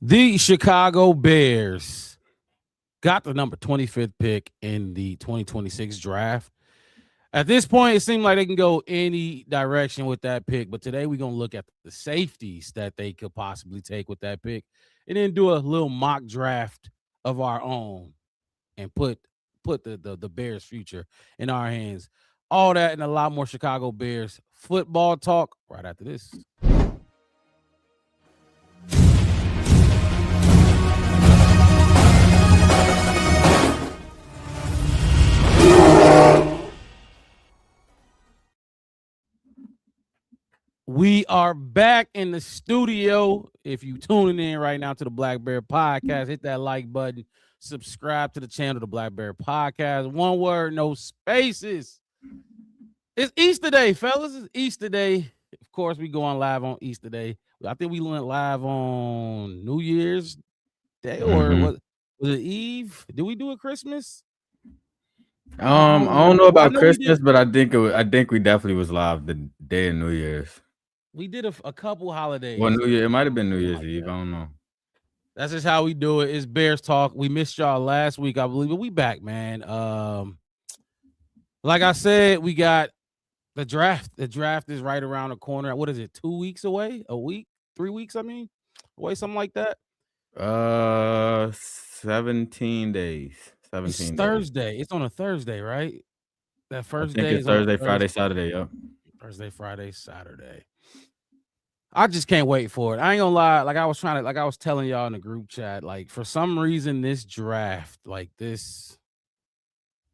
The Chicago Bears got the number 25th pick in the 2026 draft. At this point, it seemed like they can go any direction with that pick. But today we're going to look at the safeties that they could possibly take with that pick and then do a little mock draft of our own and put the Bears' future in our hands. All that and a lot more Chicago Bears football talk right after this. We are back in the studio. If you tuning in right now to the Black Bear Podcast, hit that like button, subscribe to the channel, the Black Bear Podcast. One word, no spaces. It's Easter Day, fellas. It's Easter Day. Of course, we go on live on Easter Day. I think we went live on New Year's Day, or was it Eve? Did we do a Christmas? I don't know about Christmas, but I think we definitely was live the day of New Year's. We did a couple holidays. Well, New Year, it might have been New Year's Eve. I don't know. That's just how we do it. It's Bears Talk. We missed y'all last week, I believe, but we back, man. Like I said, we got the draft. The draft is right around the corner. What is it? 2 weeks away? A week? 3 weeks? I mean, away, something like that. 17 days. 17 It's days. Thursday. It's on a Thursday, right? That first day is Thursday, Friday, Saturday. Yep. Thursday, Friday, Saturday. I just can't wait for it. I ain't gonna lie. Like I was telling y'all in the group chat, like for some reason, this draft, like this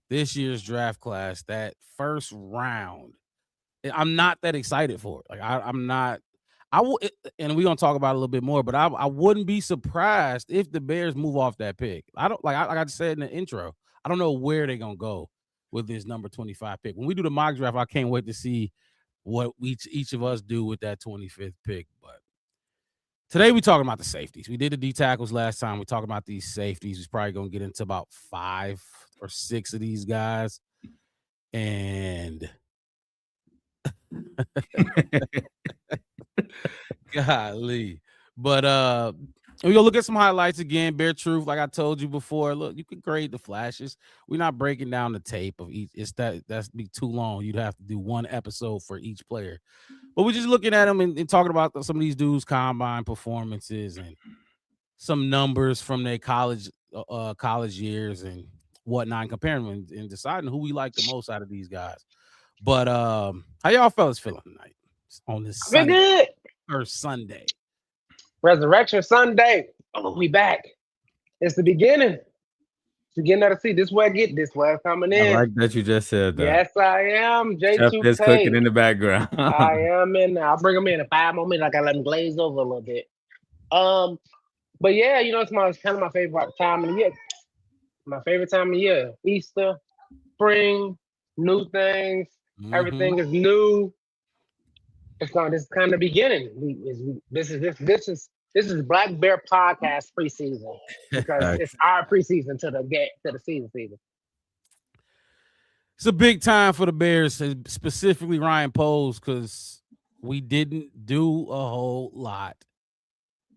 year's draft class, that first round, I'm not that excited for it. Like I'm not. And we're gonna talk about it a little bit more, but I wouldn't be surprised if the Bears move off that pick. I don't like I said in the intro. I don't know where they're gonna go with this number 25 pick. When we do the mock draft, I can't wait to see what each of us do with that 25th pick. But today we talking about the safeties. We did the D tackles last time. We talking about these safeties. We're probably gonna get into about 5 or 6 of these guys. And golly. But we're gonna look at some highlights again. Bear truth, like I told you before. Look, you can grade the flashes. We're not breaking down the tape of each. That's be too long. You'd have to do one episode for each player. But we're just looking at them and talking about some of these dudes' combine performances and some numbers from their college years and whatnot, and comparing them and deciding who we like the most out of these guys. But how y'all fellas feeling tonight on this Sunday? Good. First Sunday. Resurrection Sunday. Oh, we back. It's the beginning. It's the beginning of the season. This way I get this way I'm coming in. I like that you just said that. Yes, I am. Chef is cooking in the background. I am in. I'll bring them in 5 more minutes. I gotta let them glaze over a little bit. But yeah, it's kind of my favorite time of the year. My favorite time of the year. Easter, spring, new things. Mm-hmm. Everything is new. This is kind of beginning. This is Black Bear Podcast preseason because it's our preseason to the season. It's a big time for the Bears, specifically Ryan Poles, because we didn't do a whole lot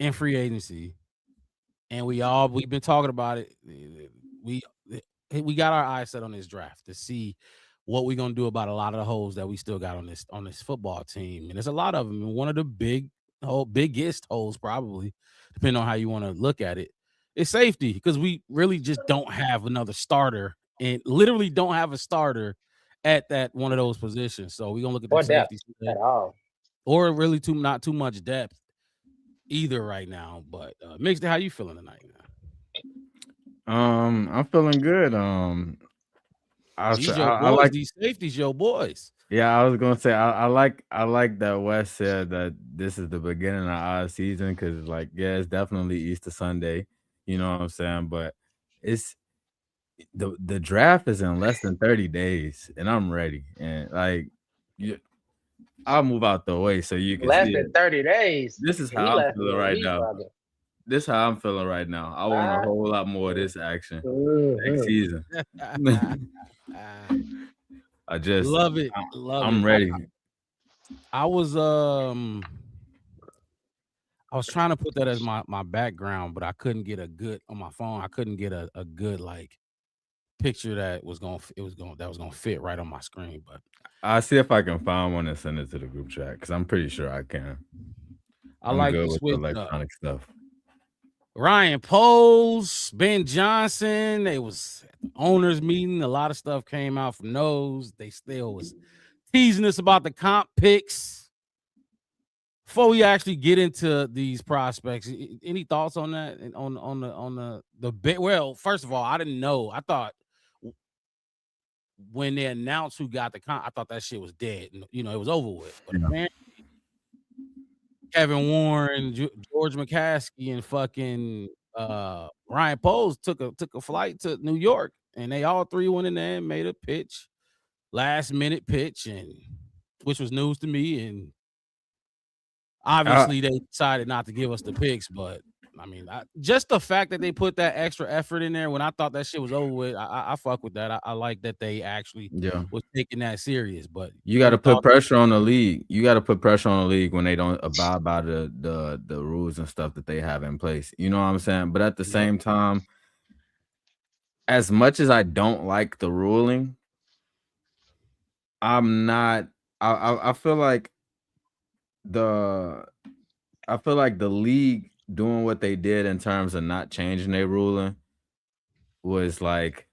in free agency, and we've been talking about it. We got our eyes set on this draft to see what we're gonna do about a lot of the holes that we still got on this football team, and there's a lot of them. And one of the biggest holes, probably, depending on how you want to look at it, is safety, because we really just don't have another starter, and literally don't have a starter at that one of those positions. So we're gonna look at the safety at all, or really not too much depth either right now. But Mixed, how you feeling tonight? I'm feeling good. I like these safeties, your boys. Yeah, I was gonna say I like that Wes said that this is the beginning of our season, because it's definitely Easter Sunday, you know what I'm saying? But it's the draft is in less than 30 days, and I'm ready. And I'll move out the way so you can less see than 30 days. This is how I'm feeling right now. This is how I'm feeling right now. I want a whole lot more of this action next season. I just love it. I'm ready. I was I was trying to put that as my background, but I couldn't get a good on my phone. I couldn't get a good like picture that was gonna fit right on my screen. But I'll see if I can find one and send it to the group chat because I'm pretty sure I can. I I'm like good to with the switch up. electronic stuff. Ryan Poles, Ben Johnson, they was at the owners meeting. A lot of stuff came out from those. They still was teasing us about the comp picks. Before we actually get into these prospects, any thoughts on that? And on the bit? Well, first of all, I didn't know. I thought when they announced who got the comp, I thought that shit was dead. You know, it was over with. But apparently, Kevin Warren, George McCaskey, and fucking Ryan Poles took a flight to New York, and they all three went in there and made a pitch, last minute pitch, and which was news to me. And obviously, they decided not to give us the picks, but I mean, just the fact that they put that extra effort in there when I thought that shit was over with, I fuck with that. I like that they actually was taking that serious. But you got to put pressure on the league. You got to put pressure on the league when they don't abide by the rules and stuff that they have in place. You know what I'm saying? But at the same time, as much as I don't like the ruling, I'm not. I feel like the league doing what they did in terms of not changing their ruling was like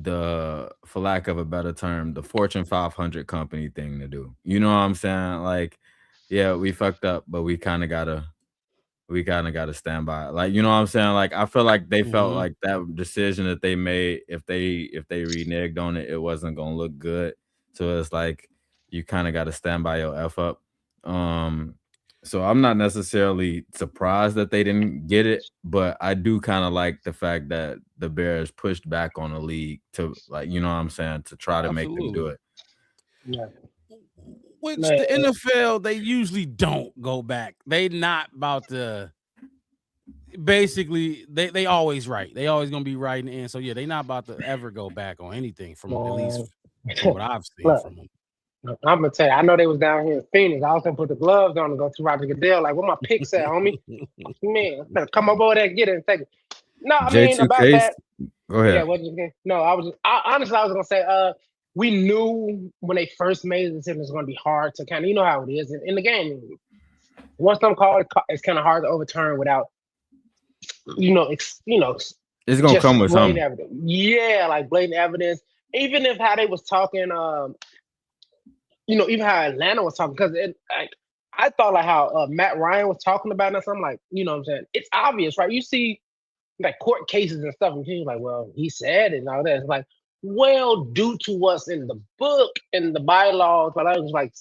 for lack of a better term, the Fortune 500 company thing to do. You know what I'm saying? Like, yeah, we fucked up, but we kind of gotta stand by it. Like, you know what I'm saying? Like, I feel like they felt like that decision that they made, if they reneged on it, it wasn't gonna look good. So it's like you kind of got to stand by your F up. So I'm not necessarily surprised that they didn't get it, but I do kind of like the fact that the Bears pushed back on the league to, like, you know what I'm saying, to try to make them do it. Yeah. Which the NFL, they usually don't go back. They not about to. Basically, they always right. They always gonna be right in the end. So yeah, they not about to ever go back on anything from at least from what I've seen from them. I'm gonna tell you, I know they was down here in Phoenix. I was gonna put the gloves on and go to Roger Goodell. Like, what my picks at, homie? Man, I'm gonna come over there and get it and take it. No, I mean about that. Go ahead. Yeah, what you saying? No, honestly, I was gonna say, we knew when they first made the decision it was gonna be hard to kind of, you know how it is in the game. Once them called, it's kind of hard to overturn without, it's gonna come with something. Evidence. Yeah, like blatant evidence. Even if how they was talking, even how Atlanta was talking, because I thought like how Matt Ryan was talking about it. So I'm like, you know what I'm saying? It's obvious, right? You see like court cases and stuff, and he's like, well, he said it and all that. It's like, well, due to what's in the book and the bylaws, but I was like,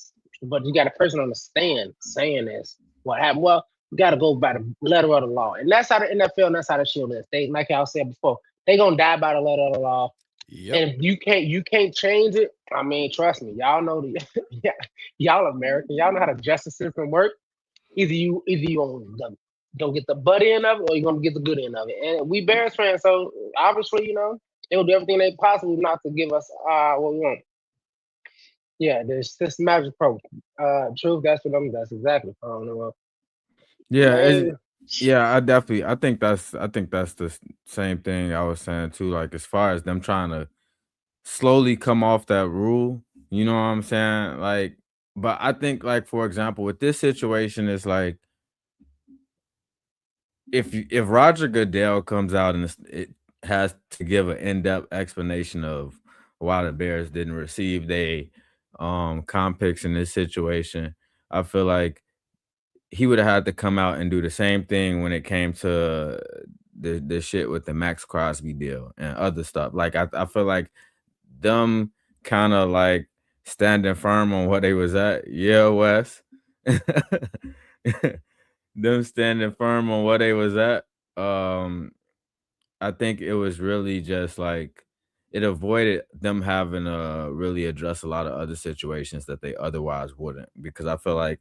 but you got a person on the stand saying this. What happened? Well, you got to go by the letter of the law, and that's how the NFL and that's how the Shield is. They, like I said before, they gonna die by the letter of the law. Yep. And if you can't change it. I mean, trust me, y'all know y'all American, y'all know how the justice system work. Either you don't get the butt end of it, or you're gonna get the good end of it. And we Bears fans, so obviously, they'll do everything they possibly not to give us what we want. Yeah, there's systematic approach. Truth, that's exactly. I don't know. Yeah, I think that's the same thing I was saying too. Like, as far as them trying to slowly come off that rule, you know what I'm saying? Like, but I think, like, for example, with this situation, it's like if Roger Goodell comes out and it has to give an in-depth explanation of why the Bears didn't receive their comp picks in this situation, I feel like he would have had to come out and do the same thing when it came to the shit with the Max Crosby deal and other stuff. Like, I feel like them kind of like standing firm on what they was at. Yeah, Wes. Them standing firm on what they was at. I think it was really just like it avoided them having to really address a lot of other situations that they otherwise wouldn't, because I feel like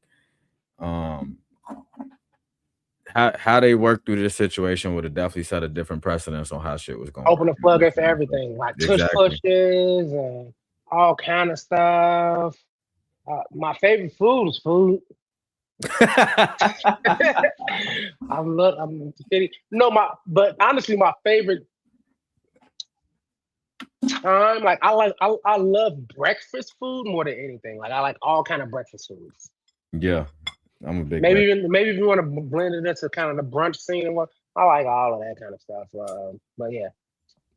how they worked through this situation would have definitely set a different precedence on how shit was going. Open the floodgate for everything, like tush pushes and all kind of stuff. My favorite food is food. I'm kidding. No, but honestly, my favorite time, like I love breakfast food more than anything. Like I like all kind of breakfast foods. Yeah, I'm a big Maybe if you want to blend it into kind of the brunch scene and what, I like all of that kind of stuff. But yeah,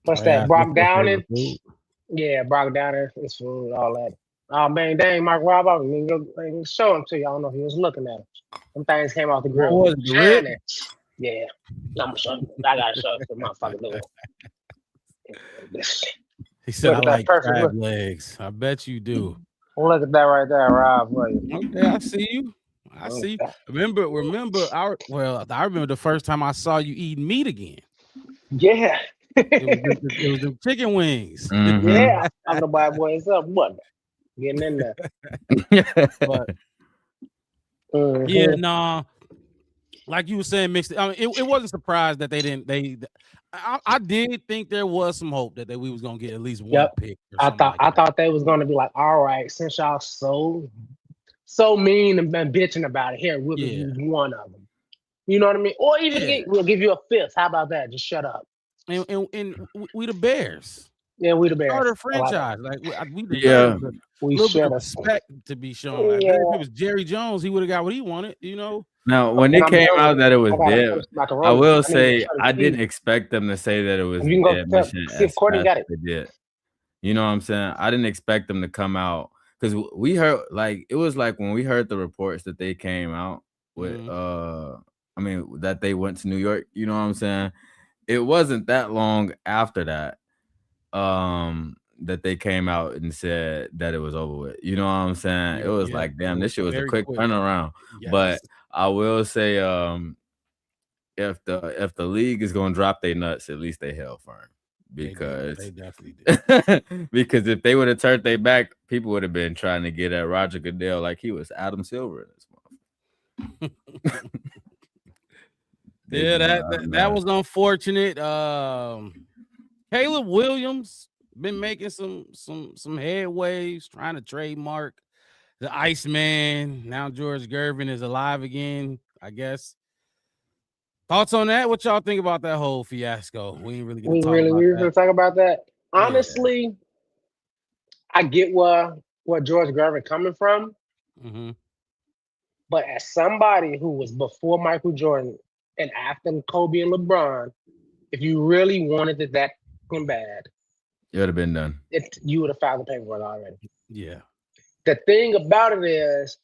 what's that? Brock Downing? Yeah, Brock Downing is food, all that. Oh man, dang, Mark Rob, I mean, go show him to you. I don't know if he was looking at him. Some things came off the grill. What was it, the rib? Yeah, I'm gonna show you. I gotta show you the motherfucking little. He said, "I Look at that like perfect crab look. legs." I bet you do. Look at that right there, Rob. For you. Okay, I see you. I see. You. Remember I remember the first time I saw you eating meat again. Yeah. It was the chicken wings. Mhm. Yeah, I'm the bad boys up, what? Getting in there. But yeah, nah. Like you were saying, mixed. I mean, it wasn't surprised that they didn't. I did think there was some hope that we was gonna get at least one pick. I thought they was gonna be like, all right, since y'all so mean and been bitching about it, here we'll give you one of them. You know what I mean? Or even we'll give you a fifth. How about that? Just shut up. And we the Bears. Yeah, we the Bears. Starter franchise. Like we Yeah. We little bit should of have. respect to be shown. Like, if it was Jerry Jones, he would have got what he wanted. You know. Now, when it came out that it was dead, I will say I didn't expect them to say that it was dead mission as fast as they did. You know what I'm saying? I didn't expect them to come out because we heard like it was like when we heard the reports that they came out with I mean that they went to New York, you know what I'm saying? It wasn't that long after that that they came out and said that it was over with. You know what I'm saying? It was like, damn, this shit was a quick turnaround. Yes. But I will say if the league is gonna drop their nuts, at least they held firm. Because they definitely did. Because if they would have turned their back, people would have been trying to get at Roger Goodell like he was Adam Silver in this month. Yeah, that was unfortunate. Caleb Williams been making some headways, trying to trademark the Iceman. Now George Gervin is alive again, I guess. Thoughts on that? What y'all think about that whole fiasco? We ain't really gonna talk about that. Honestly, I get where George Gervin coming from. Mm-hmm. But as somebody who was before Michael Jordan and after Kobe and LeBron, if you really wanted it that bad, it would have been done. You would have filed the paperwork already. Yeah. The thing about it is,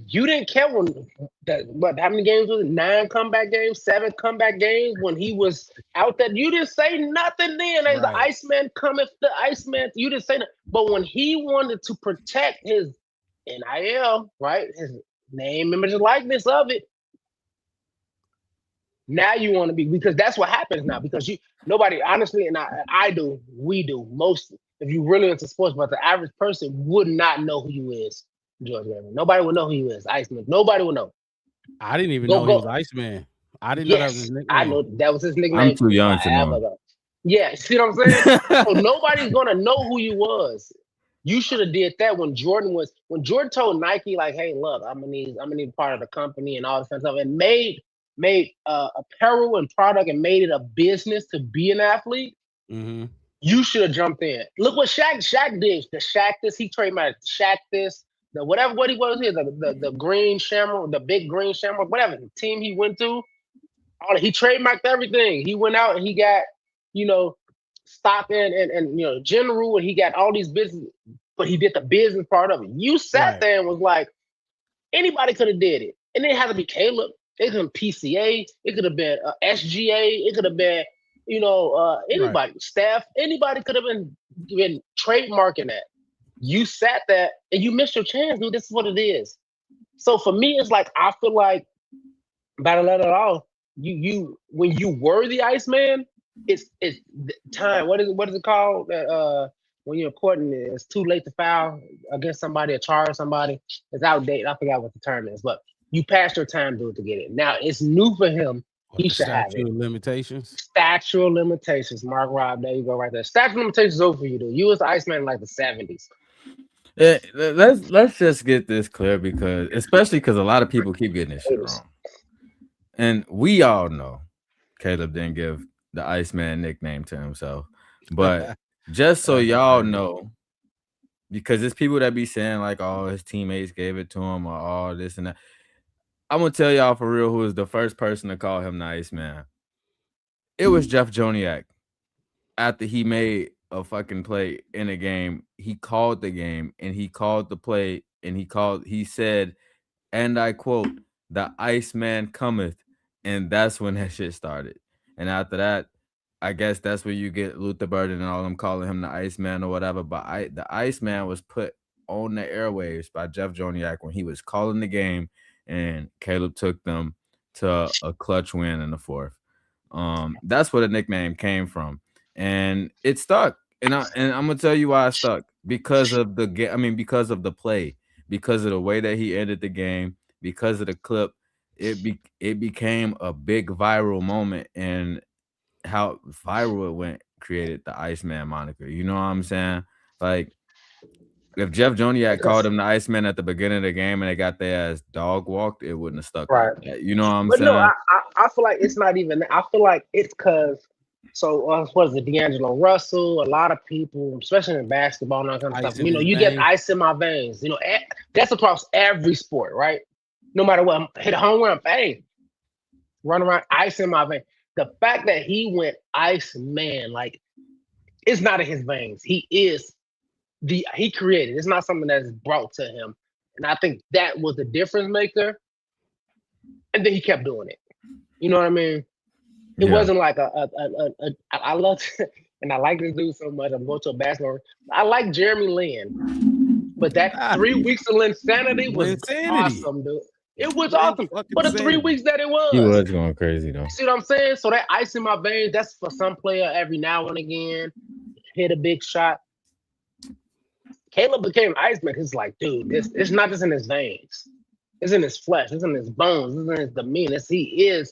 you didn't care how many games was it? 9 comeback games, 7 comeback games when he was out there. You didn't say nothing then. There's the Iceman coming, the Iceman. You didn't say nothing. But when he wanted to protect his NIL, right? His name, image, and likeness of it. Now you want to be, because that's what happens now. Because nobody, honestly, and we do, most, if you really into sports, but the average person would not know who you is, George Gervin. Nobody would know who he is, Iceman. Nobody would know. I didn't even know he was Iceman. I didn't know that was his nickname. I know that was his nickname. I'm too young to know. Yeah, see what I'm saying? So nobody's gonna know who you was. You should have did that when Jordan told Nike, like, hey, look, I'm gonna need part of the company and all this kind of stuff, and made apparel and product and made it a business to be an athlete. Mm-hmm. You should have jumped in. Look what Shaq did. The Shaq this, he trademarked Shaq this, what he was here, the green shamrock, the big green shamrock, whatever the team he went to, he trademarked everything. He went out and he got, stock and general, and he got all these business, but he did the business part of it. You sat there and was like, anybody could have did it. And it didn't have to be Caleb. It could have been PCA. It could have been SGA. It could have been, anybody, staff. Anybody could have been trademarking that. You sat there and you missed your chance, dude. This is what it is. So for me, it's like, I feel like, better let it all. You when you were the Iceman, it's time. What is it called? When you're courting, it's too late to file against somebody or charge somebody. It's outdated. I forgot what the term is, but you passed your time, dude, to get it. Now it's new for him. He should have it. Statute of limitations. Statute of limitations. Mark Rob, there you go, right there. Statute of limitations over for you, dude. You was the Iceman in like the 70s. Let's just get this clear especially because a lot of people keep getting this shit wrong. And we all know Caleb didn't give the Iceman nickname to himself. But just so y'all know, because there's people that be saying like, oh, his teammates gave it to him or all this and that. I'm gonna tell y'all for real who was the first person to call him the Iceman. It was Jeff Joniak. After he made a fucking play in a game, he called the game and he called the play and he said, and I quote, "The Iceman cometh," and that's when that shit started. And after that, I guess that's where you get Luther Burden and all them calling him the Iceman or whatever. But the Iceman was put on the airwaves by Jeff Joniak when he was calling the game, and Caleb took them to a clutch win in the fourth. That's where the nickname came from, and it stuck. And I'm gonna tell you why it stuck, because of the because of the play, because of the way that he ended the game, because of the clip. It became a big viral moment, and how viral it went created the Iceman moniker. You know what I'm saying? Like, if Jeff Joniak called him the Iceman at the beginning of the game and they got their ass dog walked, it wouldn't have stuck. Right. Like that. You know what I'm But saying? no, I feel like it's not even. I feel like it's because. So what is it? D'Angelo Russell. A lot of people, especially in basketball and all that kind of stuff. You get ice in my veins. That's across every sport, right? No matter what, hit a home run, bang, run around, ice in my veins. The fact that he went Iceman, like, it's not in his veins. He created. It's not something that's brought to him, and I think that was the difference maker. And then he kept doing it. You know what I mean? It wasn't like I love and I like this dude so much. I'm going to a basketball. I like Jeremy Lin, but that 3 weeks of insanity was awesome, dude. It was awesome. But the 3 weeks that it was. He was going crazy, though. See what I'm saying? So that ice in my veins, that's for some player every now and again. Hit a big shot. Caleb became Iceman. It's like, dude, it's not just in his veins. It's in his flesh. It's in his bones. It's in his demeanor. He is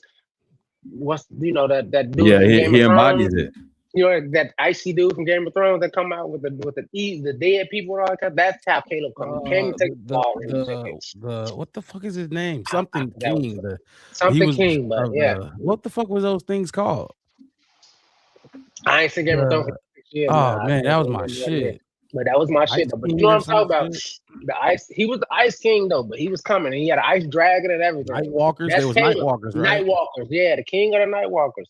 that dude. Yeah, he embodies it. That icy dude from Game of Thrones that come out with the dead people and all that. That's how Caleb comes. He came to take the ball. What the fuck is his name? Something King. King, but yeah. What the fuck was those things called? I ain't seen Game of Thrones for 6 years. Man, that was my shit. But that was my shit. But you know what I'm talking about? The ice. He was the Ice King though, but he was coming. And he had an ice dragon and everything. Nightwalkers. There was Nightwalkers, right? Nightwalkers. Yeah, the king of the Nightwalkers.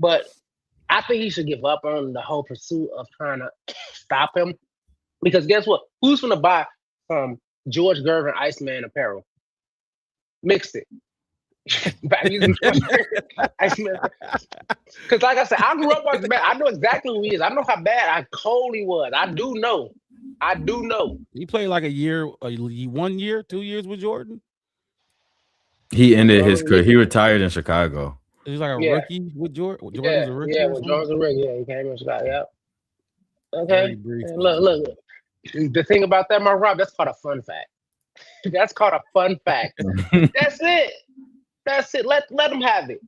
But I think he should give up on the whole pursuit of trying to stop him. Because guess what? Who's gonna buy George Gervin Iceman apparel? Mixed it. Because like I said, I grew up watching bad. I know exactly who he is. I know how bad cold he was. I do know. He played like a year, 1 year, 2 years with Jordan. He ended his career. He retired in Chicago. He was like a rookie with Jordan. Jordan's a rookie. Yeah, with Jordan's a rookie. Yeah, he came in Chicago. Yeah. Okay. Look. The thing about that, my Rob, that's called a fun fact. That's called a fun fact. That's it. That's it. Let them have it.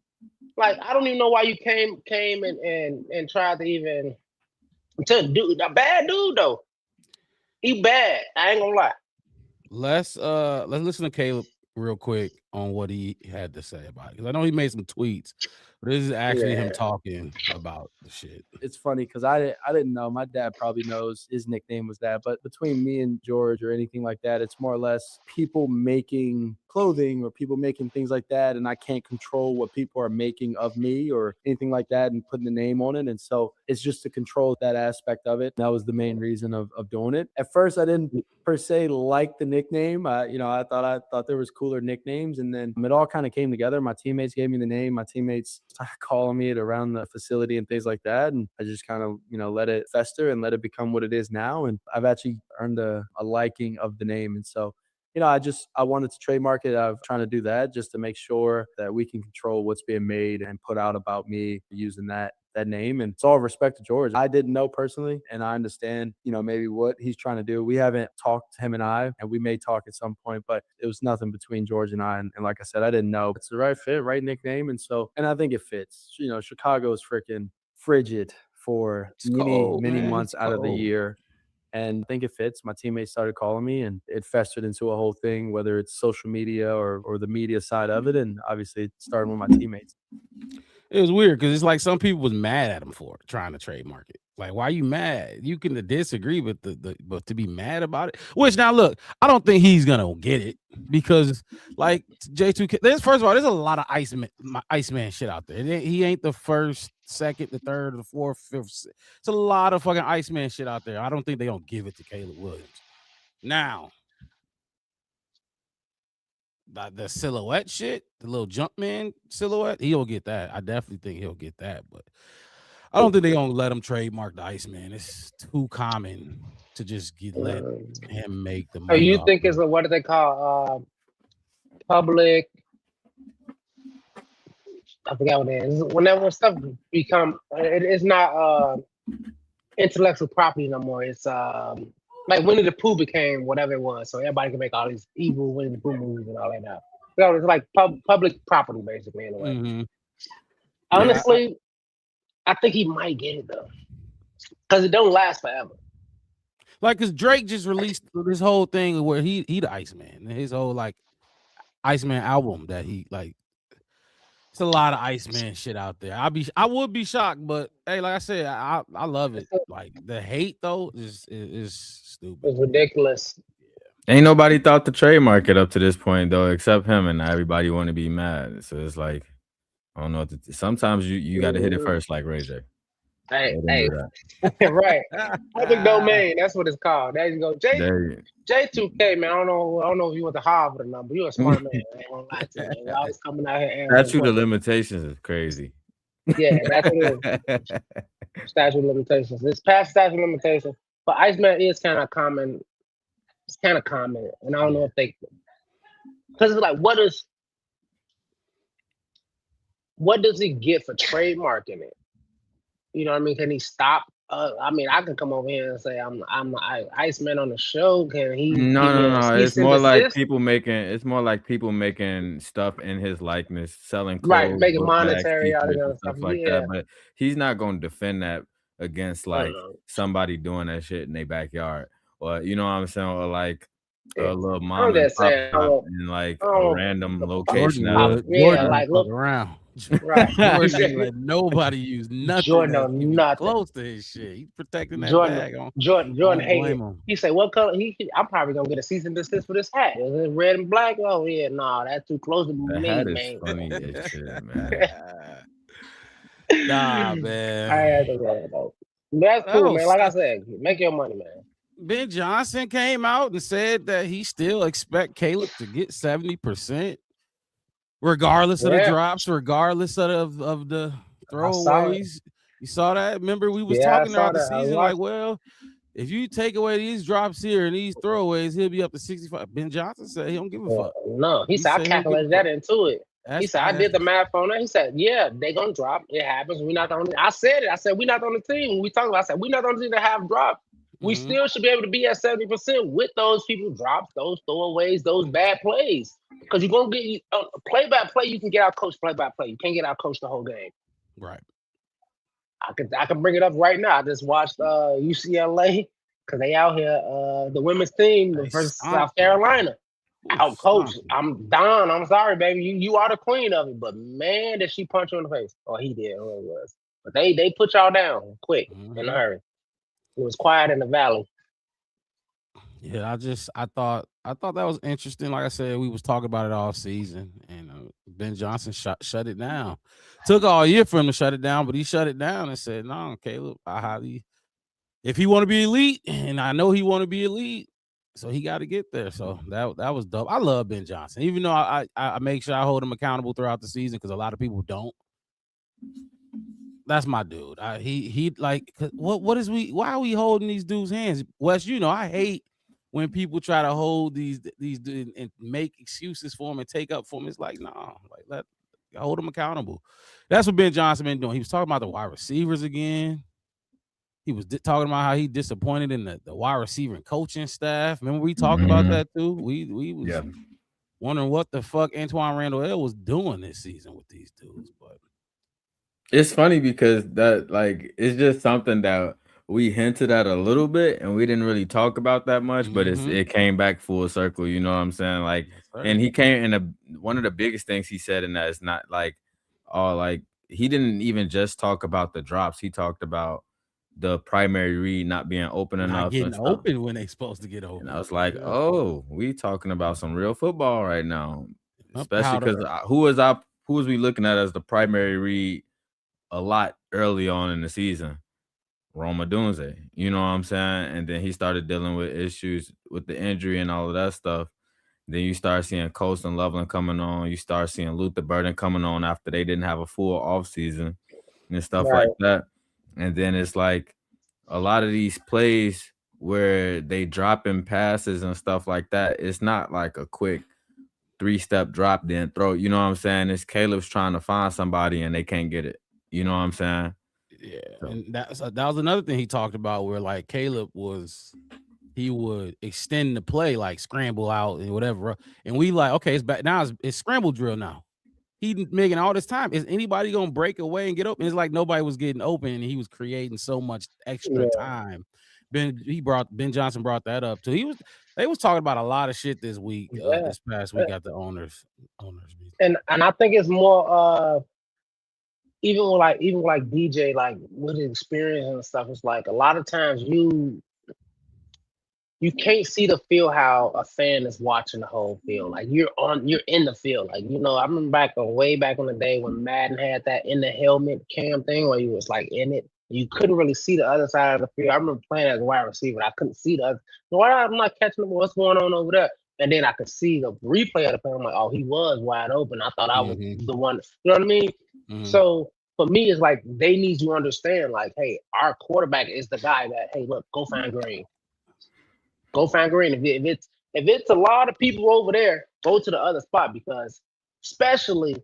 Like, I don't even know why you came and tried to even do a bad dude though. He bad. I ain't gonna lie. Let's listen to Caleb real quick on what he had to say about it, because I know he made some tweets, but this is actually him talking about the shit. It's funny because I didn't know. My dad probably knows his nickname was that, but between me and George or anything like that, it's more or less people making clothing or people making things like that, and I can't control what people are making of me or anything like that and putting the name on it. And so it's just to control that aspect of it. That was the main reason of doing it. At first, I didn't per se like the nickname. I thought there was cooler nicknames, and then it all kind of came together. My teammates gave me the name. My teammates started calling me it around the facility and things like that, and I just kind of let it fester and let it become what it is now. And I've actually earned a liking of the name, and so I wanted to trademark it. I'm trying to do that just to make sure that we can control what's being made and put out about me using that name. And it's all respect to George. I didn't know personally, and I understand, maybe what he's trying to do. We haven't talked, him and I, and we may talk at some point, but it was nothing between George and I. And like I said, I didn't know. It's the right fit, right nickname. And I think it fits. Chicago is freaking frigid for many months out of the year. And I think it fits. My teammates started calling me, and it festered into a whole thing, whether it's social media or the media side of it. And obviously, it started with my teammates. It was weird because it's like some people was mad at him for it, trying to trademark it. Like, why are you mad? You can disagree, but but to be mad about it. Which now, look, I don't think he's gonna get it because, like J2K. First of all, there's a lot of Iceman shit out there. He ain't the first, second, the third, the fourth, fifth. It's a lot of fucking Iceman shit out there. I don't think they gonna give it to Caleb Williams. Now, the silhouette shit, the little Jumpman silhouette, he'll get that. I definitely think he'll get that, but I don't think they're gonna let him trademark the Iceman. It's too common to just let him make the money. Oh, you think it's what do they call public? I forgot what it is. Whenever stuff become, it's not intellectual property no more. It's like Winnie the Pooh became whatever it was, so everybody can make all these evil Winnie the Pooh movies and all that now. So it's like public property basically in a way. Mm-hmm. Honestly, I think he might get it though, because it don't last forever. Like, cause Drake just released this whole thing where he the Iceman, his whole like Iceman album that he like. It's a lot of Iceman shit out there. I would be shocked, but hey, like I said, I love it. Like the hate though is stupid. It's ridiculous. Ain't nobody thought to trademark it up to this point though, except him, and everybody want to be mad. So it's like, I don't know. Sometimes you got to hit it first, like Ray J. Hey, right. Public domain. That's what it's called. There you go. J2K, man. I don't know if you went to Harvard or not, but you're a smart man. I ain't gonna lie to you. You're always coming out here. Statute of limitations is crazy. Yeah, that's what it is. Statute of limitations. It's past statute of limitations, but Iceman is kind of common. It's kind of common, and I don't know if they, because it's like, what does he get for trademarking it? You know what I mean? Can he stop? I mean, I can come over here and say I'm Iceman on the show. Can he? No. It's more like people making. It's more like people making stuff in his likeness, selling clothes, right, making monetary bags, out of that stuff like that. But he's not going to defend that against like somebody doing that shit in their backyard, or you know what I'm saying, or like a little mom and pop shop in like a random location. Jordan, like look around. Right. Jordan let nobody use nothing. Jordan nothing close to his shit. He's protecting that bag on. Jordan hated him. He said, "What color?" I'm probably gonna get a cease and desist for this hat. Is it red and black? Oh yeah, no, that's too close to me, hat is man. Funny as shit, man. Nah, man. I had to go though. That's cool, man. Like I said, make your money, man. Ben Johnson came out and said that he still expect Caleb to get 70%. Regardless of the drops, regardless of the throwaways. You saw that? Remember, we was talking throughout the season, like, well, if you take away these drops here and these throwaways, he'll be up to 65. Ben Johnson said he don't give a fuck. No, he said I calculated that into it. He said I did the math on it. He said, yeah, they gonna drop. It happens. We're not the only. I said it. I said we're not on the team. When we talked about, I said we're not on the team that have dropped. We still should be able to be at 70% with those people drops, those throwaways, those bad plays. Because you're going to get play by play, you can get out coach play by play. You can't get out coach the whole game. Right. I can bring it up right now. I just watched UCLA because they out here, the women's team versus South Carolina. Out coach. I'm done. I'm sorry, baby. You are the queen of it. But man, did she punch you in the face? Or he did, whoever it was. But they put y'all down quick in a hurry. It was quiet in the valley. Yeah, I thought that was interesting. Like I said, we was talking about it all season, and Ben Johnson shut it down. Took all year for him to shut it down, but he shut it down and said, "No, Caleb, if he want to be elite, and I know he want to be elite, so he got to get there." So that was dope. I love Ben Johnson, even though I make sure I hold him accountable throughout the season because a lot of people don't. That's my dude. He like why are we holding these dudes' hands? Wes, you know, I hate when people try to hold these dudes and make excuses for them and take up for them. It's like, nah, like hold them accountable. That's what Ben Johnson been doing. He was talking about the wide receivers again. He was talking about how he disappointed in the wide receiver and coaching staff. Remember we talked about that too? We was wondering what the fuck Antoine Randall L was doing this season with these dudes, but it's funny because that like it's just something that we hinted at a little bit and we didn't really talk about that much, but it came back full circle. You know what I'm saying? Like, and he came in one of the biggest things he said in that is not like, he didn't even just talk about the drops. He talked about the primary read not being open enough, getting open when they supposed to get open. And I was like, oh, we talking about some real football right now, especially because who was we looking at as the primary read a lot early on in the season? Rome Odunze, you know what I'm saying? And then he started dealing with issues with the injury and all of that stuff. Then you start seeing Colston Loveland coming on. You start seeing Luther Burden coming on after they didn't have a full offseason and stuff like that. And then it's like a lot of these plays where they drop in passes and stuff like that, it's not like a quick 3-step drop, then throw. You know what I'm saying? It's Caleb's trying to find somebody and they can't get it. You know what I'm saying? Yeah, and that was another thing he talked about where like Caleb he would extend the play, like scramble out and whatever. And we like, okay, it's back now. It's scramble drill now. He making all this time. Is anybody gonna break away and get open? It's like nobody was getting open, and he was creating so much extra time. Ben Johnson brought that up too. They was talking about a lot of shit this week. This past week at the owners meeting. And I think it's more even like DJ, like with his experience and stuff. It's like a lot of times you can't see the field how a fan is watching the whole field. Like you're in the field. Like, you know, I remember way back on the day when Madden had that in the helmet cam thing where you was like in it. You couldn't really see the other side of the field. I remember playing as a wide receiver. I couldn't see the other. Why I'm not catching what's going on over there? And then I could see the replay of the play. I'm like, oh, he was wide open. I thought I was the one. You know what I mean? Mm-hmm. So for me, it's like they need to understand, like, hey, our quarterback is the guy that, hey, look, go find Green. Go find Green. If it's a lot of people over there, go to the other spot, because especially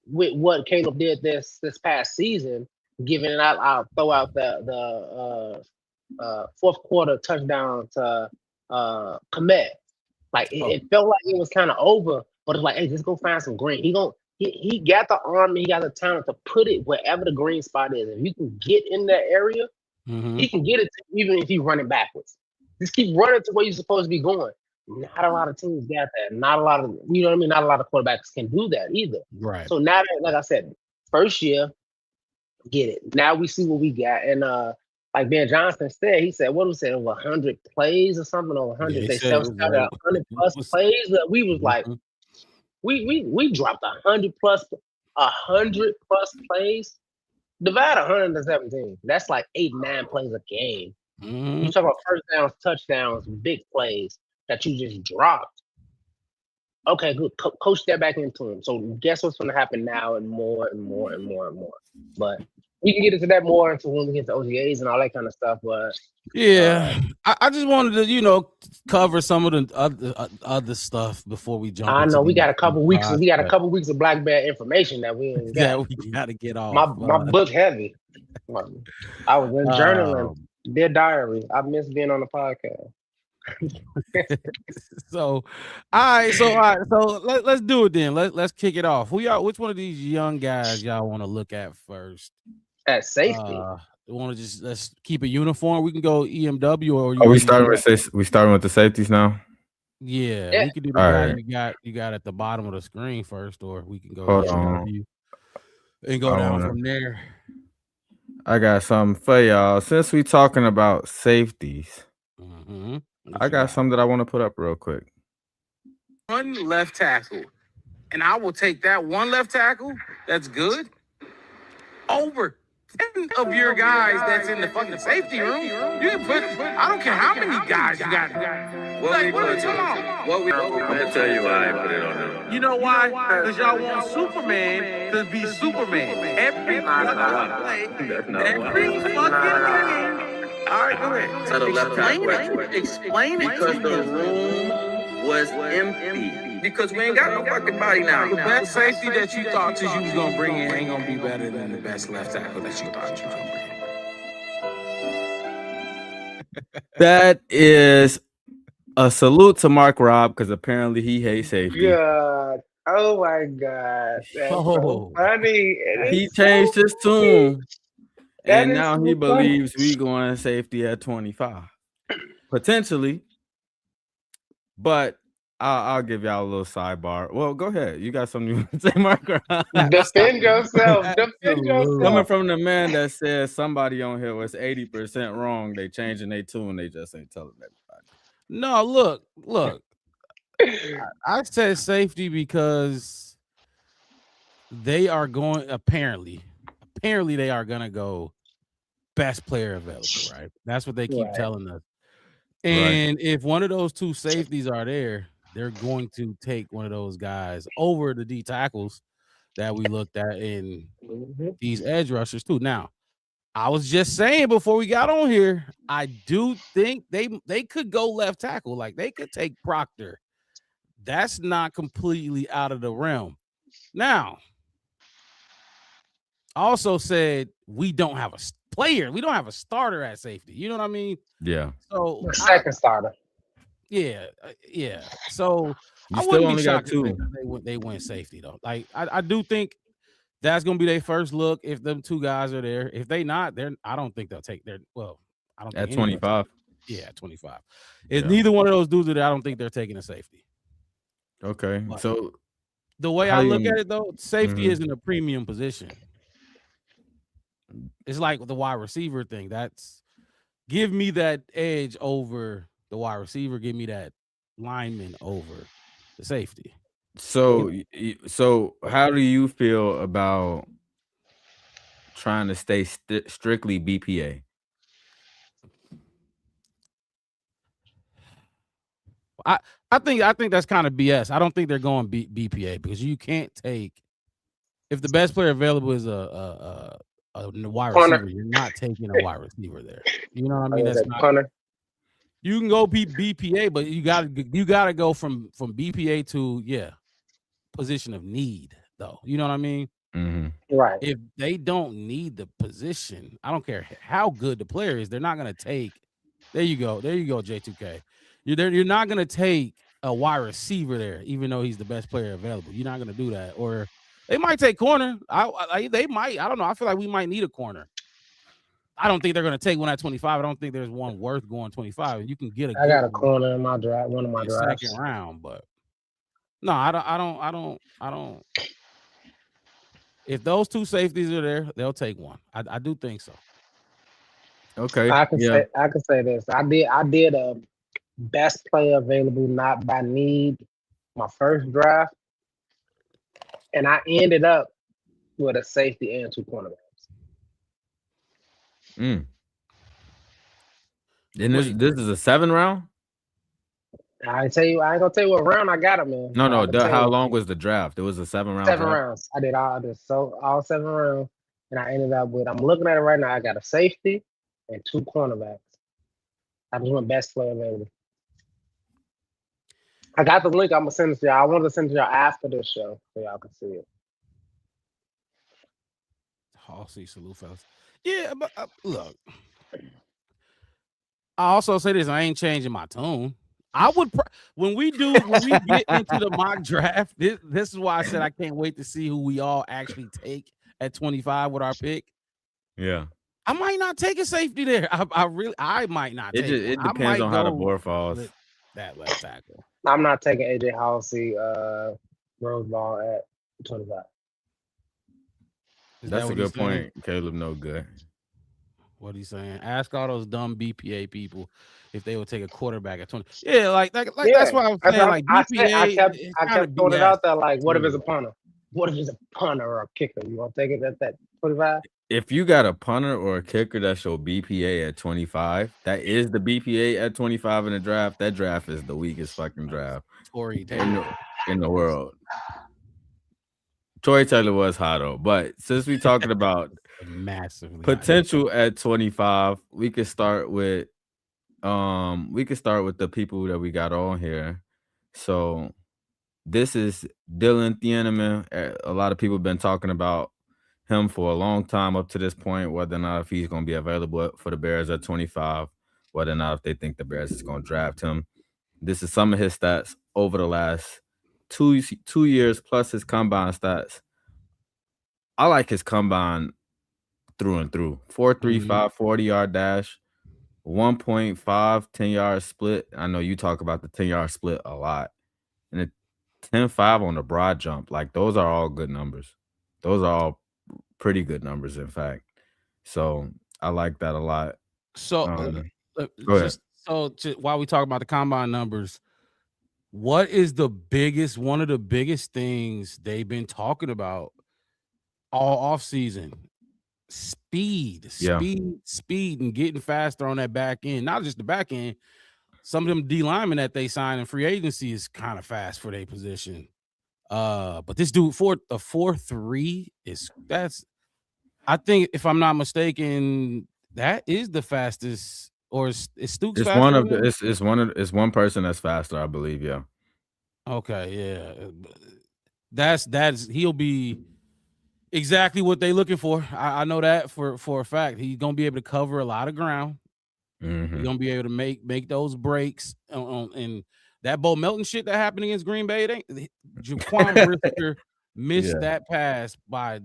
with what Caleb did this past season, giving it out, I'll throw out the fourth quarter touchdown to Kmet. Like it felt like it was kind of over, but it's like, hey, just go find some green. He got the arm, he got the talent to put it wherever the green spot is. If you can get in that area, he can get it even if he's running backwards. Just keep running to where you're supposed to be going. Not a lot of teams got that. Not a lot of, you know what I mean? Not a lot of quarterbacks can do that either. Right. So now, like I said, first year, get it. Now we see what we got. And like Ben Johnson said, he said, what was it, over 100 plays or something? Over 100. Yeah, they self-scouted 100 plus plays. That we was like, we dropped 100 plus plays. Divide 117. That's like 8-9 plays a game. You talk about first downs, touchdowns, big plays that you just dropped. Okay, good. Coach that back into him. So guess what's going to happen now, and more and more and more and more. But we can get into that more until when we get to OTAs and all that kind of stuff. But yeah, I just wanted to, cover some of the other stuff before we jump. I know we got a couple weeks. We got a couple weeks of Black Bear information that we ain't got. Yeah, we got to get off. My book heavy. I was in journaling. Dear diary, I miss being on the podcast. So let's do it then. Let's kick it off. Which one of these young guys y'all want to look at first? At safety. Want to let's keep it uniform. We can go EMW or are we starting with the safeties now? Yeah, we can do the guy you got at the bottom of the screen first, or we can go EMW and go down from there. I got something for y'all. Since we talking about safeties, I got something that I want to put up real quick. One left tackle, and I will take that one left tackle. That's good. Over 10 of your guys that's in the fucking safety room. You can put. I don't care how many guys you got. What are you talking about? I'm gonna tell you why I put it on there. You know why? Because y'all want Superman to be Superman. Every fucking play. Every fucking game. All right, go ahead. So the left tackle. Explain it. Because the room was empty. Because we ain't got no fucking body now. The best safety that you thought you was gonna bring in ain't gonna be better than the best left tackle that you thought you was gonna bring in. That is a salute to Mark Robb, because apparently he hates safety. God. Oh my God. That's so funny. He changed his tune. And is now so he funny. believes we going safety at 25. Potentially. But I'll give y'all a little sidebar. Well, go ahead. You got something you want to say, Marco? Defend yourself. Defend Absolutely. Coming yourself. from the man that says somebody on here was 80% wrong, they changing their tune, they just ain't telling everybody. No, look. I said safety because they are going apparently they are gonna go best player available, right? That's what they keep Right. telling us. Right. And if one of those two safeties are there, they're going to take one of those guys over the D tackles that we looked at in Mhm. these edge rushers too. Now, I was just saying before we got on here, I do think they could go left tackle. Like they could take Proctor. That's not completely out of the realm. Now, I also said we don't have a player. We don't have a starter at safety. You know what I mean? Yeah. So The second starter. yeah. So You I still wouldn't be only got shocked if two. they win safety though. Like I do think that's gonna be their first look if them two guys are there. If they not, I don't think they'll take their I don't think At 25. Yeah, 25. If Yeah. neither one of those dudes are there, I don't think they're taking a safety. Okay. But So the way how I you look gonna- at it though, safety Mhm. isn't a premium position. It's like the wide receiver thing. That's give me that edge over the wide receiver. Give me that lineman over the safety. So how do you feel about trying to stay strictly BPA? I think that's kind of BS. I don't think they're going BPA because you can't take if the best player available is a wide Punter. receiver, you're not taking a wide receiver there. You know what I mean? Is That's it not. punter? You can go BPA, but you gotta go from BPA to position of need though. You know what I mean? Mm-hmm. Right. If they don't need the position, I don't care how good the player is, they're not gonna take. There you go, J2K. You're not gonna take a wide receiver there, even though he's the best player available. You're not gonna do that, or they might take corner. They might. I don't know. I feel like we might need a corner. I don't think they're gonna take one at 25. I don't think there's one worth going 25. You can get I got a corner in my draft, one of my drafts. second round, but no, I don't. If those two safeties are there, they'll take one. I do think so. Okay. I can say this. I did a best player available, not by need, my first draft, and I ended up with a safety and two cornerbacks. And this is a 7 round? I ain't gonna tell you what round I got them in. No. How long was the draft? It was a 7 round. 7 rounds. I did all 7 rounds, and I ended up with. I'm looking at it right now. I got a safety and two cornerbacks. I just went best player available. I got the link. I'm gonna send it to y'all. I wanted to send it to y'all after this show so y'all can see it. Halsey, salute, fellas. Yeah, but look. I also say this. I ain't changing my tune. I would when we get into the mock draft. This is why I said I can't wait to see who we all actually take at 25 with our pick. Yeah, I might not take a safety there. I might not. It depends on how the board falls. That left tackle. I'm not taking AJ Halsey, Rose Ball at 25. That's a good point, Caleb. No good. What he's saying? Ask all those dumb BPA people if they would take a quarterback at 20. Yeah, like that's why I'm saying. Like BPA, I kept throwing it out there. Like, what if it's a punter? What if it's a punter or a kicker? You want to take it at that 25? If you got a punter or a kicker that's your BPA at 25, that is the BPA at 25 in the draft. That draft is the weakest fucking draft in the world. Troy Taylor was hot though, but since we talking about massively potential at 25, we could start with the people that we got on here. So this is Dylan Thieneman. A lot of people have been talking about him for a long time up to this point, whether or not if he's going to be available for the Bears at 25, whether or not if they think the Bears is going to draft him. This is some of his stats over the last 2 years plus his combine stats. I like his combine through and through. 4.35 40-yard dash, 1.5 10-yard split. I know you talk about the 10-yard split a lot. And a 10.5 on the broad jump. Like, those are all good numbers. Those are all pretty good numbers, in fact. So I like that a lot. So Go ahead. while we talk about the combine numbers, what is one of the biggest things they've been talking about all off season? Speed, Yeah. and getting faster on that back end. Not just the back end. Some of them D linemen that they sign in free agency is kind of fast for their position. But this dude for a 4.3 that's, I think, if I'm not mistaken, that is the fastest. Or is Stooks It's faster one of than the him? it's one person that's faster, I believe. Yeah. Okay, yeah. That's he'll be exactly what they looking for. I know that for a fact. He's gonna be able to cover a lot of ground. He's Mhm. gonna be able to make those breaks and that Bo Melton shit that happened against Green Bay. It ain't Jaquan Brisker missed Yeah. that pass by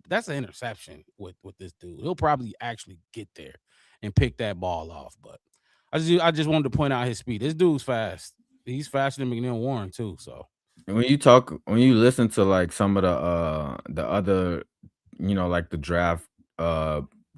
that's an interception with this dude. He'll probably actually get there and pick that ball off. But I just wanted to point out his speed. This dude's fast. He's faster than McNeil Warren too. So When you listen to like some of the other, like the draft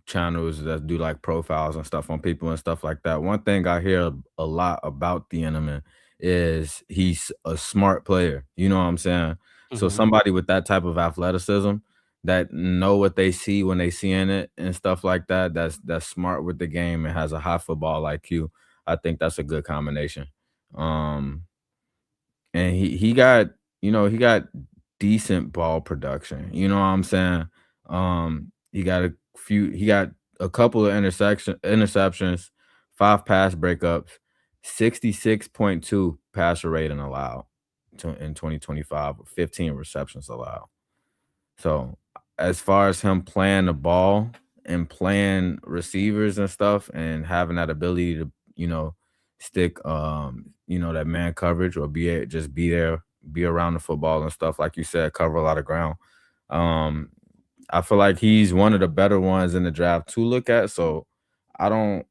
channels that do like profiles and stuff on people and stuff like that, one thing I hear a lot about the Edelman is he's a smart player. You know what I'm saying? So Mhm. somebody with that type of athleticism that know what they see when they seeing it and stuff like that, that's smart with the game and has a high football IQ. I think that's a good combination. And he got, he got decent ball production. You know what I'm saying? He got a couple of interceptions, 5 pass breakups, 66.2 passer rating allowed in 2025, 15 receptions allowed. So as far as him playing the ball and playing receivers and stuff and having that ability to, stick that man coverage or just be there, be around the football and stuff, like you said, cover a lot of ground. I feel like he's one of the better ones in the draft to look at. So I don't,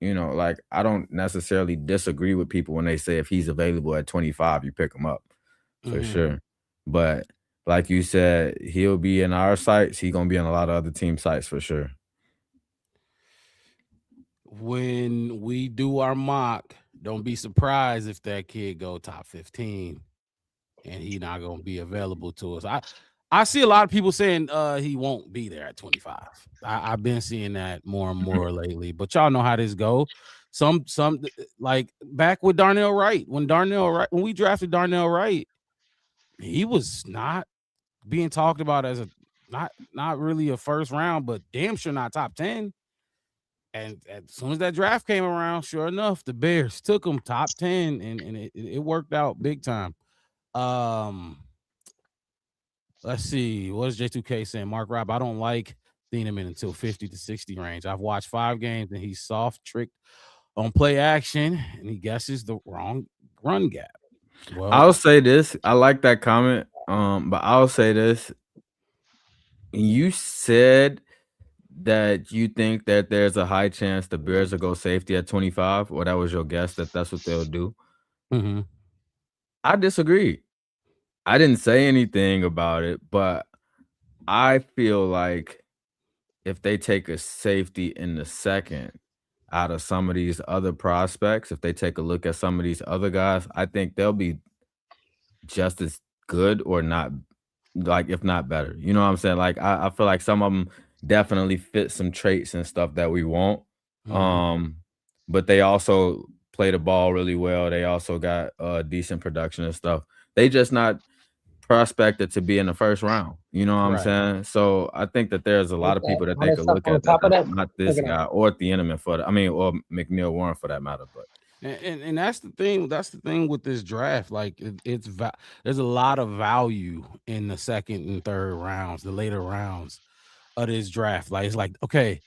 I don't necessarily disagree with people when they say if he's available at 25, you pick him up for Mhm. sure. But like you said, he'll be in our sites. He's gonna be on a lot of other team sites for sure. When we do our mock, don't be surprised if that kid go top 15 and he not gonna be available to us. I see a lot of people saying he won't be there at 25. I've been seeing that more and more lately, but y'all know how this go. Some like back with Darnell Wright, when we drafted Darnell Wright, he was not being talked about as a not really a first round, but damn sure not top 10. And as soon as that draft came around, sure enough, the Bears took him top 10, and it worked out big time. Let's see. What is J2K saying? Mark Robb, I don't like Thieneman until 50 to 60 range. I've watched 5 games and he's soft tricked on play action and he guesses the wrong run gap. Well, I'll say this. I like that comment. But I'll say this. You said that you think that there's a high chance the Bears will go safety at 25, or that was your guess that that's what they'll do. mhm. I disagree. I didn't say anything about it, but I feel like if they take a safety in the second out of some of these other prospects, if they take a look at some of these other guys, I think they'll be just as good or not, like, if not better. You know what I'm saying? Like, I feel like some of them definitely fit some traits and stuff that we want. Mhm. But they also play the ball really well. They also got decent production and stuff. They just not prospected to be in the first round. You know what I'm Right. saying? So I think that there's a lot of people that All they that could stuff look on at that top of that's that. not this Look at guy or Thieneman or McNeil Warren for that matter. But And that's the thing. That's the thing with this draft. Like there's a lot of value in the second and third rounds, the later rounds of this draft. Like it's like, okay,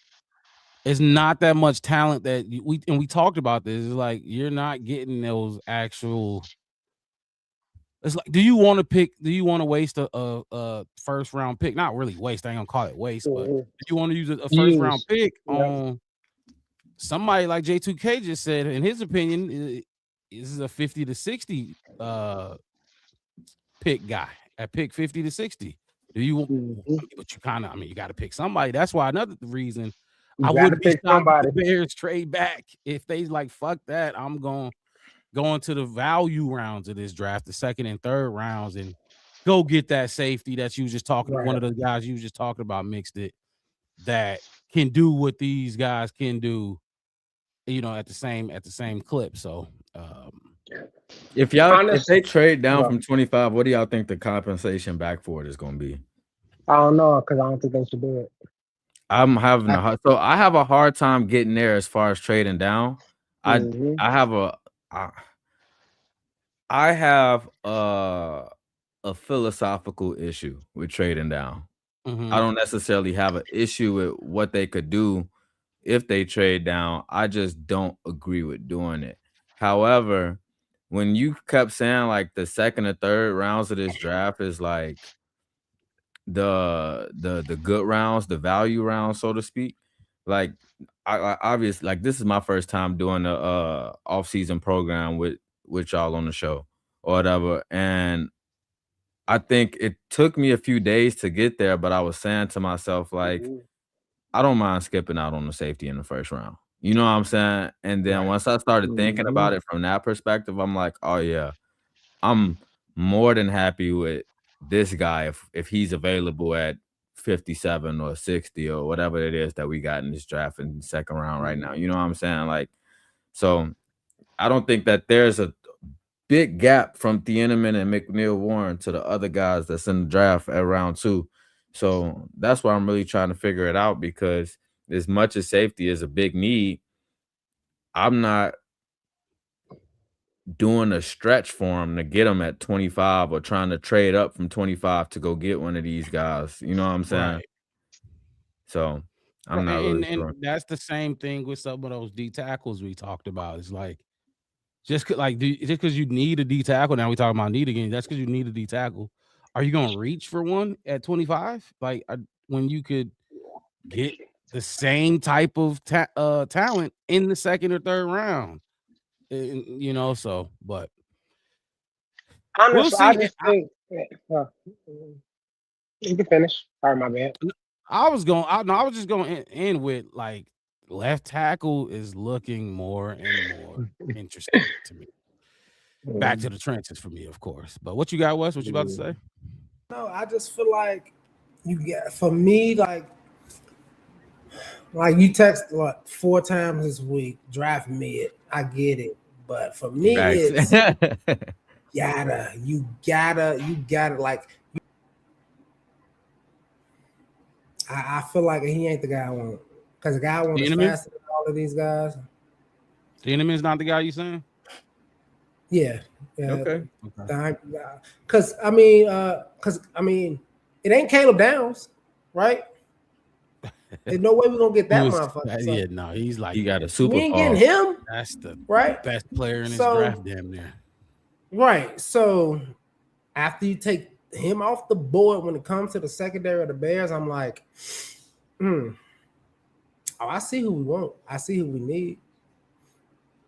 it's not that much talent that we talked about this. It's like you're not getting those actual It's like, do you want to waste a first round pick? Not really waste. I ain't gonna call it waste, but Mhm. if you want to use a first round Use. pick Yeah. on somebody like J2K just said, in his opinion, this is a 50 to 60 pick guy at pick 50 to 60. Do you? Mhm. But you kind of, I mean, you got to pick somebody. That's why another reason You I gotta wouldn't be pick shocked if somebody. the Bears trade back if they like fuck that. I'm going to the value rounds of this draft, the second and third rounds, and go get that safety that you was just talking. Right. One of the guys you was just talking about, mixed it, that can do what these guys can do, you know, at the same clip. So If they trade down Yeah. from 25, what do y'all think the compensation back for it is going to be? I don't know, because I don't think they should do it. I'm having so I have a hard time getting there as far as trading down. Mhm. I have a philosophical issue with trading down. I don't necessarily have an issue with what they could do if they trade down. I just don't agree with doing it. However, when you kept saying like the second or third rounds of this draft is like the good rounds, the value rounds, so to speak, like I obviously, like, this is my first time doing the off-season program with y'all on the show or whatever, and I think it took me a few days to get there, but I was saying to myself, like, Mhm. I don't mind skipping out on the safety in the first round. You know what I'm saying? And then Right. once I started thinking about it from that perspective, I'm like, oh yeah, I'm more than happy with this guy if he's available at 57 or 60 or whatever it is that we got in this draft in the second round right now. You know what I'm saying? Like, so I don't think that there's a big gap from Thieneman and McNeil Warren to the other guys that's in the draft at round 2. So that's why I'm really trying to figure it out, because as much as safety is a big need, I'm not doing a stretch for him to get him at 25 or trying to trade up from 25 to go get one of these guys. You know what I'm saying? Right. So I'm not really sure. And that's the same thing with some of those D tackles we talked about. It's like just because you need a D tackle. Now we talking about need again. That's because you need a D tackle. Are you going to reach for one at 25? Like when you could get the same type of talent in the second or third round, you know. So, but Honestly, we'll see. I just think you can finish. Sorry, my bad. I was just going to end with, like, left tackle is looking more and more interesting to me. Back to the trenches for me, of course. But what you got, Wes? What you about to say? No, I just feel like for me, like you text like 4 times this week, draft mid. I get it. But for me, it's you gotta like, I feel like he ain't the guy I want. Because the guy I want is faster than all of these guys. Thieneman's not the guy you saying? Yeah. Okay. Because I mean, it ain't Caleb Downs, right? There's no way we're gonna get that motherfucker. So. Yeah, no, he's like, you got a super. We ain't getting him. That's the right best player in his draft, damn near. Right. So after you take him off the board when it comes to the secondary of the Bears, I'm like, oh, I see who we want. I see who we need.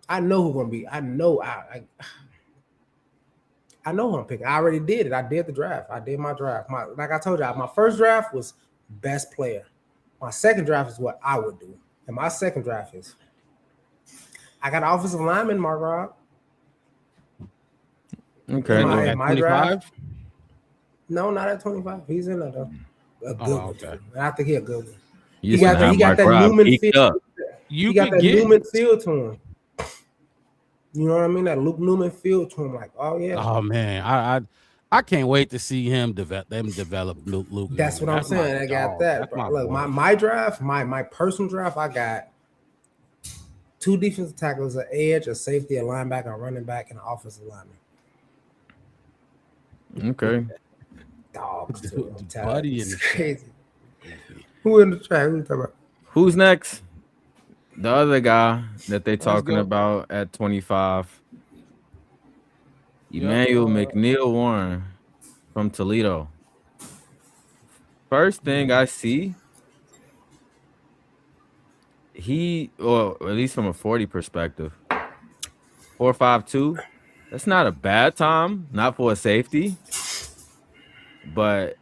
I know who gonna be. I know who I'm picking. I already did it. I did the draft. I did my draft. Like I told you, my first draft was best player. My second draft is what I would do. And my second draft is I got offensive lineman, Mark Rob. Okay. My draft. No, not at 25. He's in there though. A good one. Okay. I think he's a good one. He got that Newman feel. He got that Newman feel to him. You know what I mean? That Luke Newman feel to him, like, oh yeah. Oh man, I can't wait to see him develop Luke. That's what I'm saying. I got that. Bro. Look, my draft, my personal draft, I got 2 defensive tackles, an edge, a safety, a linebacker, a running back, and an offensive lineman. Okay. Dogs, buddy, it's crazy. Who in the track? Who you talking about? Who's next? The other guy that they talking about at 25. Emmanuel McNeil Warren from Toledo. First thing I see, or at least from a 40 perspective, 4.52. That's not a bad time, not for a safety, but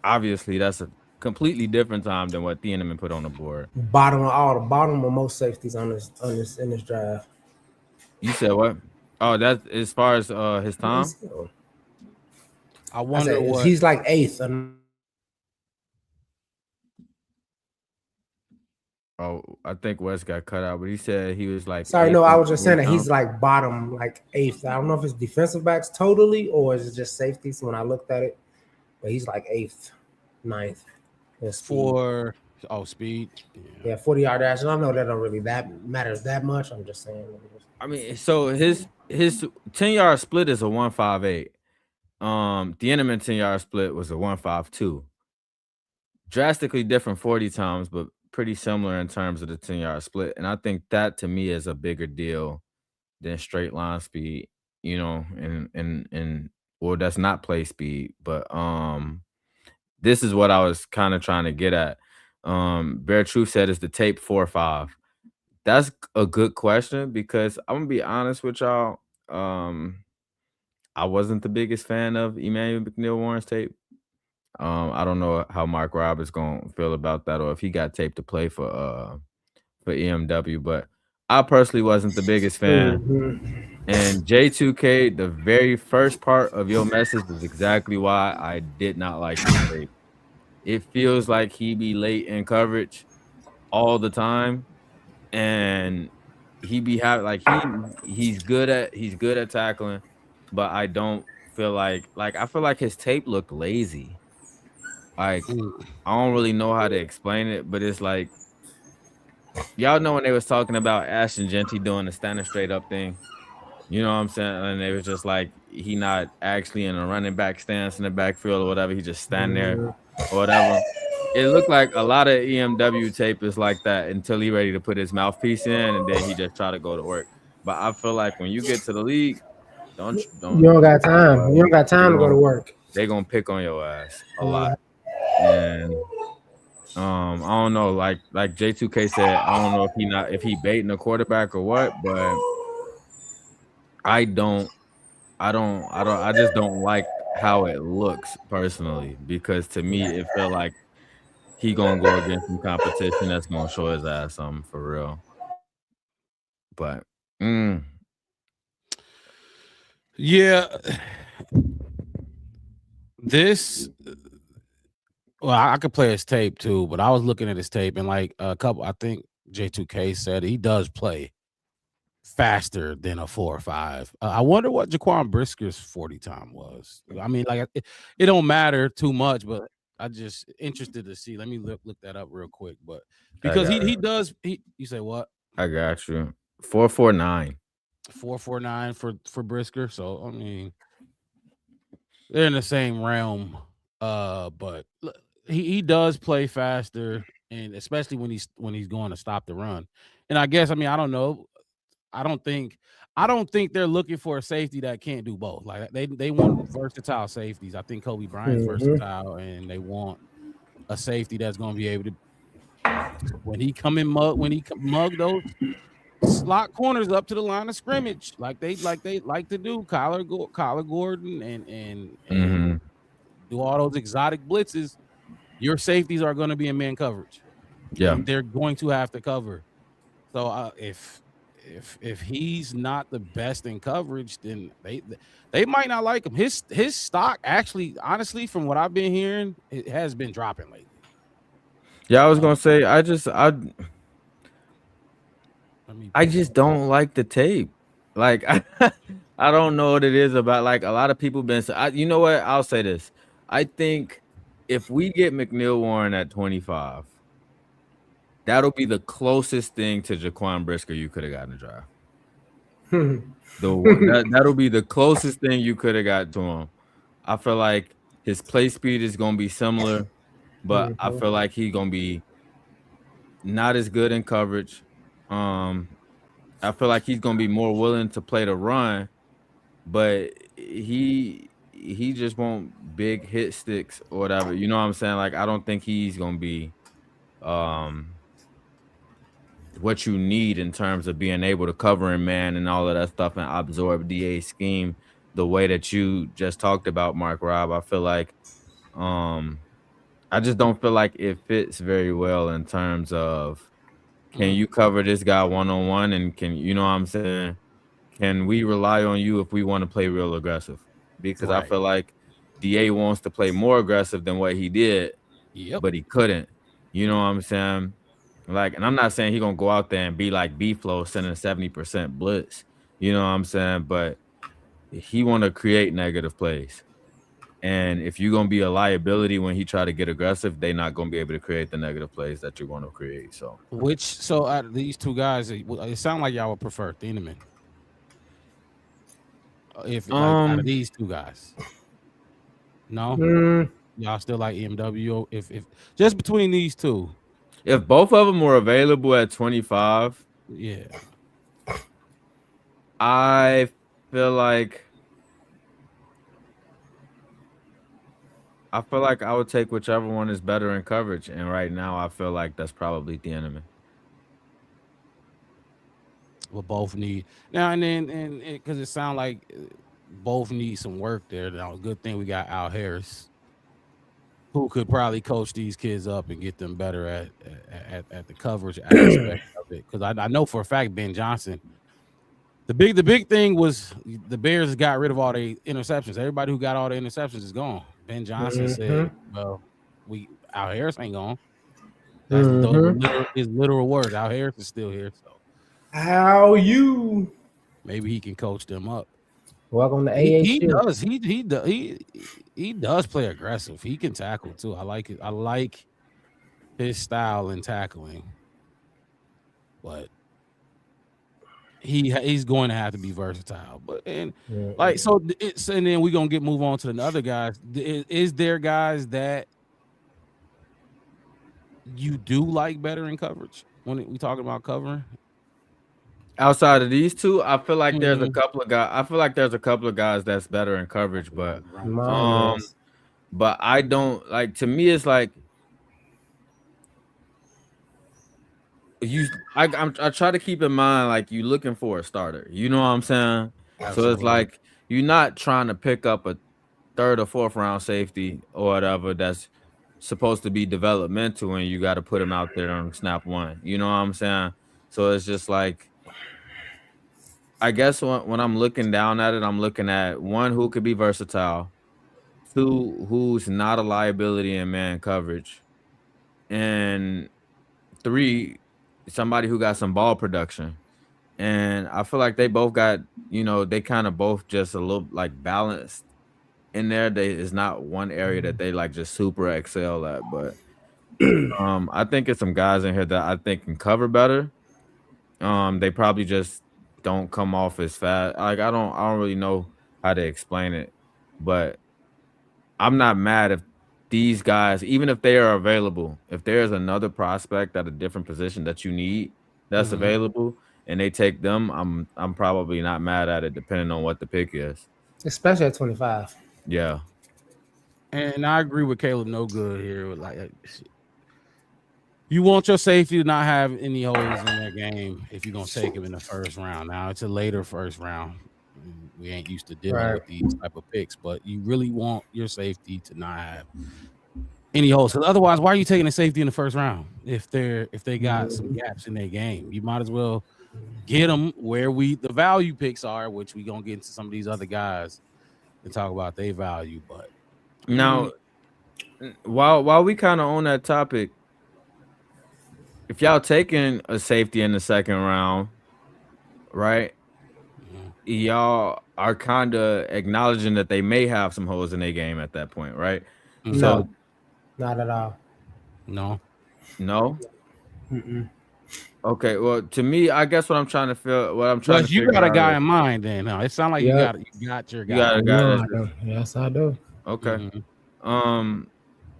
obviously that's a completely different time than what Thieneman put on the board. Bottom of most safeties on this in this drive. You said what? Oh, that's as far as his time. I wonder what he's like 8th. Oh, I think West got cut out, but he said he was like. Sorry, no, I was just saying that he's like bottom, like 8th. I don't know if it's defensive backs totally or is it just safeties when I looked at it, but he's like 8th, 9th. For speed. Yeah, 40-yard dash. And I know that don't really matters that much. I'm just saying. I mean, so his 10-yard split is a 1.58. The Thieneman 10-yard split was a 1.52. Drastically different 40 times, but pretty similar in terms of the 10-yard split. And I think that to me is a bigger deal than straight line speed, you know, and well, that's not play speed, but this is what I was kind of trying to get at. Bear Truth said is the tape 4.5. That's a good question because I'm gonna be honest with y'all. I wasn't the biggest fan of Emmanuel McNeil Warren's tape. I don't know how Mark Roberts gonna feel about that or if he got tape to play for EMW, but I personally wasn't the biggest fan. Mm-hmm. And J2K, the very first part of your message is exactly why I did not like this tape. It feels like he be late in coverage all the time, and he be he's good at tackling, but I don't feel like I feel like his tape looked lazy. Like I don't really know how to explain it, but it's like y'all know when they was talking about Ashton Genty doing the standing straight up thing. You know what I'm saying? And they was just like he not actually in a running back stance in the backfield or whatever. He just stand there or whatever. It looked like a lot of EMW tape is like that until he ready to put his mouthpiece in and then he just try to go to work. But I feel like when you get to the league, you don't got time. You don't got time to go to work. They gonna pick on your ass a lot. And I don't know, like J2K said, I don't know if he baiting a quarterback or what, but I just don't like how it looks personally because to me it felt like he gonna go against some competition that's gonna show his ass something for real. But yeah, I could play his tape too, but I was looking at his tape and like I think J2K said he does play faster than a 4.5. I wonder what Jaquan Brisker's 40 time was. I mean, like it don't matter too much, but I just interested to see. Let me look that up real quick. But because you say what? I got you. 4.49. 4.49 for Brisker. So I mean, they're in the same realm. But he does play faster, and especially when he's going to stop the run. And I guess I don't know. I don't think they're looking for a safety that can't do both. Like they want versatile safeties. I think Kobe Bryant's versatile, and they want a safety that's going to be able to when he mug those slot corners up to the line of scrimmage like they like to do. Kyler Gordon and do all those exotic blitzes. Your safeties are going to be in man coverage. Yeah, and they're going to have to cover. So if he's not the best in coverage, then they might not like him. His stock actually, honestly, from what I've been hearing, it has been dropping lately. Yeah, I was gonna say I just don't like the tape. Like I don't know what it is about. Like a lot of people been. You know what? I'll say this. I think if we get McNeil Warren at 25. That'll be the closest thing to Jaquan Brisker you could have gotten a draft. That'll be the closest thing you could have got to him. I feel like his play speed is gonna be similar, but I feel like he's gonna be not as good in coverage. I feel like he's gonna be more willing to play the run, but he just want big hit sticks or whatever. You know what I'm saying? Like I don't think he's gonna be what you need in terms of being able to cover in man and all of that stuff and absorb DA scheme the way that you just talked about, Mark Rob. I feel like I just don't feel like it fits very well in terms of can you cover this guy one-on-one and can you know what I'm saying? Can we rely on you if we want to play real aggressive? Because I Right. feel like DA wants to play more aggressive than what he did, Yep. but he couldn't. You know what I'm saying? Like, and I'm not saying he gonna go out there and be like B-Flow sending 70% blitz. You know what I'm saying? But he want to create negative plays. And if you're gonna be a liability when he try to get aggressive, they're not gonna be able to create the negative plays that you're gonna create. So So out of these two guys, it sounds like y'all would prefer Thieneman. If like out of these two guys, no, y'all still like EMW. If just between these two, if both of them were available at 25, yeah, I feel like I would take whichever one is better in coverage. And right now, I feel like that's probably the enemy. we'll both need now and then, and because it sounds like both need some work there. Now, good thing we got Al Harris, who could probably coach these kids up and get them better at the coverage aspect of it. Because I know for a fact Ben Johnson. The big thing was the Bears got rid of all the interceptions. Everybody who got all the interceptions is gone. Ben Johnson said, "Well, Al Harris ain't gone." That's his literal words. Al Harris is still here, so How you? maybe he can coach them up. Welcome to He AHU. does. He does play aggressive. He can tackle too. I like it. I like his style in tackling, but he's going to have to be versatile. But and like so, and then we're gonna move on to the other guys. Is there guys that you do like better in coverage when we talking about covering? Outside of these two, I feel like there's a couple of guys. I feel like there's a couple of guys that's better in coverage, but but I don't like. To me, it's like I try to keep in mind like you looking for a starter. You know what I'm saying? Absolutely. So it's like you're not trying to pick up a third or fourth round safety or whatever that's supposed to be developmental, and you got to put him out there on snap one. You know what I'm saying? So it's just like, I guess when I'm looking down at it, I'm looking at one who could be versatile, two who's not a liability in man coverage, and three somebody who got some ball production. And I feel like they both got, they kind of both just a little like balanced in there. It's not one area that they like just super excel at, but I think it's some guys in here that I think can cover better. They probably just don't come off as fast. Like I don't really know how to explain it, but I'm not mad if these guys, even if they are available, if there's another prospect at a different position that you need that's available and they take them, I'm probably not mad at it, depending on what the pick is. Especially at 25. Yeah. And I agree with Caleb No Good here. Like, you want your safety to not have any holes in their game if you're gonna take him in the first round. Now it's a later first round. We ain't used to dealing with these type of picks, but you really want your safety to not have any holes. Because otherwise, why are you taking a safety in the first round if they got some gaps in their game? You might as well get them where the value picks are, which we gonna get into some of these other guys and talk about their value. But now, while we kind of on that topic, if y'all taking a safety in the second round, right? Y'all are kind of acknowledging that they may have some holes in their game at that point, right? No, So, not at all. No. Okay, well, to me, I guess what I'm trying to figure you got a guy in mind, then. No, it sounds like you got your guy. You got a guy. Yes, I do. Okay.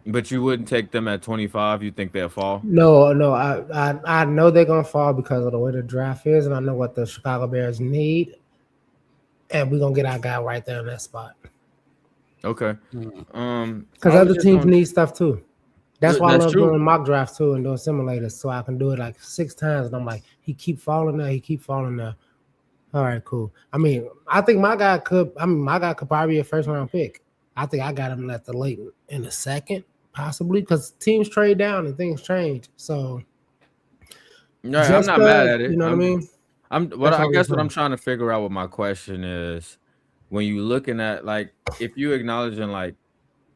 But you wouldn't take them at 25. You think they'll fall? No. I know they're gonna fall because of the way the draft is, and I know what the Chicago Bears need. and we're gonna get our guy right there in that spot. Okay. Because I was other just teams gonna- need stuff too. That's why I That's love true. doing mock drafts too and doing simulators, so I can do it like 6 times. And I'm like, he keep falling there, he keep falling there. All right, cool. I mean, I think my guy could probably be a first round pick. I think I got him at the late in the second, possibly, because teams trade down and things change. So No, I'm just not mad 'cause, at it. You know what I mean? I all guess we're what I'm doing. trying to figure out with my question is when you looking at like if you acknowledging like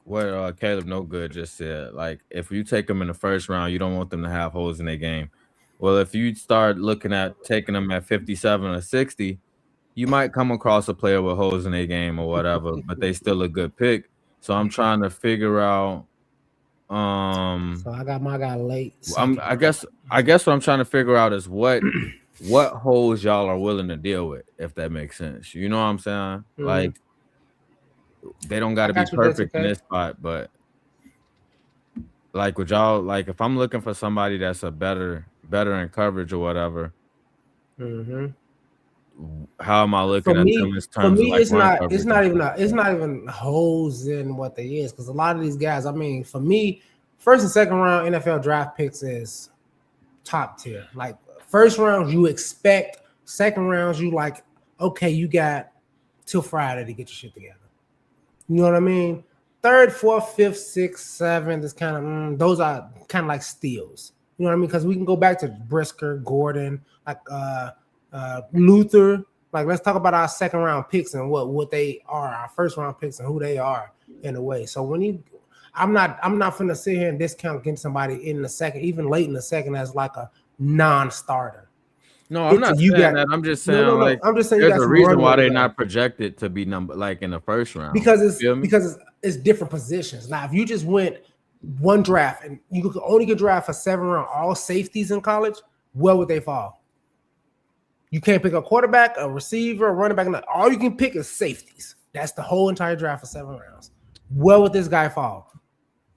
what Caleb No Good just said, like if you take them in the first round, you don't want them to have holes in their game. Well, if you start looking at taking them at 57 or 60, you might come across a player with holes in their game or whatever, but they still a good pick. So I'm trying to figure out. So I got my guy late. I guess what I'm trying to figure out is what holes y'all are willing to deal with, if that makes sense. You know what I'm saying? Mhm. Like they don't got to be got you, perfect in J2K. this spot, but like with y'all, like if I'm looking for somebody that's a better in coverage or whatever, how am I looking at them in terms For me, of like it's run not. coverage It's and not shit? even. It's not even holes in what they is, because a lot of these guys. I mean, for me, first and second round NFL draft picks is top tier. Like first round, you expect. Second rounds, you like. Okay, you got till Friday to get your shit together. You know what I mean? Third, fourth, fifth, sixth, seventh is kind of those are kind of like steals. You know what I mean? Because we can go back to Brisker, Gordon, like Luther. Like let's talk about our second round picks and what they are, our first round picks and who they are in a way. So when I'm not finna sit here and discount getting somebody in the second, even late in the second, as like a non-starter. No, I'm not saying that. I'm just saying like I'm just saying you there's got a some reason why runway they're there. not projected to be number like in the first round. Because Feel me? it's different positions. Now, if you just went one draft and you could only get draft for 7 round all safeties in college, where would they fall? You can't pick a quarterback, a receiver, a running back. All you can pick is safeties. That's the whole entire draft for 7 rounds. Where would this guy fall?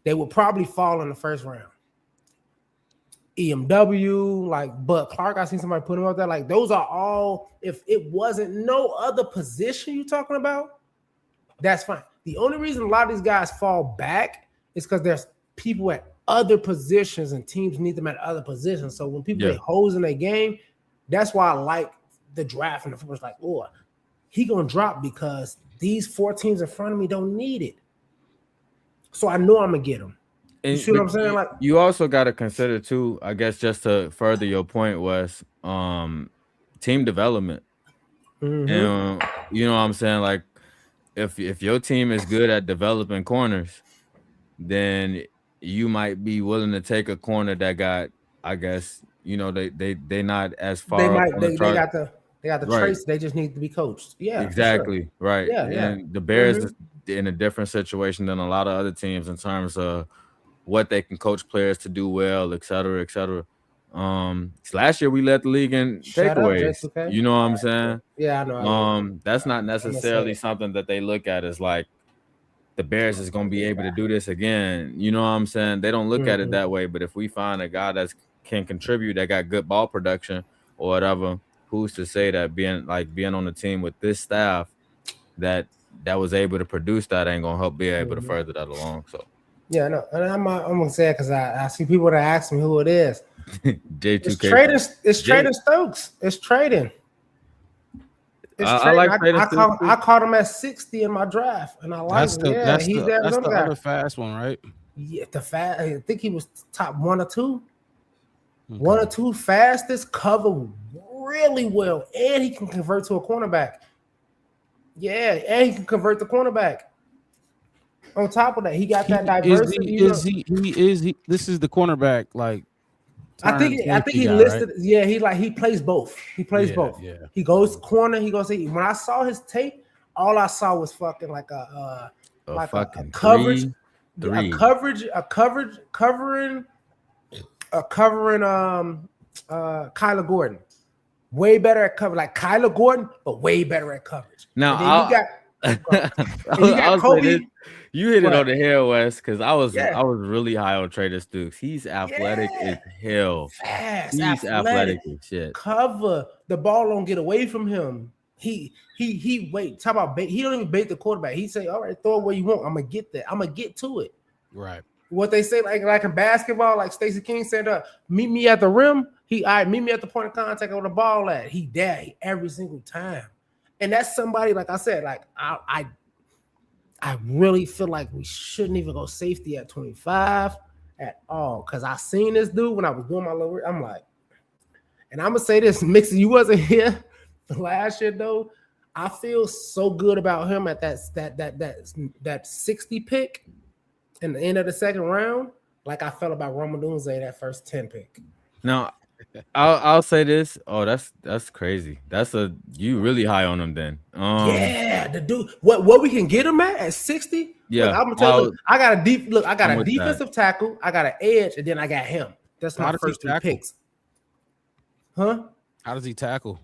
They would probably fall in the first round. EMW, like Bud Clark, I seen somebody put him up there. Like those are all. If it wasn't no other position you talking about, that's fine. The only reason a lot of these guys fall back is because there's people at other positions and teams need them at other positions. So when people get holes in their game, that's why I like the draft and the first. Like, oh, he gonna drop because these 4 teams in front of me don't need it. So I know I'm gonna get him. You see what I'm saying? Like you also got to consider too, I guess, just to further your point was team development. And you know what I'm saying? Like if your team is good at developing corners, then you might be willing to take a corner that got, I guess, you know, they not as far. They got the traits. They just need to be coached. Yeah, exactly. Sure. Right. Yeah, and the Bears is in a different situation than a lot of other teams in terms of what they can coach players to do well, et cetera, et cetera. Last year we led the league in takeaways. You know what I'm saying? Yeah, I know. That's not necessarily something that they look at as like the Bears is going to be able to do this again. You know what I'm saying? They don't look at it that way. But if we find a guy that can contribute, that got good ball production or whatever, who's to say that being on the team with this staff that was able to produce that ain't gonna help be able to further that along. So. Yeah, no, and I'm gonna say it because I see people that ask me who it is. J2K. It's Trading Stokes. It's trading. I like Trading Stokes. I caught him at 60 in my draft, and I like him. That's the other fast one, right? Yeah, I think he was top 1 or 2. Okay. 1 or 2 fastest, cover really well, and he can convert to a cornerback. Yeah, and he can convert the cornerback. On top of that, he got that diversity. This is the cornerback. Like, I think he listed. Right? He plays both. He plays both. Yeah. He goes corner. He goes. When I saw his tape, all I saw was fucking like a coverage, covering Kyler Gordon. Way better at cover, like Kyler Gordon, but way better at coverage. Now you got Kobe. You hit it on the head, Wes, because I was really high on Trading Stokes. He's athletic as hell. Fast, he's athletic as shit. Cover the ball, don't get away from him. He wait. Talk about bait. He don't even bait the quarterback. He say, "All right, throw it where you want. I'm gonna get that. I'm gonna get to it." Right. What they say, like in basketball, like Stacey King said, "Meet me at the rim." Meet me at the point of contact where the ball at. He there every single time, and that's somebody like I said, like I really feel like we shouldn't even go safety at 25 at all because I seen this dude when I was doing my little. I'm like, and I'm gonna say this, Mixon, you wasn't here last year though. I feel so good about him at that 60 pick in the end of the second round, like I felt about Rome Odunze that first 10 pick. Now, I'll say this. Oh, that's crazy. You really high on him then. Yeah, the dude. What we can get him at 60? Yeah, look, I'm gonna tell you. Look, I got I'm a with defensive tackle. I got an edge, and then I got him. That's How my does he first 3 tackle? picks. Huh? How does he tackle?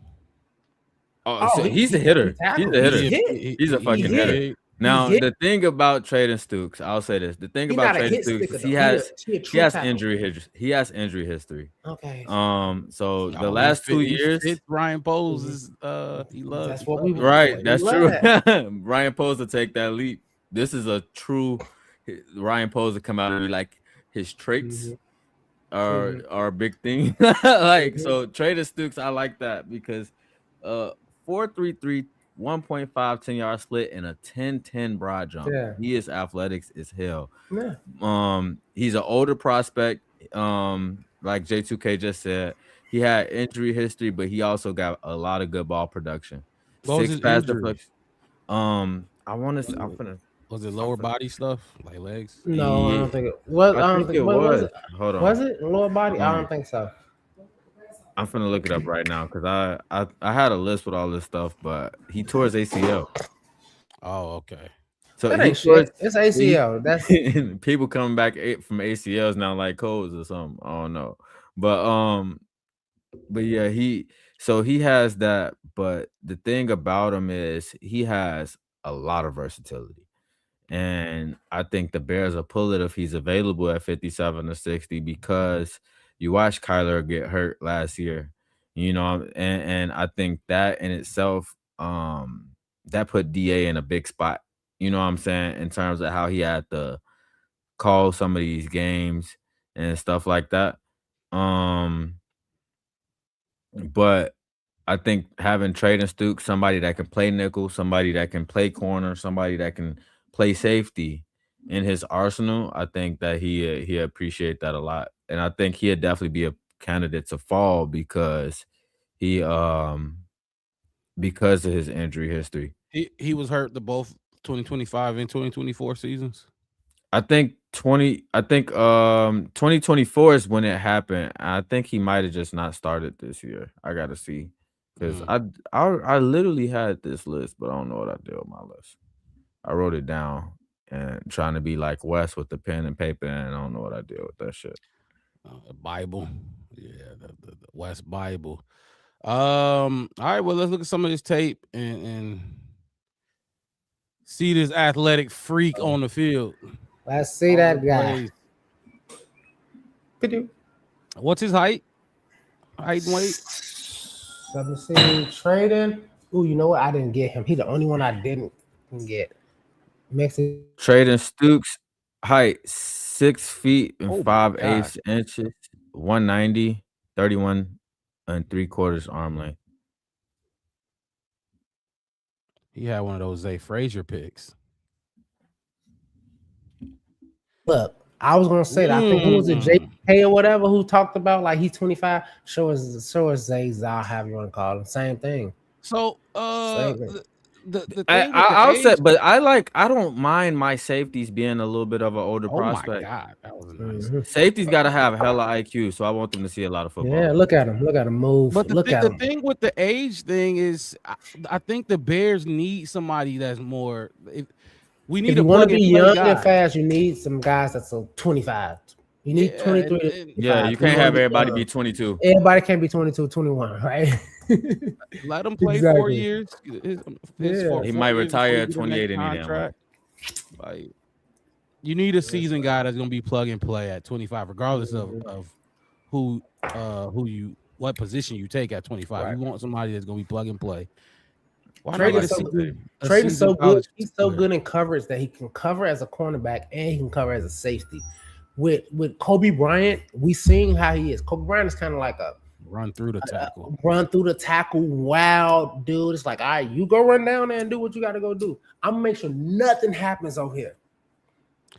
So he's a hitter. He's a hitter. He's a fucking hitter. Now, the thing about Traden Stukes, I'll say this. The thing about Traden Stukes is he has injury history. He has injury history. Okay. So the last 2 years, Ryan Poles is he loves. That's what we right. That's true. Ryan Poles to take that leap. This is a true Ryan Poles to come out and be like his traits are a big thing. So Traden Stukes, I like that because 4.33, 1.5 10-yard split and a 10-10 broad jump. Yeah. He is athletics as hell. Yeah. He's an older prospect. Like J2K just said, he had injury history, but he also got a lot of good ball production. What was 6 his pass injuries? deflections. I'm gonna. Was it lower body stuff like legs? No, I don't think it was. I don't think it was. Hold on. Was it lower body? I don't think so. I'm finna look it up right now because I had a list with all this stuff, but he tore his ACL. Oh, okay. So That ain't shit. It's ACL. That's people coming back from ACLs now like colds or something. I don't know, but yeah, he has that. But the thing about him is he has a lot of versatility, and I think the Bears will pull it if he's available at 57 or 60 because you watched Kyler get hurt last year, and I think that in itself, that put DA in a big spot. You know what I'm saying? In terms of how he had to call some of these games and stuff like that. But I think having Traden Stukes, somebody that can play nickel, somebody that can play corner, somebody that can play safety in his arsenal, I think that he appreciate that a lot. And I think he'd definitely be a candidate to fall because because of his injury history. He was hurt the both 2025 and 2024 seasons. I think 2024 is when it happened. I think he might have just not started this year. I gotta see. Because I literally had this list, but I don't know what I did with my list. I wrote it down and trying to be like Wes with the pen and paper, and I don't know what I did with that shit. The Bible. Yeah, the West Bible. All right, well, let's look at some of this tape and see this athletic freak on the field. Let's see that guy. What's his height? Height and weight? 17 Traden. Ooh, you know what? I didn't get him. He's the only one I didn't get. Mexican. Traden Stukes, height 6 feet and 5/8 inches, 190, 31 3/4 arm length. He had one of those Zay Frazier picks. Look, I was gonna say that. I think who was it, JK or whatever, who talked about like he's 25. Show us Zay Zal, however you want to call him. Same thing. So the thing I'll say, but I don't mind my safeties being a little bit of an older prospect. My God, that was nice. Safeties gotta have hella IQ, so I want them to see a lot of football. Yeah, look at him move. But the thing with the age thing is, I think the Bears need somebody that's more. We need if you want to be young and fast, you need some guys that's 25. You need 23. You can't have everybody be 22. Everybody can't be 22, 21, right? Let him play 4 years. He might retire at 28 anyhow. Like, you need a seasoned guy that's gonna be plug and play at 25, regardless of what position you take at 25. Right. You want somebody that's gonna be plug and play. Why not Trade get is a so season? good. a Trade is so season good. college He's so player? good in coverage that he can cover as a cornerback and he can cover as a safety. With Kobe Bryant, we seen how he is. Kobe Bryant is kind of like a Run through the tackle. run through the tackle, wild dude. It's like, all right, you go run down there and do what you got to go do. I'm gonna make sure nothing happens over here.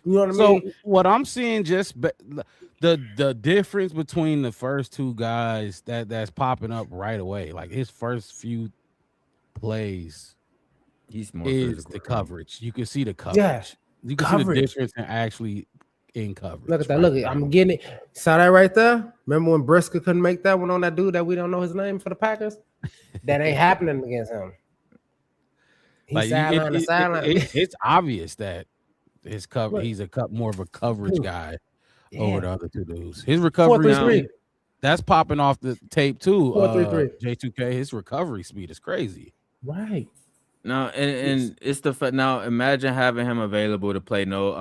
You know what I So mean? what I'm seeing, the difference between the first two guys that's popping up right away, like his first few plays, He's more is physical. the coverage. You can see the coverage. Yeah, You can see the coverage. difference in coverage. Look at that. right Look, there. I'm getting it. Saw that right there. Remember when Briscoe couldn't make that one on that dude that we don't know his name for the Packers? That ain't happening against him. He's Like, sideline to sideline. it's obvious that his cover. Look. He's more of a coverage Dude. guy Yeah. over the other two dudes. His recovery 4-3-3. speed, that's popping off the tape too. 4-3-3. J2K, his recovery speed is crazy. Right. No, and it's the fact. Now imagine having him available to play nickel,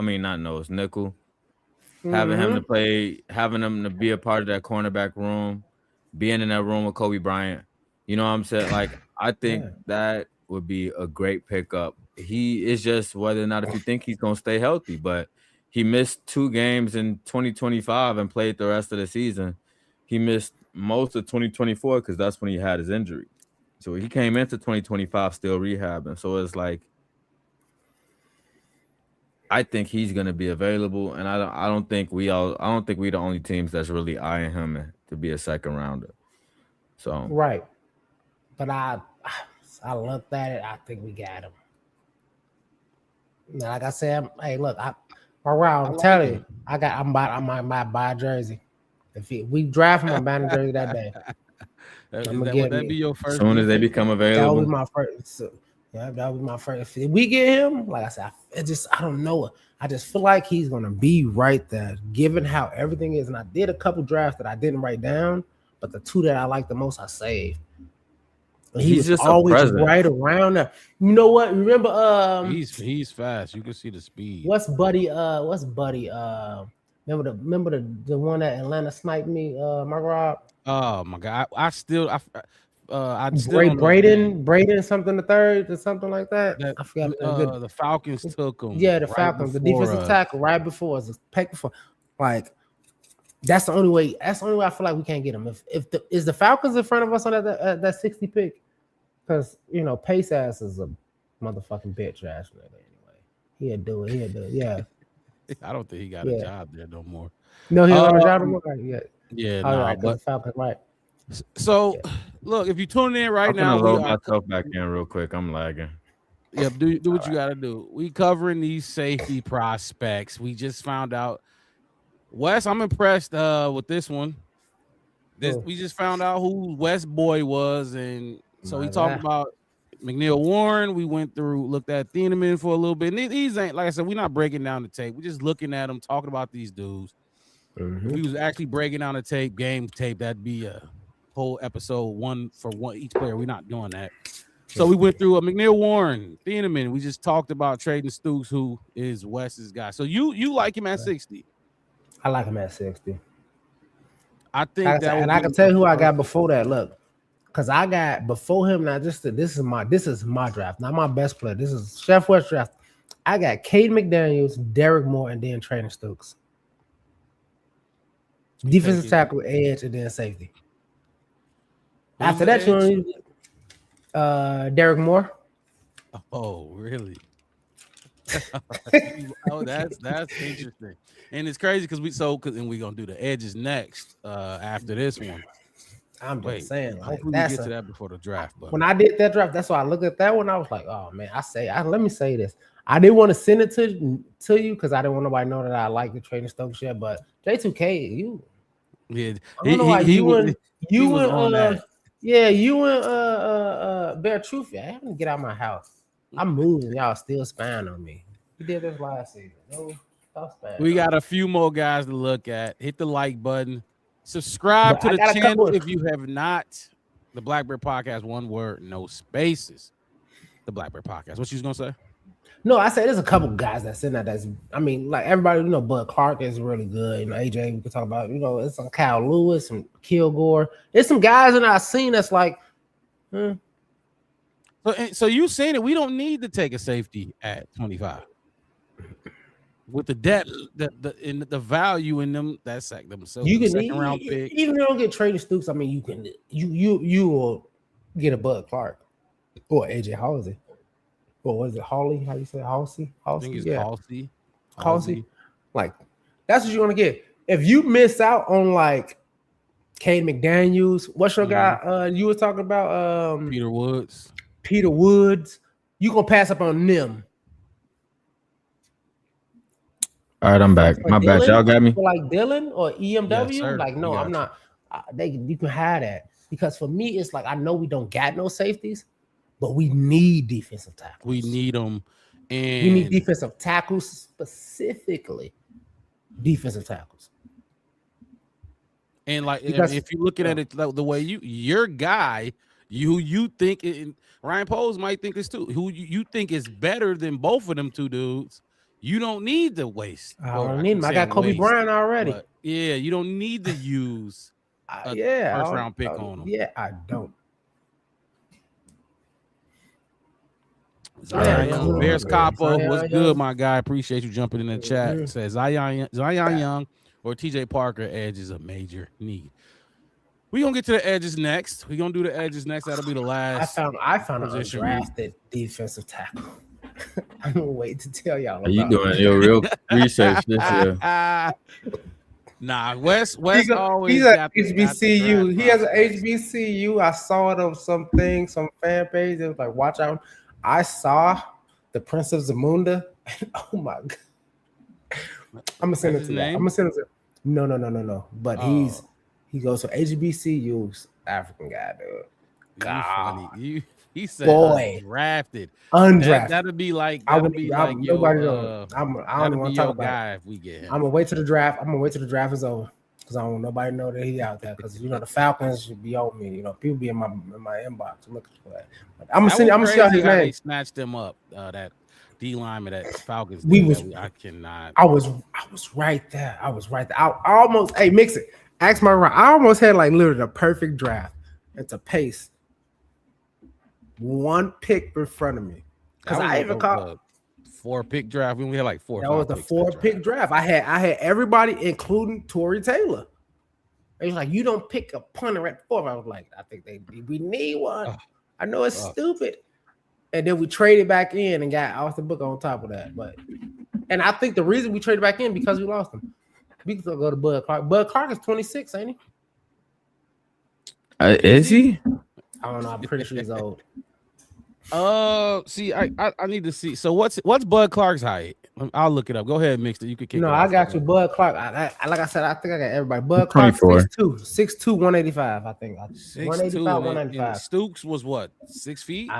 having him to play, having him to be a part of that cornerback room, being in that room with Kobe Bryant. You know what I'm saying? Like, I think that would be a great pickup. He is just whether or not if you think he's gonna stay healthy, but he missed 2 games in 2025 and played the rest of the season. He missed most of 2024 because that's when he had his injury. So he came into 2025 still rehabbing. So it's like, I think he's gonna be available, and I don't think we the only teams that's really eyeing him to be a second rounder. So Right. But I looked at it. I think we got him. Now, like I said, hey, look, I'm telling you, I might buy a jersey. If we draft him, I'm buying a jersey that day. Would that be your as first? soon as they become That available, would be my first. So, yeah, that would be my first. If we get him, like I said, I don't know. I just feel like he's gonna be right there, given how everything is. And I did a couple drafts that I didn't write down, but the 2 that I like the most, I saved. And he He's was just a always presence. right around there. You know what? Remember, He's fast. You can see the speed. what's Buddy? Remember the one that Atlanta sniped me, my Rob? Oh my god! I still don't know Braden something the third or something like that. that I forgot. the Falcons took him. Yeah, the right Falcons, the before defensive us. tackle right before us, peck before. Like, that's the only way. That's the only way I feel like we can't get him. Is the Falcons in front of us on that 60 pick? Because Pace ass is a motherfucking bitch ass nigga anyway. He'll do it. Yeah. I don't think he got a job there no more. No, he don't have a job anymore. Yeah. Yeah, All no, right, but the Falcons, right? so look, if you tune in right I'm now, gonna we load are myself back in real quick. I'm lagging. do what you gotta do. We covering these safety prospects. We just found out. Wes, I'm impressed with this one. We just found out who Wes Boy was, and so we talked about McNeil Warren. We looked at Thieneman for a little bit. And these ain't, like I said, we're not breaking down the tape. We're just looking at them, talking about these dudes. If we was actually breaking down the tape, game tape, that'd be a whole episode, one for one each player. We're not doing that. So we went through a McNeil Warren, Thieneman. We just talked about Traden Stukes, who is Wes's guy. So you like him at 60? I like him at 60. I think I can tell you who I got before that. Look, because I got before him. Now, this is my draft, not my best player. This is Chef West draft. I got Cade McDaniels, Derek Moore, and then Traden Stukes. Defensive tackle, edge, and then safety. After that, Derek Moore. Oh, really? Oh, that's interesting. And it's crazy because we're gonna do the edges next after this one. I'm just saying, like, hopefully we get to that before the draft. But when I did that draft, that's why I looked at that one. I was like, oh man, let me say this. I didn't want to send it to you because I didn't want nobody to know that I like the Traden Stukes yet. But J2K, you Bear Truth. I haven't to get out of my house. I'm moving. Y'all still spying on me. You did this last season. No, stop spying. We got a few more guys to look at. Hit the like button. Subscribe to the channel if you have not. The Blackbird Podcast, one word, no spaces. The Blackbird Podcast. What you was gonna say? No, I said there's a couple guys that's in that. Like everybody, Bud Clark is really good. AJ, we could talk about. It's some Kyle Lewis and Kilgore. There's some guys that I've seen that's like, So you saying that we don't need to take a safety at 25 with the depth, the value in them. That's like them. So You the can second round pick. even if you don't get traded Stooks. I mean, you will get a Bud Clark or AJ Halsey. Or was it Hawley? How you say Halsey? I think it's Halsey. Like that's what you want to get. If you miss out on like Cade McDaniels, what's your guy? You were talking about Peter Woods. You gonna pass up on them? All right, I'm back. For My bad. Dylan, Y'all got me. for like Dylan or EMW? Yes, sir. Like no, We got I'm you. not. You can have that because for me, it's like I know we don't got no safeties, but we need defensive tackles. We need them, and We need defensive tackles specifically. Defensive tackles. And like Because- if you're looking at it like the way your guy, you think it, Ryan Poles might think this too. Who you think is better than both of them two dudes? You don't need to waste. I or don't need him. I keep got saying Kobe waste, Bryant already. but yeah, you don't need to use a first round pick on him. Yeah, I don't. Zion Yeah, Young, Bears yeah, Capo, Zion what's Young. good, my guy? Appreciate you jumping in the chat. Mhm. Says Zion Young or TJ Parker edge is a major need. We're gonna get to the edges next. We're gonna do the edges next. That'll be the last. I found an position undrafted defensive tackle. I'm gonna wait to tell y'all. Are you about doing it. your real research this year? Nah, Wes He's always at got the HBCU. draft He has an prospects. HBCU. I saw it on some fan page. It was like, watch out. I saw the Prince of Zamunda. Oh my god. I'm gonna send That's it to his you. I'm name? gonna send it to No. But Oh. he goes to HBCU's African guy, dude. You God. funny. He said Boy. drafted. Undrafted. That'll be like I that'll would be I, like nobody your, knows. I don't even that'll want be to talk your about guy it. if we get him. I'm gonna wait till the draft. I'm gonna wait till the draft is over because I don't want nobody to know that he's out there. Because the Falcons should be on me. People be in my inbox looking for that. But I'm gonna That I'm was gonna see out crazy his how they name. snatched him up. That D lineman that Falcons. We did was- that. I cannot. I was right there. I almost mix it. Ask my right. I almost had like literally the perfect draft. It's a pace. One pick in front of me. Because That was I like even a, caught 4-pick draft. We only had like 4. that was the 4-pick draft. I had everybody, including Tory Taylor. It was like, you don't pick a punter at 4. I was like, I think we need one. Oh. I know it's Oh. stupid. And then we traded back in and got Austin Booker on top of that. And I think the reason we traded back in because we lost him. We could go to Bud Clark. Bud Clark is 26, ain't he? Is he? I don't know. I'm pretty sure he's old. See, I need to see. So what's Bud Clark's height? I'll look it up. Go ahead, Mixed. You could kick. No, it I off. got you. Bud Clark. I like I said, I think I got everybody. Bud Clark, 24. 6'2", 185, I think. 6'2", 185, and 195. Stooks was what? 6 feet.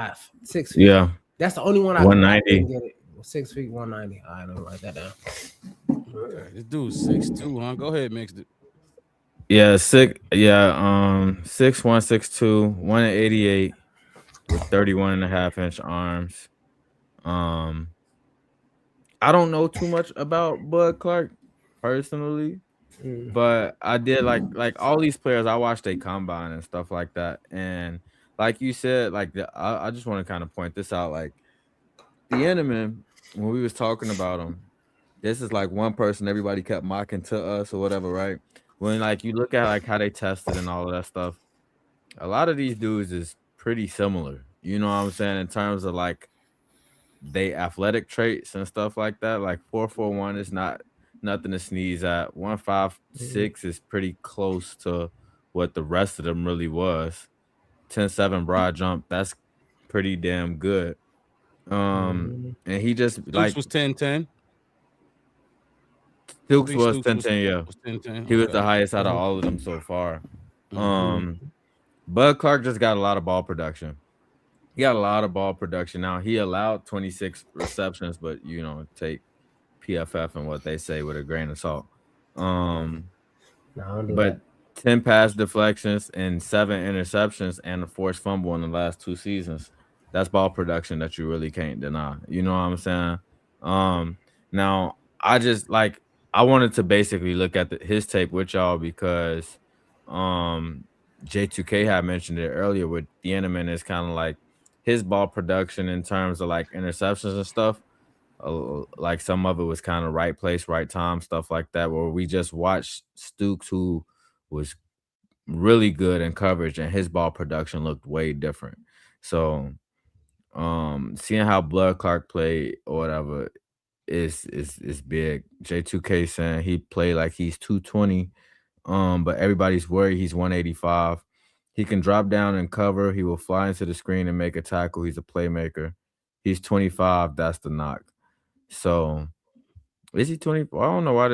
6 feet. Yeah. That's the only one I 190. couldn't get it. 6 feet, 190. All right, let me write that down. Okay, this dude's 6'2", huh? Go ahead, Mixed. Yeah, 6'1", 6'2", 188 with 31.5-inch arms. I don't know too much about Bud Clark personally, but I did like all these players. I watched they combine and stuff like that, and like you said, like I just want to kind of point this out. Like the Enderman, when we was talking about him, this is like one person everybody kept mocking to us or whatever, right? When like you look at like how they tested and all of that stuff, a lot of these dudes is pretty similar. You know what I'm saying? In terms of like they athletic traits and stuff like that. Like 4.41 is not nothing to sneeze at. 1.56 is pretty close to what the rest of them really was. 10.7 broad jump, that's pretty damn good. And he just Stooks like was 10'10". Stooks I think was Stooks 10'10, yeah. was 10'10". He was Okay. the highest out of all of them so far. Mhm. Bud Clark just got a lot of ball production. He got a lot of ball production. Now he allowed 26 receptions, but take PFF and what they say with a grain of salt. But 10 pass deflections and 7 interceptions and a forced fumble in the last 2 seasons. That's ball production that you really can't deny. You know what I'm saying? Now I wanted to basically look at his tape with y'all because J2K had mentioned it earlier with the Enderman is kind of like his ball production in terms of like interceptions and stuff, like some of it was kind of right place, right time, stuff like that, where we just watched Stooks, who was really good in coverage, and his ball production looked way different. So seeing how Blood Clark played or whatever is big. J2K saying he played like he's 220, but everybody's worried he's 185. He can drop down and cover. He will fly into the screen and make a tackle. He's a playmaker. He's 25. That's the knock. So is he 24? I don't know why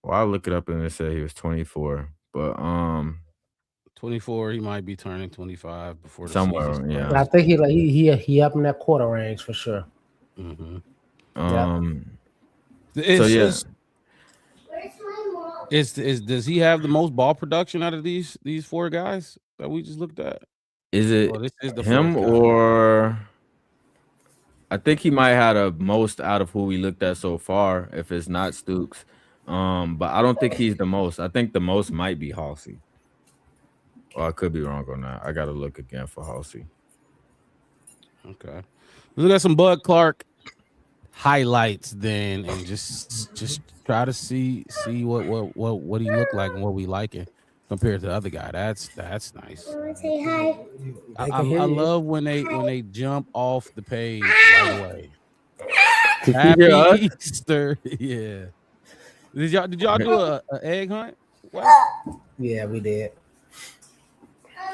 I look it up and it said he was 24, but 24. He might be turning 25 before the somewhere, season yeah. I think he up in that quarter range for sure. Mm-hmm. So yeah. Does he have the most ball production out of these four guys that we just looked at? Is it this is the him fourth guy. or I think he might have the most out of who we looked at so far, if it's not Stooks. But I don't think he's the most. I think the most might be Halsey. Well, I could be wrong on that. I gotta look again for Halsey. Okay. Look at some Bud Clark highlights then, and just try to see what he looked like and what we like it compared to the other guy. That's nice. Say hi. I love when they jump off the page right away. Happy Easter. Yeah. Did y'all do a egg hunt? What? Yeah, we did.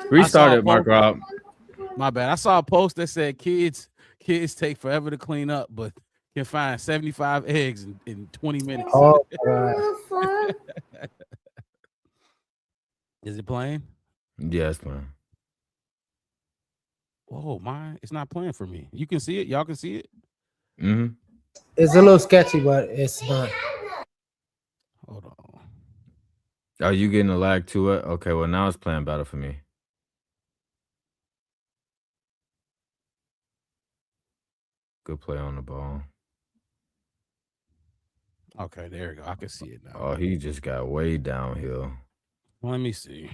Restarted, Mark Rob. My bad. I saw a post that said kids take forever to clean up, but can find 75 eggs in 20 minutes. Oh, Is it playing? Yes, man. Oh, it's not playing for me. You can see it. Y'all can see it. Mm-hmm. It's a little sketchy, but it's not. Hold on. Are you getting a lag to it? Okay, well now it's playing better for me. Good play on the ball. Okay, there you go. I can see it now. Oh, he just got way downhill. Let me see.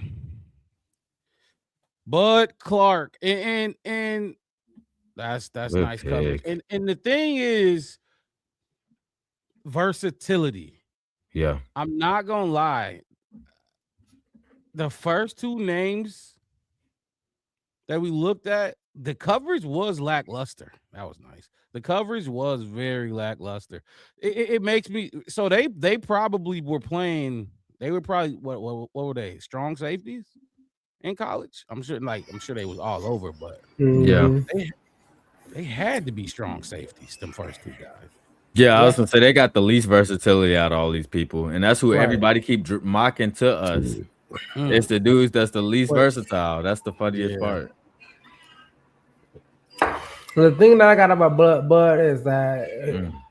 Bud Clark and that's Good nice coverage. And the thing is versatility. Yeah. I'm not gonna lie. The first two names that we looked at, the coverage was lackluster. That was nice. The coverage was very lackluster. It makes me so they probably were playing. They were probably what were they? Strong safeties in college? I'm sure they was all over, but Yeah. they had to be strong safeties. Them first two guys. Yeah, I was gonna say they got the least versatility out of all these people, and that's who Right. everybody keep mocking to us. It's the dudes that's the least versatile. That's the funniest part. The thing that I got about Bud is that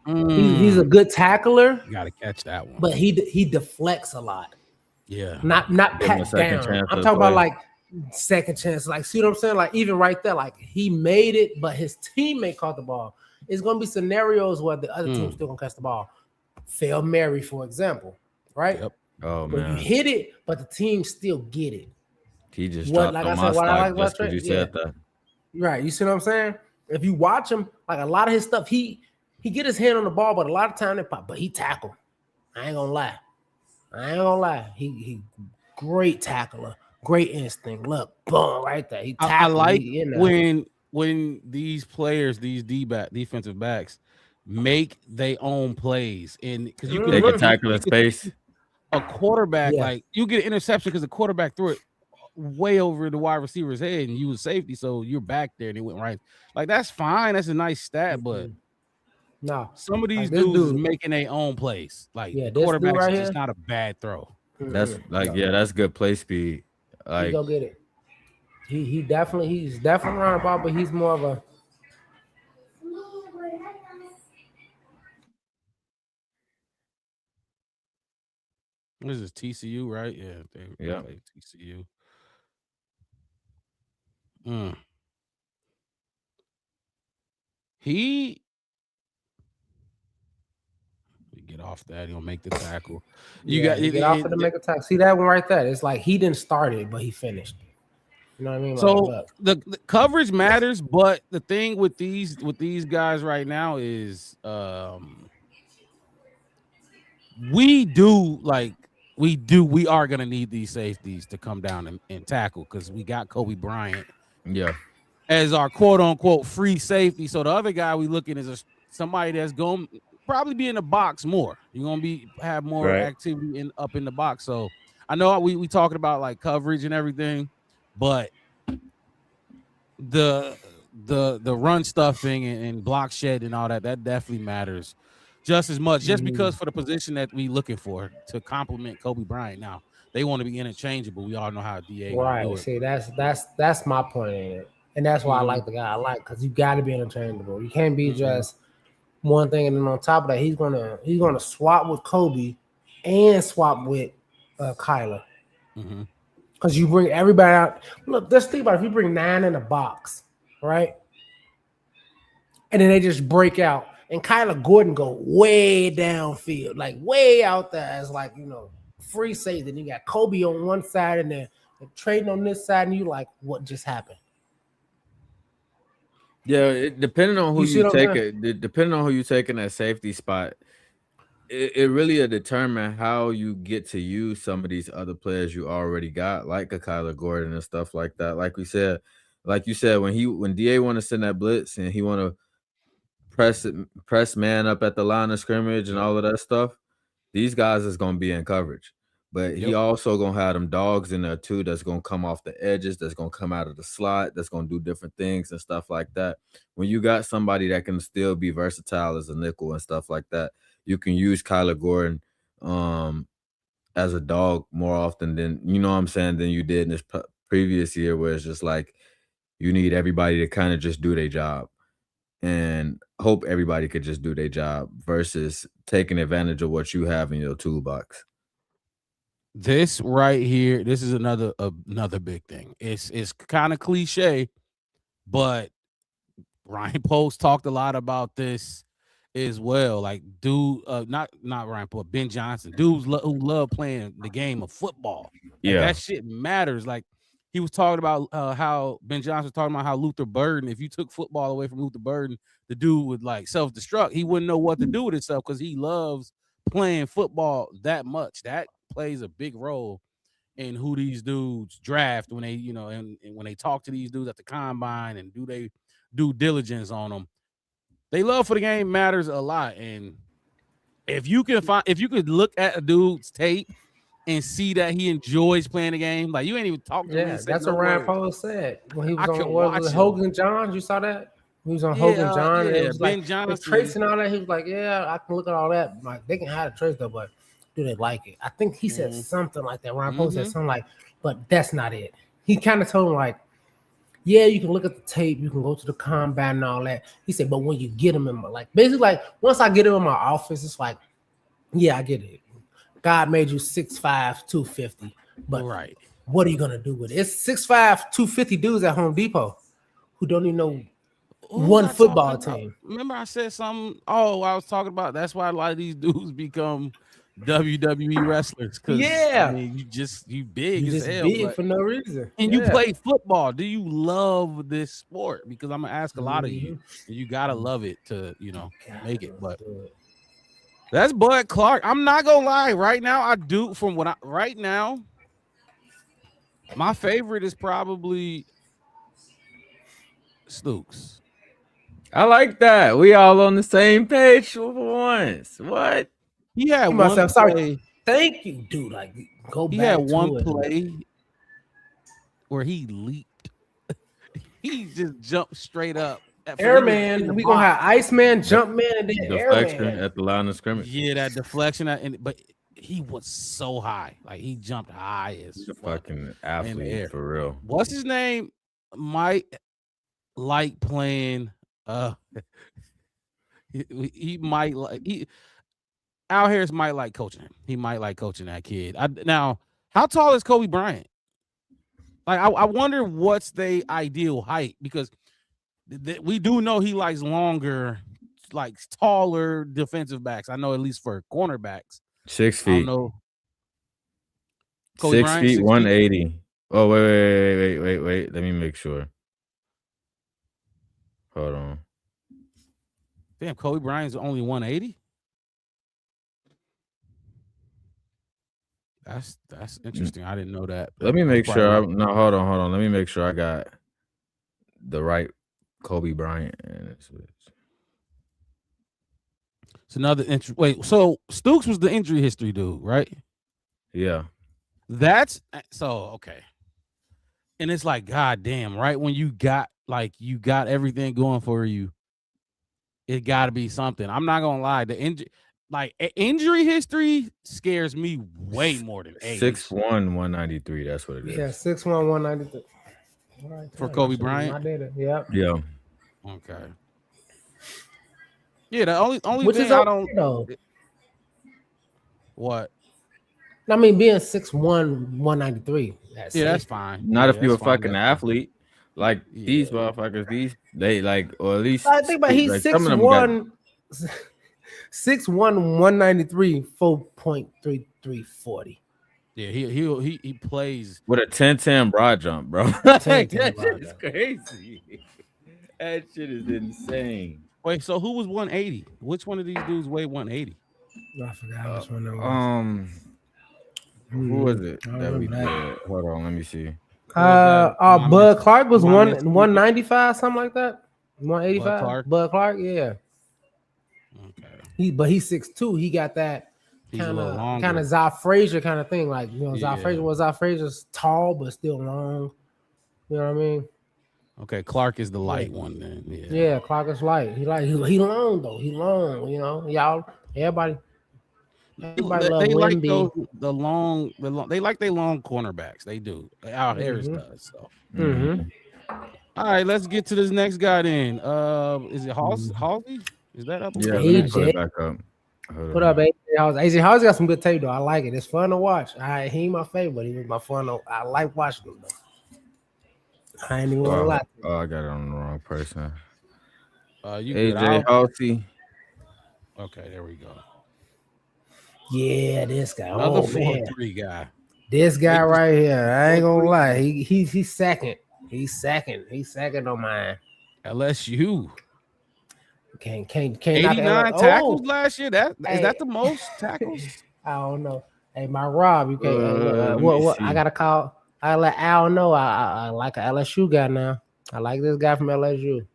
he's a good tackler. You gotta catch that one. But he deflects a lot. Yeah. Not Give him a pat second down. chance I'm to talking about play. like second chance. Like, see what I'm saying? Like, even right there, like he made it, but his teammate caught the ball. It's gonna be scenarios where the other team's still gonna catch the ball. Fail Mary, for example, right? Yep. Oh Where you man, hit it, but the team still get it. he just What- dropped like on I my said, what I stock like about just because you Trey- said that. Right. You see what I'm saying? If you watch him, like a lot of his stuff, he get his hand on the ball, but a lot of time it pop. But he tackle. I ain't gonna lie. He great tackler, great instinct. Look, boom, right there. He I tackled. like He in there. when these players, these defensive backs, make their own plays, and because you They can can tackle in space. a quarterback, Yeah. like you get an interception because the quarterback threw it way over the wide receiver's head, and you was safety, so you're back there, and it went right. Like that's fine, that's a nice stat, but No, some of these this dudes is dude- making their own plays. Like Yeah, this dude quarterbacks right is just here- not a bad throw. That's like that's good play speed. He Like go get it. He's definitely running the ball, but he's more of a This is TCU, right? Yeah, they Yeah. play TCU. He get off that. He'll make the tackle. You got get off of the make a tackle. See that one right there? It's like he didn't start it, but he finished. You know what I mean? So Like, look, the coverage matters, but the thing with these guys right now is we are gonna need these safeties to come down and tackle because we got Kobe Bryant Yeah. as our quote unquote free safety. So the other guy we looking is somebody that's going to probably be in the box more. You're gonna have more Right. activity up in the box. So I know we talking about like coverage and everything, but the run stuffing and block shed and all that definitely matters just as much. Just because for the position that we looking for to complement Kobe Bryant. Now they want to be interchangeable. We all know how DA gonna do right. it. See, that's my point in it. And that's why I like the guy I like, because you got to be interchangeable. You can't be just one thing, and then on top of that, he's gonna swap with Kobe and swap with Kyler. Because you bring everybody out. Look, just think about it. If you bring 9 in a box, right? And then they just break out, and Kyler Gordon go way downfield, like way out there as like, free safety. Then you got Kobe on one side and then trading on this side, and you like, what just happened? Yeah, depending on who You see you what I'm take saying? it, depending on who you take in that safety spot, it really will determine how you get to use some of these other players you already got, like a Kyler Gordon and stuff like that. Like you said, when DA want to send that blitz and he want to press man up at the line of scrimmage and all of that stuff, these guys is gonna be in coverage. But he also gonna have them dogs in there too that's gonna come off the edges, that's gonna come out of the slot, that's gonna do different things and stuff like that. When you got somebody that can still be versatile as a nickel and stuff like that, you can use Kyler Gordon as a dog more often than, you know what I'm saying, than you did in this previous year, where it's just like you need everybody to kind of just do their job and hope everybody could just do their job versus taking advantage of what you have in your toolbox. This right here, this is another big thing. It's kind of cliche, but Ryan Post talked a lot about this as well. Like, not Ryan Post, Ben Johnson, dudes who love playing the game of football. Like, that shit matters. Like, he was talking about how Ben Johnson was talking about how Luther Burden, if you took football away from Luther Burden, the dude would like self-destruct. He wouldn't know what to do with himself because he loves playing football that much. That plays a big role in who these dudes draft when they, and when they talk to these dudes at the combine and do they due diligence on them. They love for the game matters a lot. And if you could look at a dude's tape and see that he enjoys playing the game, like, you ain't even talking to him. Yeah, that's what Ryan Post said when he was on watch Hogan Johns. You saw that? He was on Hogan Johns. Yeah, It was Ben like Johnson. traits and all that. He was like, yeah, I can look at all that. Like, they can hide the traits though, but do they like it? I think he said something like that. Ryan Post said something like, but that's not it. He kind of told him like, yeah, you can look at the tape, you can go to the combine and all that. He said, but when you get him in my, like, basically, like, once I get him in my office, it's like, yeah, I get it. God made you 6'5", 250. But what are you gonna do with it? It's 6'5", 250 dudes at Home Depot who don't even know one football team. Remember I said something? Oh, I was talking about that's why a lot of these dudes become WWE wrestlers, because I mean, you big as hell, big for no reason, and you play football. Do you love this sport? Because I'm gonna ask a lot of you, and you gotta love it to make it. But that's Bud Clark. I'm not gonna lie. Right now, I do. Right now, my favorite is probably Stooks. I like that. We all on the same page for once. What? He had one play. Sorry. Thank you, dude. Like, go back. He had one play where he leaped. He just jumped straight up. Airman. We gonna have Iceman, Jumpman, and then deflection Airman at the line of scrimmage. Yeah, that deflection. But he was so high. Like, he jumped high as He's a fucking athlete for real. What's his name? Might like playing. He might like Al Harris might like coaching him. He might like coaching that kid. Now, how tall is Kobe Bryant? Like, I wonder what's the ideal height, because we do know he likes longer, like taller defensive backs. I know, at least for cornerbacks. 6 feet. I don't know. 6 feet, 180. Oh, wait. Let me make sure. Hold on. Damn, Kobe Bryant's only 180. That's interesting. I didn't know that. Let me That's make probably sure. why- No, hold on. Let me make sure I got the right Kobe Bryant. It's another wait, so Stooks was the injury history dude, right? Yeah. That's so okay. And it's like, god damn, right when you got everything going for you, it got to be something. I'm not gonna lie, the injury history scares me way more than age. 6'1", 193. That's what it is. Yeah, 6'1", 193. For Kobe Bryant? Yep. Yeah. Okay. Yeah, the only Which thing is I okay, don't though. what. I mean, being 6'1", 193. Yeah, that's fine. Not Yeah, if you're a that's fine. fucking That's fine. athlete. Like these motherfuckers, they like, or at least I think about he's like, some of them got 6'1", 193, 4.3340. Yeah, he plays with a 10-10 broad jump, bro. 10-10 That broad shit is jump. crazy. That shit is insane. Wait, so who was 180? Which one of these dudes weighed 180? I forgot which one that was. Who was it I that we remember did? that. Hold on, let me see. Bud Clark was my 195, something like that. 185. Clark? Bud Clark, yeah. Okay. He's 6'2". He got that He's a little longer. kind of Zy Frazier kind of thing. Like, Zy Yeah. Frazier's tall but still long. You know what I mean? Okay, Clark is the light one then. Yeah. Yeah, Clark is light. He long though. He long, you know. Everybody They love like Wemby. the long they like their long cornerbacks. They do. Our Harris does. So all right, let's get to this next guy then. Is it Halsey? Is that up? Yeah, there? let me put it back up. Hold Put on. up AJ Halsey. AJ Halsey got some good tape though. I like it. It's fun to watch. He ain't my favorite, but he was my fun. I like watching him though. I ain't even gonna lie. Oh, I got it on the wrong person. You good. AJ Halsey. Okay, there we go. Yeah, this guy. Another Oh man, 4-3 guy. this guy right here. I ain't gonna lie. He's second. He's second. He's second on mine. LSU. Can't 89 tackles last year. Is that the most tackles? I don't know. Hey, my Rob, you can't. let me What? see. I gotta call. I let Al know. I like an LSU guy now. I like this guy from LSU.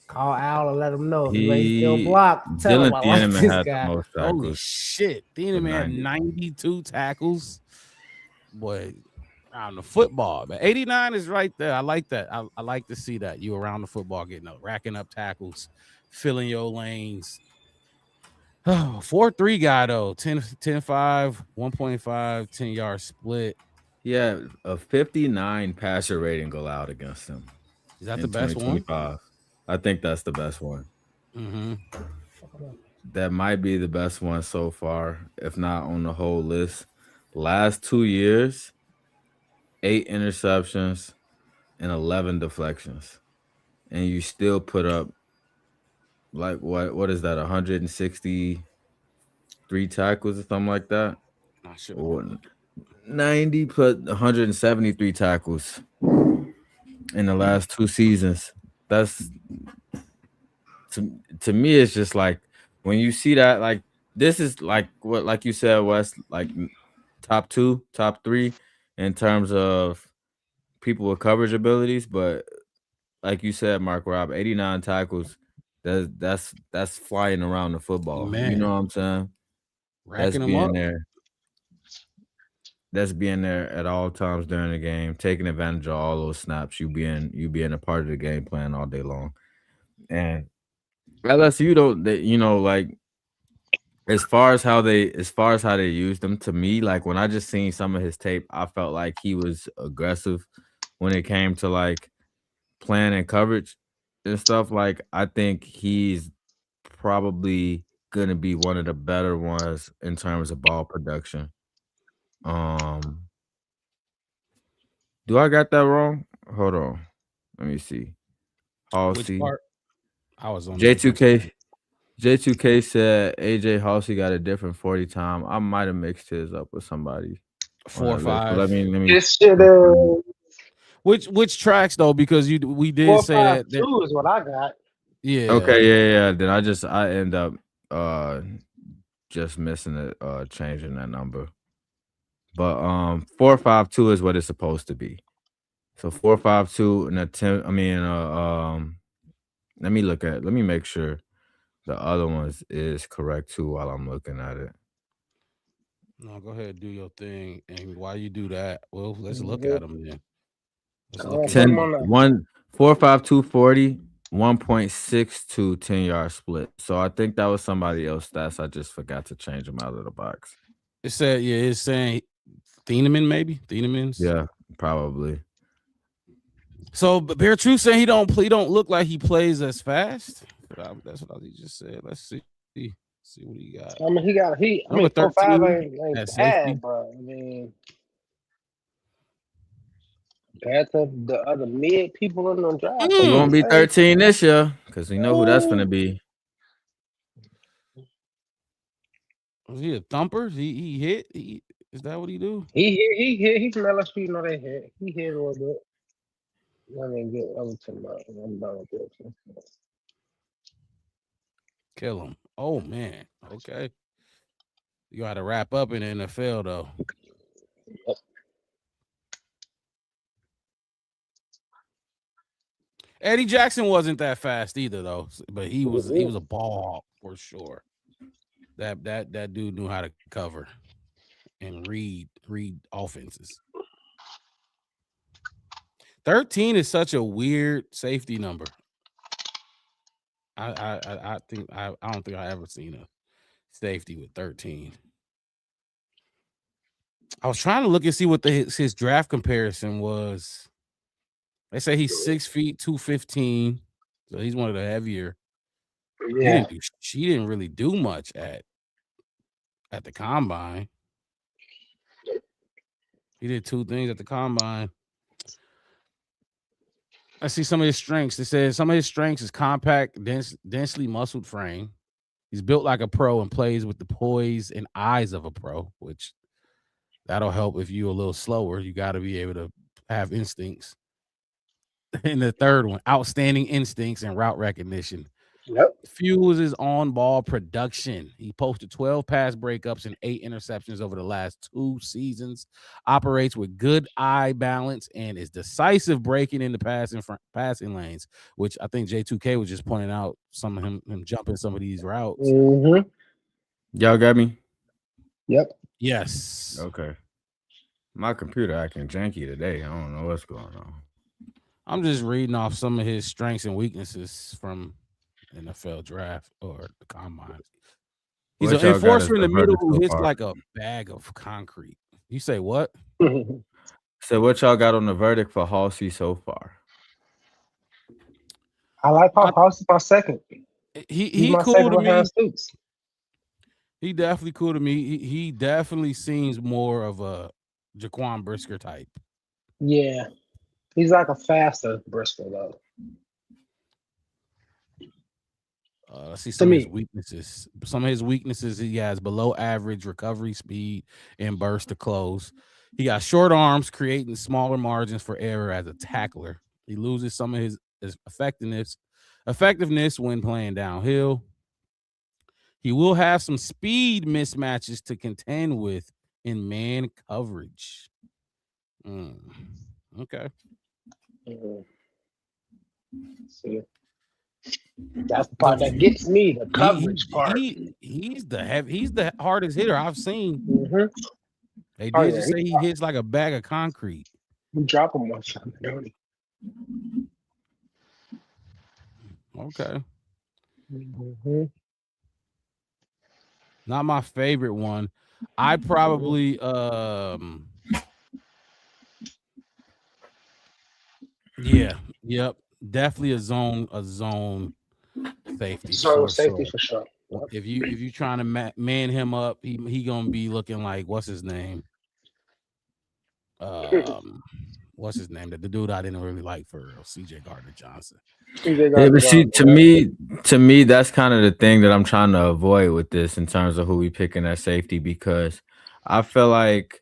Call Al and let him know if he ain't still blocked. Tell him I like Thieneman this had guy. the most Holy tackles. shit. Thieneman had 90. 92 tackles. Boy, around the football. But 89 is right there. I like that. I like to see that. You around the football, racking up tackles, filling your lanes. 4-3 guy though. 10-5, 1.5, 10-yard split. Yeah, a 59 passer rating allowed against him. Is that in the best one? 2025. I think that's the best one. Mm-hmm. That might be the best one so far, if not on the whole list. Last 2 years, 8 interceptions and 11 deflections. And you still put up like what is that, 163 tackles or something like that? Not sure. Or 90 plus 173 tackles in the last 2 seasons. That's to me, it's just like when you see that, like this is like what, like you said, Wes, like top 2, top 3 in terms of people with coverage abilities. But like you said, Mark Rob, 89 tackles, that's flying around the football. Man. You know what I'm saying? Racking them up. That's being there at all times during the game, taking advantage of all those snaps. You being a part of the game plan all day long. And LSU don't, like as far as how they used him, to me, like when I just seen some of his tape, I felt like he was aggressive when it came to like plan and coverage and stuff. Like I think he's probably gonna be one of the better ones in terms of ball production. Do I got that wrong? Hold on. Let me see. Halsey. Which part? I was on J2K said AJ Halsey got a different 40 time. I might have mixed his up with somebody. 4 or 5. Let me. This shit Which tracks though? Because we did 4, say 5, that. 2 is what I got. Yeah. Okay, yeah. Then I end up just missing it, changing that number. But 452 is what it's supposed to be. So 452 and attempt. I mean, let me make sure the other ones is correct too while I'm looking at it. No, go ahead, do your thing. And while you do that, well, let's look Mhm. at them then. Let's Come look on, at put 'em 10 on that. 45240 1.62 10-yard split. So I think that was somebody else's stats. I just forgot to change them out of the box. It said, yeah, it's saying Thieneman, maybe Thienemans. Yeah, probably. So, but Bear Truth saying he don't look like he plays as fast. That's what he just said. Let's see what he got. I mean, I Number mean, 4, 5 13 ain't at safety. bad, bro. I mean, compared to the other mid people in the draft. It's gonna be 13 this year because we know who that's gonna be. Was he a thumper? He hit? Is that what he do? He hit. He's from LSU. You know they hit. He hit a little bit. I mean, get over to I'm done with this. Kill him. Oh man. Okay. You got to wrap up in the NFL though. Yep. Eddie Jackson wasn't that fast either though, but he was a ball hawk for sure. That dude knew how to cover and read offenses. 13 is such a weird safety number. I don't think I ever seen a safety with 13. I was trying to look and see what his draft comparison was. They say he's 6 feet 215, so he's one of the heavier. Yeah. She didn't really do much at the combine. He did 2 things at the combine. I see some of his strengths. It says some of his strengths is compact, densely muscled frame. He's built like a pro and plays with the poise and eyes of a pro, which that'll help if you're a little slower. You got to be able to have instincts. And the third one, outstanding instincts and route recognition. Yep. Fuels his on-ball production. He posted 12 pass breakups and 8 interceptions over the last 2 seasons. Operates with good eye balance and is decisive breaking in the passing lanes, which I think J2K was just pointing out some of him jumping some of these routes. Mm-hmm. Y'all got me? Yep. Yes. Okay. My computer acting janky today. I don't know what's going on. I'm just reading off some of his strengths and weaknesses from NFL draft or the combine. He's an enforcer in the middle who hits like a bag of concrete. You say what? So what y'all got on the verdict for Halsey so far? I like Halsey my second. He cool to me. He definitely cool to me. He definitely seems more of a Jaquan Brisker type. Yeah. He's like a faster Brisker though. Let's see some of his weaknesses. Some of his weaknesses, he has below average recovery speed and burst to close. He got short arms, creating smaller margins for error as a tackler. He loses some of his effectiveness when playing downhill. He will have some speed mismatches to contend with in man coverage. Okay. See. That's the part that gets me, the coverage part. He's the hardest hitter I've seen. Mm-hmm. They did just say he hits like a bag of concrete. You drop him one shot, don't he? Okay. Mm-hmm. Not my favorite one. I probably definitely a zone safety. Zone safety for sure. If you trying to man him up, he gonna be looking like what's his name? What's his name? The dude I didn't really like for real, CJ Gardner Johnson. Yeah, but see, to me, that's kind of the thing that I'm trying to avoid with this in terms of who we picking at safety, because I feel like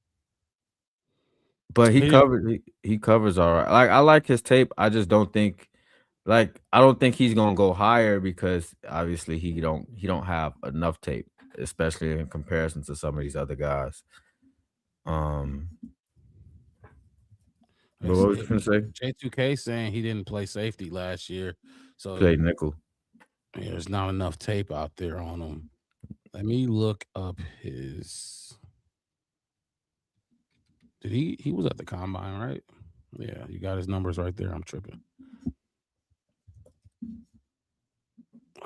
But he He- he covers all right. Like I like his tape. I just don't think I don't think he's gonna go higher because obviously he don't have enough tape, especially in comparison to some of these other guys. But what was you gonna say? J2K saying he didn't play safety last year, so Play nickel. there's not enough tape out there on him. Let me look up his. Did he was at the combine, right? Yeah, you got his numbers right there. I'm tripping.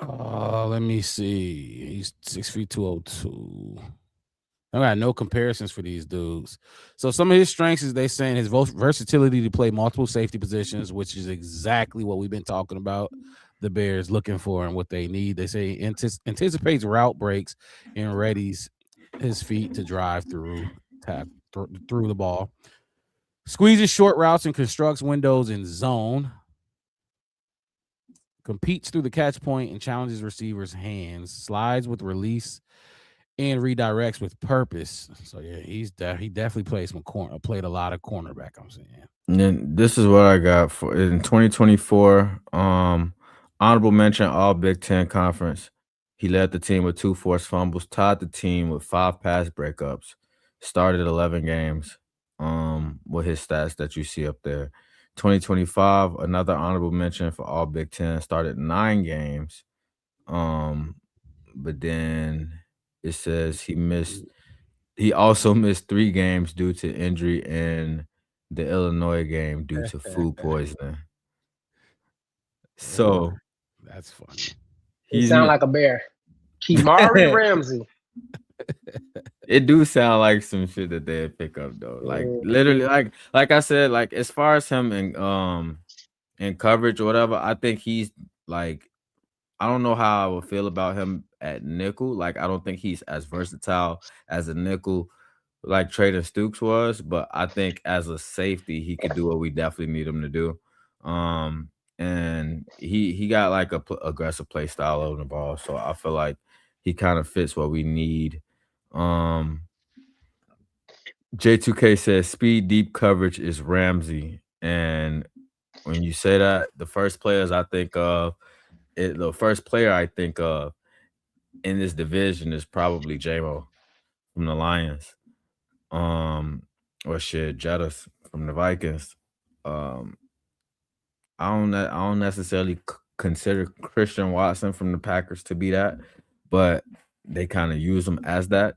Let me see. He's 6 feet 202. I got no comparisons for these dudes. So some of his strengths is they saying his versatility to play multiple safety positions, which is exactly what we've been talking about. The Bears looking for and what they need. They say anticipates route breaks and readies his feet to drive through through the ball. Squeezes short routes and constructs windows in zone. Competes through the catch point and challenges receivers' hands. Slides with release and redirects with purpose. So yeah, he definitely played played a lot of cornerback. I'm saying. And then this is what I got for in 2024. Honorable mention All Big Ten Conference. He led the team with 2 forced fumbles, tied the team with 5 pass breakups, started 11 games. With his stats that you see up there. 2025, another honorable mention for All Big Ten, started 9 games. But then it says he also missed 3 games due to injury in the Illinois game due to food poisoning. So that's funny. He sound like a bear. Kimari Ramsey. It do sound like some shit that they'd pick up though. Like literally, like I said, like as far as him in coverage or whatever, I think he's like, I don't know how I would feel about him at nickel. Like I don't think he's as versatile as a nickel like Traden Stukes was, but I think as a safety, he could do what we definitely need him to do. And he got like a aggressive play style on the ball, so I feel like he kind of fits what we need. J2K says speed deep coverage is Ramsey, and when you say that, the first player I think of in this division is probably J-Mo from the Lions. Or shit, Jettas from the Vikings. I don't necessarily consider Christian Watson from the Packers to be that, but they kind of use him as that.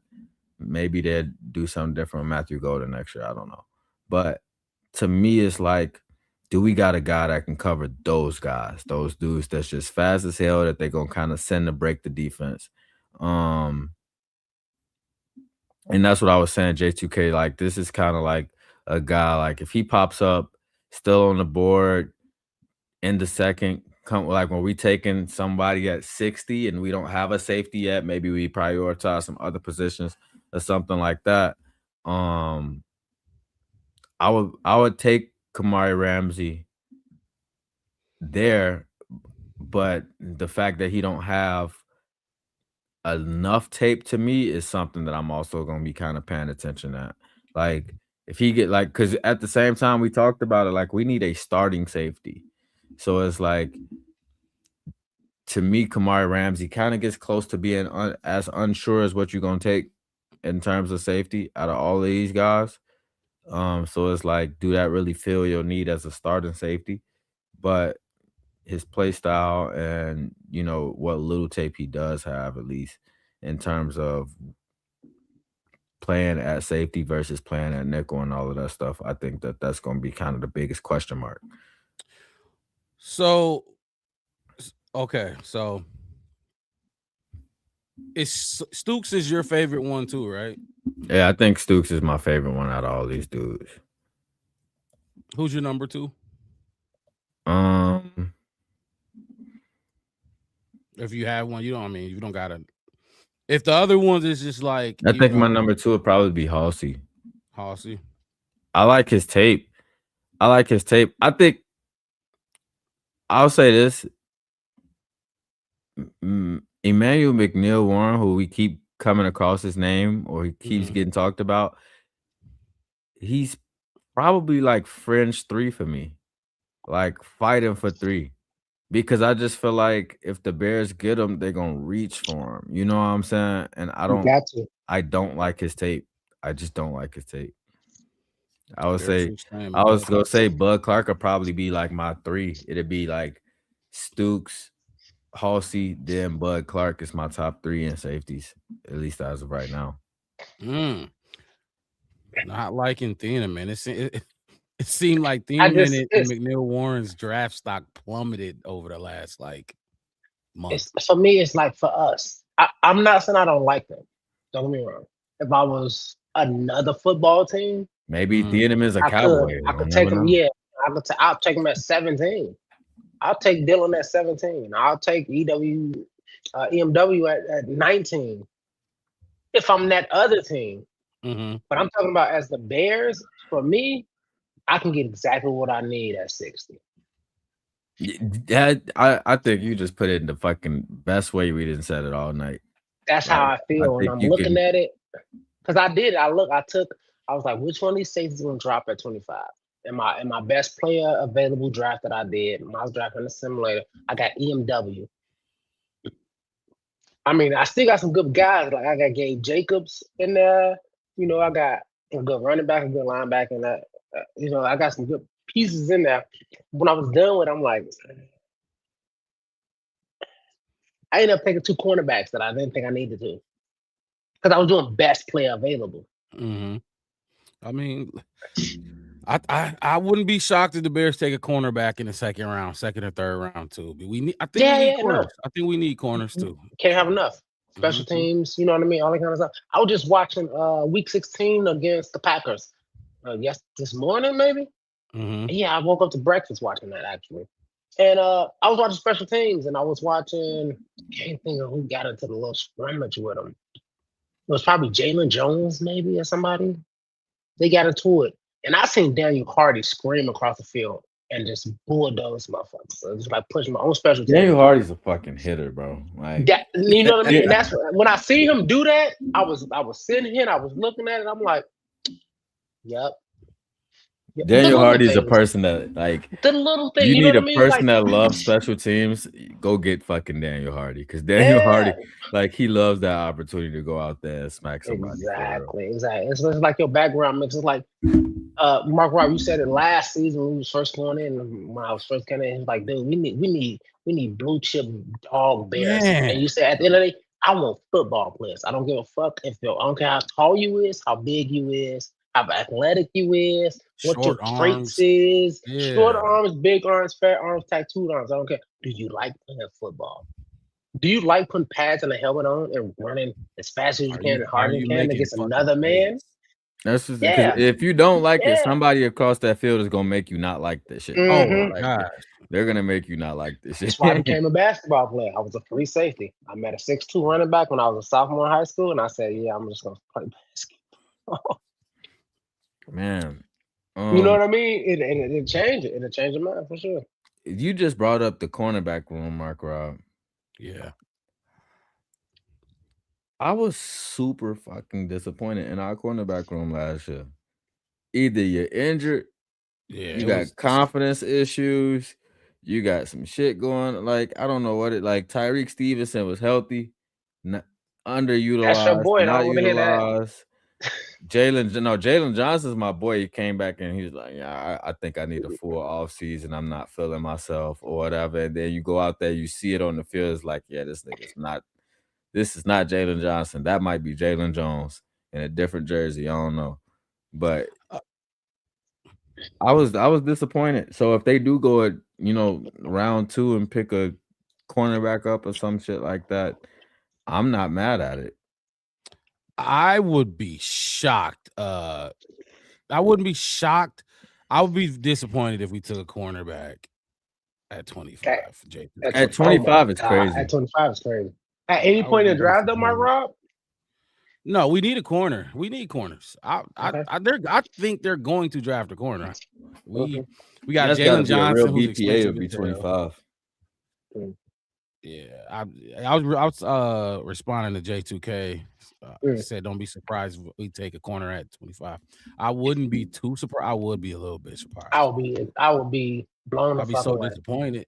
Maybe they'd do something different with Matthew Golden next year. I don't know. But to me, it's like, do we got a guy that can cover those guys, those dudes that's just fast as hell that they're going to kind of send to break the defense? And that's what I was saying, J2K. Like, this is kind of like a guy, like, if he pops up still on the board in the second, like when we taking somebody at 60 and we don't have a safety yet, maybe we prioritize some other positions or something like that. I would take Kamari Ramsey there, but the fact that he don't have enough tape to me is something that I'm also going to be kind of paying attention at. Like if he get like, because at the same time we talked about it, like we need a starting safety. So it's like, to me, Kamari Ramsey kind of gets close to being as unsure as what you're going to take in terms of safety out of all of these guys. So it's like, do that really fill your need as a starting safety? But his play style and, you know, what little tape he does have, at least in terms of playing at safety versus playing at nickel and all of that stuff, I think that that's going to be kind of the biggest question mark. So, okay, so Stukes is your favorite one too, right? Yeah, I think Stukes is my favorite one out of all these dudes. Who's your number 2? If you have one, you don't gotta. If the other ones is just like, I think my number 2 would probably be Halsey. I like his tape. I think I'll say this. Emmanuel McNeil-Warren, who we keep coming across his name or he keeps getting talked about, he's probably like fringe 3 for me, like fighting for 3. Because I just feel like if the Bears get him, they're gonna reach for him. You know what I'm saying? And I You got to. don't like his tape. I just don't like his tape. I would There's say your same I was Bud. gonna say Bud Clark would probably be like my 3. It'd be like Stooks, Halsey, then Bud Clark is my top 3 in safeties, at least as of right now. Not liking Thieneman. It seemed like I Thieneman just and it's, McNeil Warren's draft stock plummeted over the last like month. it's for me. It's like for us. I'm not saying I don't like them. Don't get me wrong. If I was another football team, Maybe Mhm. I Thieneman's a could Cowboy. I could take him. Yeah, I'll take him at 17. I'll take Dylan at 17. I'll take EMW at 19. If I'm that other team, Mhm. but I'm talking about as the Bears. For me, I can get exactly what I need at 60. Yeah, I think you just put it in the fucking best way we didn't said it all night. That's how I Like, feel, and think I'm you looking can. at it because I did. I was like, which one of these safeties gonna drop at 25? And my best player available draft that I did, when I was drafting the simulator, I got EMW. I mean, I still got some good guys. Like I got Gabe Jacobs in there. You know, I got a good running back, a good linebacker, and that. You know, I got some good pieces in there. When I was done with, it, I'm like, I ended up taking 2 cornerbacks that I didn't think I needed to, because I was doing best player available. Mhm. I mean, I wouldn't be shocked if the Bears take a cornerback in the second or third round too. But we need. I think we need No. corners. I think we need corners too. Can't have enough. Special Mhm. teams, you know what I mean? All that kind of stuff. I was just watching week 16 against the Packers. This morning, maybe? Mhm. Yeah, I woke up to breakfast watching that actually. And I was watching special teams and I was watching, can't think of who got into the little scrimmage with them. It was probably Jalen Jones, maybe, or somebody. They got into it. And I seen Daniel Hardy scream across the field and just bulldoze motherfuckers. So it was like pushing my own special team. Daniel Hardy's a fucking hitter, bro. Like You know what I mean? And that's when I see him do that, I was sitting here and I was looking at it. I'm like, yep. Daniel Hardy's a person that like the little thing. You You need know a what I mean? person Like, that loves special teams. Go get fucking Daniel Hardy, because Daniel Hardy, like, he loves that opportunity to go out there and smack somebody. Exactly. It's just like your background mix. It's like Mark Rob, you said it last season when we was first going in. When I was first coming in, he was like, dude, we need blue chip dog bears. Man. And you said at the end of the day, I want football players. I don't give a fuck I don't care how tall you is, how big you is, how athletic you is, what your traits is. Yeah. Short arms, big arms, fat arms, tattooed arms. I don't care. Do you like playing football? Do you like putting pads and a helmet on and running as fast as you can and hard as you can against another man? That's just if you don't like it, somebody across that field is gonna make you not like this shit. Mhm. Oh my god, they're gonna make you not like this shit. That's why I became a basketball player. I was a free safety. I met a 6'2" running back when I was a sophomore in high school, and I said, "Yeah, I'm just gonna play basketball." Man, you know what I mean? It changed it. It'll change your mind for sure. You just brought up the cornerback room, Mark Rob. Yeah. I was super fucking disappointed in our cornerback room last year. Either you're injured, you got confidence issues, you got some shit going. Like, I don't know what it like. Tyreek Stevenson was healthy, underutilized, That's your boy. not I want to hear that. utilized. Jalen Johnson's my boy. He came back and he's like, yeah, I think I need a full off season. I'm not feeling myself or whatever. And then you go out there, you see it on the field. It's like, yeah, this is not Jalen Johnson. That might be Jalen Jones in a different jersey. I don't know. But I was disappointed. So if they do go at, round 2 and pick a cornerback up or some shit like that, I'm not mad at it. I would be shocked. I wouldn't be shocked. I would be disappointed if we took a cornerback at 25. At 25, it's crazy. At 25, it's crazy. At any point in the draft, though, Mark Rob? No, we need a corner. We need corners. I think they're going to draft a corner. We got Jalen Johnson, who's expensive would be 25. Yeah, I was responding to J2K. He said, "Don't be surprised if we take a corner at 25." I wouldn't be too surprised. I would be a little bit surprised. I would be blown the I'd be fuck so away. disappointed.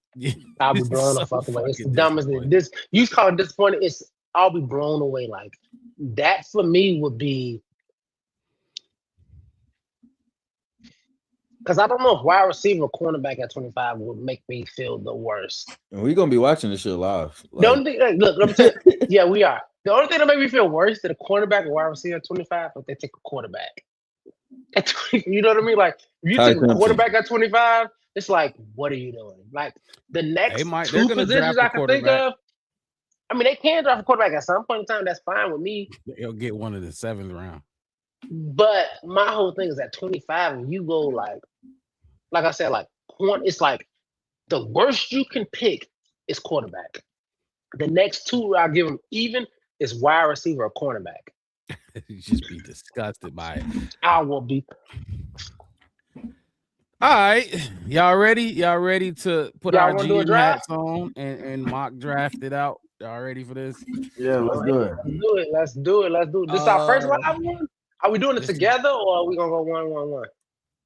I'll be blown the So fuck away. It's the fucking dumbest thing. disappointed. This you call it disappointed. I'll be blown away. Like that for me would be because I don't know if wide receiver or cornerback at 25 would make me feel the worst. And we're gonna be watching this shit live. The only thing, like, look, let me tell you, yeah, we are. The only thing that make me feel worse than a cornerback or wide receiver at 25 if they take a quarterback. At 20, you know what I mean? Like if you take a quarterback at 25, it's like, what are you doing? Like the next they're two gonna positions draft a I can think quarterback. of. I mean, they can draft a quarterback at some point in time. That's fine with me. They'll get one in the 7th round. But my whole thing is at 25, and you go like I said, like it's like the worst you can pick is quarterback. The next two I'll give them even is wide receiver or cornerback. You just be disgusted by it. I will be. All right, y'all ready? Y'all ready to put Y'all our wanna do a GM draft? hats on and mock draft it out? Y'all ready for this? Yeah, let's do it. Let's do it. This is our first live one. Are we doing it this is- together or are we gonna go 1-1-1?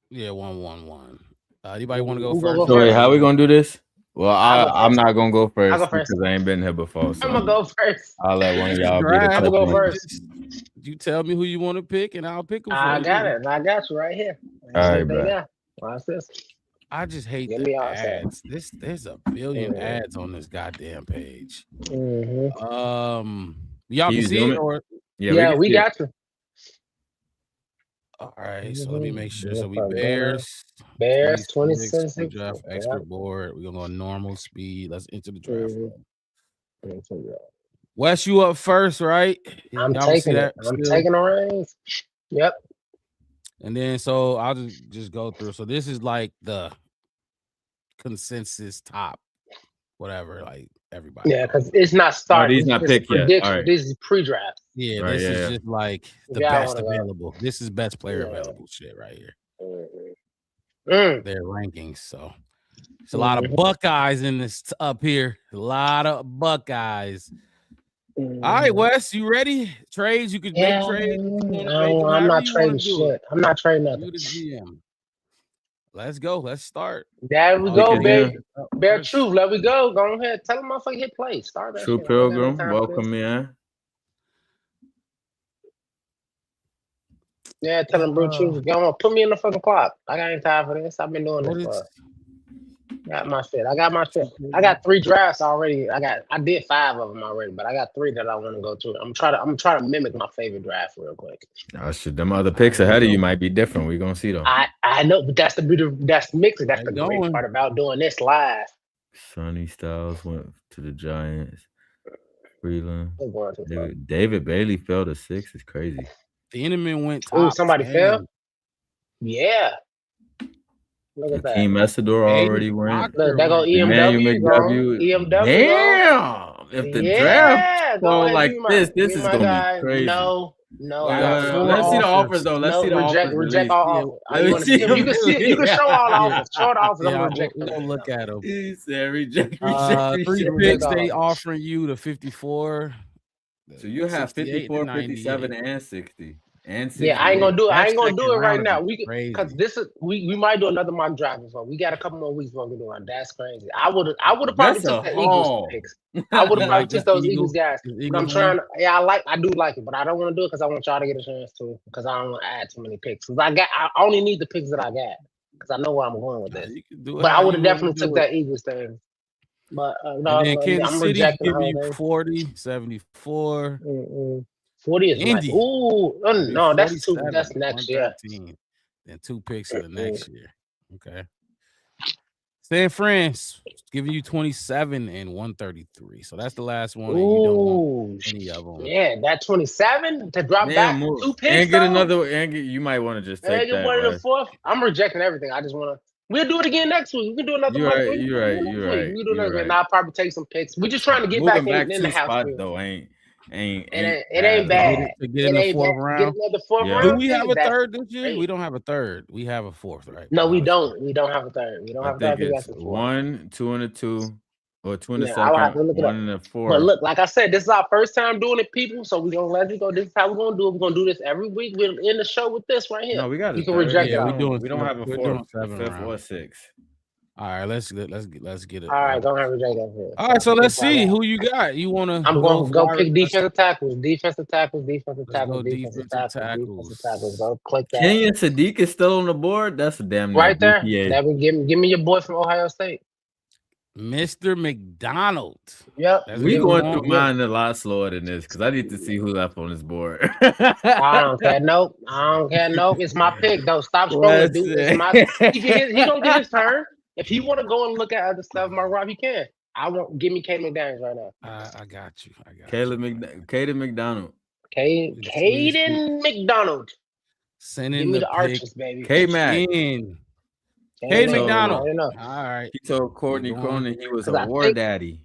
Yeah, 1-1-1. Anybody want to go Who gonna first? go So wait, first? how we gonna do this? Well, I'll go I'm first. not gonna go first, I'll go first. because I ain't been here before. So I'm gonna go first. I'll let one of y'all be the Draft. I'm gonna go first one. first. You tell me who you want to pick, and I'll pick them for I you. got it. I got you right here. All right, bro. Watch this. I just hate Give the me all that. ads. There's a billion Mhm. ads on this goddamn page. Mm-hmm. Y'all Can you can see zoom it, it? or Yeah, can we see it. got you. all right. So let me make sure. Yeah, So we probably Bears. Bears 26, 26. draft extra board. We're gonna go normal speed. Let's enter the draft. Mhm. Wes, you up first, right? I'm Y'all can see taking it. that I'm still? taking the reins. Yep. And then so I'll just go through. So this is like the consensus top, whatever, like everybody. Yeah, because it's not starting. these not It's picked yet. prediction. All right. This is pre-draft. Yeah, Right, this yeah, is yeah. just like the Yeah, I best wanna go. available. This is best player Yeah. available shit right here. Mm. Their rankings. So it's a lot of Mhm. Buckeyes in this up here. A lot of Buckeyes. All right, Mhm. Wes, you ready? Trades, you can Yeah, make trades. You wanna make them I'm however not you wanna trading do it. shit. I'm not trading You nothing. the GM. Let's go. Let's start. There we Oh, go, yeah. baby. Up Bear first. Truth. Let we go. Go ahead. Tell them motherfucker hit play. Start that True shit. I ain't got no Pilgrim, time for welcome this. in. Yeah, tell them Blue Truth. Go on. Put me in the fucking clock. I got any time for this. I've been doing What this is for. Got my shit. I got 3 drafts already. I did 5 of them already, but I got 3 that I want to go through. I'm trying to mimic my favorite draft real quick. Oh shit, them other picks ahead of you might be different. We gonna see though. I know, but that's the beauty. That's the mixing. That's the They're great going. part about doing this live. Sonny Styles went to the Giants. Freeland. We're going to the David Bailey fell to 6. It's crazy. The enemy went top. Ooh, somebody 10. fell? Yeah. Look at that. Hakeem Messidor already went. Look, there go Emmanuel EMW. McW. EMW. Damn! If the draft go fall ahead, like be my- this be is my gonna guy. be crazy. No. I got full Let's see the offers. offers though. Let's No, see the reject offers. all offers. Let me You wanna see see them? You can see it. You can show all offers. Show the offers. I'm Yeah, gonna reject we'll them. look at them. He said reject. 3 reject picks all they offers. offering you the 54. So you have 68 to 54, 98. 57, and 60. And 60. Yeah, I ain't gonna do it. I That ain't gonna second do it right round now. would We be crazy. because this is we might do another mock draft as well. We got a couple more weeks before we do one. That's crazy. I would have probably That's took a the Eagles haul. picks. I would have probably Like took this those Eagles- Eagles guys. this But Eagles I'm one? trying. I do like it, but I don't want to do it because I want y'all to get a chance to. Because I don't want to add too many picks. 'Cause I only need the picks that I got. Because I know where I'm going with Nah, this. you can do it But I how would have you wanna definitely do took it. that Eagles thing. But no, And then Kansas I'm City rejecting the giving whole you thing. 40, 74. 40 is Indy. nice. Ooh, no, that's two. 47, That's next year. 113. Then 2 picks for the next year. Okay. San Fran's giving you 27 and 133. So that's the last one. And you don't want Ooh, any of them. yeah, that 27 to drop Damn, back move. 2 picks. And get though? another. You might want to just And take get that. one in the Wes. 4th. I'm rejecting everything. I just want to. We'll do it again next week. We can do another You're month. right, We can you're do it right, next you're week. right, We can do you're next week. right. And I'll probably take some picks. We're just trying to get Moving back in 2 the house. spots Field. though ain't It ain't bad. To get in the 4th round. Get another 4th Yeah. round. Do we have pick, a that's 3rd this year? great. We don't have a 3rd. We have a 4th, right? No, we don't. We don't have a 3rd. We don't I have a 3rd. think We it's got the 4th. 1, 2, and a 2. Or 22nd, Yeah, I would have to look it up. 1 and a 4. But look, like I said, this is our first time doing it, people. So we're gonna let it go. This is how we're gonna do it. We're gonna do this every week. We'll end the show with this right here. No, we got You it. can reject Yeah, it. we all. doing We don't have a we're 4th, doing 7 5th, round. or 6th. All right, let's get it. All right, don't have reject that here. All right, so let's see who you got. You want to? I'm going to go fire- pick defensive tackles. Defensive tackles. Defensive Let's go tackles. Defensive defensive tackles. Defensive tackles. tackles. Go click that. Kenyon Sadiq is still on the board. That's a damn near Right there. BPA. That would give me your boy from Ohio State. Mr. McDonald. Yep. That's We what going want. through mine a lot slower than this because I need to see who left on this board. I don't care. Nope. I don't care. Nope. It's my pick though. Stop scrolling, dude. It's my. He gonna get his turn. If he want to go and look at other stuff, my Rob, he can. I won't. Give me K McDaniels right now. I got you. Caden McDonald. Caden McDonald. Sending Give me the pick Archers, baby. K-Mac. in. Caden Caden McDonald. I don't know. All right. He told Courtney Keep going. Cronin he was 'Cause I a war think- daddy.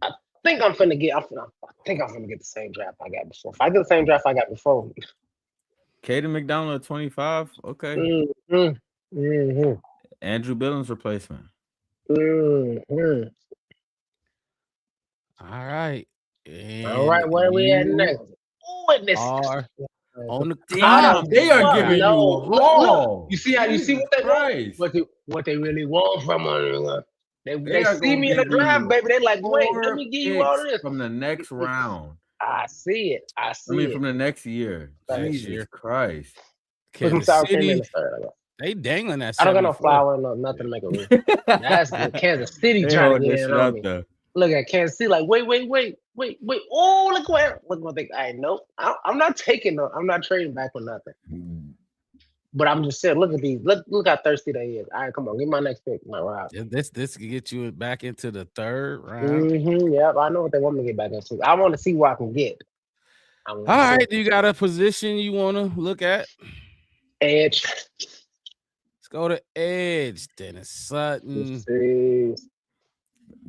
I think I'm finna get. I think I'm finna get the same draft I got before. If I get the same draft I got before. Caden McDonald at 25. Okay. Mm-hmm. Mm-hmm. Andrew Billings replacement. Mm-hmm. All right. All right, where are we at you next? Oh, and this. Are on the Damn, they are Fuck, giving no. you Look, all. You see how you see what they want? Christ. What they really want from us. They are see gonna me in the give you draft, baby. They like, wait, let 4 me give you all picks this. from the next round. I see it. I see I mean, it. from the next year. Next Jesus year. Christ. Put some Kansas sour cream in City. the third. They dangling that. I don't got no 74. flour, no nothing to make a room. That's the Kansas City They trying hold to get this in shit on up me. though. Look at Kansas City, like, wait. Oh, look what they. I nope. I'm not taking no. I'm not trading back for nothing. But I'm just saying, look at these. Look how thirsty they is. All right, come on, give me my next pick, my Rob. This could get you back into the 3rd round. Mm-hmm, yep, I know what they want me to get back into. I want to see what I can get. All right, do you got a position you want to look at? Edge. Let's go to edge. Dennis Sutton. Let's see.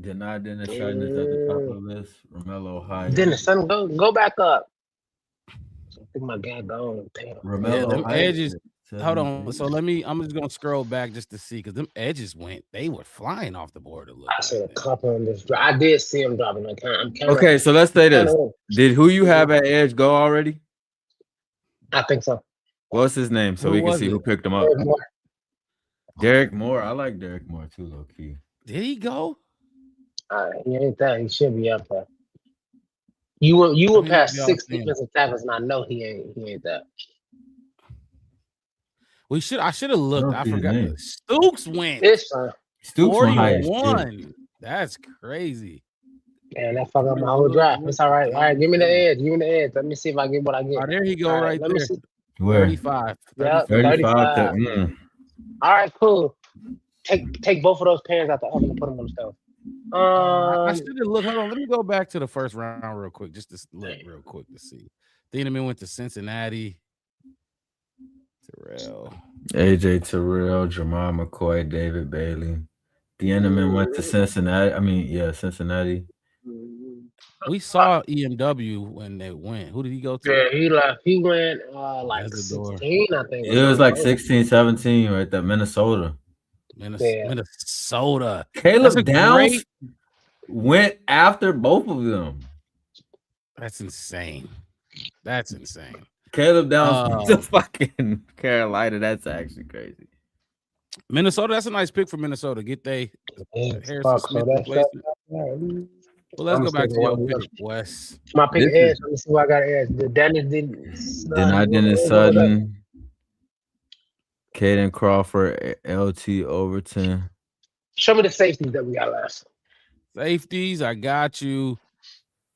Dennis Sutton is at the top of the list. Romello Hyde. Dennis Sutton, go back up. I think my guy gone. Damn. Yeah, Romello them Hyde. edges. Hold on. So I'm just gonna scroll back just to see because them edges they were flying off the board a little. I said a couple on this. I did see him dropping. I'm counting. Okay, so let's say this. I Did who you have at edge go already? think so. What's his name? So Who we can was see it? who picked him up. Derek Moore. I like Derek Moore too, low key. Did he go? All right, he ain't that. He should be up there. You were I mean, past y'all 6 saying. defensive tackles, and I know he ain't that. I should have looked. I I don't see his forgot. name. Stooks went It's fine. Stooks went high as shit. 41. That's crazy. Man, that fuck up my whole draft. It's all right. All right, give me the edge. Give me the edge. Let me see if I get what I get. Oh, there he go All right let me there. see. Where? 35. Yep. 35 to 35. All right, cool. Take both of those pairs out the oven and put them on the stove. I should have looked. Hold on. Let me go back to the first round real quick, just to look real quick to see. Thieneman went to Cincinnati. Terrell. AJ Terrell, Jamal McCoy, David Bailey. Deanneman went to Cincinnati. Cincinnati. We saw EMW when they went. Who did he go to? Yeah, he left. He went like Isidore. 16, I think. It was like 16, 17 right there, Minnesota. Minnesota. Caleb That's a Downs great- went after both of them. That's insane. That's insane. Caleb Downs went to fucking Carolina. That's actually crazy. Minnesota. That's a nice pick for Minnesota. Get Harrison Fuck, so Smith that's replacement. Well, let's I'm go back to sticking your with pick, Wes. my pick This edge. is- Let me see what I got edge. The Dennis Sutton, Caden Crawford, LT Overton. Show me the safeties that we got last. Safeties, I got you.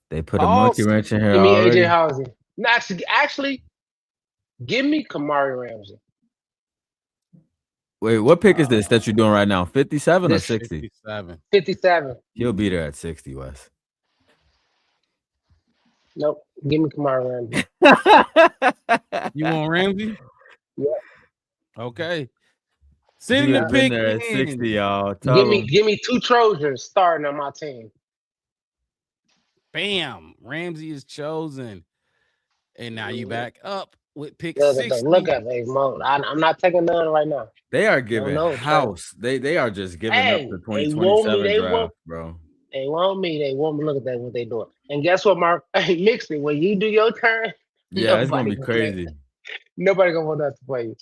They put a monkey wrench in here Give me already. AJ Housing. No, actually, give me Kamari Ramsey. Wait, what pick is this that you're doing right now? 57 or This 60? 57. 57. He'll be there at 60, Wes. Nope. Give me Kamari Ramsey. You want Ramsey? Yeah. Okay. Sitting He the has been pick there at 60, y'all. Tell Give him. me 2 Trojans starting on my team. Bam. Ramsey is chosen. And now you back up with pick Look 60. at me, Mo. I'm not taking none right now. They are giving no, house. They are just giving Hey, up the they 2027 want me, they draft, want- bro. They want me. They want me. Look at that, what they doing. And guess what, Mark? Hey, mix it. When you do your turn, Yeah, it's gonna nobody be gonna play. crazy. Nobody gonna want us to play.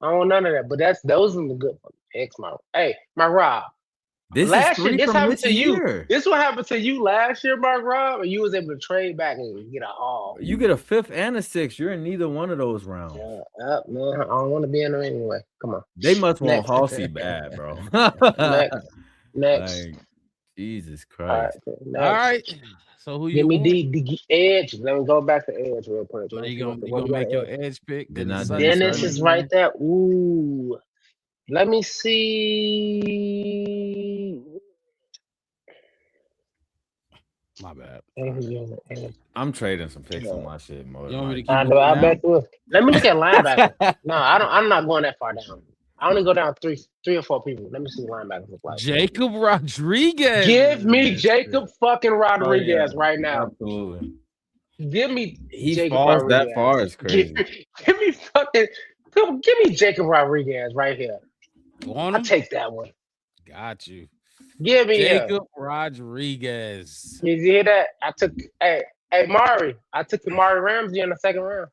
I don't want none of that. But those are the good picks, Mark. Hey, Mark Rob. This is Last year, 3 this from happened this to you. year. This what happened to you last year, Mark Rob, and you was able to trade back and get a haul. You get a 5th and a 6th. You're in neither one of those rounds. Man, I don't want to be in there anyway. Come on. They must want Next. Halsey bad, bro. Next. Like, Jesus All right. Christ. Next. All right. So who Give you me want? the Edge. Let me go back to Edge real quick. So Let me you see what gonna we got make your Edge. edge pick? Did not Sunday Dennis Sunday. is right there. Ooh. Let me see. My bad. I'm trading some picks on my shit. You want me to keep I going down? bet you. Let me look at linebacker. No, I'm not going that far down. I only go down three or four people. Let me see what linebackers look like. Jacob Rodriguez. Give me Jacob fucking Rodriguez right now. Absolutely. Give me He Jacob falls Rodriguez. that far is crazy. Give me Jacob Rodriguez right here. Want I'll him? take that one. Got you. Give me Jacob Rodriguez. Did you hear that? I took Mari. I took Kamari Ramsey in the second round.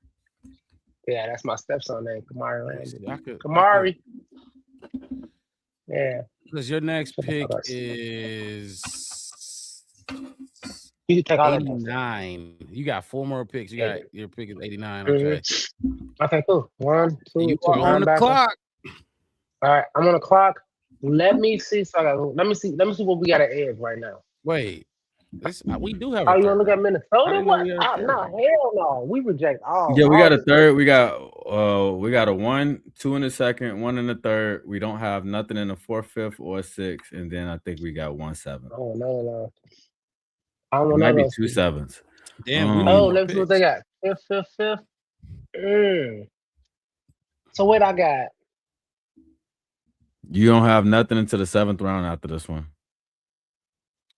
Yeah, that's my stepson name, Kamari Ramsey. Kamari. Yeah. Because your next pick is you can take all 89. You got 4 more picks. You got your pick is 89. Mhm. Okay. Okay, cool. 1, 2, You are on the clock. All right, I'm on the clock. Let me see. Let me see what we got at Edge right now. Wait. We do have Oh, a you third. want to look at Minnesota? know What? we had a third. No, hell no. We reject all. Yeah, we all got a this. third. We got a 1, 2 in the second, 1 in the third. We don't have nothing in the 4th, 5th, or 6th, and then I think we got 1 7. Oh no. I don't It know. might be 2 7s. Damn, we need Oh, more let's see what they got. Fifth. So what I got? You don't have nothing until the 7th round after this one.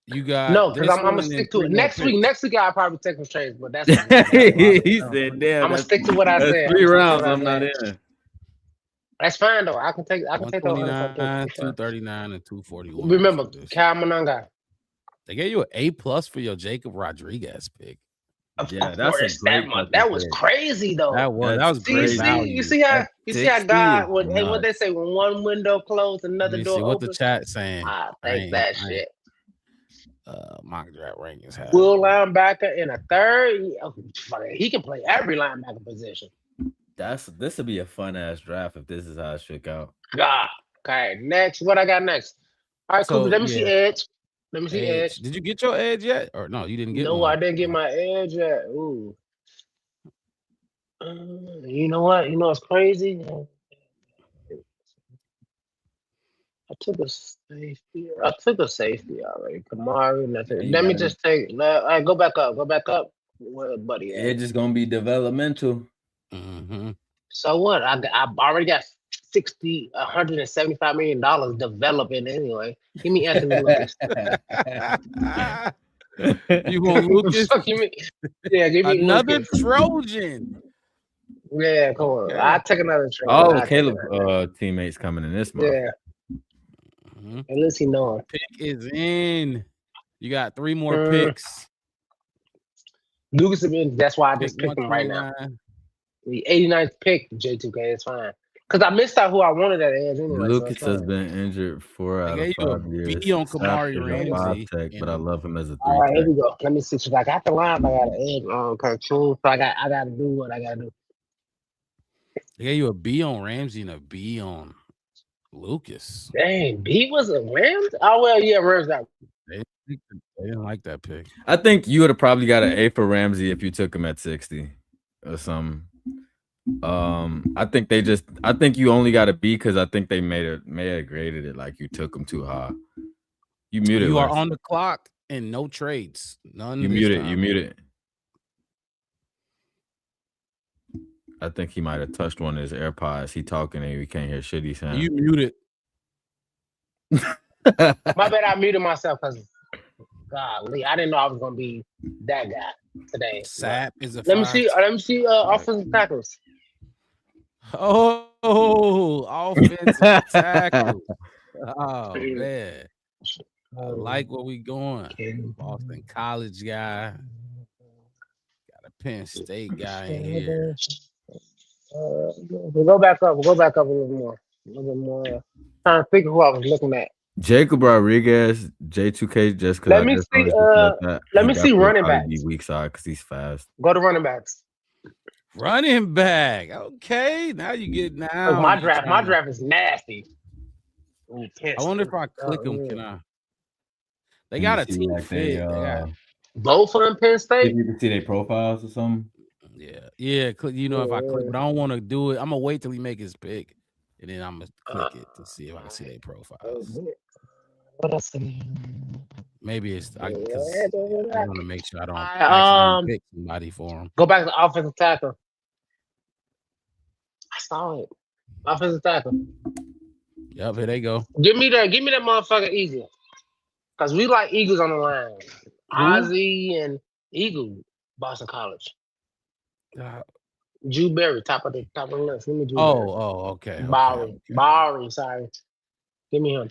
You got No, because this I'm one gonna and stick then to it. 3 Next more week, picks. I'll probably take some trades, but that's He said, "Damn, I'm gonna stick to what I that's said. 3 I'm rounds. gonna I'm stick to not what I in." That's fine though. I can take those 129, other 239, and 241. Remember, for this. Cal Monanga. They gave you an A+ for your Jacob Rodriguez pick. Yeah, that's a great fucking that was pick. crazy though. That was See, great you value. see how At God 60 when is what they say when one window closed, Let another me door see what opens. the chat saying. I think that shit. Mock draft rankings have Will linebacker in a third. He can play every linebacker position. This would be a fun ass draft if this is how it shook out. God. Okay, next. What I got next? All right, cool. So, Let me see yeah. Edge. Let me see Edge. Edge. Did you get your edge yet? Or no, you didn't get No, one. I didn't get my Edge yet. Ooh. You know what? You know what's crazy? I took a safety already. Kamari, nothing. You Let me gotta- just take. All right, go back up. Where buddy at? Edge is gonna be developmental. Mm-hmm. So what? I already got $175 million developing anyway. Give me Anthony Lucas. You want Lucas? Fuck you mean? Yeah, give me Another Lucas. Trojan. Yeah, come on. Yeah. I'll take another trade. All I'll of take Caleb another. teammates coming in this month. Yeah, Mhm. at least he know him. Pick is in. You got 3 more picks. Lucas has been. That's why I just Pick picked him right now. 129. The 89th pick, J2K. It's fine. Because I missed out who I wanted at edge anyway. Lucas so has been injured 4 out of gave you a 5 years. B on Kamari Sapp is a Ramsey 5 tech, but I love him as a 3 all right, here tech. we go. Let me see. So I got the line. I got an edge. Okay, cool. So I got to do what I got to do. They gave you a B on Ramsey and a B on Lucas. Dang, B was a Rams? Oh, well, yeah, Rams got. They didn't like that pick. I think you would have probably got an A for Ramsey if you took him at 60 or something. I think you only got a B because I think they may have graded it like you took him too high. You muted. You are Wes. on the clock and no trades. None. You this muted. time. You muted. I think he might have touched one of his AirPods. He talking and we can't hear shit he's saying. You muted. My bad, I muted myself because, golly, I didn't know I was going to be that guy today. Sapp is a. Let me see offensive tackles. Oh, offensive tackle. Oh man. I like where we going. Boston College guy. Got a Penn State guy in here. We'll go back up. We'll go back up a little more. A little bit more. Trying to think of who I was looking at. Jacob Rodriguez, J2K, just because Let me see, let me see running backs. Be weak side because he's fast. Go to running backs. Running back. Okay. Now you get now. My draft is nasty. Ooh, I wonder if I click them, can I? They got a team fit. Both of them Penn State. You can see their profiles or something. Yeah. You know, if I click, but I don't want to do it. I'm gonna wait till he make his pick, and then I'm gonna click it to see if I can see their profiles. What else? Maybe it's I want to make sure I don't accidentally pick somebody for him. Go back to offensive tackle. I saw it. Offensive tackle. Yep, here they go. Give me that motherfucker easy. Cause we like Eagles on the line. Ozzy and Eagle, Boston College. Drew Berry, top of the list. Give me Drew Berry. Okay. Bowery, sorry. Give me him.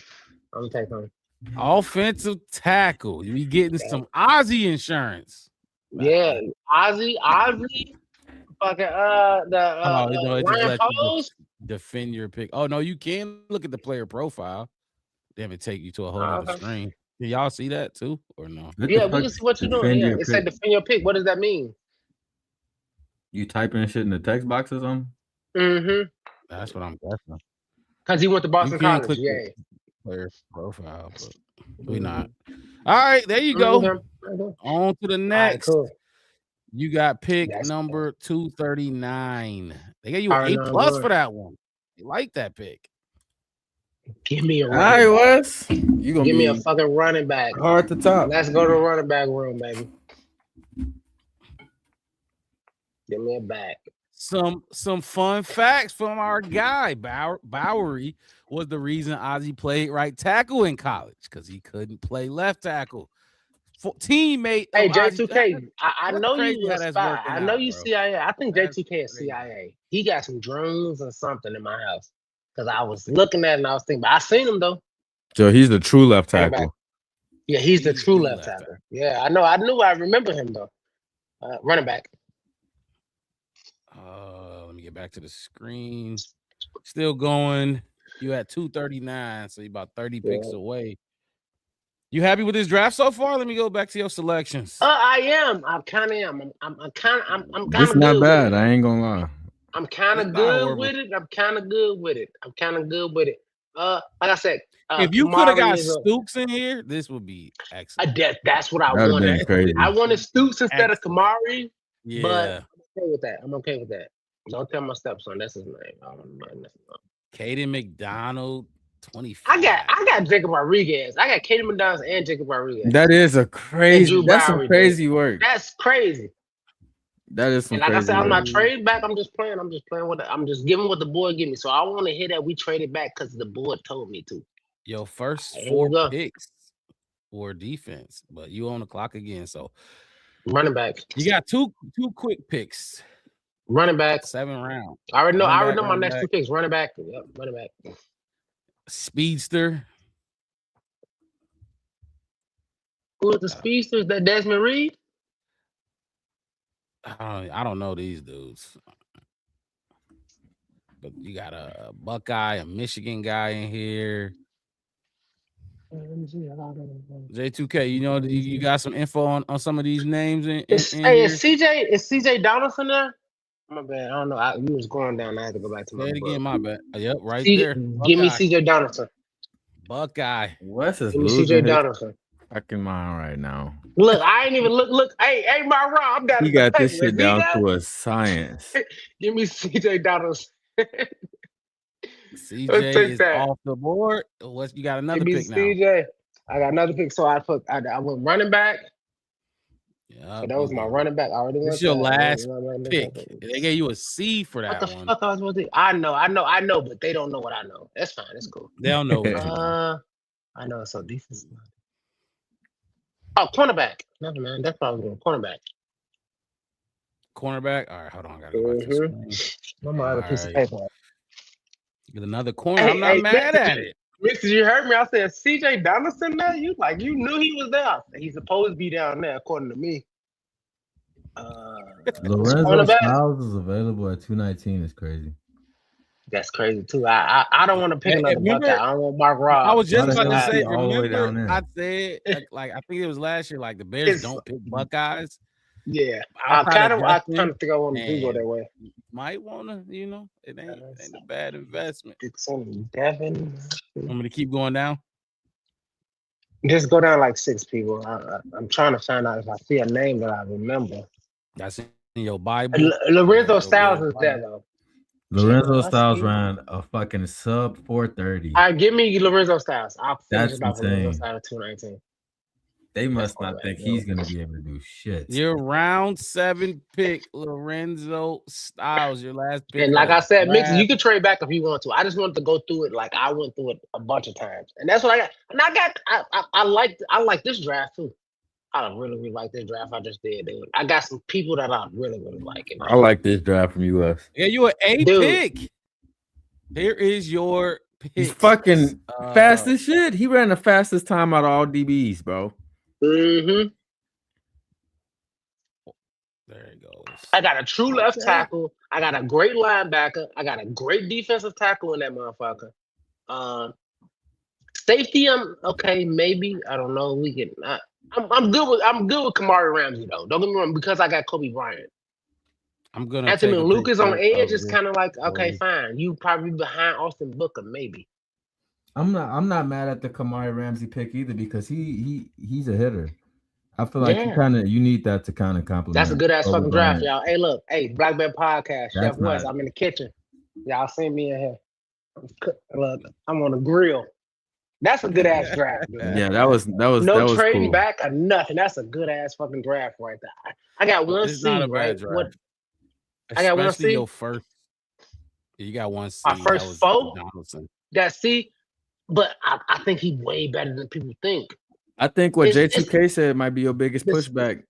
I'm gonna take him. Offensive tackle. We getting some Ozzy insurance. Yeah, Ozzy. Fucking Ryan Poles. Defend your pick. Oh no, you can look at the player profile. Damn, it take you to a whole other screen. Can y'all see that too, or no? Yeah, we can see what you're doing. Yeah, it said defend your pick. What does that mean? You typing shit in the text box or something? Mm-hmm. That's what I'm guessing. Because he went to Boston College. Yeah. Player profile, but we not. All right, there you go. On to the next. Right, cool. You got pick number 239. They gave you an A+ for that one. You like that pick? Give me a running back. All right, Wes. You gonna give me a fucking running back. Hard to top. Let's go to the running back room, baby. Give me a back. Some fun facts from our guy. Bowery was the reason Ozzy played right tackle in college because he couldn't play left tackle. Teammate. Hey, J2K, I know you a spy. I know you CIA. I think J2K is CIA. He got some drones or something in my house because I was looking at it and I was thinking, but I seen him though. So he's the true left tackle. Yeah, he's the true left tackle. Yeah, I know. I remember him though. Running back. Let me get back to the screen. Still going. You at 239, so you're about 30 picks away. You happy with this draft so far? Let me go back to your selections. I am. I kind of am. I'm kind of. It's not bad. I ain't gonna lie. I'm kind of good with it. Like I said, if you could have got Stooks in here, this would be excellent. That's what I wanted. I wanted Stooks instead of Kamari. Yeah, but I'm okay with that. Don't tell my stepson that's his name. Caden McDonald. 25. I got Jacob Rodriguez. I got Caden McDonald and Jacob Rodriguez. That is a crazy. That's some crazy work. That's crazy. That is some. And like I said, I'm not trading back. I'm just playing with it. I'm just giving what the board give me. So I want to hear that we traded back because the board told me to. Your first 4 picks for defense, but you on the clock again. So running back. You got two quick picks. Running back. 7 rounds. I already know my next 2 picks. Running back. Yep, running back. Speedster. Who is the speedster? Is that Desmond Reed? I don't know these dudes. But you got a Buckeye, a Michigan guy in here. J2K, you know, you got some info on some of these names is CJ Donaldson there? My bad. I don't know. You was going down. I had to go back to my book. Again, my bad. Yep, right there. Give me CJ Donaldson. Buckeye. Wes is losing CJ Donaldson. Fucking mind right now. Look, I ain't even look. Hey, my Rob, I'm down. He got this shit down to a science. Give me CJ Donaldson. CJ is off the board. You got another pick now. CJ. I got another pick. So I went running back. Yeah, so that was my running back. I already This your last pick. They gave you a C for that one. Fuck I was supposed to do? I know, but they don't know what I know. That's fine. That's cool. They don't know. I know. So defense. Oh, cornerback. Never mind. That's probably going cornerback. Cornerback. All right, hold on. I gotta go back to the screen. I'm out of piece of paper. Get another corner. I'm not mad at it. Mix, you heard me. I said CJ Donaldson there. You knew he was there. He's supposed to be down there, according to me. Lorenzo cornerback? Styles is available at 219. Is crazy. That's crazy too. I don't want to pick Hey, another remember- Buckeye. I don't want Mark Robb. I was just Why the about to hell say, is he all the way down remember there? I said, like I think it was last year, like the Bears It's- don't pick Buckeyes. Yeah, I Outside kind of of Justin, think I want to go and- that way. Might wanna, it ain't a bad investment. It's on Devin. Want me to keep going down? Just go down like 6 people. I'm trying to find out if I see a name that I remember. That's in your Bible. Lorenzo Your Styles real is there Bible. though. Lorenzo Let's Styles see. ran a fucking sub 430. All right, give me Lorenzo Styles. I'll finish That's it off with Lorenzo insane. Styles at 219. They must all not right, think yo. he's gonna be able to do shit. Your round 7 pick, Lorenzo Styles, your last pick. And like of I said, the Mix, you draft. can trade back if you want to. I just wanted to go through it like I went through it a bunch of times, and that's what I got. And I like this draft too. I really, really like this draft I just did, dude. I got some people that I really, really like. I like this draft from US. Yeah, you an A Dude. pick. Here is your pick. He's fucking fast as shit. He ran the fastest time out of all DBs, bro. Mm-hmm. There it goes. I got a true left tackle. I got a great linebacker. I got a great defensive tackle in that motherfucker. Safety, I'm okay. Maybe I don't know. We can. I'm good with Kamari Ramsey though. Don't get me wrong, because I got Kobe Bryant. I'm gonna Anthony take a Lucas pick on of edge is this. kind of like okay, Kobe. fine. You probably behind Austin Booker, maybe. I'm not mad at the Kamari Ramsey pick either because he's a hitter. I feel like Yeah. you need that to kind of compliment. That's a good ass Kobe fucking draft, Bryant. y'all. Hey, look, Black Bear Podcast, Chef That's West. not- I'm in the kitchen. Y'all see me in here. Look, I'm on the grill. That's a good ass draft. Dude. Yeah, that was No trading cool. back or nothing. That's a good ass fucking draft right there. I got one It's C, not a bad right? draft. What I got one Especially C. your first. You got one C. My That first was foe? Donaldson. that C, but I think he's way better than people think. I think what It's- J2K said might be your biggest it's- pushback.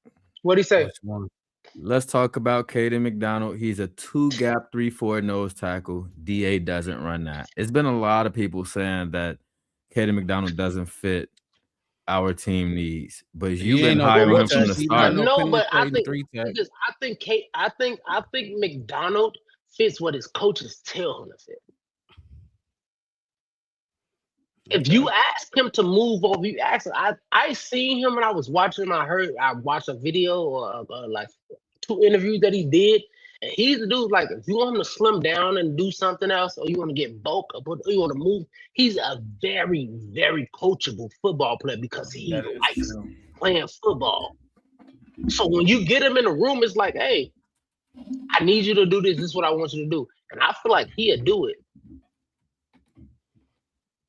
What'd he say? Which one? Let's talk about Caden McDonald. He's a 2-gap 3-4 nose tackle. DA doesn't run that. It's been a lot of people saying that Caden McDonald doesn't fit our team needs, but He you've ain't been no high on him three from the tech. He start. not No, but I penetrating think three tech. because I think McDonald fits what his coaches tell him to fit. If you ask him to move over, you ask him. I seen him when I was watching him. I watched a video or like 2 interviews that he did, and he's the dude. Like, if you want him to slim down and do something else, or you want to get bulk, or you want to move, he's a very, very coachable football player because he likes playing football. So when you get him in the room, it's like, hey, I need you to do this. This is what I want you to do, and I feel like he'll do it.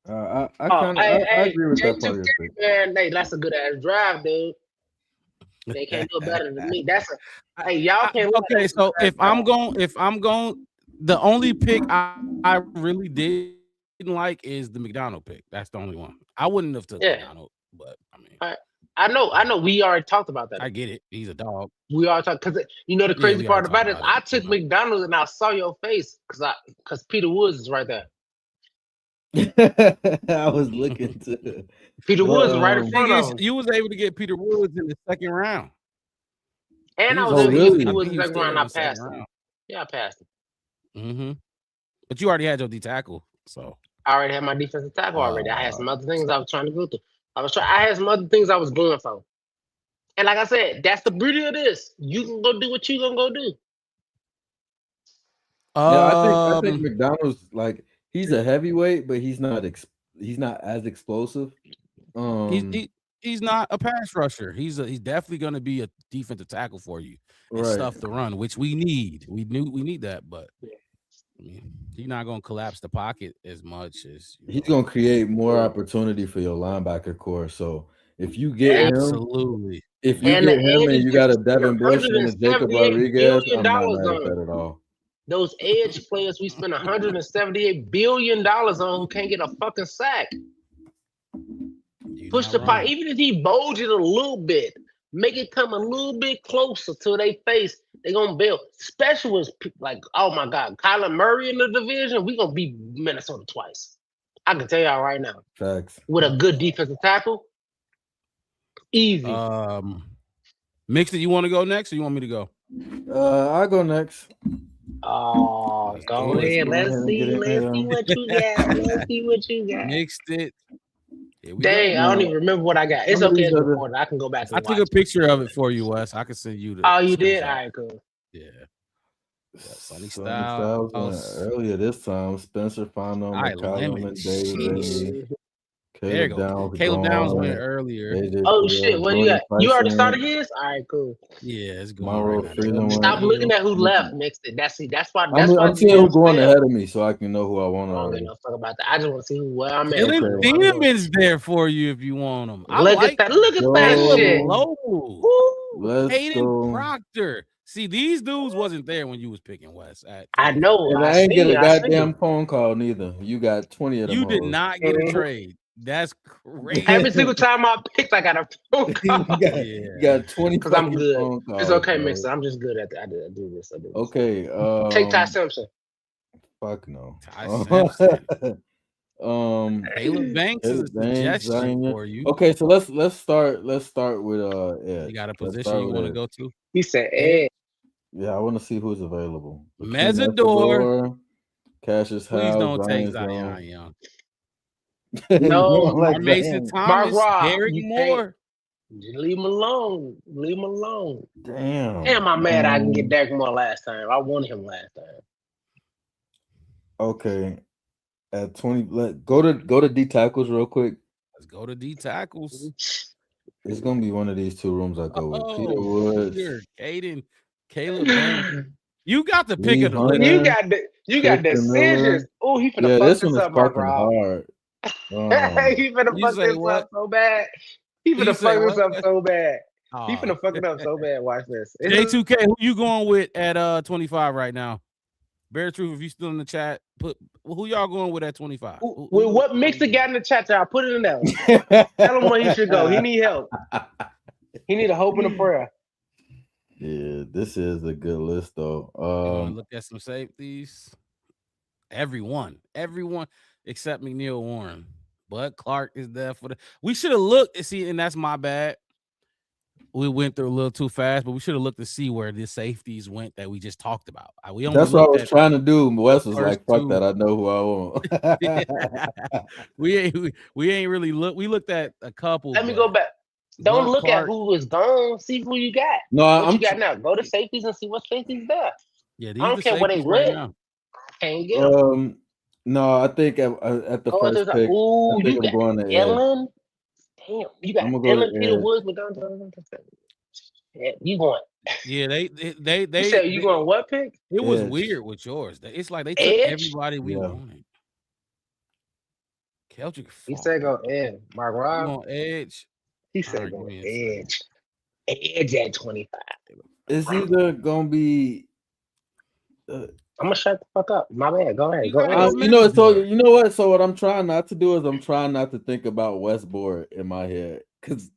I Hey, agree with that part of J2K, your pick. man, hey, that's a good ass drive, dude. They can't do it better than me. That's a hey, y'all can't. Okay, so if I'm going, the only pick I really didn't like is the McDonald pick. That's the only one. I wouldn't have took Yeah. McDonald, but I mean, I know. We already talked about that. I get it. He's a dog. We already talked because the Yeah, crazy we part already about it is talked about I it. took McDonald's and I saw your face because Peter Woods is right there. I was looking to Peter Woods is right in The front thing of is, him. you was able to get Peter Woods in the second round. And I He was able to really? get Peter I Woods think in he the was second round. still in I the second passed him. round. Yeah, I passed him. Mm-hmm. But you already had your D tackle, so I already had my defensive tackle already. I had some other things I was trying to go through. I had some other things I was going for. And like I said, that's the beauty of this. You can go do what you gonna go do. I think McDonald's like he's a heavyweight, but he's not as explosive. He's not a pass rusher. He's definitely going to be a defensive tackle for you and stuff to run, which we need. We need that, but I mean, he's not going to collapse the pocket as much as he's going to create more opportunity for your linebacker core. So if you get absolutely. him, if you get him and you got a Devin Bush and a Jacob Rodriguez, I'm not mad at that at all. Those edge players we spent $178 billion on who can't get a fucking sack. Push the pot, even if he bulge it a little bit, make it come a little bit closer to their face. They're gonna build. Especially when like, oh my God, Kyler Murray in the division, we're gonna beat Minnesota twice. I can tell y'all right now, Facts. with a good defensive tackle, easy. Mixed it. You want to go next, or you want me to go? I'll go next. Oh, go Let's ahead. go Let's ahead and see. get in Let's there. see what you got. Let's see what you got. Mixed it. Here we Dang, go. I don't even remember what I got. It's Some of okay. these It's other- recorded. I can go back and I watch. took a picture of it for you, Wes. I can send you the. Oh, you did? screenshot. All right, cool. Yeah. Sonny Sonny Styles. Styles went earlier this time. Spencer Fano, All right, McCollum, Lemon. and David. Sheesh. There you Caleb go. Downs. Caleb Downs went gone. earlier. AJ Oh Terrell, shit! What do you Jordan got? You already Tyson, started his? All right, cool. Yeah, it's going Monroe right now. Freeland Stop went. looking at who left. Mixed it. That's why. I'm seeing who's going ahead of me, so I can know who I want I don't give to. no fuck about that. I just want to see where I'm at. Dylan Okay. Demon's there for you if you want him. I Look like at that! Look at that Yo. shit! Low. Woo. Let's Hayden go. Proctor. See, these dudes wasn't there when you was picking Wes. I know. And I ain't get a goddamn phone call neither. You got 20 of them. You did hoes. not get a Mhm. trade. That's crazy. Every single time I picked, I got a phone call. You got 20 Because I'm fucking good. phone calls. It's okay, bro. Mixer. I'm just good at that. I do this. Okay. Take Ty Simpson. Fuck no. Ty Simpson. Caleb Caleb Banks is a Banks, suggestion Zion. for you. Okay, so let's start with Ed. You got a Let's position start you with want to Ed. go to? He said, "Ed." Yeah, I want to see who's available. Mesidor. Cassius Please Howe, don't take Zion Zion Young. No, like Mason that. Thomas, Rob, Derek you can't. Moore. Just leave him alone. Leave him alone. Damn. Damn, I'm mad I didn't get Derek Moore last time. I wanted him last time. Okay. At 20, go to D tackles real quick. Let's go to D tackles. It's gonna be one of these two rooms I go with. Peter Oh, Woods. Peter, Caden, Caleb Banks. You got the pick Lee of the Hunter. list. You got Christian decisions. Oh, he finna Yeah, fuck this one this is up, Mark fucking Rob. hard. He finna You fuck say this what? up so bad. He You finna say fuck this what? up so bad. He Aw. finna fuck it up so bad. Watch this. J2K, who you going with at 25 right now? Bear Truth, if you still in the chat, put who y'all going with at 25? With what Mixer got in the chat, y'all put it in there. Tell him where he should go. He need help. He need a hope and a prayer. Yeah, this is a good list though. You wanna look at some safeties. Everyone except McNeil Warren. Bud Clark is there for the. We should have looked. See, and that's my bad. We went through a little too fast, but we should have looked to see where the safeties went that we just talked about. We only That's what I looked was at trying to do. Wes was first like, "Fuck two. that! I know who I want." we ain't really look. We looked at a couple. Let me but go back. Don't Bud look Clark- at who is gone. See who you got. No, What I'm you got now? Go to safeties and see what safeties there. Yeah, these I don't the care where they safeties right went. now. Can't get them. No, I think at the Go into first the- pick, Ooh, I you think I'm got going to Ed. Ellen. Damn, you got I'm gonna go Ellen, to Peter Ed. Woods, McDonald. Yeah, you going? Yeah, they You said you going what pick? It was Edge. weird with yours. It's like they took Edge? everybody we Yeah. wanted. Keldrick. He said go Ed. Mark Rob. on Edge. He All said right, go give me a Edge. Edge at 25. It's either gonna be. I'm gonna shut the fuck up. My bad. Go ahead. You Go gotta ahead. go You know, so you know what? So what I'm trying not to do is I'm trying not to think about Westboard in my head.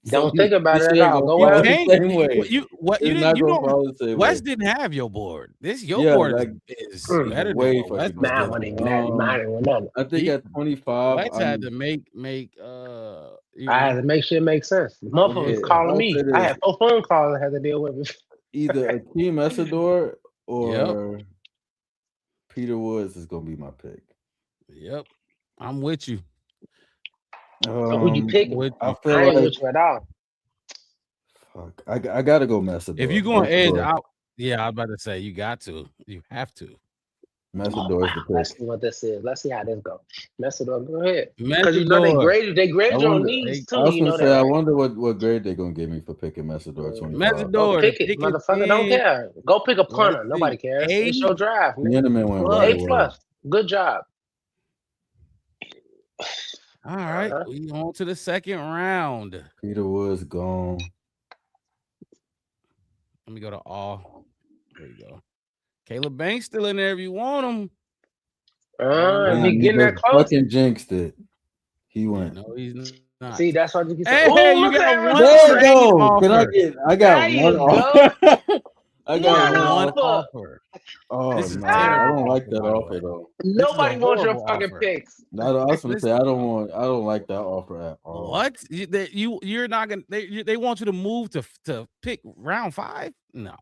Don't think about it at all. Go follow ahead. the same way. You It's didn't not you gonna don't follow the same Wes way. didn't have your board. This your Yeah, board like, is Mm, better than way what Wes fucking was Nah, doing. when even that, mine ain't with nothing. I think He- at 25, Wes had to I'm, make you I had know, to make sure it makes sense. The motherfucker was Yeah, calling I'll me. say I this. had 4 phone calls I had to deal with. either Akeem Mesidor or Peter Woods is gonna be my pick. Yep. I'm with you. So who you picking? With I you. feel I ain't like with you at all. fuck, I gotta go Mesidor. If you going Edge, Mesidor. I was about to say you got to. You have to. Mesidor is the Let's pick. see what this is. Let's see how this goes. Mesidor, go ahead. Because you know they Mesidor. graded I you on wonder- these I too. was You know gonna that. say, I right? wonder what grade they're gonna give me for picking Mesidor 25. Mesidor. Go pick the it, pick is motherfucker. Don't in. care. Go pick a Let's punter. see. Nobody cares. It's A your draft. man. Yeneman went plus. right A away. plus. Good job. All right. Uh-huh. We on to the second round. Peter Woods gone. Let me go to all. There you go. Caleb Banks still in there if you want him. If Damn, you he getting that just close, fucking jinxed it. He went. No, he's not. see, that's what you can Hey, say. hey, Oh, you look got at one Arizona. There you go. offer. I got There you one offer. I You got got One one offer. offer. Oh This is no, I terrible don't like offer, that by the offer way. though. Nobody wants your horrible fucking offer. picks. I was gonna say I Listen, don't like that offer at all. what you're not gonna they want you to move to pick round 5? No,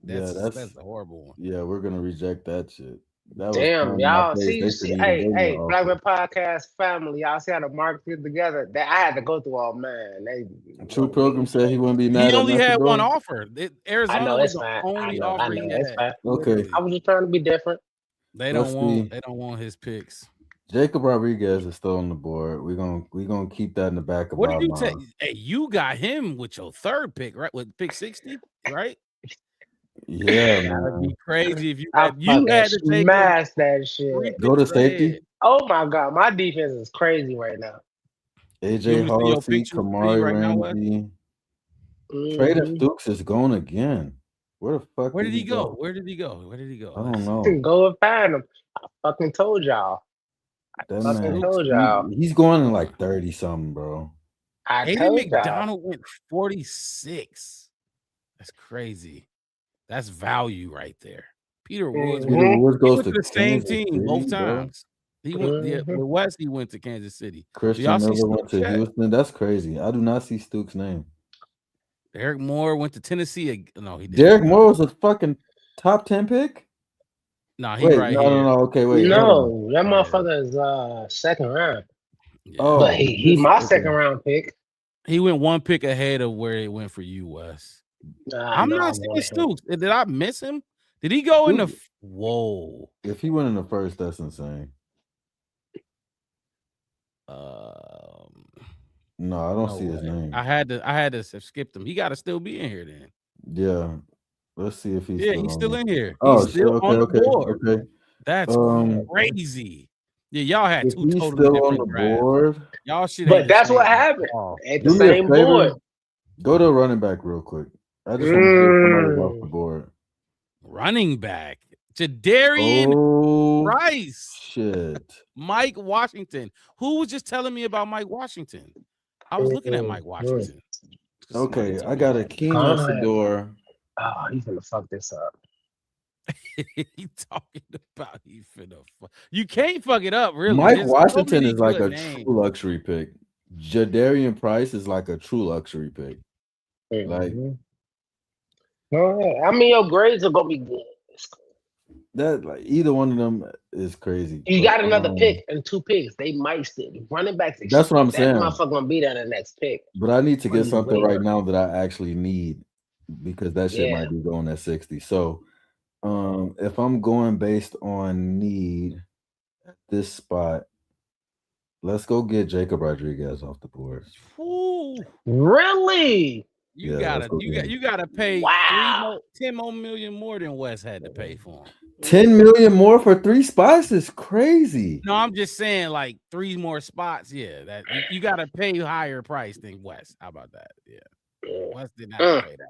Yeah, that's a horrible one. yeah, we're gonna reject that shit. That was Damn, playing in my y'all face. see, They shouldn't even hey, gave me an hey, Black offer. Man Podcast family, y'all see how the market together? That I had to go through all, man. True Pilgrim said he wouldn't be mad He at only had one Matador. offer. I Arizona know was it's the fine. only I offer know he it's had. fine. Okay. I was just trying to be different. They Let's don't see. want his picks. Jacob Rodriguez is still on the board. We're gonna keep that in the back of What our did you take? mind. Hey, you got him with your third pick, right? With pick 60, right? Yeah, That'd man. be crazy if you I had fucking to take him smashed that 3 shit. Go to picks safety. ahead. Oh my god, my defense is crazy right now. You AJ want me to see your Halsey, picks you see Kamari right now, Wes? Ramsey. Trader Mhm. Stooks is going again. Where the fuck Where did he go? go? Where did he go? Where did he go? I Let's don't see. know. Go and find him. I fucking told y'all. That fucking man, told y'all. he's going in like 30 something, bro. I Aiden told y'all. McDonald went 46. That's crazy. That's value right there. Peter Woods Mhm. Peter Woods he goes went to to the same Kansas team both City, bro. times. He went with West. He went to Kansas City. Do Christian y'all see Miller went Stooks to yet? Houston. That's crazy. I do not see Stooks' name. Derek Moore went to Tennessee. No, he didn't. Derek Moore was a fucking top 10 pick. No, he Wait, right no, here. no, no. Okay, wait. hold on. No, that motherfucker is second round. Yeah. Oh, But he this- my okay. second round pick. He went one pick ahead of where it went for you, Wes. I'm not seeing Stooks. Did I miss him? Did he go in the? Whoa. If he went in the first, that's insane. No, I don't see his name. I had to have skipped him. He got to still be in here then. Yeah. Let's see if he's He's still in here. Oh, He's still okay, on the okay, board. okay. That's crazy. Yeah, y'all had If two he's totally still on different the drafts. board, Y'all shit. But ain't the that's what same. happened. Oh. At the do me a same favor. board. Go to a running back real quick. I just want to get somebody off the board. Running back. Jadarian Rice. Shit. Mike Washington. Who was just telling me about Mike Washington? I was looking at Mike Washington. Okay, I got a Keenan Fedor. Oh, he's gonna fuck this up. He talking about he finna fuck. You can't fuck it up, really. Mike There's so Washington many is like good a names. true luxury pick. Jadarian Price is like a true luxury pick. Like I mean, your grades are gonna be good. that, like either one of them is crazy. You But, got another pick and 2 picks. They might still running backs. That's what I'm saying. That motherfucker gonna be there the next pick. But I need to What get are you something waiting right on? now that I actually need because that shit Yeah. might be going at 60. So if I'm going based on need at this spot, let's go get Jacob Rodriguez off the board. Ooh, Really? you Yeah, gotta let's go get him. you gotta pay Wow. 10 more million more than Wes had to pay for him. 10 million more for 3 spots is crazy. No, I'm just saying, like 3 more spots. Yeah, that you gotta pay higher price than Wes. How about that? Yeah, Wes didn't have to pay that.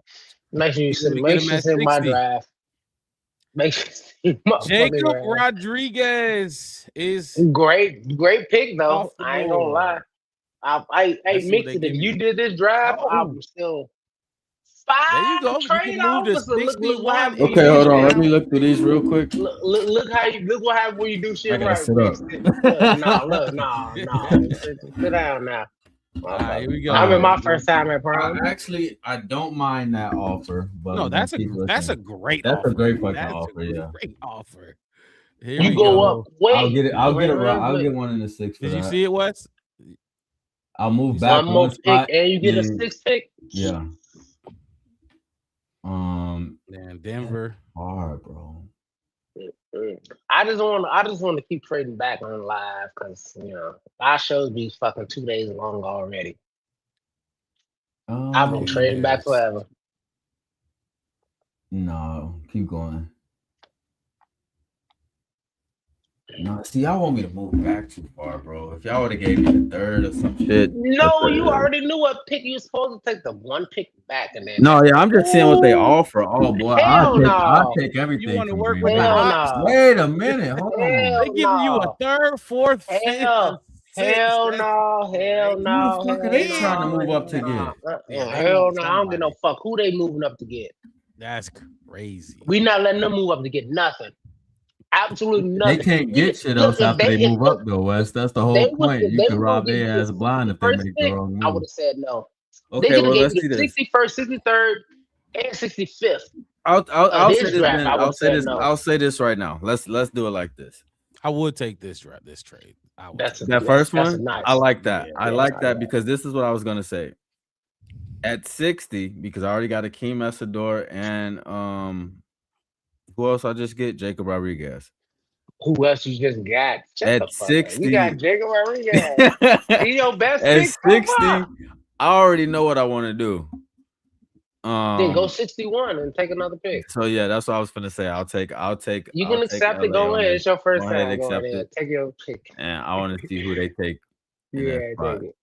Make sure you You see gotta make get him sure you at see my 60. draft. Make sure you see my Jacob fucking draft. Rodriguez is Great pick though. off the I ain't gonna board. lie. Hey, Let's see what Mix they it. give If you you. did this draft, Oh. I'm still There you 5 go. You trade can move to offers. Look what happened. 61. Okay, hold on. Let me look through these real quick. Look how you look what happened when you do I shit gotta right. sit Mix up. it. Look. Sit down now. All right, here we go. I'm in my first time at prom. I don't mind that offer, but No, that's a great That's offer. a great fucking That's offer. a Yeah, great offer. Here You we go up. Wait. I'll get it. I'll get wait. one in the 6 for Did you that. see it, Wes? I'll move back One more one pick spot. and you get a Yeah. 6th pick. Yeah. Man, Denver. Hard, bro. I just want to keep trading back on live because our shows be fucking 2 days long already. I've been trading back forever. No, keep going. No, see, y'all want me to move back too far, bro. If y'all would have gave me the 3rd or some shit. No, you already knew what pick you were supposed to take. The 1 pick back and then. No, yeah, I'm just seeing what they offer. Oh boy, Hell I'll no. take everything. You want to from work Green with Bay. the Hell Hawks? no. Wait a minute, hold on. Hell They giving you a no. 3rd, 4th, 5th. Hell Hell no. Hell no. Who the fuck are they trying to move up to get? Hell no. I don't give no fuck who they moving up to get. That's crazy. We not letting them move up to get nothing. Absolutely nothing. They can't get shit else after they move up though, Wes. That's the whole point. You can rob their ass blind if they make the wrong I would move. have said no. Okay, They well, could let's have see gave this. the 61st, 63rd, and 65th. I'll this say this, draft, man. I I'll would've say said this. no. I'll say this right now. Let's do it like this. I would take this trade. I would That's take That it. first that's one, nice. I like that. Yeah, I yeah, like I that like because this is what I was gonna say. At 60, because I already got Akeem Essador and who else I just get? Jacob Rodriguez. Who else you just got? Shut At the fuck up. 60, You got Jacob Rodriguez. He your best at pick. 60, I I already know what I want to do. then go 61 and take another pick. So yeah, that's what I was gonna say. I'll take. You I'll can take accept it. LA Go on ahead. this. It's your first Go ahead, time. Go accept ahead. it. Take your pick. And I want to see who they take. in that Yeah, spot. take it.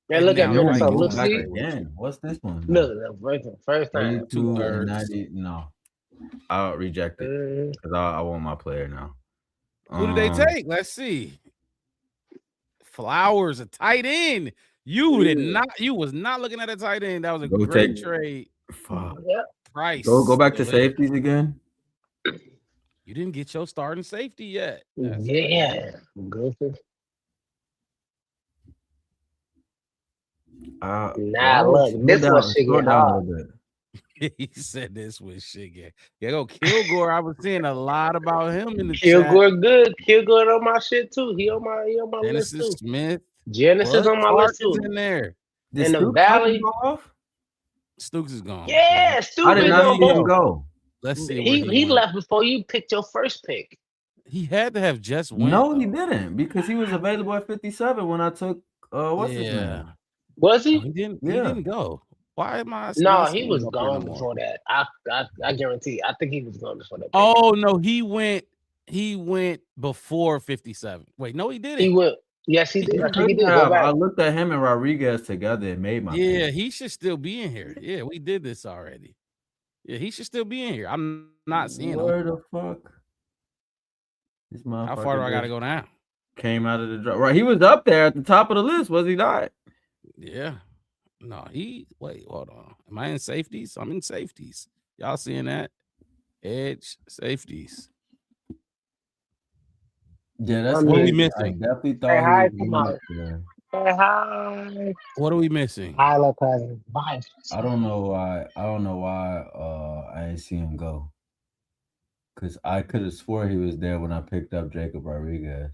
Man, look at now me. Mike So Gordon look, Back see, again. What's this one? look, first time. 32 2/3. and 90. No, I'll reject it because I want my player now. Who did they take? Let's see. Flowers, a tight end. You was not looking at a tight end. That was a Go great take- trade. Fuck. Yep. Price. Go back to delivered. safeties again. You didn't get your starting safety yet. That's- Yeah. Good for Nah, look, this was shit get hard. He said this was shit. Yeah, go Kilgore. I was seeing a lot about him in the Kilgore good. Kilgore on my shit too. He on my chat. list too. Genesis Smith. Genesis Bud on my Clark list too. is in there. In the Valley. Stooks is gone. Yeah, I stupid. did not see him He, go. Let's see. he left before you picked your first pick. He had to have just went. No, he though. didn't because he was available at 57 when I took what's his name? Was No, he? he didn't. Yeah. He didn't go. Why am I? No, not he seeing was him up here gone no more? before that. I guarantee. I think he was gone before that. pick. Oh no, he went. He went before 57. Wait, no, he didn't. He went. Yes, he did. I think he Couldn't did. Go have. back. I looked at him and Rodriguez together and made my Yeah, pick. he should still be in here. Yeah, we did this already. Yeah, he should still be in here. I'm not seeing him. Where the fuck? This How far do I gotta motherfucker go now? came out of the draft. Right, he was up there at the top of the list, was he not? Yeah. No, wait, hold on. Am I in safeties? I'm in safeties. Y'all seeing that? Edge safeties. Yeah, that's I What are we mean, I missing? definitely thought Hey, he hi, was come going on. up there. Say hi. What are we missing? Hi, look, cousin. Bye. I don't know why. I didn't see him go. Cause I could have swore he was there when I picked up Jacob Rodriguez.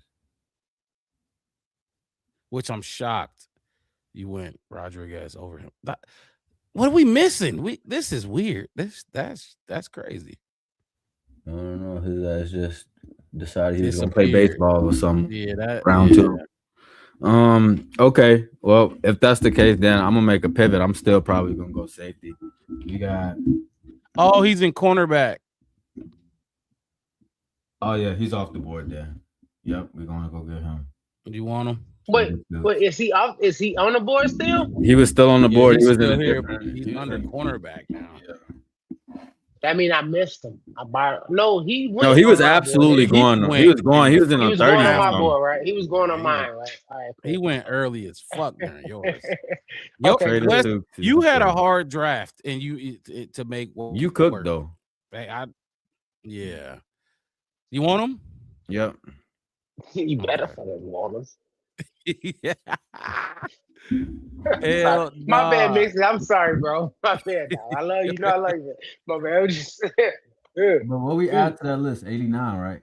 Which I'm shocked you went Rodriguez over him. What are we missing? This is weird. That's crazy. I don't know. His ass just decided he was gonna play Disappeared. baseball or something. Yeah, that Round yeah. two. Okay. Well, if that's the case, then I'm gonna make a pivot. I'm still probably gonna go safety. You got. Oh, he's in cornerback. Oh yeah, he's off the board there. Yep, we're gonna go get him. You want him? Wait, is he off? Is he on the board still? He was still on the Yeah, board. he's He was still in a here, different- but he's he was under in- cornerback now. That mean I missed him. No, he was absolutely He going. went- He was going. He was in He a was 30 going on or my something. board, right? He was going on Yeah. mine, right? All right. Cool. He went early as fuck during yours. Yo, Okay, Traded Wes, to- you had a hard draft, and to make You cooked work. though. Hey, yeah. You want him? Yep. You better Okay. fucking want him. Yeah. Hell My bad, nah. Mixie. I'm sorry, bro. My bad. Dog. I love you. You know I love you. My bad. I'm just yeah. But what we add to that list? 89, right?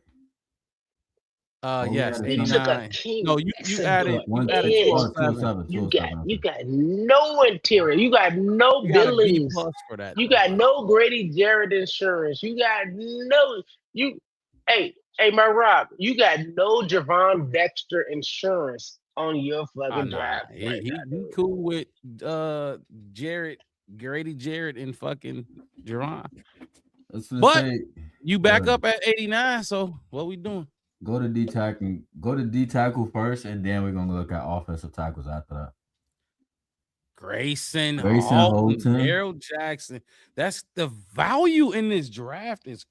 Yes, we You gotta- took a 89. king. No, you added One, Yeah. two, Yeah. oh, 207, You 207. got no interior. You got no You got a B billings. plus for that. You got no Grady Jarrett insurance. You got no you. Hey, my Rob. You got no Javon Dexter insurance on your fucking draft. He, right he, now, he dude. cool with Grady Jarrett and fucking Jerron. Let's just But- say, You back Yeah. up at 89, so what we doing? go to D tackle first, and then we're gonna look at offensive tackles after that. Grayson Grayson Holton, Holton. Daryl Jackson. That's the value in this draft is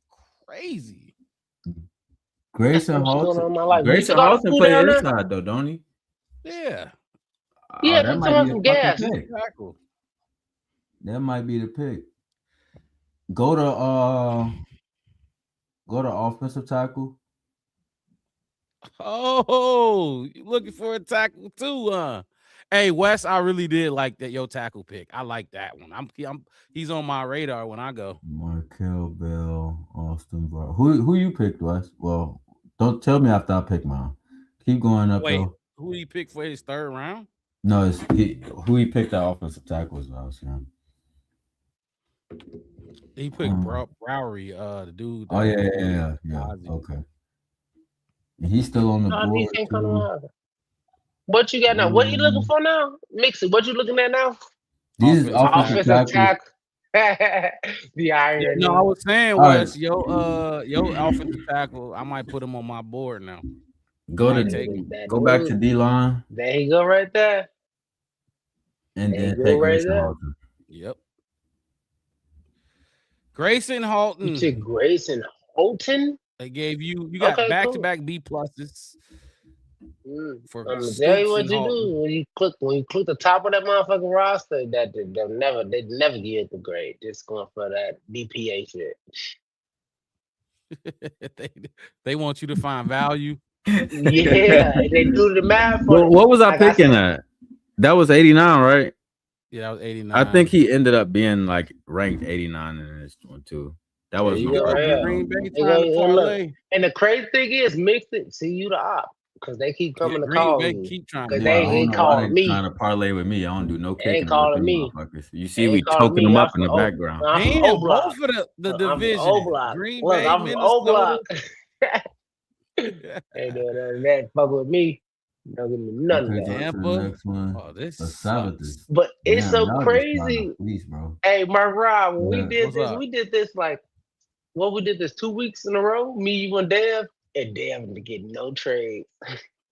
crazy. Grayson What's going on Holton. in my life? You Grayson took all the Holton food play down there? inside though, don't he? Yeah. Yeah, that put might some be some the fucking gas. pick. Tackle. That might be the pick. Go to offensive tackle. Oh, you looking for a tackle too, huh? Hey, Wes, I really did like that your tackle pick. I like that one. He's on my radar when I go. Markel Bell, Austin Brown. Who you picked, Wes? Well, don't tell me after I pick mine. Keep going up Wait, though. who he picked for his third round? No, who he picked that offensive tackle is what I was saying. He picked Browery, the dude. Oh yeah. Ozzy. Okay. And he's still on the No, board. these ain't too. coming out. What you got now? What you looking for now? Mix it. What you looking at now? These Offensive offensive tackles. The irony. Yeah, no, I was saying, All right. Wes, your offensive tackle, I might put him on my board now. Go Might take him. back to D-line There you go, right there. and There then you go, take right Grayson there. Halton. Yep. Grayson Halton. You took Grayson Halton. They gave you got Okay, back-to-back B pluses for I'm gonna Stoops tell you what and you Halton. do when you click the top of that motherfucking roster. That they never give it the grade. Just going for that DPA shit. they want you to find value. Yeah, they do the math. What was I Like picking said, at? That was 89, right? Yeah, that was 89. I think he ended up being like ranked 89 in this one too. That was There you real go. Yeah. Green Bay They trying to go- and look, parlay. And the crazy thing is, mix it. See you the op because they keep coming to Green call Bay you. keep trying 'Cause to they I ain't don't parlay. know why calling they me. trying to parlay with me. I don't do no They ain't kicking calling with them me. motherfuckers. You They see, ain't we calling choking me. them I'm up in the from background. I'm from Damn, O Block. both of the I'm from O division. Block. Green Look, Bay, I'm from O Block. Minnesota. Ain't doing that. Fuck with me. Don't give me none Okay, of go that. to Tampa. the next one. Oh, this The sucks. Sabbaths. But it's Damn, so y'all just trying crazy. to fleece, bro. Hey, Mark Rob, when Yeah. we did What's this, up? we did this like we did this 2 weeks in a row. Me, you, and Dev didn't get no trades.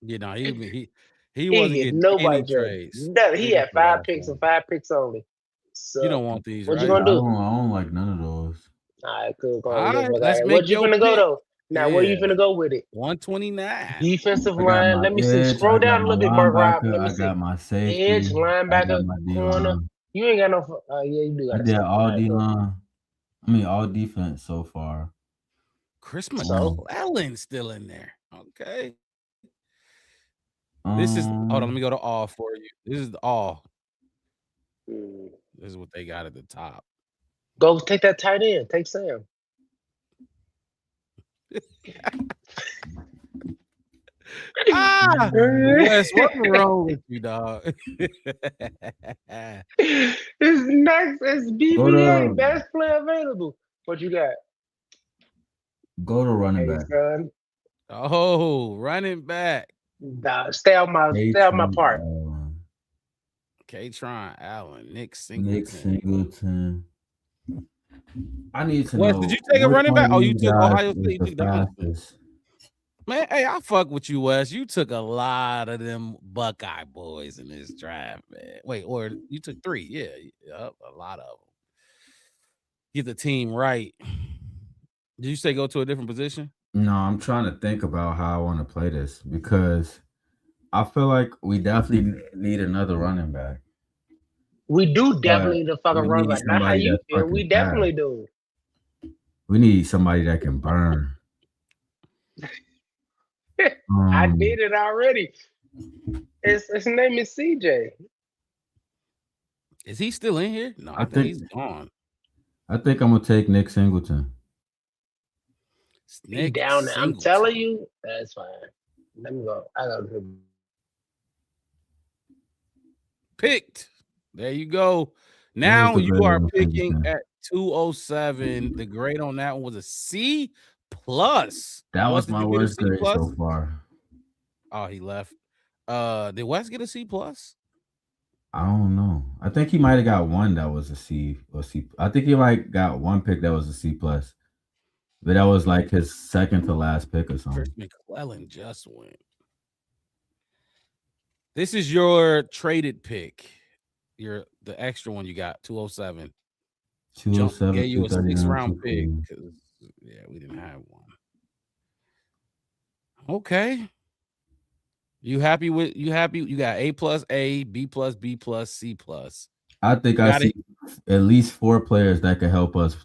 You know, he He wasn't get getting nobody any trades. trades. No, he had That's what 5 I'm picks saying. and 5 picks only. So You don't want these, what right? you gonna I do? don't like none of those. All right, cool. All right, let's What make you your finna go pick. though? Now, where you Yeah. finna go with it? 129. Defensive I got line. my Let me see. edge. Scroll I got down a my little bit, Mark Rob. linebacker. Let me I see. got my safety. Edge, I linebacker, got my D corner. line. You ain't got no. Yeah, you do I got a did safety. all All right, D cool. line. I mean, all defense so far. Chris So? McClellan still in there. Okay. This is hold on. Let me go to all for you. This is the all. This is what they got at the top. Go take that tight end. Take Sam. Wes, what's wrong with you, dog? This next is BBA, to- best player available. What you got? Go to running Hey, back. son. Oh, running back. Nah, stay on my part. K-Tron Allen, Nick Singleton. Nick Singleton. I need to Wes, know. did you take a which running one back? of Oh, you these took guys Ohio is State. You the took Donovan. fastest. Man, hey, I fuck with you, Wes. You took a lot of them Buckeye boys in this draft, man. Wait, or you took 3. Yeah, a lot of them. Get the team right. Did you say go to a different position? No, I'm trying to think about how I want to play this because I feel like we definitely need another running back. We do definitely But the fucking we run need back. Not how somebody you that's feel. We fucking definitely fast. do. We need somebody that can burn. I did it already. His name is CJ. Is he still in here? No, I think think- he's gone. I think I'm gonna take Nick Singleton. He Nick down there. I'm Singleton. telling you, that's fine. Let me go. I got to Picked. There you go. Now the you grade are on picking Singleton? at 207. The grade on that one was a C plus. That Wes, was did my you get a worst C grade plus? so far. Oh, he left. Did Wes get a C plus? I don't know. I think he might have got one that was a C or C. I think he might got one pick that was a C plus, but that was like his second to last pick or Chris something. McClellan just went. This is your traded pick. The extra one you got, 207. 207, Gave you a 239, 6th-round pick. 240. 'Cause, yeah, we didn't have one. Okay. You happy? You got A plus A, B plus B plus C plus. I think I Got see at least 4 players that could help us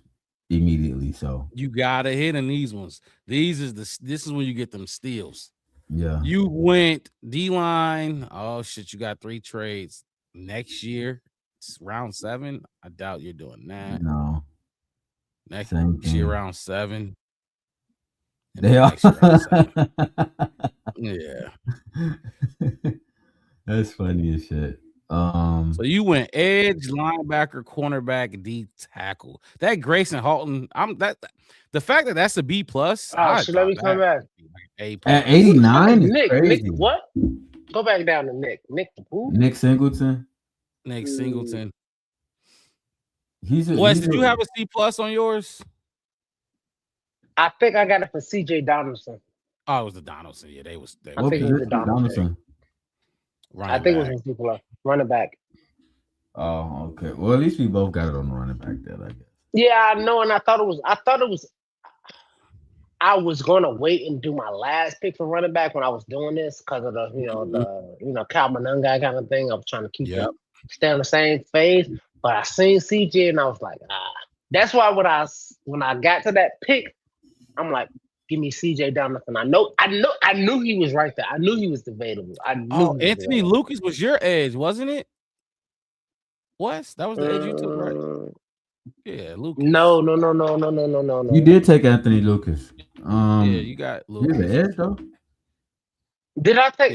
immediately. So You gotta hit in these ones. This is when you get them steals. yeah, You went D-line. Oh shit, you got 3 trades next year. It's round 7. I doubt you're doing that. no, Next same year, thing. round 7. And They then are. next year, round 7. Yeah. That's funny as shit. So you went edge, linebacker, cornerback, D tackle. That Grayson Halton, the fact that that's a B plus. Oh, shit, let me come back. A At 89 is Nick, crazy. Nick, what? Go back down to Nick. Nick, who? Nick Singleton. Nick Singleton. Wes, did you have a C plus on yours? I think I got it for CJ Donaldson. Oh, it was the Donaldson. Yeah, they I think it was the Donaldson. I think it was C plus. Running back. Oh, okay. Well, at least we both got it on the running back there, I guess. Yeah, I know, and I thought it was. I was gonna wait and do my last pick for running back when I was doing this because of the Cal Monunga kind of thing. I was trying to keep it, stay on the same phase, but I seen CJ and I was like, That's why when I got to that pick, I'm like, give me CJ Donaldson. I knew he was right there. I knew he was available. I knew. Anthony Lucas was your edge, wasn't it? Wes, that was the edge you took, right? Yeah, Lucas. No. You did take Anthony Lucas. Yeah, you got Lucas. He's the edge though. Did I take?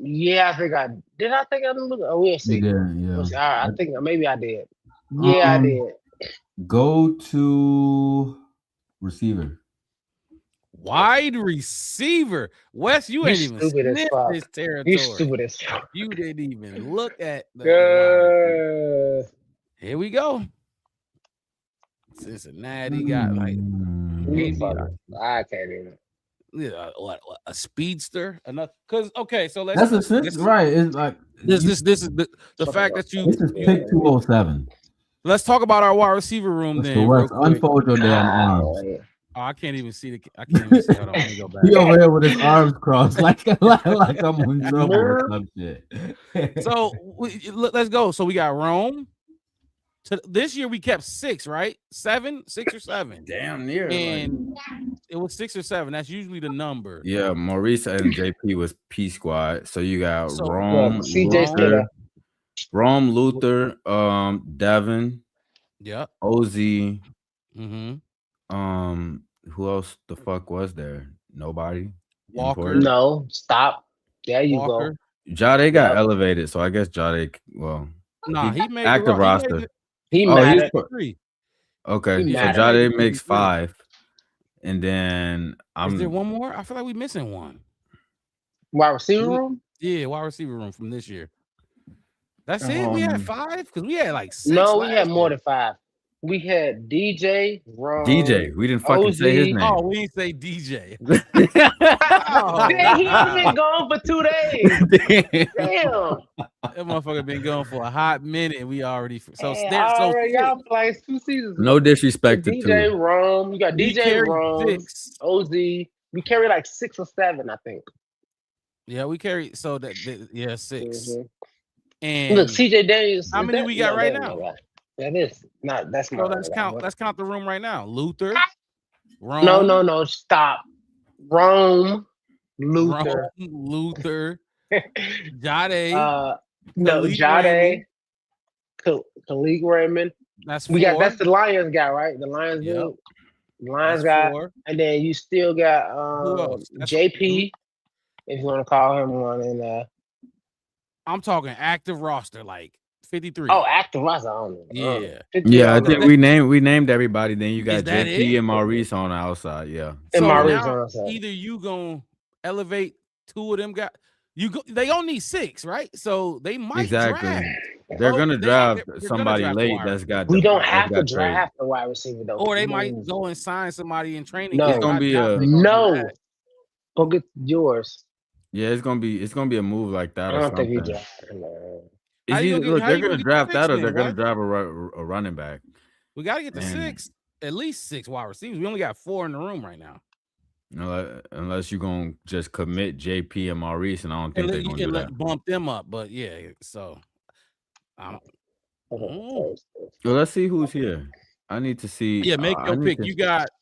Yeah, I think I did. I take Anthony Lucas. Oh, we'll see. Yeah. I think maybe I did. Yeah, I did. Go to receiver. Wide receiver. Wes, you ain't even sniffed this territory. You stupid as fuck. You didn't even look at the Here we go. Cincinnati got like I can't even. Yeah, what a speedster? Enough because so let's that's a sense, right? It's like this is the fact that you this is pick 207. Let's talk about our wide receiver room then. So unfold your damn arms. Oh, I can't even see I can't even see. Hold on, let me go back. He over here with his arms crossed, like I'm on trouble or some shit. So let's go. So we got Rome. This year we kept 6, right? 6 or 7. Damn near. And it was 6 or 7. That's usually the number. Yeah, Maurice and JP was P squad. So you got Rome, Luther, Devin. Yep. OZ. Mm-hmm. Who else the fuck was there? Nobody. Walker. No, stop. There you go. Jade got elevated, so I guess Jade. Well, he made active roster. He made 3. Okay, so Jade makes 5, and then Is there one more? I feel like we're missing one. Wide receiver room? Yeah, wide receiver room from this year. That's it. We had 5 because we had like 6. No, we had more than 5. We had DJ, Ron, DJ. We didn't fucking say his name. Oh, we didn't say DJ. Damn, he been gone for 2 days. Damn. That motherfucker been gone for a hot minute. We already y'all played 2 seasons. No disrespect to DJ Rome. You got DJ Rome, OZ. We carry like 6 or 7, I think. Yeah, we carry 6. Mm-hmm. And look, CJ Daniels. How many we got right now? That is not. That's not. Let's count the room right now. Luther, Rome. No. Stop. Rome, Luther, Jade. Jade. Khalid Raymond. That's 4. That's the Lions guy, right? The Lions dude. Lions guy, 4. And then you still got JP, if you want to call him one. And I'm talking active roster, like 53. Oh, active roster. I think we named everybody. Then you got JP and Maurice on the outside. Yeah. And Maurice on the outside. Either you gonna elevate 2 of them guys. They only need 6, right? So they might draft. They're gonna draft somebody late that's got. We don't have to draft a wide receiver though. Or they might go and sign somebody in training. No, it's gonna be Go get yours. Yeah, it's gonna be a move like that. I don't think you draft. They're gonna draft that, or they're gonna draft a running back. We gotta get to 6, at least 6 wide receivers. We only got 4 in the room right now. Unless you're gonna just commit JP and Maurice, and I don't think they're gonna do that. Bump them up, but yeah. So, well, let's see who's here. I need to see. Yeah, make I your need pick. to-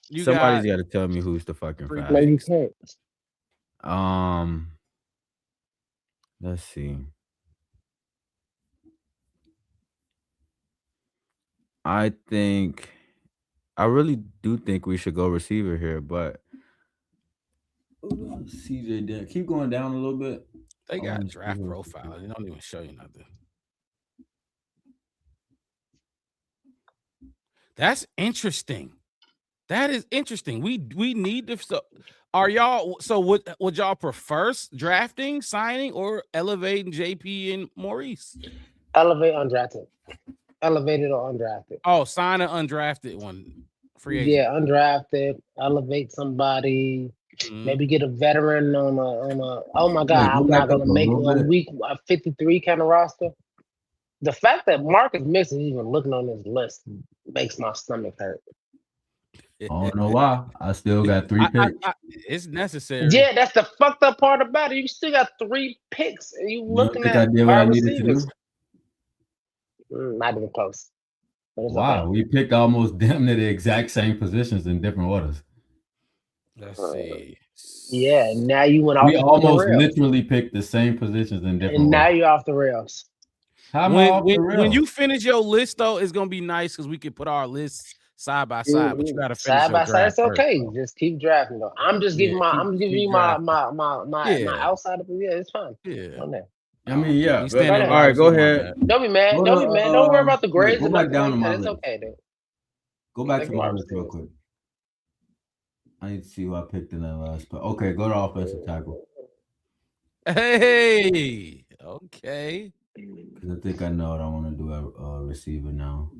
You somebody's got got to tell me who's the fucking three fast. No, you picks. can't. Let's see. I really do think we should go receiver here, but CJ Dan. Keep going down a little bit. They I got wanna draft see who- profile. They don't even show you nothing. That's interesting. That is interesting. We need to. So, are y'all? So would y'all prefer drafting, signing, or elevating JP and Maurice? Elevate undrafted. Elevated or undrafted. Oh, sign an undrafted one. Free agent. Yeah, undrafted. Elevate somebody. Mhm. Maybe get a veteran on a. Oh my Wait, God, go I'm back not gonna up a make little a bit. week a 53 kind of roster. The fact that Marcus Mixon is even looking on this list makes my stomach hurt. I don't know why. I still got 3 picks. It's necessary. Yeah, that's the fucked up part about it. You still got 3 picks, and you You don't looking think I at did what I wide needed to receivers. do? Not even close. But it's Wow, okay. we picked almost damn near the exact same positions in different orders. Let's see. Yeah, and now you went off We the almost rails. literally picked the same positions in different And now orders. you're off the rails. How am I off the When rails? you finish your list, though, it's gonna be nice because we can put our lists side by side. But you gotta finish Side your by side, draft it's okay. first, though. Just keep drafting though. I'm just giving Yeah, I'm giving keep you my drafting. Yeah. outside of it. Yeah, it's fine. Yeah. On there. I mean, yeah. You but- standing All wide right, go receiver, my ahead. bad. Don't be mad. Go Don't to, be mad. Don't worry about the wait, grades go and back nothing down like to my that. It's list. okay, dude. Go back Take to my my list real receivers. quick. I need to see who I picked in that last spot. Okay, go to offensive tackle. Hey, okay. Because I think I know what I want to do at receiver now.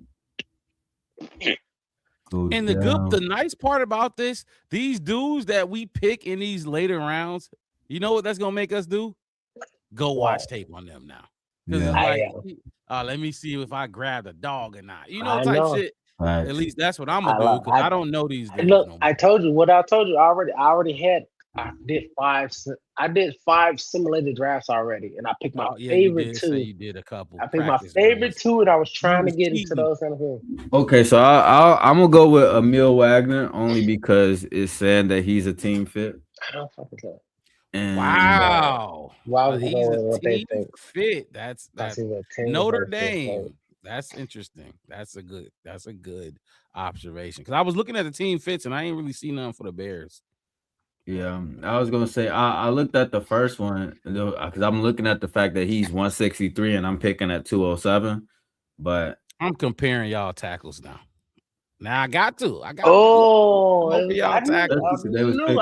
Go And down. the nice part about this, these dudes that we pick in these later rounds, you know what that's gonna make us do? Go watch tape on them now. Because Yeah. it's like, let me see if I grabbed a dog or not. You know, I type know. shit. Facts. At least that's what I'm gonna do because I don't know these dudes Look, no more. I told you what I told you already. I did 5 simulated drafts already, and I picked my Oh, yeah, favorite you did 2. say you did a couple. I picked my practice favorite runs. 2, and I was trying to was get into cheating. those kind of things. Okay, so I'm gonna go with Emil Wagner only because it's saying that he's a team fit. I don't fucking care. And Wow. Why But would you he's go with a what they team think? fit. That's That's either team Notre versus Dame. That's interesting. That's a good observation. Because I was looking at the team fits and I ain't really seen nothing for the Bears. yeah, I was gonna say I looked at the first one because I'm looking at the fact that he's 163 and I'm picking at 207, but I'm comparing y'all tackles now. Now I got to. Oh, both of y'all I knew tackles. They was it picked was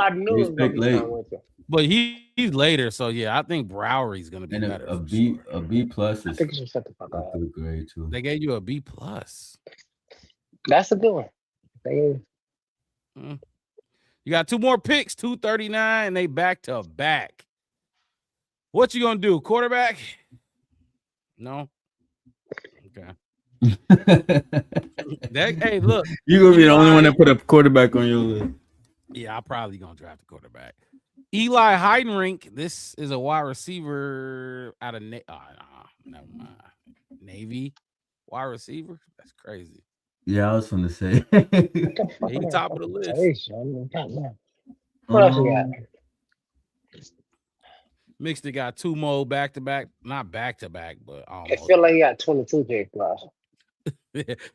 gonna be late. something with you. But he's later, so yeah, I think Browery's gonna be And better. a for B sure. a B plus I is think you should shut the fuck a up. good grade too. They gave you a B plus. That's a good one. They- You got 2 more picks, 239, and they back to back. What you gonna do? Quarterback? No. Okay. Hey, look. you're gonna be the only one that put a quarterback on your list. Yeah, I'm probably gonna draft a quarterback. Eli Heidenreich. This is a wide receiver out of never mind. Navy wide receiver. That's crazy. Yeah, I was gonna say. He top of the list. Hey, son, what else you got? Mixed it got 2 more back to back, not back to back, but I almost. feel like you got 22 picks left.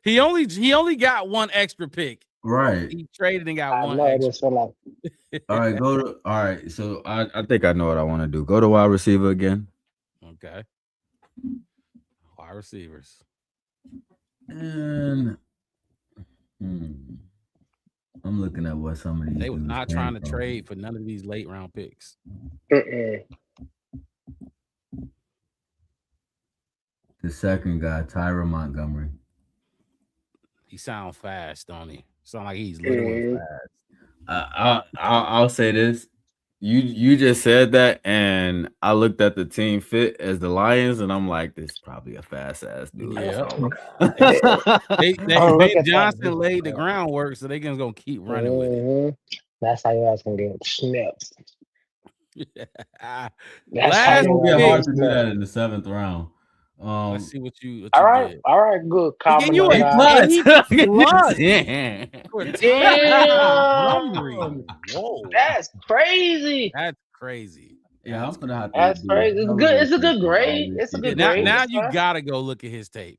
he only got 1 extra pick. Right. He traded and got I 1 know it extra. just feel like All right, all right. So I think I know what I want to do. Go to wide receiver again. Okay. Wide receivers. and I'm looking at what some of these They was dudes not came trying to from. trade for none of these late round picks. mm-mm. The second guy, Tyra Montgomery. He sound fast, don't he? Sound like he's little and fast. I'll say this. You just said that, and I looked at the team fit as the Lions, and I'm like, this is probably a fast ass dude. Yeah. So- Oh, look Ben at that. Johnson laid the groundwork, so they gonna keep running with it. Mhm. That's how your ass gonna get snipped. That's Last how It's gonna your be ass hard to get do that snipped. in the 7th round. Let's see what you All right, did. good. He Calm gave you down, a guys. A plus. Yeah. For a Damn. Montgomery. Whoa, That's crazy. that's crazy. Yeah, I'm gonna have to. That's do crazy. It's hella good. It's a research good on all grade. these It's a people. good Now, grade. now It's you fine. gotta go look at his tape.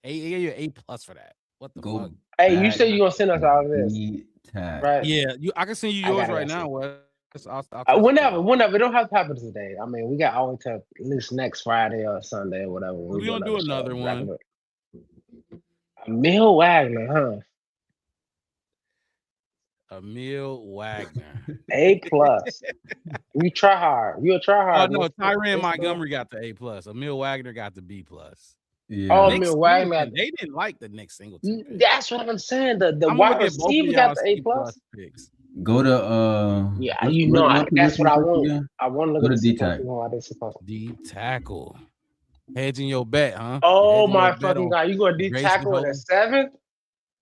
He gave you an A plus for that. What the fuck? Go Hey, you back said you gonna send us all of this, the tag. right? Yeah, I can send you I yours gotta right see. now. Wes. I'll text it to Whenever. you. It don't have to happen today. I mean, we got all to at least next Friday or Sunday or whatever. when We're gonna do another show. one. Emil Wagner, huh? Emil Wagner. A plus. You try hard. You a try Oh hard. no, What's Tyrann the- Montgomery got the A plus. Emil Wagner got the B plus. Yeah. Oh, Nick Emil Wagner. Singleton, they didn't like the Nick Singleton pick. That's what I'm saying. The I'm wide gonna look at both of receiver got y'all's the A C plus. picks. Go to Yeah, what's- you know, what's the that's what I position want. again? I want to look Go at to the D-tack. second one. Why they supposed to. D tackle. Hedging your bet, huh? Oh Hedging my your bet fucking on god! You going to D Grayson tackle at Hall. a 7th?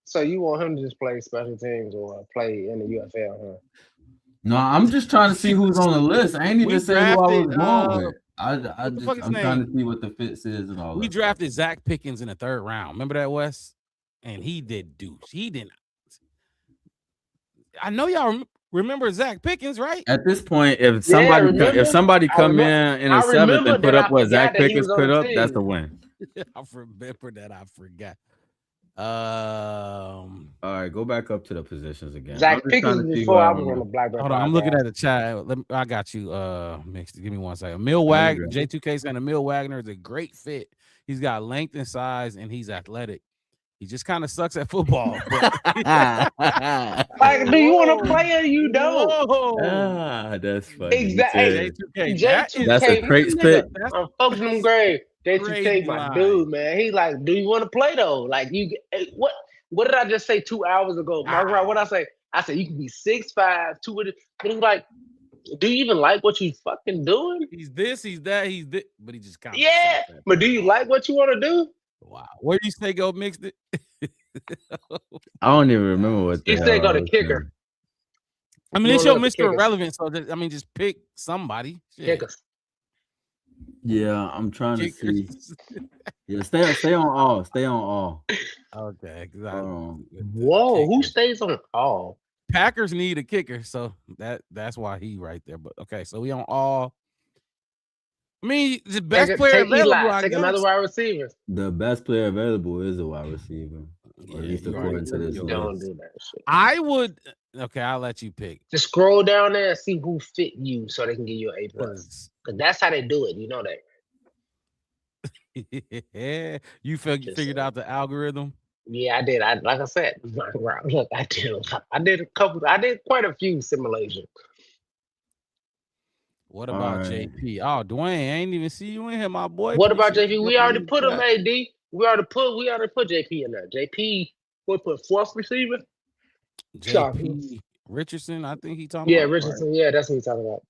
So you want him to just play special teams or play in the UFL, huh? No, I'm just trying to see who's on the list. I ain't We even saying who I was drafted, going with. what the fuck his I'm name? trying to see what the fits is and all We that. drafted Zach Pickens in the 3rd round. Remember that, Wes? And he did deuce. He didn't. I know y'all remember Zach Pickens, right? At this point, if somebody remember? if somebody I come remember- in I a 7th remember and put that up I what forgot Zach that he Pickens was on put the up, that's team. a win. I remember that. I forgot. All right, go back up to the positions again. Zach I'm just trying Pickens to see before who I I was on wanna- the Blackbird. Hold on, I'm looking podcast. at the chat. I got you, mixed. Give me one second. Emil you're Wagner, good. J2K saying Emil Wagner is a great fit. He's got length and size, and he's athletic. He just kind of sucks at football. But... Like, do you want to play or you don't? Ah, that's funny. Exactly. J2K, That's a Crates pick. I'm fucking him great. J2K, Crazy my line. dude, man. He's like, do you want to play though? Like, what did I just say 2 hours ago? Mark, what I say? I said you can be 6'5", 200. But he's like, do you even like what you fucking doing? He's this, he's that, he's this, but he just kind of Yeah, but do you like what you want to do? Wow. Where do you say go mixed it? I don't even remember what the You say hell go I to was kicker. saying. I mean, You it's wanna your go to Mr. kicker. Irrelevant, so just pick somebody. Shit. Kickers. Yeah, I'm trying to see. Kickers. Yeah, stay on all. Stay on all. Okay. 'cause I- Hold on. Whoa, who Kickers. stays on all? Packers need a kicker, so that's why he right there. But okay, so we on all. I mean, the best player available. I Take guess. another wide receiver. The best player available is a wide receiver. Yeah, Or at least you according already to know this your Don't list. do that shit. I would. Okay, I'll let you pick. Just scroll down there and see who fit you so they can give you an A plus. 'Cause- Because that's how they do it. You know that. yeah, you figured saying. out the algorithm. Yeah, I did. Like I said, look, I did quite a few simulations. What about Alright. JP? Oh, Dwayne, I ain't even see you in here, my boy. What Put about shit JP? We up already in put the him, chat. AD. We already put JP in there. JP, we put 4th receiver. JP Richardson, I think he talking Yeah, about. Richardson. Yeah, that's what he's talking about.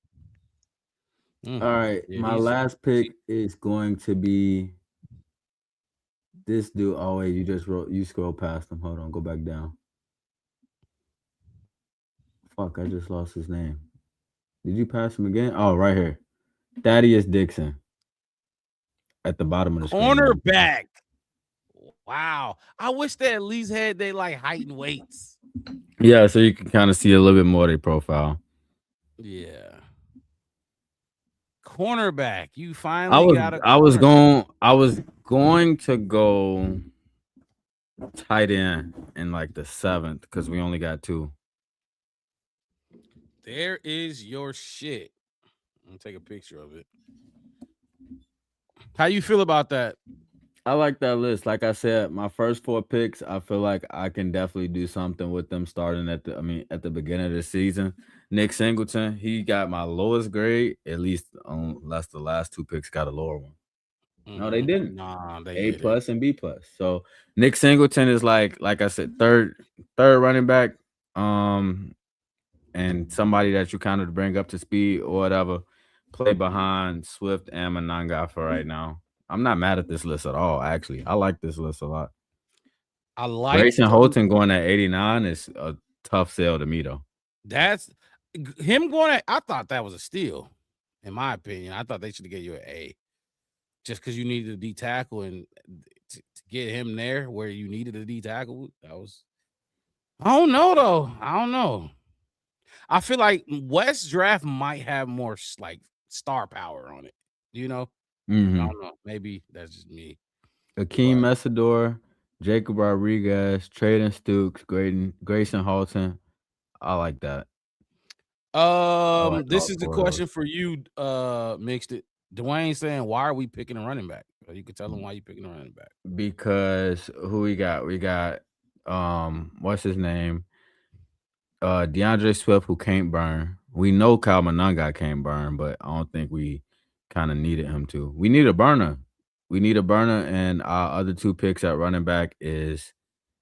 Mhm. All right, Yeah, my he's- last pick is going to be this dude. Oh wait, you scroll past him. Hold on, go back down. Fuck, I just lost his name. Did you pass him again? Oh, right here. Thaddeus Dixon. At the bottom of the screen. Cornerback. Wow. I wish they at least had they like height and weights. Yeah, so you can kind of see a little bit more of their profile. Yeah. Cornerback. You finally I got a was corner. going to go tight end in like the 7th because we only got 2. There is your shit. I'm gonna take a picture of it. How you feel about that? I like that list. Like I said, my first 4 picks, I feel like I can definitely do something with them starting at the beginning of the season. Nick Singleton, he got my lowest grade, at least unless the last 2 picks got a lower one. No, they didn't. Nah, they A didn't. plus and B plus. So Nick Singleton is like I said, third running back. And somebody that you kind of bring up to speed or whatever, play behind Swift and Monanga for right now. I'm not mad at this list at all, actually. I like this list a lot. I like Grayson Holton going at 89 is a tough sell to me, though. That's him going at. I thought that was a steal, in my opinion. I thought they should have gave you an A. just because you needed a D tackle and to get him there where you needed a D tackle, that was. I don't know though. I don't know. I feel like West draft might have more like star power on it. You know, I don't know. Maybe that's just me. Akeem But- Messador, Jacob Rodriguez, Traden Stukes, Grayson Halton. I like that. like This all is the four of question for you. Mixed it. Dwayne saying, "Why are we picking a running back?" Or you could tell him why you picking a running back. Because who we got? We got what's his name? DeAndre Swift, who can't burn. We know Kyle Monangai can't burn, but I don't think we kind of needed him to. We need a burner. And our other two picks at running back is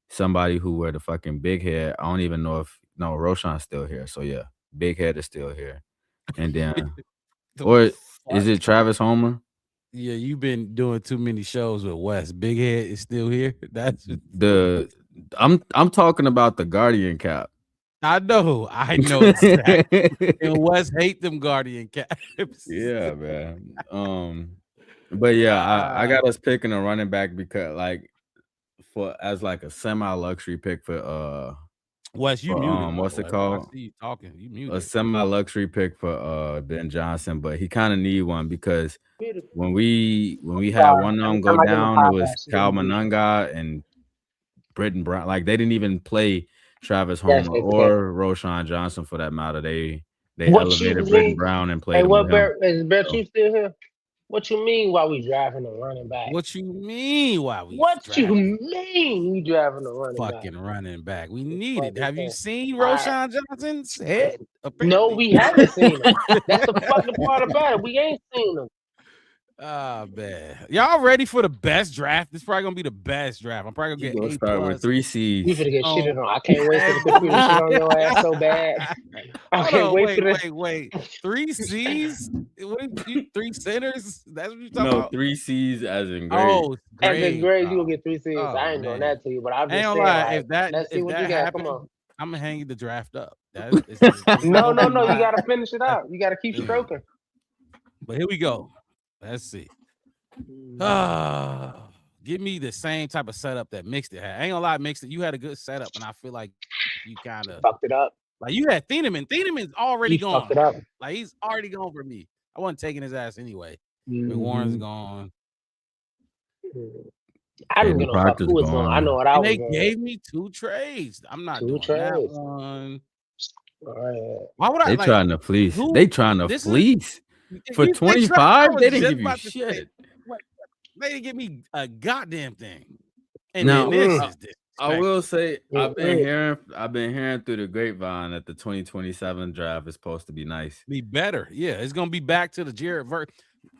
somebody who wear the fucking big head. I don't even know if Roshan's still here. So yeah, big head is still here. And then or is it Travis Homer? Yeah, you've been doing too many shows with Wes. Big Head is still here. That's I'm talking about the Guardian cap. I know exactly. And Wes hate them Guardian caps. Yeah, man. But yeah, I got us picking a running back because like as like a semi-luxury pick for Wes, you muted. what's it I called? see you talking. You A muted. semi-luxury pick for Ben Johnson, but he kind of need one because when we had one of them go down, it was Kyle Monangai and Britton Brown. Like they didn't even play Travis Homer or Roshan Johnson for that matter. They elevated Britton Brown and played him with him. Is Bertrand still here? What you mean why we driving a running back? What you mean why we mean we driving a running back? Fucking running back. We need it. Have you seen Roshan Johnson's head? No, we haven't seen him. That's the fucking part about it. We ain't seen him. Man. Y'all ready for the best draft? This is probably gonna be the best draft. I'm probably gonna get start with 3 C's. You finna get shitted on. I can't wait for the computer shit on your ass so bad. I can't wait for this. Wait. 3 C's? What, 3 centers? That's what you talking about? 3 C's as in grade. Oh, as in grade, you will get 3 C's. I ain't doing that to you, but I'm just saying. Like, let's see what you got. Come on. I'm gonna hang the draft up. No. You gotta finish it out. You gotta keep stroking. But here we go. Let's see. Give me the same type of setup that Mixed It had. I ain't gonna lie, Mixed It. You had a good setup, and I feel like you kind of fucked it up. Like you had Thieneman. Thieneman's already gone. Fucked it up. Like he's already gone for me. I wasn't taking his ass anyway. McWarren's gone. I didn't get no fuck who was gone. I know what I was. They gave me 2 trades. I'm not doing that one. Why would I? They trying to fleece. They trying to fleece. For 25, they didn't give you shit. They didn't give me a goddamn thing. And now, this I will say I've been hearing through the grapevine that the 2027 draft is supposed to be nice. Be better. Yeah, it's gonna be back to the Jared Verse.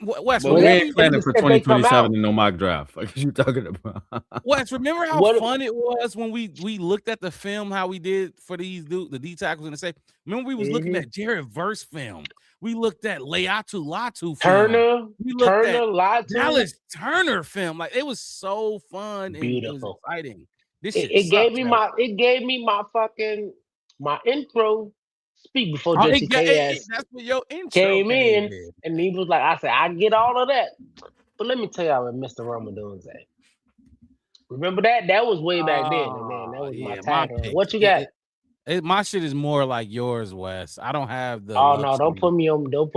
Wes, we ain't planning for 2027 in no mock draft. Like what you talking about? Wes, remember how fun it was when we looked at the film, how we did for the D tackles in the safe. Remember we was looking at Jared Verse film. We looked at Laiatu Latu film. We looked at Latu. Dallas Turner film. Like it was so fun. Beautiful. And it was exciting. This it gave me my intro speak before Jesse K. That's what your intro came in, and he was like, I said, I get all of that. But let me tell y'all what Mr. Ramadan said. Remember that? That was way back then, man. That was my tagline. What you got? My shit is more like yours, Wes. I don't have the. Oh no! Don't put me on your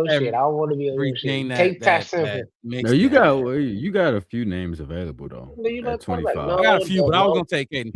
shit. I don't want to be on your shit. Take that simple. No, you got a few names available though. At 25, I got a few, but I was gonna take Caden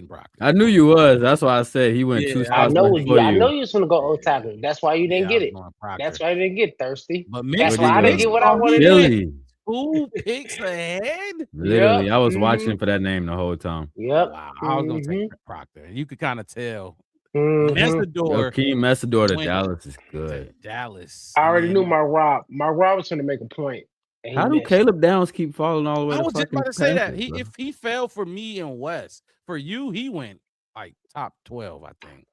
Proctor. I knew you was. That's why I said he went 2 spots. I know you was gonna go O tackle. That's why you didn't get it. That's why you didn't get thirsty. But that's why I didn't get what I wanted to get. 2 picks ahead. Literally, I was watching for that name the whole time. Yep. Wow, I was gonna take Proctor. You could kind of tell. Messador. Akeem Messador to Dallas is good. Dallas. I already knew my Rob was trying to make a point. How do Caleb Downs keep falling all the way? I was just about to say that if he fell for me and Wes, for you he went like top 12, I think.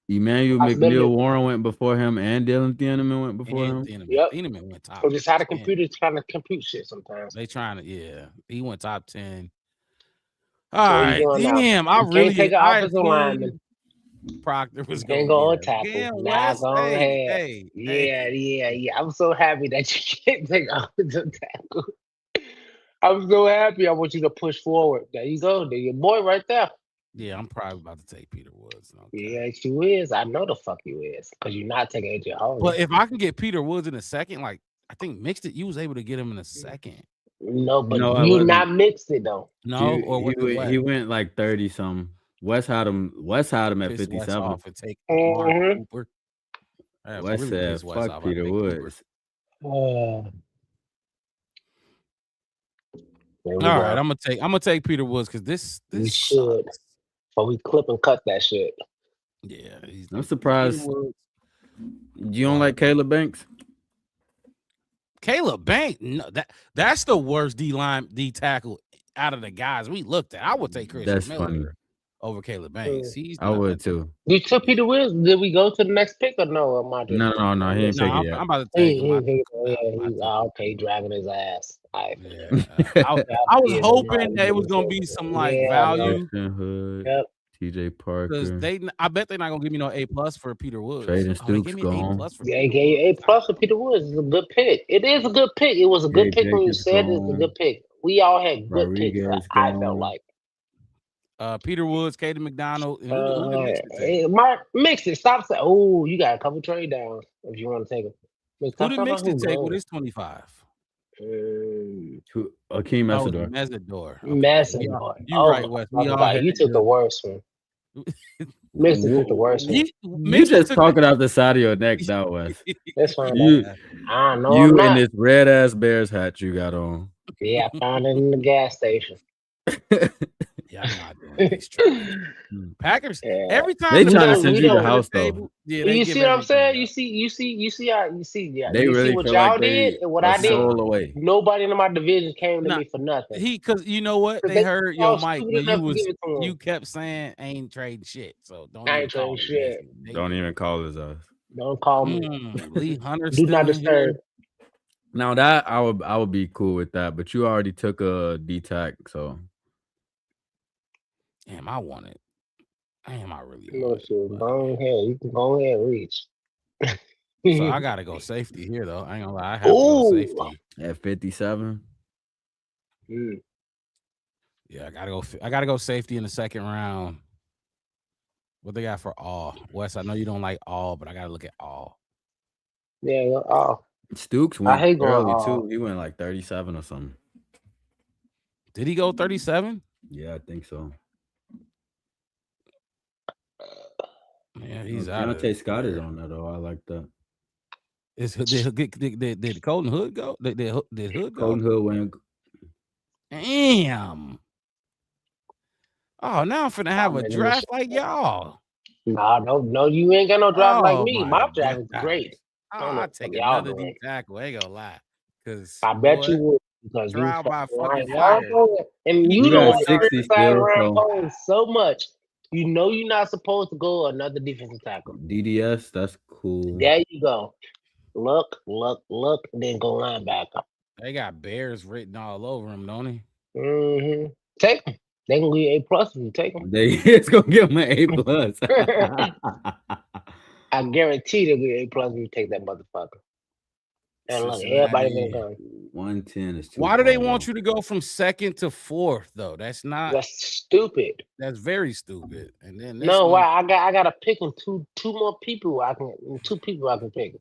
Emmanuel McNeil Warren went before him, and Dylan Thieneman went before him. Thieneman went top. So just how the computer's trying to compute shit sometimes. They trying to, he went top 10. All right, damn, I really take an offensive lineman. Proctor was Can't gonna go on get him. tackle. Damn, Nah, Wes. go ahead. Hey, Yeah. I'm so happy that you can't take offensive tackle. I'm so happy. I want you to push forward. There you go. There your boy right there. Yeah, I'm probably about to take Peter Woods. Okay. Yes, you is. I know the fuck you is. Because you're not taking AJ Holloway. But if I can get Peter Woods in a second, like I think Mixed It, you was able to get him in a second. No, but No, I you wasn't. not mixed it though. No, or was it he went like 30 something. Wes had him at piss Wes 57. off and take Amari Mhm. Cooper. I Wes really said, pissed Wes fuck off. I Peter take Cooper. Woods. There All we right, go. I'm gonna take Peter Woods because this You should. sucks. So we clip and cut that shit. Yeah, I'm surprised Peter Woods. you don't like Caleb Banks. Caleb Banks, no, that's the worst D tackle out of the guys we looked at. I would take Christian That's Miller funny. over Caleb Banks. He's I would too. You took Peter Wills. Did we go to the next pick or no? Am I just No, he ain't No, pick it I'm yet. about to take him. he's okay, dragging his ass. All right. Yeah, I was hoping that it was gonna be some like value. Hood, Yep. TJ Because Parker. I bet they're not gonna give me no A+ for Peter Woods. Traden They Stoops give me gone. A+ for Yeah, Peter gave you Woods. A+ for Peter Woods. It's a good pick. It is a good pick. It was a good Jay pick when you Jacobs said it's a gone. good pick. We all had good picks. Rodriguez I felt gone. like. Peter Woods, Kaden McDonald, and who did Mixed It take? Mark, mix it. Stop saying, oh, you got a couple trade downs if you want to take them. Who did Mixed It take with his 25? Akeem Mesidor. Mesidor. Mesidor. You right, Wes. You took the worst one. Mixed took the worst one. You just talking out the side of your neck now, Wes. That's fine. I know you in this red ass Bears hat you got on. Yeah, I found it in the gas station. Yeah, I'm not doing these trades. Packers. Every time they trying to send you the house though. Yeah, you see what I'm saying? You see. Yeah, they really see what feel y'all like did and what I did. Away. Nobody in my division came to me for nothing. Because you know what? They heard your mic, but you kept saying ain't trading shit. So don't. I ain't trading shit. Don't even call his ass. Don't call me. Lee Hunter. Do not disturb. Now that I would be cool with that, but you already took a D-tack, so. Damn, I want it. Damn, I really want it. Go ahead. You can go ahead and reach. So I gotta go safety here, though. I ain't gonna lie. I have to go safety at 57. Yeah, I gotta go safety in the second round. What they got for all? Wes, I know you don't like all, but I gotta look at all. Yeah, all. Stooks went early too. He went like 37 or something. Did he go 37? Yeah, I think so. Yeah, he's out. Deontay Scott is on that though. I like that. Did Colton Hood go? Did Hood go? Colton Hood went. Damn. Oh, now I'm finna have a draft like y'all. No, you ain't got no draft like me. My draft is great. I'll take another D tackle. I ain't gonna lie. Because I bet you would. Because trial by fucking fire. And you got know 60 still, so much. You know you're not supposed to go another defensive tackle. DDS, that's cool. There you go. Look, then go linebacker. They got Bears written all over them, don't they? Mm-hmm. Take them. They can give you A+ if you take them. It's gonna give them an A+. I guarantee they'll give you A+ if you take that motherfucker. And look, everybody gonna go. 110 is too. Why do they want you to go from second to fourth though? That's stupid. That's very stupid. And then why I gotta pick them two more people I can pick.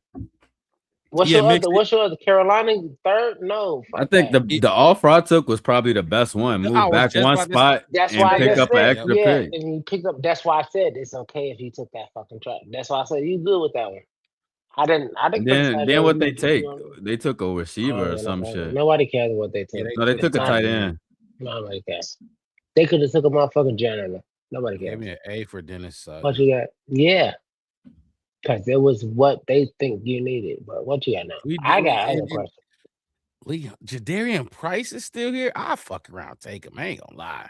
What's your other Carolina third? No. I think the offer I took was probably the best one. Move back one spot and pick up an extra pick. And you pick up. That's why I said it's okay if you took that fucking track. That's why I said you good with that one. I didn't. Then what they take? They took a receiver or some shit. Nobody cares what they took. No, they took a tight end. Nobody cares. They could have took a motherfucking janitor. Nobody cares. Give me an A for Dennis. What you got? Yeah. Because it was what they think you needed. But what you got now? I got a question. Jadarian Price is still here? I'll fuck around, take him. I ain't gonna lie.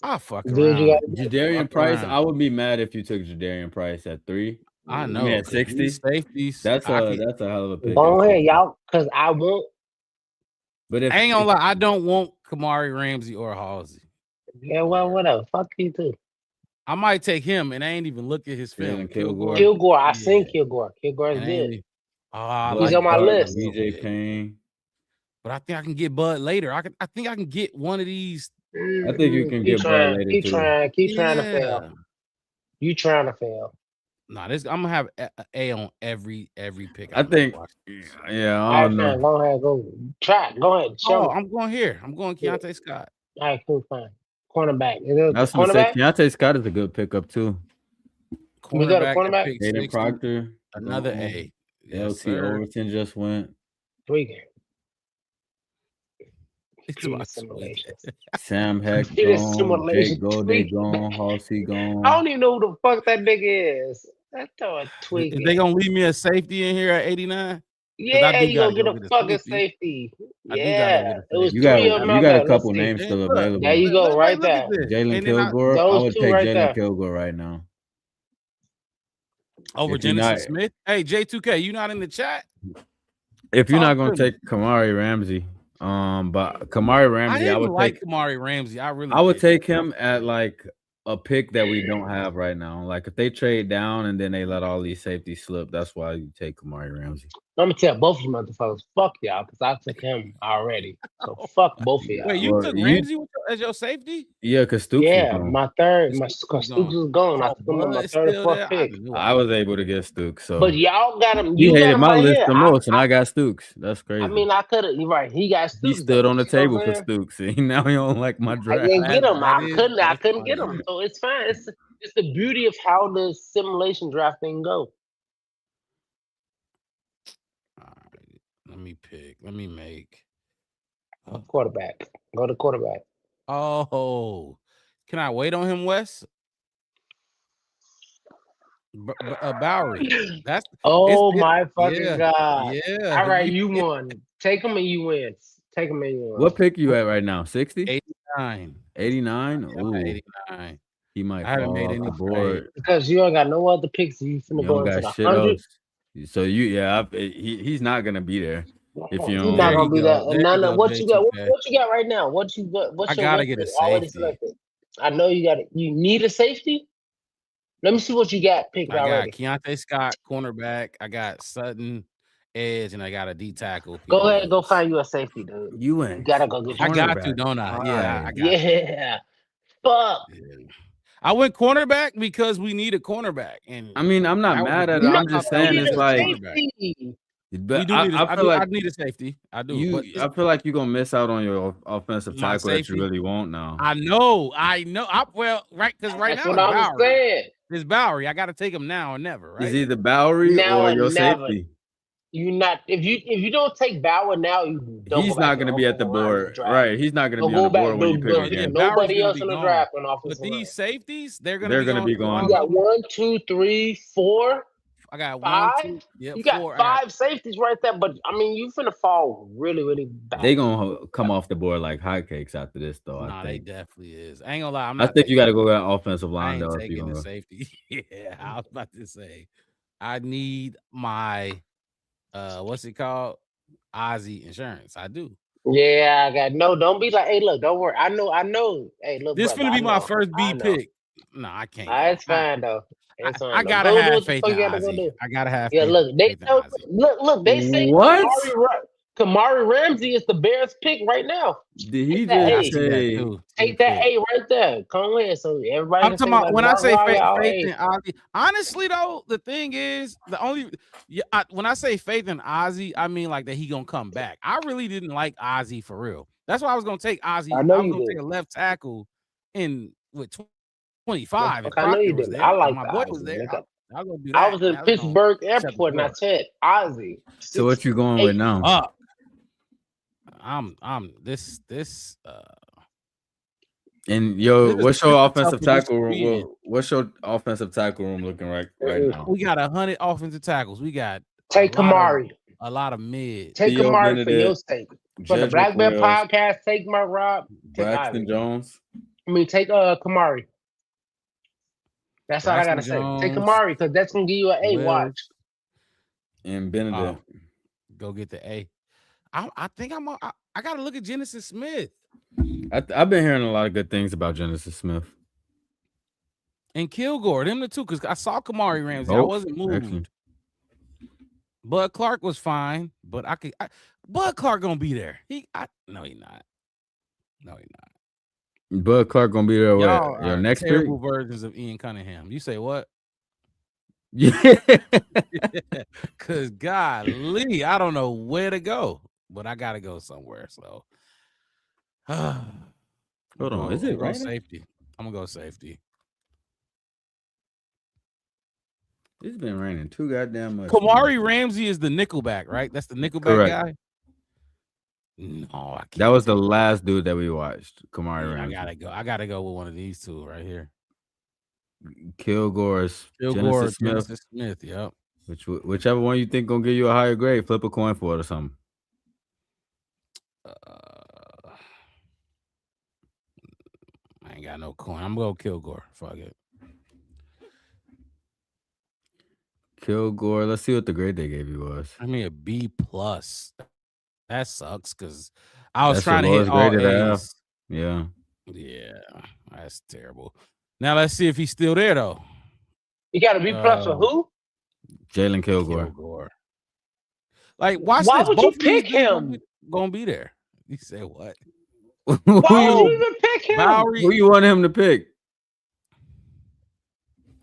I'll fuck around. Jadarian Price, I would be mad if you took Jadarian Price at 3. I know. At 60. Safeties. That's a hell of a pick. Go ahead, y'all, because I won't. But I ain't gonna lie, I don't want Kamari Ramsey or Halsey. Yeah, well, whatever. Fuck you too. I might take him, and I ain't even look at his film. Jalen Kilgore. Kilgore, I Yeah. seen Kilgore. Kilgore's And I ain't good. even- I Bud He's on my Bud a list. little BJ bit. Payne. But I think I can get Bud later. I think I can get one of these. I think you can Keep get Bud trying, later keep too. trying, keep trying to Yeah. fail. You trying to fail. Nah, this I'm gonna have a on every pick. I I'm think, watching. yeah, All I right, don't fine. know. Go ahead, go try it. Go ahead, show Oh, me. I'm going here. I'm going Yeah. Keontae Scott. All right, cool, fine. Cornerback. Is it I was gonna say cornerback? Keontae Scott is a good pickup too. We got a Cornerback at cornerback? pick Aiden 60. Proctor, Another gone. A. Yes, LT sir. Overton just went. Tweaking. It's Computer about tweaking. simulations. Sam Heck Computer gone. simulation Jake Golday tweaking. gone. Halsey I gone. don't even know who the fuck that nigga is. That's a Is tweaking. they gonna leave me a safety in here at 89? Yeah, do you gotta gonna go get a get a fucking safety. safety. I do gotta Yeah, get a it was safety. You three got of them out you got there. a couple Let's see. names And still look, available. There you go, right look there. at this. Jalen And then Kilgore. I Those would two take right Jalen there. Kilgore right now. over If you're Genesis not Smith. Hey, J2K, you not in the chat? if you're not Talk gonna to me. take Kamari Ramsey, but Kamari I Ramsey, I didn't would like take Kamari Ramsey. I really I would did. take him at like a pick that we don't have right now. Like if they trade down and then they let all these safeties slip, that's why you take Kamari Ramsey. I'm gonna tell both of you motherfuckers, fuck y'all, because I took him already. So fuck both of y'all. Wait, you Well, took you- Ramsey as your safety? Yeah, because Stoops was Yeah, gone. my third, my Stoops Stoops was was gone. I Oh, took him on my Bud's third or still fourth there? pick. knew I was able to get Stooks. So But y'all got him. he You got hated him my right list here. the most, and I got Stooks. That's crazy. I mean, I could have. You're right. He got Stooks. he stood though. on the You know table what for I'm saying? Stooks, and now he don't like my I draft. didn't get him. I couldn't that's get funny. him. So it's fine. It's the beauty of how the simulation draft thing go. All right, let me pick. Let me make. Quarterback. Go to quarterback. Oh, can I wait on him, Wes? Bowery. That's Oh it's- my fucking yeah, god! yeah. All right, you won. Take him and you win. Take him and you win. What pick you at right now? 60? 89. 89? Ooh, 89. he might I haven't fall made off any the board. Because you ain't got no other picks. You You finna go don't into got the shit 100. else. So he's not gonna be there. If you He's don't- not There gonna you be go. that. There And you none go, of what you got. J2K. What you got right now? What you got? What's I your gotta West get a pick already safety. selected? I know you got it. You need a safety. Let me see what you got picked I got already. Keontae Scott, cornerback. I got Sutton, edge, and I got a D tackle. Go Peter ahead, go Mills. find you a safety, dude. You You ain't. gotta go get. I You. got to, cornerback. don't I? Yeah, I Why? got. Yeah. Fuck. Yeah. I went cornerback because we need a cornerback, and I mean, I'm not that was mad a at good- it. No, I'm just that was saying you a need it's a good like, cornerback. safety. We but do need. I I feel like need a safety. I do. But I feel like you're gonna miss out on your offensive My tackle that safety? you really want now. I know. Well, right, because right That's now what it's I'm Bowery. saying. It's Bowery. I got to take him now or never, right? It's either Bowery Now or and your never. safety. You not if you don't take Bauer now, you don't He's go back not to gonna the be at the offensive line in board, draft. right? He's not gonna Don't be on go the board back. when you pick Yeah, again. Bowery's Nobody gonna else be in the gone. draft on But offensive line. these safeties, they're They're gonna gonna be be on. gone. You got 1, 2, 3, 4, I got 5. 1, 2, yeah, You got 4. 5 safeties right there. But I mean, you finna fall really, really bad. They gonna come off the board like hotcakes after this, though. Nah, I they think. definitely is. I ain't gonna lie. I'm I not. think you got to go taking- at offensive I line ain't though. If you're taking gonna the go. safety. Yeah, I was about to say. I need my what's it called? Ozzy insurance. I do. Yeah, I got no. Don't be like, hey, look, don't worry. I know. Hey, look, This brother, gonna be I my know. first I B know. pick. No, I can't. Nah, go. it's fine though. It's fine. I though. gotta Go do have what the faith fuck in you gotta go Ozzy. do. I gotta have Yeah, faith, look, they faith in tell, Ozzy. look, they say What? Kamari Ramsey is the Bears pick right now. Did he Take that I A. just see that say? too. Take that A right there. Come in. So everybody I'm can talking say about like when I Mark say Riley, faith, all faith A. in Ozzy. Honestly, though, the thing is, when I say faith in Ozzy, I mean like that he gonna come back. I really didn't like Ozzy for real. That's why I was gonna take Ozzy. I know was you gonna did. take a left tackle with 25. If I know you Proctor was didn't. there, I if like my the boy Ozzy. was there. Nigga. I was gonna do that. I was in That was gonna Pittsburgh shut the Airport and I door. said Ozzy. So what you going with now? Up. I'm this And yo, This what's is your a offensive tough tackle room? position. What's your offensive tackle room looking right now? we got 100 offensive tackles. We got Take Kamari. a lot of mid. Take Theo Kamari for your Benedict, sake. For the Jedrick Black Bear Wills, podcast, take Mark Rob. Take Braxton Ozzy. Jones. I mean, take Kamari. That's all I gotta Braxton say. Take Jones, Kamari because that's gonna give you an A. Wills. Watch. And Benedict. Go get the A. I think I gotta look at Genesis Smith. I've been hearing a lot of good things about Genesis Smith. and Kilgore, them the two, because I saw Kamari Ramsey. I Both? wasn't moved. Excellent. Bud Clark was fine, but Bud Clark gonna be there. No, he not. No, he not. Bud Clark gonna be there. Y'all What? Your are next pick? terrible versions of Ian Cunningham. You say what? Yeah. Cause golly, I don't know where to go, but I gotta go somewhere. So Hold on, is it go right? safety? I'm gonna go safety. It's been raining too goddamn much. Kamari Ramsey is the nickelback, right? That's the nickelback Correct. guy. No, I can't. That was the last dude that we watched. Kamari Yeah, Ramsey. I gotta go with one of these two right here. Kilgore's Kilgore, Genesis Smith. Yep. Whichever one you think gonna give you a higher grade, flip a coin for it or something. I ain't got no coin. I'm gonna go Kilgore. Fuck it. Kilgore. Let's see what the grade they gave you was. I mean a B plus. That sucks because I was That's trying to the hit lowest all grade they have. A's. Yeah. Yeah, that's terrible. Now let's see if he's still there though. You got a B plus for who? Jalen Kilgore. Kilgore. Like, watch Why this. would you Both of these pick dudes him? Gonna be there. You say what? Why would you even pick him? Bowery. Who you want him to pick?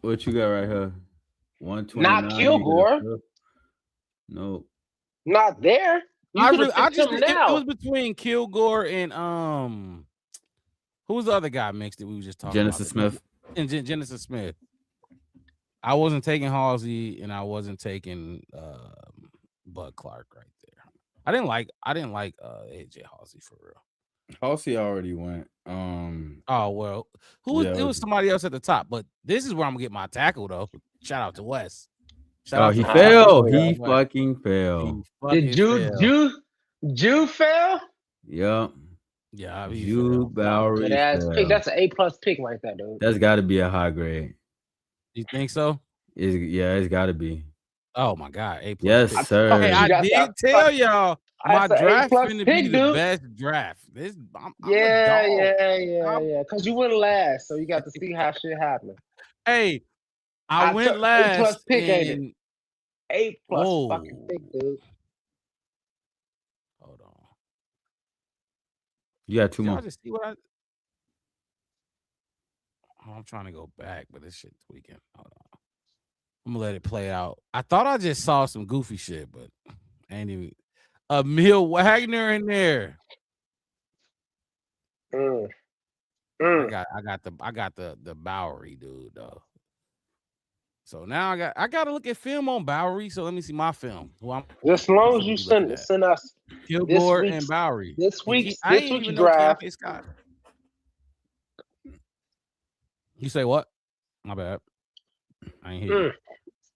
What you got right here? 129. Not Kilgore. Nope. Not there. You I could've picked him it now. was between Kilgore and who was the other guy mixed that we were just talking Genesis about? Smith. And Genesis Smith. I wasn't taking Halsey and I wasn't taking Bud Clark right there. I didn't like AJ Halsey for real. Halsey already went. Oh well, it was somebody else at the top, but this is where I'm gonna get my tackle though. Shout out to Wes. He fell. He fucking fell. Did Jude fail? Yep. Yeah, Jude Bowery. That's an A plus pick right there, dude. That's got to be a high grade. You think so? It's got to be. Oh my God, A plus. Yes, pick. sir. Okay, I did tell y'all my draft A+ finna pick, be the dude. best draft. I'm Yeah. Because you went last, so you got to see how shit happen. Hey, I went A+ last. pick, ain't and A+ Whoa. fucking pick, dude. hold on. You got two Y'all more. just see what I'm trying to go back, but this shit's tweaking. Hold on. I'm gonna let it play out. I thought I just saw some goofy shit, but ain't even Emil Wagner in there. I got the Bowery dude though. So now I got to look at film on Bowery. So let me see my film. Just as long as you send us Kilgore and Bowery. This week's draft. draft. You say what? My bad. I ain't hear you.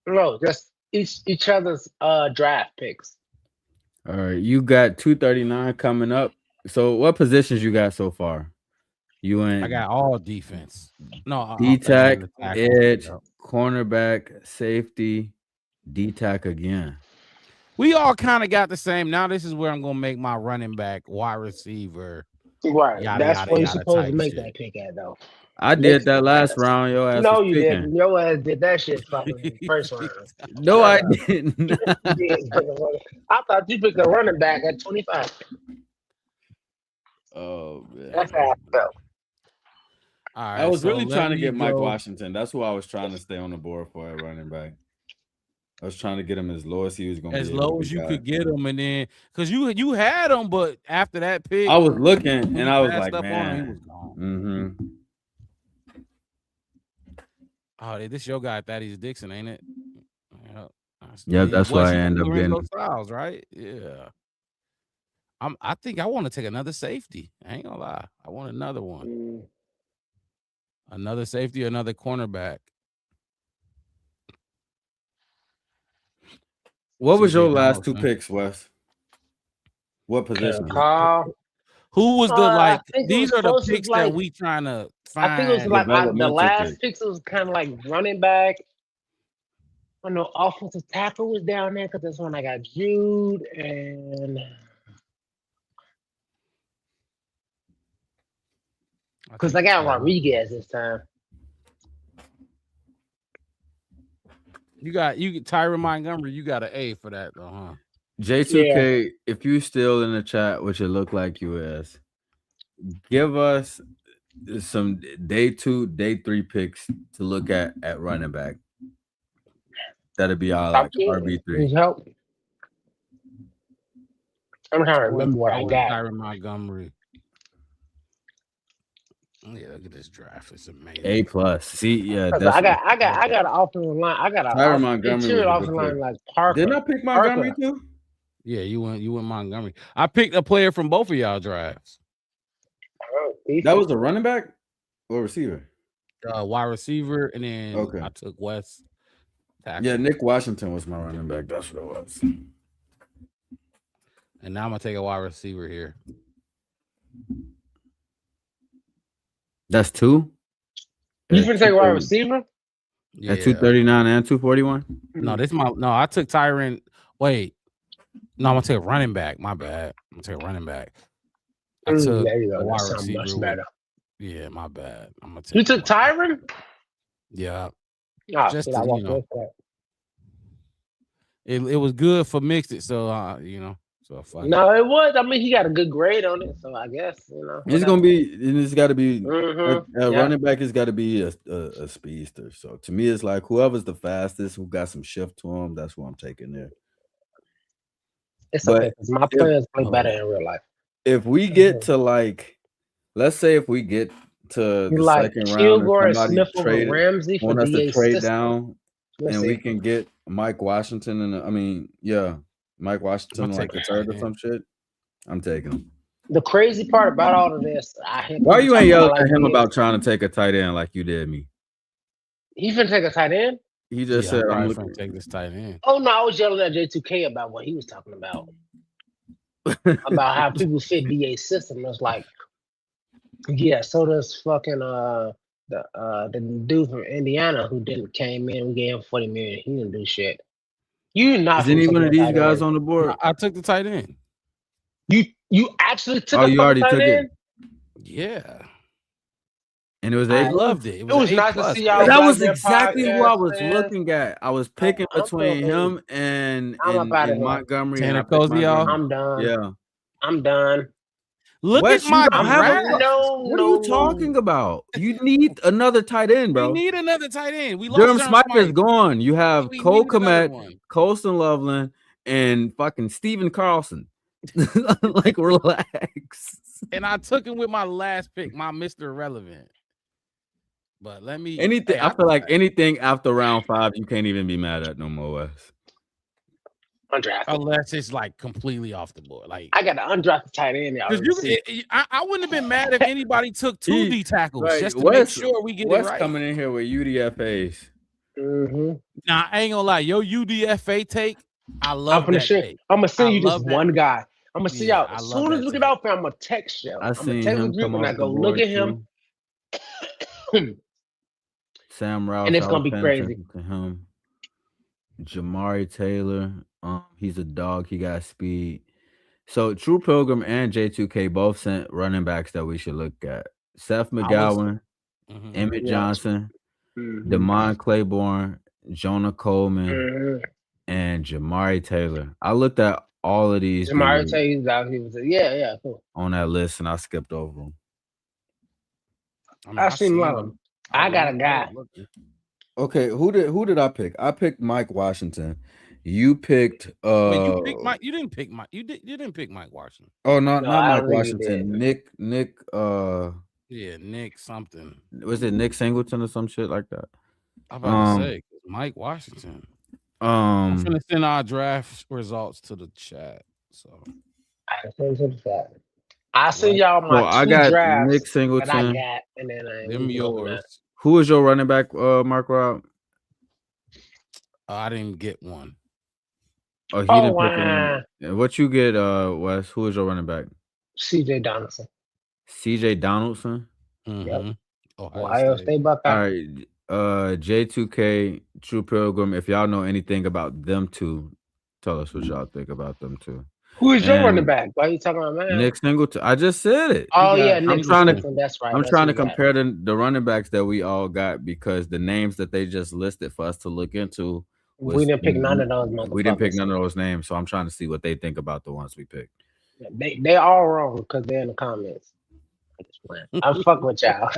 No, just each other's draft picks. All right, you got 239 coming up. So what positions you got so far? I got all defense. No, D-tack, edge, cornerback, safety, D-tack again. We all kind of got the same. Now this is where I'm gonna make my running back, wide receiver. Right. That's where you're supposed to make that pick at, though. I did that last round. Your ass. No, you didn't. Your ass did that shit fucking first round. No, I didn't. I thought you picked a running back at 25. Oh man. That's how I felt. All right, I was really trying to get Mike Washington. That's who I was trying to stay on the board for at running back. I was trying to get him as low as he was going to be. As low as you could get him, and then because you had him, but after that pick, I was looking and I was like, man. He was gone. Mm-hmm. Oh, this your guy, Thaddeus Dixon, ain't it? Yeah, that's why I end up getting Styles, right? Yeah. I think I want to take another safety. I ain't gonna lie. I want another one. Another safety, another cornerback. What was your last two picks, Wes? What position? Who was the these are the picks that we trying to find. I think it was like the last picks was kind of like running back. I know offensive tackle was down there because that's when I got Jude and because I got Rodriguez this time. You got Tyron Montgomery. You got an A for that though, huh? J2K, if you still in the chat, which it look like you is, give us some day 2, day 3 picks to look at running back. That'd be all like RB3. Need help? I'm trying to remember what I want got. Tyron Montgomery. Yeah, look at this draft. It's amazing. A+. See, yeah, I got an offensive line. I got Tyron an Montgomery interior was a good offensive line pick. like Parker. Didn't I pick Montgomery too? Yeah, you went Montgomery. I picked a player from both of y'all drafts. That was a running back or receiver? Wide receiver, and then Okay. I took West. Tackle. Yeah, Nick Washington was my running back. That's what it was. And now I'm gonna take a wide receiver here. That's 2. You finna take a wide receiver? Yeah. At 239 and 241. No, I took Tyron. Wait. No, I'm gonna take a running back. My bad. I'm gonna take a running back. I took There you a go. wide That sounds receiver. much better. Yeah, my bad. I'm gonna take You took Tyron? Yeah. Oh, Just shit, I to, walked you know, away from that. it was good for mixed it, so so fuck No, it was. I mean, he got a good grade on it, so I guess It's gonna be. It's got to be. Mhm, A yeah. running back has got to be a speedster. So to me, it's like whoever's the fastest, who got some shift to him. That's what I'm taking there. It's But okay because my players play better in real life. If we get to like, let's say if we get to You the like second round, Kilgore and and somebody Smith over Ramsey for want us to DA trade system. down, Let's and we see. can get Mike Washington Mike Washington like the third or some shit. I'm taking him. The crazy part about all of this, Why you ain't yelling at him like about trying to take a tight end like you did me? he finna take a tight end? He just said, I'm "I'm looking looking." to take this tight end. Oh no, I was yelling at J2K about what he was talking about. About how people fit DA system. It's like, yeah, so does fucking the dude from Indiana who came in, we gave him $40 million. He didn't do shit. You not Is any finna one take of a these tight guys end. on the board? I took the tight end. You actually took Oh, a you fucking already tight took it. end? Yeah. And it was I A+. loved it. It was A+. nice to see y'all. That Black was Man exactly who I Podcast was fans. looking at. I was picking I'm between so him and I'm up outta here. Montgomery. Tanner And I picked Cozy, y'all? Montgomery. I'm done. Yeah. I'm done. Look Wes, at my you don't have a draft. What are you talking about? You need another tight end, bro. We need another tight end. We lost Durham Durham Smythe is Smythe. gone. You have We Cole need another Kmet, one. Colston Loveland, and fucking Steven Carlson. Like, relax. And I took him with my last pick, my Mr. Irrelevant. But let me Anything. hey, I feel like anything after round 5, you can't even be mad at no more, Wes. Undrafted. unless it's like completely off the board. Like I got an undrafted tight end. Y'all. I wouldn't have been mad if anybody took 2 D tackles Right, just to Wes- make sure we get Wes it right. coming in here with UDFAs. Mm-hmm. Nah, I ain't gonna lie. Your UDFA take, I love that take. I'm gonna send I you just love that. one guy. I'm gonna see Yeah, y'all I as love soon as that we get take. off here. I'm gonna text you. I I'm seen gonna text the him group come and I off go the look board, at him. Sam Rouse, And it's I gonna was be paying crazy. attention to him. Jamari Taylor, he's a dog. He got speed. So True Pilgrim and J2K both sent running backs that we should look at. Seth McGowan, Emmett Yeah. Johnson, Mhm. Damon Claiborne, Jonah Coleman, Mhm. and Jamari Taylor. I looked at all of these Jamari dudes Taylor's out. He was yeah, cool. on that list, and I skipped over them. I seen a lot of them. I got a guy. Okay, who did I pick? I picked Mike Washington. You picked Wait, you picked Mike. You didn't pick Mike. You didn't pick Mike Washington. Oh, not No, I Mike don't think he Washington. Nick. Yeah, Nick something. Was it Nick Singleton or some shit like that? I'm about to say Mike Washington. I'm gonna send our draft results to the chat. So I send y'all my So I two got drafts Nick that I Singleton. got, and then them yours. Who is your running back, Mark Rob? I didn't get one. Oh, he Oh, didn't pick wow. him. What you get, Wes? Who is your running back? CJ Donaldson. CJ Donaldson. Yep. Ohio Ohio State Buckeye. All right. J2K, True Pilgrim. If y'all know anything about them two, tell us what y'all think about them two. Who is your And running back? Why are you talking about man? Nick Singleton. I just said it. Oh yeah, I'm Nick trying to. Singleton, that's right. I'm That's trying to who you got. compare the running backs that we all got because the names that they just listed for us to look into We didn't pick none of those motherfuckers. We didn't pick none of those names, so I'm trying to see what they think about the ones we picked. They all wrong because they're in the comments. I'm fucking with y'all.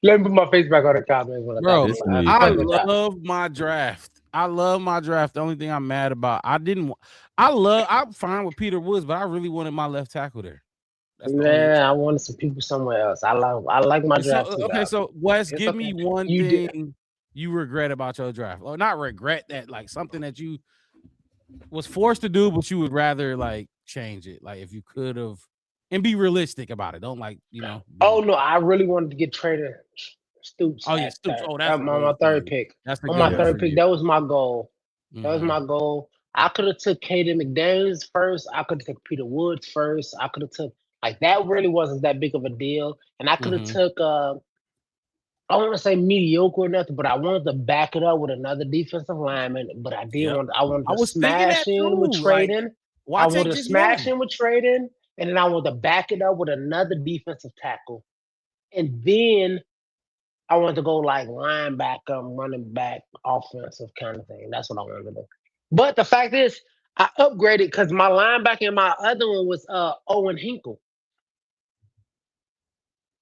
Let me put my face back on the comments. Bro, I love my draft. I love my draft. The only thing I'm mad about, I'm fine with Peter Woods, but I really wanted my left tackle there. Man, I wanted some people somewhere else. I like my draft. Okay, so Wes, give me one thing you regret about your draft. Or not regret that, like something that you was forced to do, but you would rather like change it. Like if you could have, and be realistic about it. Don't like, Oh no, I really wanted to get traded Stoops. Oh yeah, Stoops. Oh, that's my third pick. That's on my third pick. That was my goal. That was my goal. I could have took Kaden McDaniels first. I could have took Peter Woods first. I could have took that really wasn't that big of a deal. And I could have took I don't want to say mediocre or nothing, but I wanted to back it up with another defensive lineman. But I did I wanted to smash in with trading. I wanted to smash in with trading, and then I wanted to back it up with another defensive tackle. And then I wanted to go like linebacker, running back, offensive kind of thing. That's what I wanted to do. But the fact is, I upgraded because my linebacker and my other one was Owen Hinkle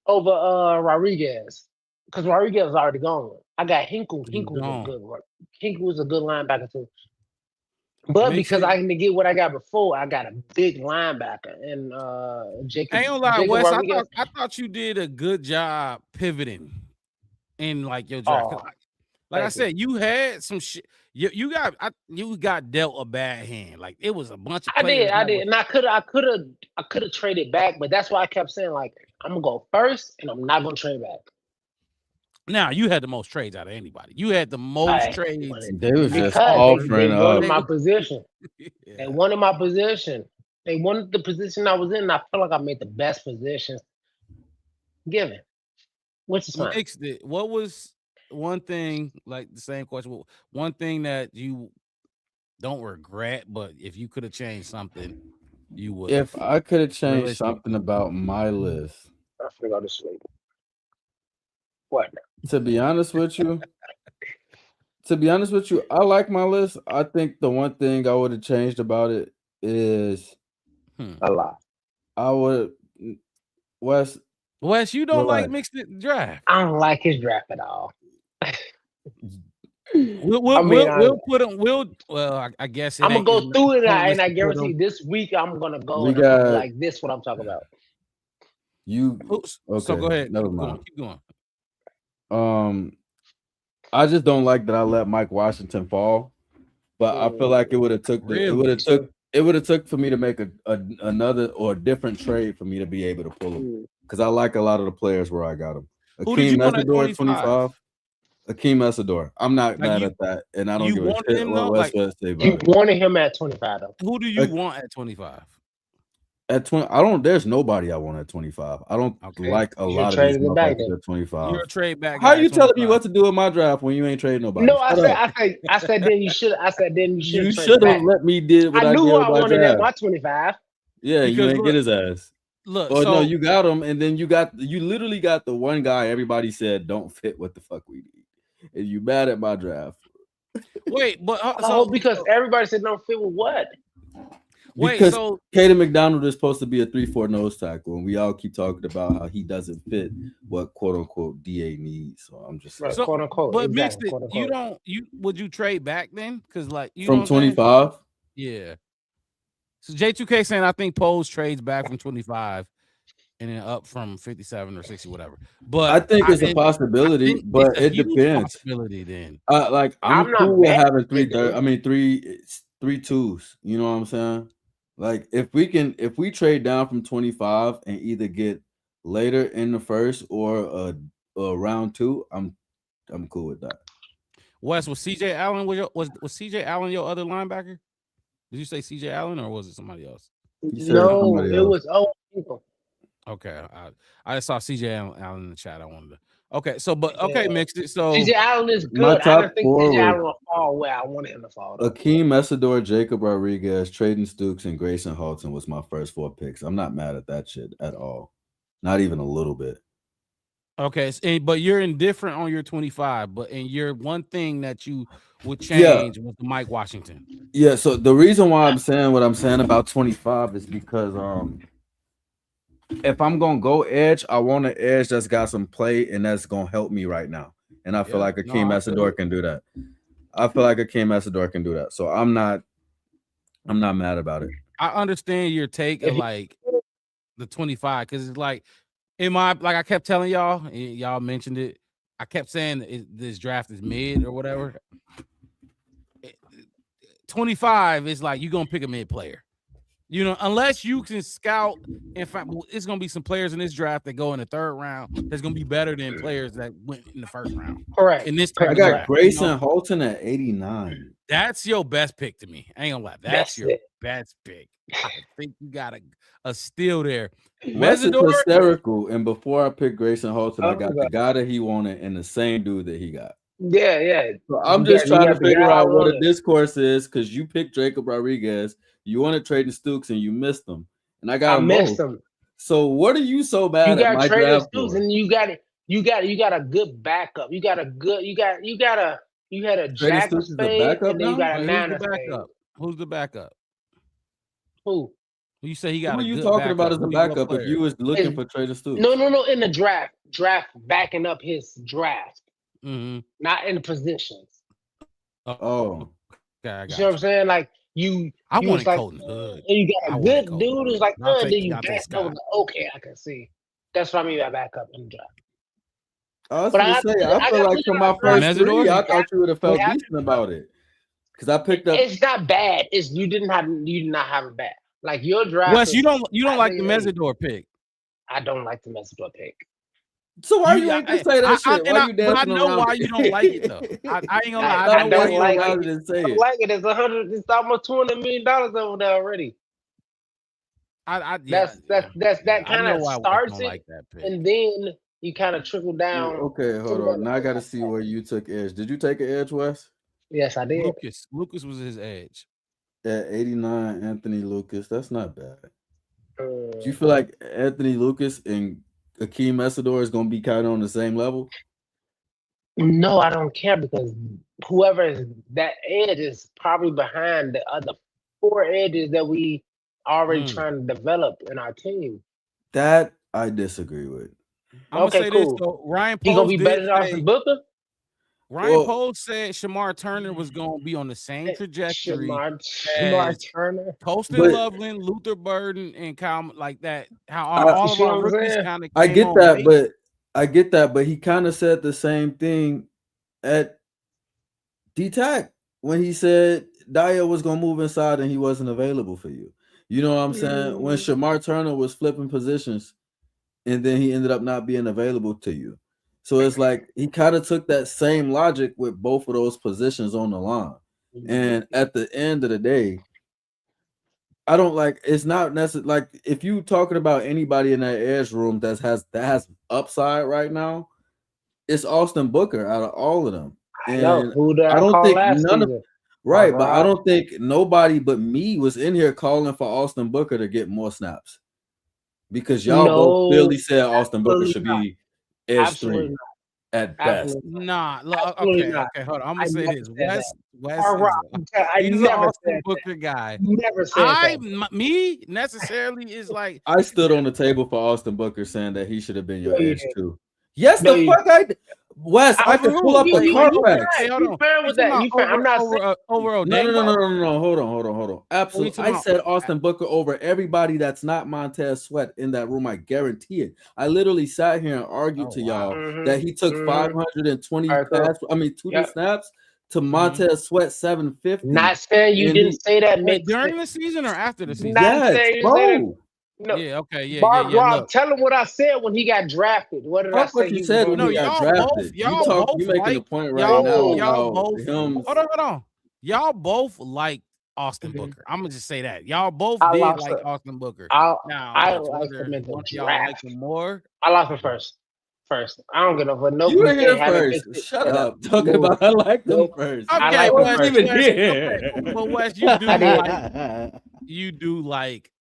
over Rodriguez. Because Rodriguez was already gone. I got Hinkle. Hinkle was a good linebacker too. But because I can get what I got before, I got a big linebacker and Jacob. I ain't gonna lie, Wes. I thought you did a good job pivoting in like your draft. Like I said, you had some shit. You got dealt a bad hand. Like it was a bunch of. I did, and I could have traded back, but that's why I kept saying like I'm gonna go first, and I'm not gonna trade back. Now you had the most trades out of anybody. You had the most trades. They was just offering up. They wanted my position. They wanted my position. They wanted the position I was in. And I feel like I made the best positions given, which is fine. What was one thing, like the same question? One thing that you don't regret, but if you could have changed something, you would. If I could have changed something about my list, I forgot to sleep. What? To be honest with you, I like my list. I think the one thing I would have changed about it is a lot. I would Wes, you don't like mixed draft. I don't like his draft at all. We'll put him. Well, I guess I'm gonna go through it, and I guarantee this week I'm gonna go like this. What I'm talking about. Okay, so go ahead. Never mind. Keep going. I just don't like that I let Mike Washington fall, but I feel like it would have took for me to make another or a different trade for me to be able to pull him, because I like a lot of the players where I got him. Akeem Mesidor 25. Akeem Mesidor. I'm not mad at that, and I don't give a shit what Wes say about it. You wanted him at 25 though. Who do you want at 25? At 20, I don't. There's nobody I want at 25. I don't like a lot of these motherfuckers at 25. You're a trade back. How are you telling me what to do with my draft when you ain't trading nobody? No, I said then you should. I said then you should. You should have let me do what I knew did who with I my wanted draft. at my 25. Yeah, because you ain't get his ass. Look, no, you got him, and then you literally got the one guy everybody said don't fit what the fuck we need, and you mad at my draft. Wait, but because everybody said don't fit with what? Because Kaden McDonald is supposed to be a 3-4 nose tackle, and we all keep talking about how he doesn't fit what quote unquote DA needs. So I'm just saying, quote unquote. But mixed it, would you trade back then? Because like from 25, yeah. So J2K saying I think Pose trades back from 25 and then up from 57 or 60, whatever. But I think it's a possibility, but it depends. Possibility then. I'm cool with having three twos. You know what I'm saying? Like if we trade down from 25 and either get later in the first or round 2, I'm cool with that. Wes, was CJ Allen was CJ Allen your other linebacker? Did you say CJ Allen or was it somebody else? No, it was people. Okay, I saw CJ Allen in the chat. I wanted to. Okay, so mixed it. So CJ Allen is good. I don't think CJ Allen will fall where I wanted him to fall. Akeem Mesidor, Jacob Rodriguez, Traden Stukes, and Grayson Halton was my first 4 picks. I'm not mad at that shit at all. Not even a little bit. Okay, but you're indifferent on your 25, but in your one thing that you would Yeah. change was the Mike Washington. Yeah, so the reason why I'm saying what I'm saying about 25 is because if I'm gonna go edge, I want an edge that's got some play and that's gonna help me right now. And I feel like Akeem Asador can do that. I feel like Akeem Asador can do that. So I'm not mad about it. I understand your take of like the 25 because it's like I kept telling y'all, and y'all mentioned it. I kept saying this draft is mid or whatever. 25 is like you're gonna pick a mid player, you know, unless you can scout and find. It's gonna be some players in this draft that go in the third round that's gonna be better than players that went in the first round. Correct. In this, I got Grayson Holton at 89. That's your best pick to me. I ain't gonna lie. That's your best pick. I think you got a steal there. Wes is hysterical. And before I picked Grayson Holton, I got the guy that he wanted and the same dude that he got. Yeah. So I'm just trying to figure out what the discourse is because you picked Jacob Rodriguez, you wanted Trayden Stukes, and you missed them. And I missed them. So what are you so bad at my draft Stukes and you got a good backup. You had a Jack Spade, and then you got a Nana Spade. Who's the backup? Who? You say he got. Who are you talking about as the backup if you was looking for Trayden Stukes? No. In the draft backing up his draft, not in the positions. Oh, okay, you know what I'm saying? Like I want like, Colton Hood. And you got a good dude who's like, then you backed up. Okay, I can see. That's what I mean by backup in the draft. I was gonna say, I feel like from my first three, I thought you would have felt decent about it. Because I picked up. It's not bad. It's you did not have it bad. Like your draft. Wes, you don't like the Mesidor pick. I don't like the Mesidor pick. So why you ain't gonna say that shit? Why you dancing I know around? why you don't like it though. I ain't gonna lie. I don't like it. It's It's almost $200 million over there already. That's that kind of starts it, and then you kind of trickle down. Okay, hold on. Now I got to see where you took edge. Did you take an edge, Wes? Yes, I did. Lucas was his edge. At 89, Anthony Lucas. That's not bad. Do you feel like Anthony Lucas and Akeem Asador is going to be kind of on the same level? No, I don't care because whoever is that edge is probably behind the other 4 edges that we already trying to develop in our team. That I disagree with. I'm gonna say this though. Ryan Poles gonna be better than Austin Booker. Ryan Poles said Shamar Turner was gonna be on the same trajectory. Shamar Turner, Poston Loveland, Luther Burden, and Kyle like that. How all of our rookies kind of. I get that, but he kind of said the same thing at D-Tac when he said Daya was gonna move inside and he wasn't available for you. You know what I'm saying? When Shamar Turner was flipping positions and then he ended up not being available to you. So it's like he kind of took that same logic with both of those positions on the line. And at the end of the day, I don't like it's not necessarily like if you talking about anybody in that edge room that has upside right now, it's Austin Booker out of all of them. And I don't think none of right, but I don't think nobody but me was in here calling for Austin Booker to get more snaps because y'all both clearly said Austin Booker should be edge 3 at best. Nah, okay, hold on. I'm gonna say this. Wes he's an Austin Booker guy. Never said me necessarily is like I stood on the table for Austin Booker saying that he should have been your edge too. Yes, the fuck I did. Wes, I can pull up the contract. I'm not over. No. Hold on. Absolutely. I said Austin Booker over everybody that's not Montez Sweat in that room. I guarantee it. I literally sat here and argued to y'all that he took 520 snaps to Montez Sweat 750. Not saying you didn't say that during the season or after the season. Yes, bro. No. Yeah, okay, yeah. Rob, tell him what I said when he got drafted. What did I say? What you said when he got drafted. You making a point right now. Y'all both. Hold on. Y'all both like Austin Booker. I'm gonna just say that. Y'all both did like Austin Booker. I like him in the draft. More. I like him first. I don't get over no. You were here first. Shut up. Talking about I like them first. Okay, Wes, even here. But Wes, you do like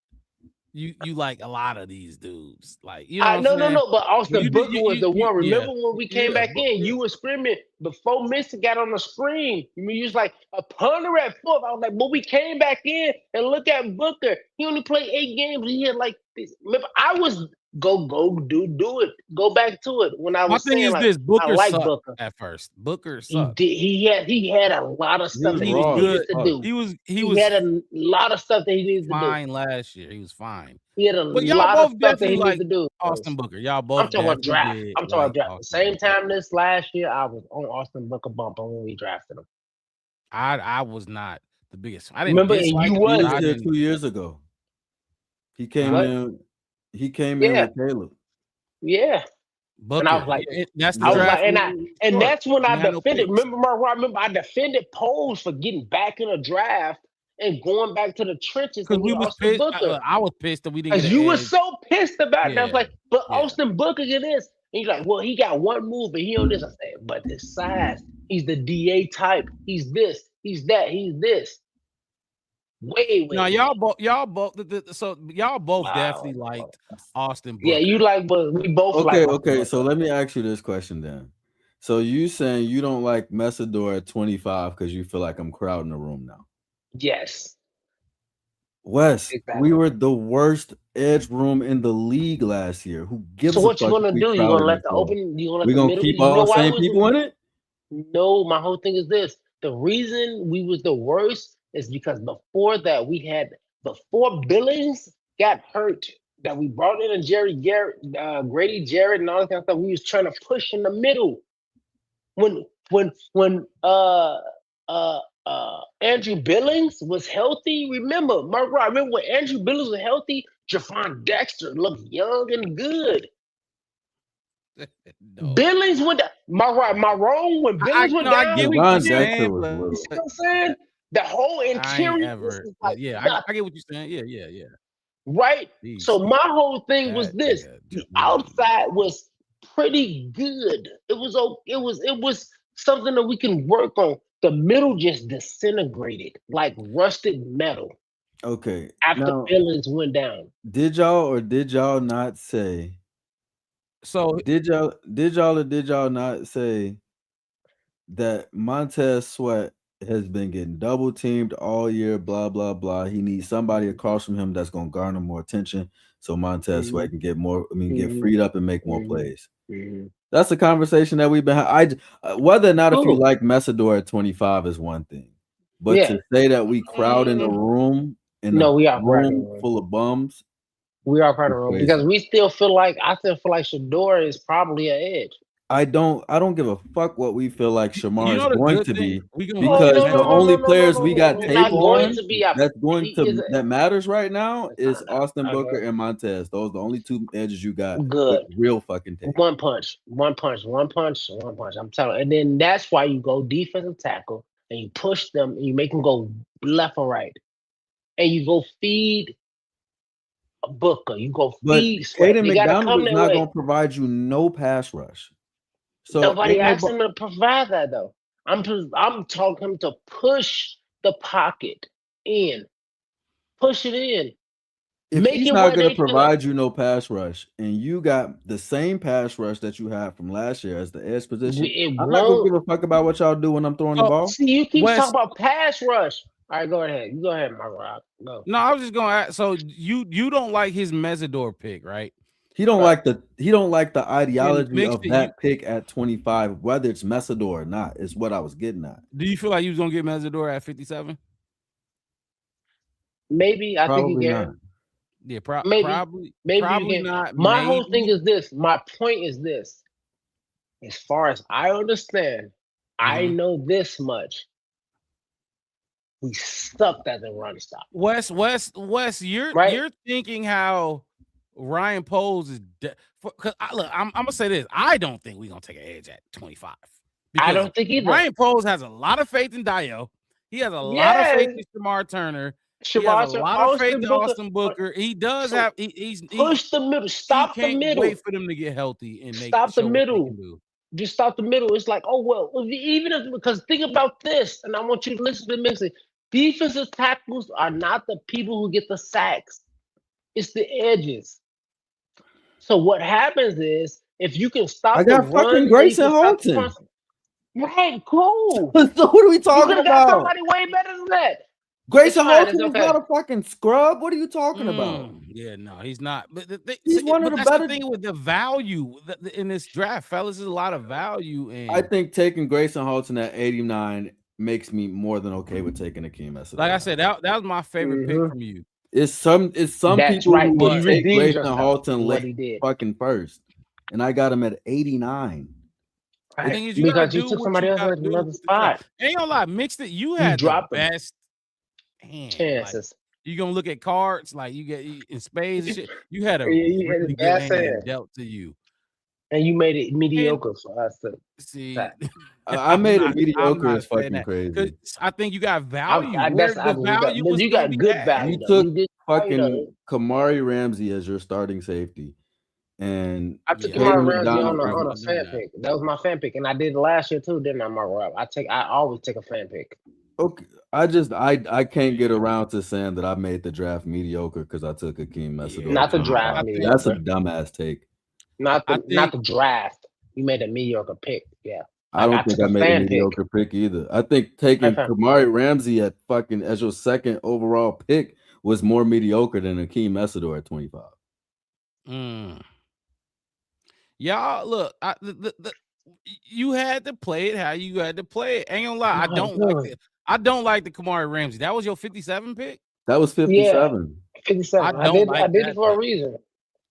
you like a lot of these dudes. Like, you know what I'm No, saying? but Austin you- Booker was the one. yeah. Remember when we came back in? You were screaming before Mister got on the screen. You was like a punter at fourth. I was like, but we came back in and look at Booker. He only played 8 games. He had like this. Remember, I was do it. Go back to it when I My was thing saying is like, this: Booker I like sucked Booker. at first. Booker He sucked. did. He had a lot of stuff that he raw as needed to fuck. do. He He was had a lot of stuff that he needed to do. fine last year. He was fine. He had a But y'all lot of both stuff that he definitely needed to do. Austin Booker. Y'all both I'm talking about definitely draft. did I'm talking about like draft. Austin Same Booker. time this last year, I was on Austin Booker bumper when we drafted him. I was not the biggest. I didn't Remember, and dislike you him, was but was I there didn't. 2 years ago. He came What? in. He came in Yeah. with Caleb. Yeah. Booker. And I was like, that's the I was draft. like, and that's when I He had no defended. picks. Remember, I remember I defended Poles for getting back in a draft and going back to the trenches Because and we getting was Austin pissed. Booker. I was pissed that we didn't Because get you an were edge. so pissed about it. I was Yeah. like, but Yeah. Austin Booker get this. And you're like, well, he got one move and he on this. I said, but his size, he's the DA type. He's this, he's that, he's this. Way. No, y'all both so y'all both Wow. definitely liked Austin Booker. Yeah, you like, but we both like. Okay, Austin okay. Booker. So let me ask you this question then. So you saying you don't like Messidor at 25 because you feel like I'm crowding the room now? Yes. Wes, Exactly. we were the worst edge room in the league last year. Who gives So a what you fuck gonna if we do? You crowded gonna let the the floor? open? You gonna let We the gonna middle? keep You know all the why same we- people in it? No, my whole thing is this. The reason we was the worst is because before that before Billings got hurt, that we brought in a Grady Jarrett and all that kind of stuff. We was trying to push in the middle. When Andrew Billings was healthy, remember, Mark, I remember when Andrew Billings was healthy, Javon Dexter looked young and good. No. Billings went down. Am I wrong? When Billings went I down, get we what Javon you're Dexter saying, was but- little. you see what I'm saying? The whole I ain't interior ever. was like Yeah, nothing, I get what you're saying. Yeah. right? Jeez. So my whole thing was That this: nigga the just- outside was pretty good. It was something that we can work on. The middle just disintegrated like rusted metal Okay. after Now, Billings went down. did y'all not say? So Did y'all not say that Montez Sweat has been getting double teamed all year? Blah blah blah. He needs somebody across from him that's gonna garner more attention, so Montez Sweat can get more. Get Mhm. freed up and make more Mhm. plays. Mhm. That's a conversation that we've been. Whether or not if you Cool. like Messidor at 25 is one thing, but Yeah. to say that we crowd in the room No, we are crowding the room room. full of bums. We are part of the room Crazy. because I still feel like Shador is probably an edge. I don't give a fuck what we feel like Shamar you know is the going good to thing? be, We gonna because be- the only players we got He's not tape going on to be that matters right now is not. Austin Okay. Booker and Montez. Those are the only two edges you got Good. with real fucking tape. One punch. I'm telling you. And then that's why you go defensive tackle and you push them and you make them go left or right. And you go feed a Booker. You go But feed Sweat. Caden They gotta come McDonald is that not way. going to provide you no pass rush. So Nobody ain't asked nobody- him to provide that though. I'm talking him to push the pocket in. Push it in. if make he's it not where going they to feel provide you no pass rush, and you got the same pass rush that you had from last year as the edge position, It I'm not going won't. to give a fuck about what y'all do when I'm throwing the Oh, ball. See, you keep Wes- talking about pass rush. All right, go ahead. You go ahead, my rock. Go. No, I was just gonna ask. So you don't like his Messidor pick, right? He don't Right. like the ideology mixed of it, that pick at 25, whether it's Messidor or not, is what I was getting at. Do you feel like you was gonna get Messidor at 57? Maybe I think Probably you not. can. Yeah, Maybe. probably. Maybe probably you can. not. My whole maybe. thing is this. My point is this. As far as I understand, I Mhm. know this much. We sucked as a run stop. Wes, you're Right. you're thinking how Ryan Poles is. Because I'm gonna say this. I don't think we're gonna take an edge at 25. I Because don't think either. Ryan Poles has a lot of faith in Dio. He has a lot of faith in Shamar Turner. He has a lot of faith in Austin Booker. He does So, have. He's push the middle. Stop he the can't middle. wait for them to get healthy and make Stop the show what they middle. can do. Just stop the middle. It's like, oh well, even if, because think about this, and I want you to listen to me. Defensive tackles are not the people who get the sacks. It's the edges. So what happens is if you can stop I the got run, fucking or you Grayson can stop the Holton. pass. Right, cool. So what are we You talking could have got about? somebody way better than that. Grayson fine, Holton it's is okay. not a fucking scrub. What are you talking about? Yeah, no, he's not. But He's one of but the that's better- the thing with the value in this draft, fellas. There's a lot of value in. I think taking Grayson Holton at 89 makes me more than okay with taking Akeem Messidor. like I said, that was my favorite pick from you. It's some That's people right. who You would take redeemed Grayson yourself Holton with what late he did. fucking first, and I got him at 89. The Right. thing is, you gotta Because you do took what somebody you else gotta at do another with the draft. spot. Ain't gonna lie, mixed it. You You had the dropped them. best hand. Like, Chances. you gonna look at cards like you get in spades and shit. You had a Yeah, you had really the good best hand hand. dealt to you. And you made it mediocre for us to See, that. I made it I'm mediocre not is saying fucking that, crazy. 'cause I think you got value. I Where guess the value was you gonna got be good at. value. You though. took You did fucking though. Kamari Ramsey as your starting safety, and I took Yeah, Kamari Hayden Ramsey McDonald on McDonald a was fan that. pick. That was my fan pick, and I did it last year too, didn't I, Mark Rob? I always take a fan pick. Okay, I can't get around to saying that I made the draft mediocre because I took Akeem Messidor. Not the at draft 25. That's a mediocre. dumbass take. Not I the think draft. You made a mediocre pick. Yeah. I Like, don't I think took I a made a fan pick. mediocre pick either. I think taking Okay. Kamari Ramsey at fucking as your second overall pick was more mediocre than Akeem Messidor at 25. Y'all look, you had to play it how you had to play it. Ain't gonna lie, I don't like the Kamari Ramsey. That was your 57 pick. That was 57. 57. I don't like I did that it for a pick. reason.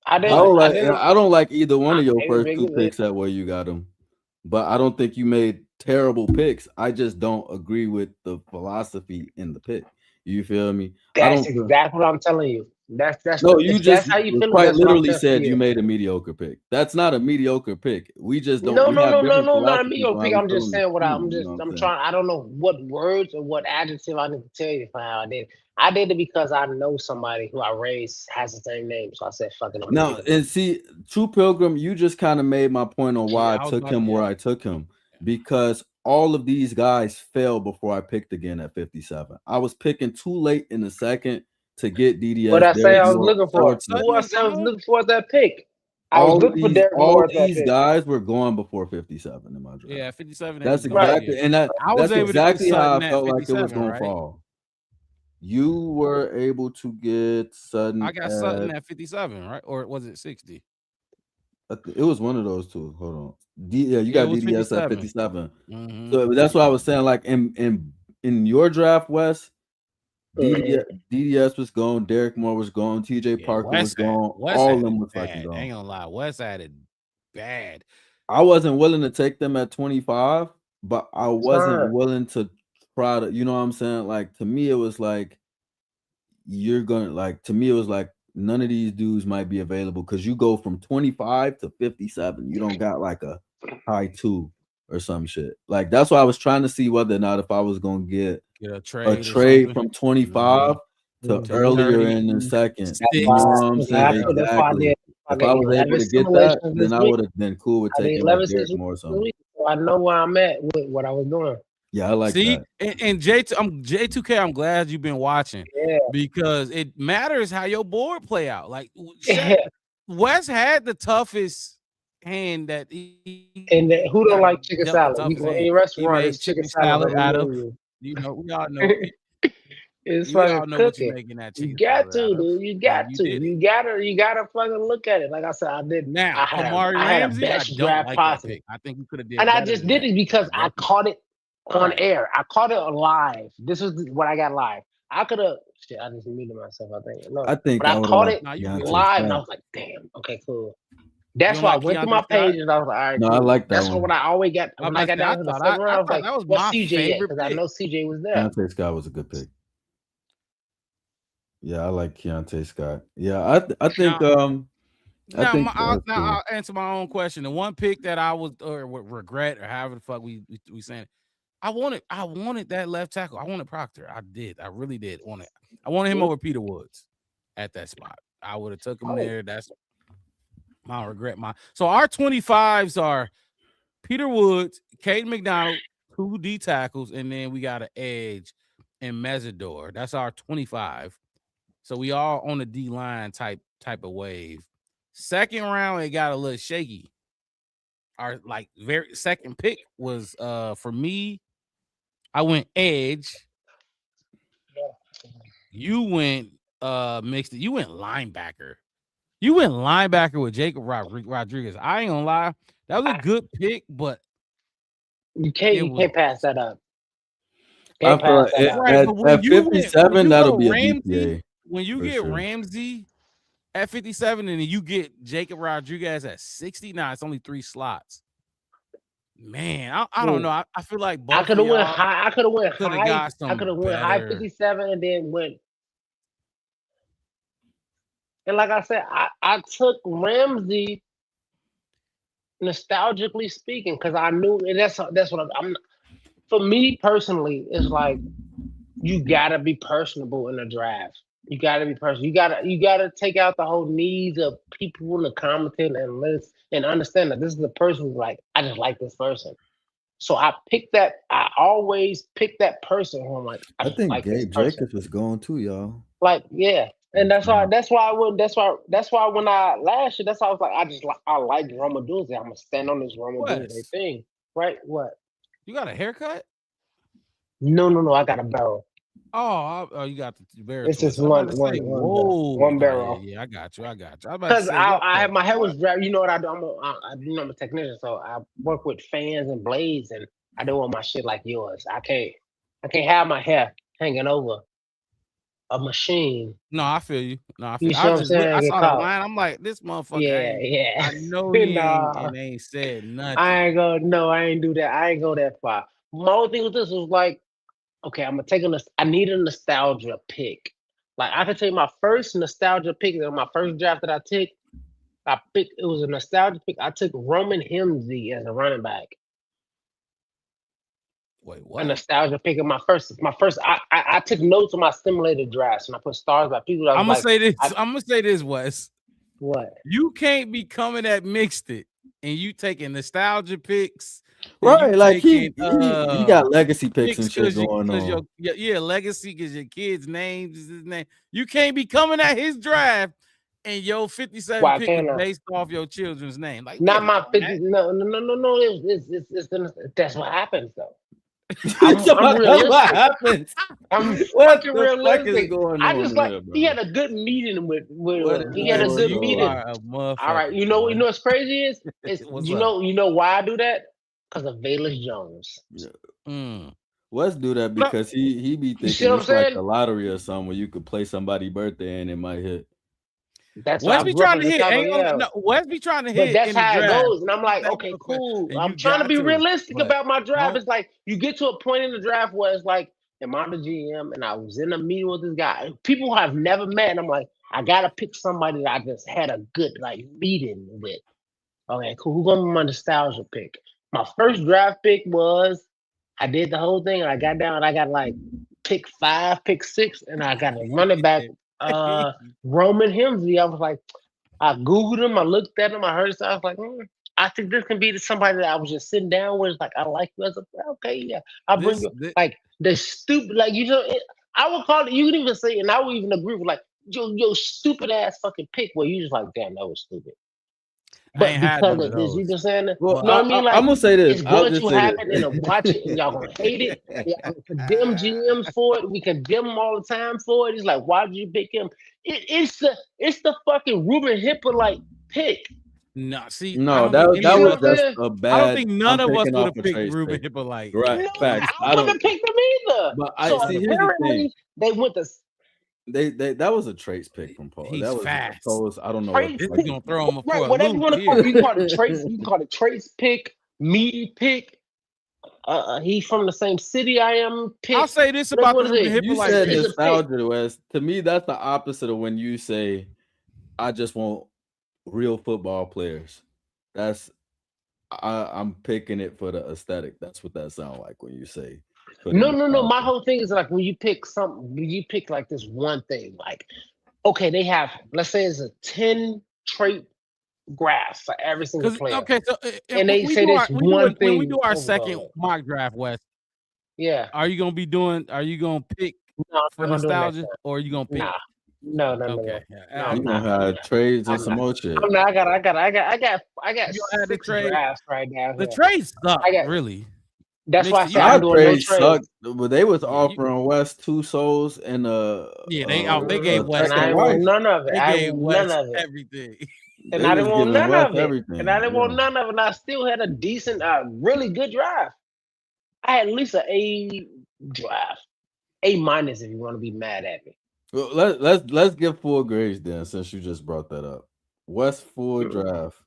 I don't like either one of your Maybe first big two as it. picks at where you got them, but I don't think you made terrible picks. I just don't agree with the philosophy in the pick. You feel me? That's exactly what I'm telling you. That's no. You just that's how you feel. quite That's what I'm literally saying said to you made a mediocre pick. That's not a mediocre pick. We just don't. No, we have different not a philosophies mediocre on pick. how I'm we just feel saying on what the I'm team, just. you know what I'm saying? trying. I don't know what words or what adjective I need to tell you for how I did it. I did it because I know somebody who I raised has the same name, so I said, "Fucking." No, and see, True Pilgrim, you just kind of made my point on why Yeah, I took him where I took him, because all of these guys fell before I picked again at 57. I was picking too late in the second to get DDS. What I say I was Moore, looking for? Who I said I was looking for that pick? I was looking for Derek Moore at that these pick. guys were going before 57 in my draft. Yeah, 57. That's exactly, and I was that's able exactly to get how Sutton I at felt like it was 57, going right? to fall. You were able to get Sutton. I got Sutton at 57, right? Or was it 60? It was one of those two. Hold on. You Yeah, got it was DDS at 57. 57. So that's what I was saying. Like in your draft, Wes, DDS was gone, Derek Moore was gone, TJ Parker was gone. All of them was fucking gone. Ain't gonna lie, Wes had it bad. I wasn't willing to take them at 25, but I wasn't willing to try to, you know what I'm saying? Like to me, it was like none of these dudes might be available because you go from 25 to 57. You don't got like a high 2 or some shit. Like that's why I was trying to see whether or not if I was gonna get a trade from 25 to earlier 30, in the second. You know what I'm saying? Exactly. If I was able to get that, then I would have been cool with taking like Derek Moore or something. So I know where I'm at with what I was doing. Yeah, I like that. And J2K, I'm glad you've been watching. Yeah. Because it matters how your board play out. Like Wes had the toughest hand that and who don't like chicken salad? You go in a restaurant, it's chicken salad out of. You know, we all know. It's we all fucking know what you're cooking. making that You chicken got salad to, dude. You got to. You gotta fucking look at it. Like I said, I did. Now, Kamari I had a Ramsey, I best don't draft like possible. that pick. I think you could have did. And I just did it because I caught it on air. I caught it live. This was what I got live. I could have. Shit, I just muted myself. I think. No, but I caught it live, and I was like, "Damn, okay, cool." That's why I went through my page and I was like, "All right." No, I like that. That's what I always got. When I got down to the second round, I was like, that was "What's my CJ?" favorite Because I know CJ was there. Keontae Scott was a good pick. Yeah, I like Keontae Scott. Yeah, I think I'll answer my own question. The one pick that I would regret or however the fuck we saying, I wanted that left tackle. I wanted Proctor. I did. I really did want it. I wanted him over Peter Woods at that spot. I would have took him there. That's my regret. So our 25s are Peter Woods, Caden McDonald, 2 D tackles, and then we got an edge and Mesidor. That's our 25. So we all on the D line type of wave. Second round, it got a little shaky. Our like very second pick was for me. I went edge. You went mixed it. You went linebacker. You went linebacker with Jacob Rodriguez. I ain't gonna lie, that was a good pick, but You can't pass that up. I Can't feel pass like that up. Right, but when at you went- 57, when you that'll go be a Ramsey, DPA. when you for get sure. Ramsey at 57 and then you get Jacob Rodriguez at 69, it's only 3 slots. Man, I don't know. I feel like both I could have of went y'all high. I could have went coulda high. got I could have went some high better- 57 and then went. And like I said, I took Ramsey nostalgically speaking because I knew, and that's what I'm. For me personally, it's like you gotta be personable in the draft. You gotta be personal. You gotta take out the whole needs of people in the commenting and list and understand that this is the person who's like, I just like this person. So I picked that. I always pick that person who I'm like, I I just think like this Gabe person. Jacobs is going too, y'all. Like, yeah. And that's why I wouldn't. That's why when I last year, that's why I was like, I like Romaduzzi. I'm gonna stand on this Romaduzzi Wes. thing, right? What? You got a haircut? No. I got a barrel. Oh, you got the barrel. It's just twist. I'm about to one say, barrel. whoa, One nah, barrel. Yeah, I got you. I was about to Because say, I had my hair was dry. You know what I do? I'm a technician, so I work with fans and blades, and I do all my shit like yours. I can't have my hair hanging over a machine. No, I feel you. No, I You feel see I what I'm just saying? I Get saw the caught. line. I'm like, this motherfucker. Yeah. I know he Nah. ain't said nothing. I ain't do that. I ain't go that far. My whole thing with this was like, okay, I'm gonna take I need a nostalgia pick. Like I can tell you my first nostalgia pick on my first draft that I took. It was a nostalgia pick. I took Roman Hemsey as a running back. Wait, A what? nostalgia pick of my first. I took notes on my simulated drafts and I put stars by people. I'm gonna say this. I'm gonna say this, Wes. What? You can't be coming at Mixed It and you taking nostalgia picks. and Right, you like he taking, got legacy picks and picks shit going on. Your legacy because your kid's name is his name. You can't be coming at his draft and your 57 Why pick can't is I? based off your children's name. Like Not yeah, my come on, 50. No. That's what happens though. I'm I'm realistic. what happens? I'm What fucking the fuck is realistic. going I on just like here, bro? he had a good meeting with What he had a is good going meeting. on? are a motherfucker. All right, you know what's crazy is What's you up? know why I do that? Because of Valus Jones. Let's do that because he be You see thinking what I'm it's like saying? the lottery or something where you could play somebody's birthday and it might hit. That's why Wes I be grew up trying to in hit. Chicago, Ain't yeah. no, Wes be trying to But hit that's in the how it draft. goes. And I'm like, That's okay, the- cool. and I'm you trying to got be to, realistic but about my draft. don't- It's like you get to a point in the draft where it's like, am I the GM? And I was in a meeting with this guy. People I've never met. And I'm like, I gotta pick somebody that I just had a good like meeting with. Okay, cool. Who's gonna be my nostalgia pick? My first draft pick was I did the whole thing and I got down and I got like pick 5, pick 6, and I got a running back, Roman Hemsey. I was like, I Googled him, I looked at him, I heard it. I was like, I think this can be somebody that I was just sitting down with. Like, I like you as a okay, yeah. I'll bring you like the stupid, like you know, I would call it, you could even say, and I would even agree with like your stupid ass fucking pick where you just like, damn, that was stupid. But because of this, you just saying that, Well, you know what I mean? Like, I'm gonna say this. it's I'll going just to say happen this. and watch it, and y'all gonna hate it. Y'all gonna condemn GMs for it. We condemn them all the time for it. It's like, why did you pick him? It's the fucking Ruben Hippolyte pick. No, see, No, I that don't was think just any of us- a bad. I don't think none I'm of us picking would off have a picked Trace Ruben pick. Hippolyte. Right, No, facts. I wouldn't have picked him either. But So see, here's the apparently thing. they went to They that was a Trace pick from Paul. He's that was fast. Coles, I don't know Trace what This the is gonna throw him right, for a whatever you loop want to call here. it. You can call it Trace. You can call it Trace pick, meaty pick. He's from the same city I am. Pick. I'll say this about the What is Ruben it? You Hippolyte said pick. It's a pick. nostalgia, Wes. To me, that's the opposite of when you say, "I just want real football players." That's I'm picking it for the aesthetic. That's what that sounds like when you say. for the No. nostalgia. My whole thing is like when you pick like this one thing. Like, okay, they have, let's say it's a 10 trait graph for every single player. Okay, so And they say this one thing when we do our over second all. mock draft, Wes, Yeah. are you gonna pick No, I'm for not gonna do it next nostalgia time. or are you gonna pick? Nah. No. Okay. No, Yeah, I'm You not. gonna have trades and I'm some not. more shit. I'm not. I got You gonna have the 6 trade. drafts right now. The Here. trades suck, I got. really. That's why I Mixed, said you I'm Our got doing no trades trades. sucked, but they was Yeah, you, offering West 2 souls and yeah, they gave a West And I second didn't want wife. none of it. they I gave didn't want none West of it. everything. And They I was didn't want giving none West of it. everything. And I didn't want Yeah. none of it. And I still had a decent, really good drive. I had at least an A draft. A minus if you want to be mad at me. Well, let's give full grades then, since you just brought that up. West full draft.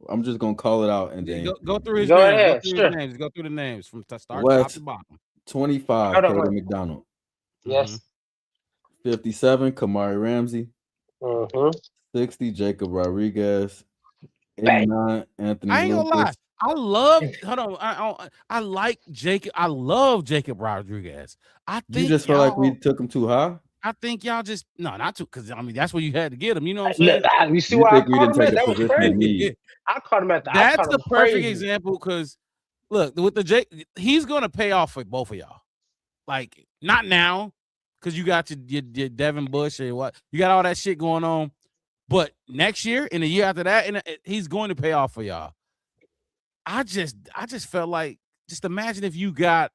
I'm just gonna call it out and then Go through his Go names. Go ahead, through sure. his names. Go through the names from start top West to bottom. 25, Hold on, Kaden wait. McDonald. Yes. 57, Kamari Ramsey. Mm-hmm. 60, Jacob Rodriguez. Bang. 89, Anthony I ain't gonna lie. Lucas. I love. Hold on. I like Jacob. I love Jacob Rodriguez. I You think just feel like we y'all. took him too high? I think y'all just not too because I mean that's where you had to get him. You know what I'm saying? Look, you see You where I think we caught didn't him take at? a That was position of crazy. need? I caught him at the. I That's caught the him perfect crazy. example because look with the Jake, he's gonna pay off for both of y'all. Like not now because you got your Devin Bush and what you got all that shit going on, but next year and the year after that, and he's going to pay off for y'all. I just felt like just imagine if you got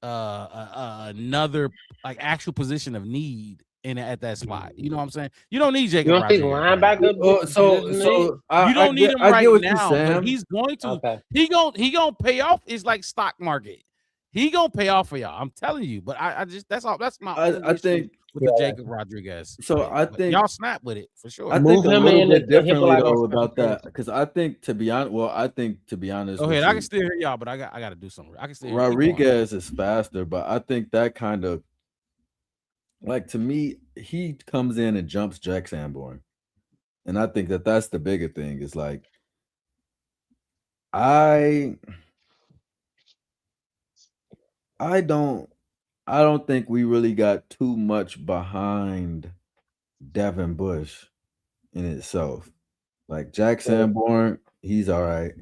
another like actual position of need in at that spot. You know what I'm saying? You don't need Jacob You don't think Rodriguez right now. linebacker? Oh, position so need? so You I don't need him I right get what you're now, but saying. he's going to. Okay. He gonna pay off. It's like stock market. He gonna pay off for y'all. I'm telling you. But I just that's all. That's my only I issue think with the Yeah. Jacob Rodriguez. so. trade. I But think y'all snap with it for sure. I Move think a him little in bit and hit differently like on though special about that teams. because I think to be honest, to be honest Go with ahead. I can you, still hear y'all, but I got to do something. I can still hear you. Keep going. Rodriguez is faster, but I think that kind of like to me, he comes in and jumps Jack Sanborn, and I think that that's the bigger thing. Is like I don't think we really got too much behind Devin Bush in itself. Like Jack Sanborn, he's all right.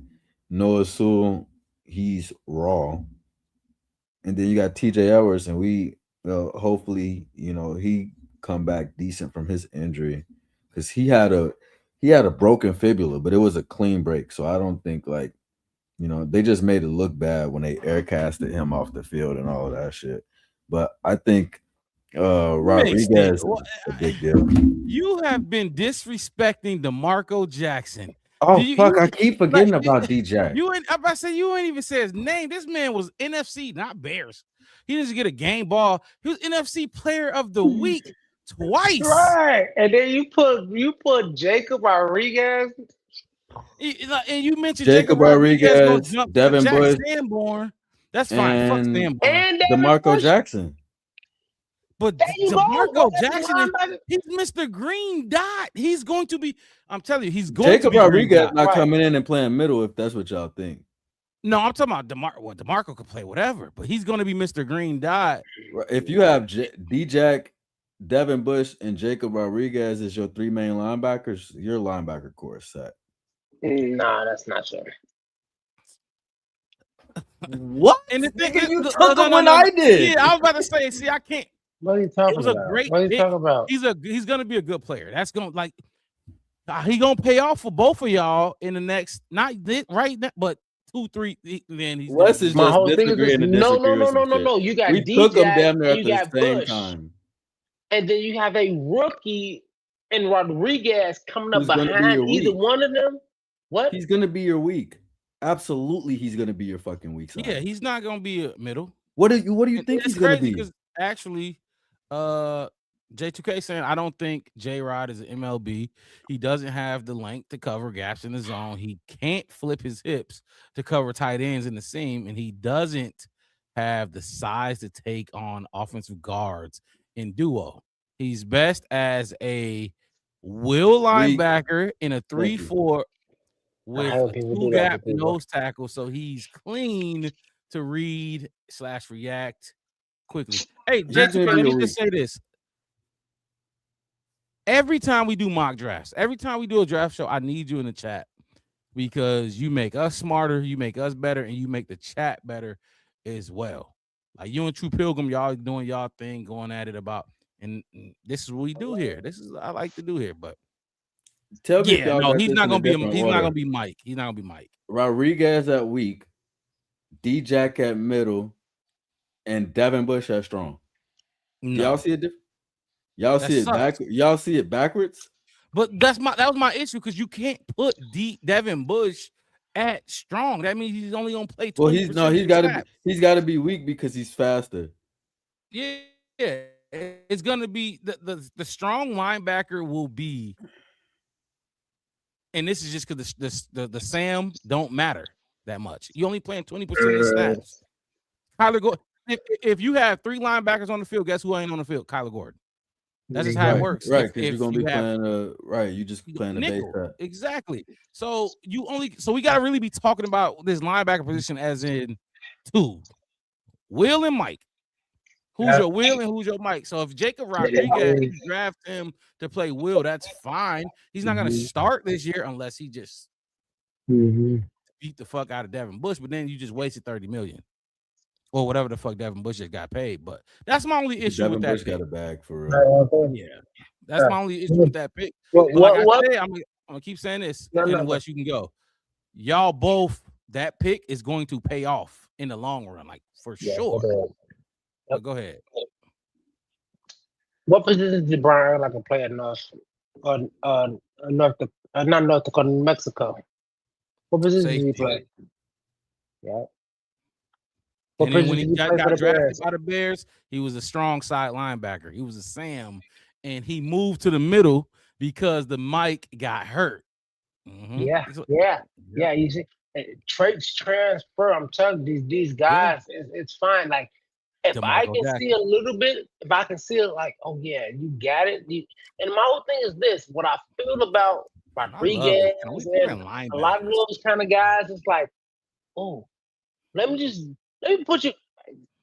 Noah Sewell, he's raw. And then you got TJ Edwards, and we hopefully, he come back decent from his injury. Because he had a broken fibula, but it was a clean break. So I don't think they just made it look bad when they air casted him off the field and all of that shit. But I think Rodriguez is a big deal. You have been disrespecting DeMarco Jackson. Oh fuck! I keep forgetting about DJ. I'm about to say you ain't even say his name. This man was NFC, not Bears. He didn't get a game ball. He was NFC Player of the Week twice. Right, and then you put Jacob Rodriguez. And you mentioned Jacob Rodriguez, Devin Bush, Sanborn. That's fine. Fuck Sanborn. And DeMarco Jackson. But DeMarco Jackson, he's Mr. Green Dot. He's going to be. I'm telling you, he's going Jacob to be. Rodriguez not coming in and playing middle if that's what y'all think. No, I'm talking about DeMarco. Well, DeMarco could play whatever, but he's going to be Mr. Green Dot. If you have D-Jack, Devin Bush, and Jacob Rodriguez as your three main linebackers, your linebacker core is set. Nah, that's not true. What? And the thing you took him when I did. Yeah, I was about to say. See, I can't. What are you talking about? What are you talking about? He's going to be a good player. That's going he going to pay off for both of y'all in the next right now, but 2-3. Then he's Wes is my just whole thing is disagreeing to no. disagree. You got we DJ, took them damn near and at you the got same Bush, time. and then you have a rookie and Rodriguez coming up Who's gonna be behind your either week? one of them. What? He's gonna be your week. Absolutely, he's gonna be your fucking week. Side. Yeah, he's not going to be a middle. What do you think he's gonna be? Because actually, J2K saying I don't think J-Rod is an MLB. He doesn't have the length to cover gaps in the zone. He can't flip his hips to cover tight ends in the seam, and he doesn't have the size to take on offensive guards in duo. He's best as a will linebacker in a 3-4 with a 2-gap nose tackle, so he's clean to read / react quickly. Hey, J2K, let me just say this. Every time we do mock drafts, every time we do a draft show, I need you in the chat because you make us smarter, you make us better, and you make the chat better as well. Like you and True Pilgrim, y'all doing y'all thing, going at it about And this is what we do here. This is what I like to do here. But Tell me if yeah, y'all no, got he's this not in a gonna be. different He's not order. gonna be Mike. He's not gonna be Mike. Rodriguez at weak, D-Jack at middle, and Devin Bush at strong. Do y'all No, see it different? Y'all That see it sucks. back? Y'all see it backwards? but that was my issue because you can't put Devin Bush at strong. That means he's only gonna play 20%. Well, he's got to be weak because he's faster. Yeah, it's gonna be the strong linebacker will be, and this is just because the Sam don't matter that much. You only playing 20% of the snaps. Kyler Gordon. If you have 3 linebackers on the field, guess who ain't on the field? Kyler Gordon. That's just how it works. Right, If because you're gonna you be have playing you just playing a base nickel, set. exactly. So we gotta really be talking about this linebacker position as in 2, Will and Mike. Who's Yeah. your Will and who's your Mike? So if Jacob Rodriguez, you draft him to play Will, that's fine. He's not gonna start this year unless he just beat the fuck out of Devin Bush. But then you just wasted $30 million or whatever the fuck Devin Bush just got paid. But that's my only issue Devin with that Bush pick. got a bag for real. Yeah, that's my only issue with that pick. What? But like What? I said, I'm gonna keep saying this, No, and no, in West you can go. Y'all both, that pick is going to pay off in the long run, like for sure. But go ahead. What position did Brian like to play at North Dakota, Mexico? What position did he Safety. play? Yeah. What And then when position he did he got play for the drafted Bears? by the Bears, he was a strong side linebacker. He was a Sam, and he moved to the middle because the Mike got hurt. Yeah. You see, traits transfer. I'm telling you, these guys, it's fine. Like if I DeMarco can Jackson. see a little bit, if I can see it, like, oh yeah, you got it. And my whole thing is this: what I feel about Rodriguez and a lot of those kind of guys, it's like, oh, let me put you.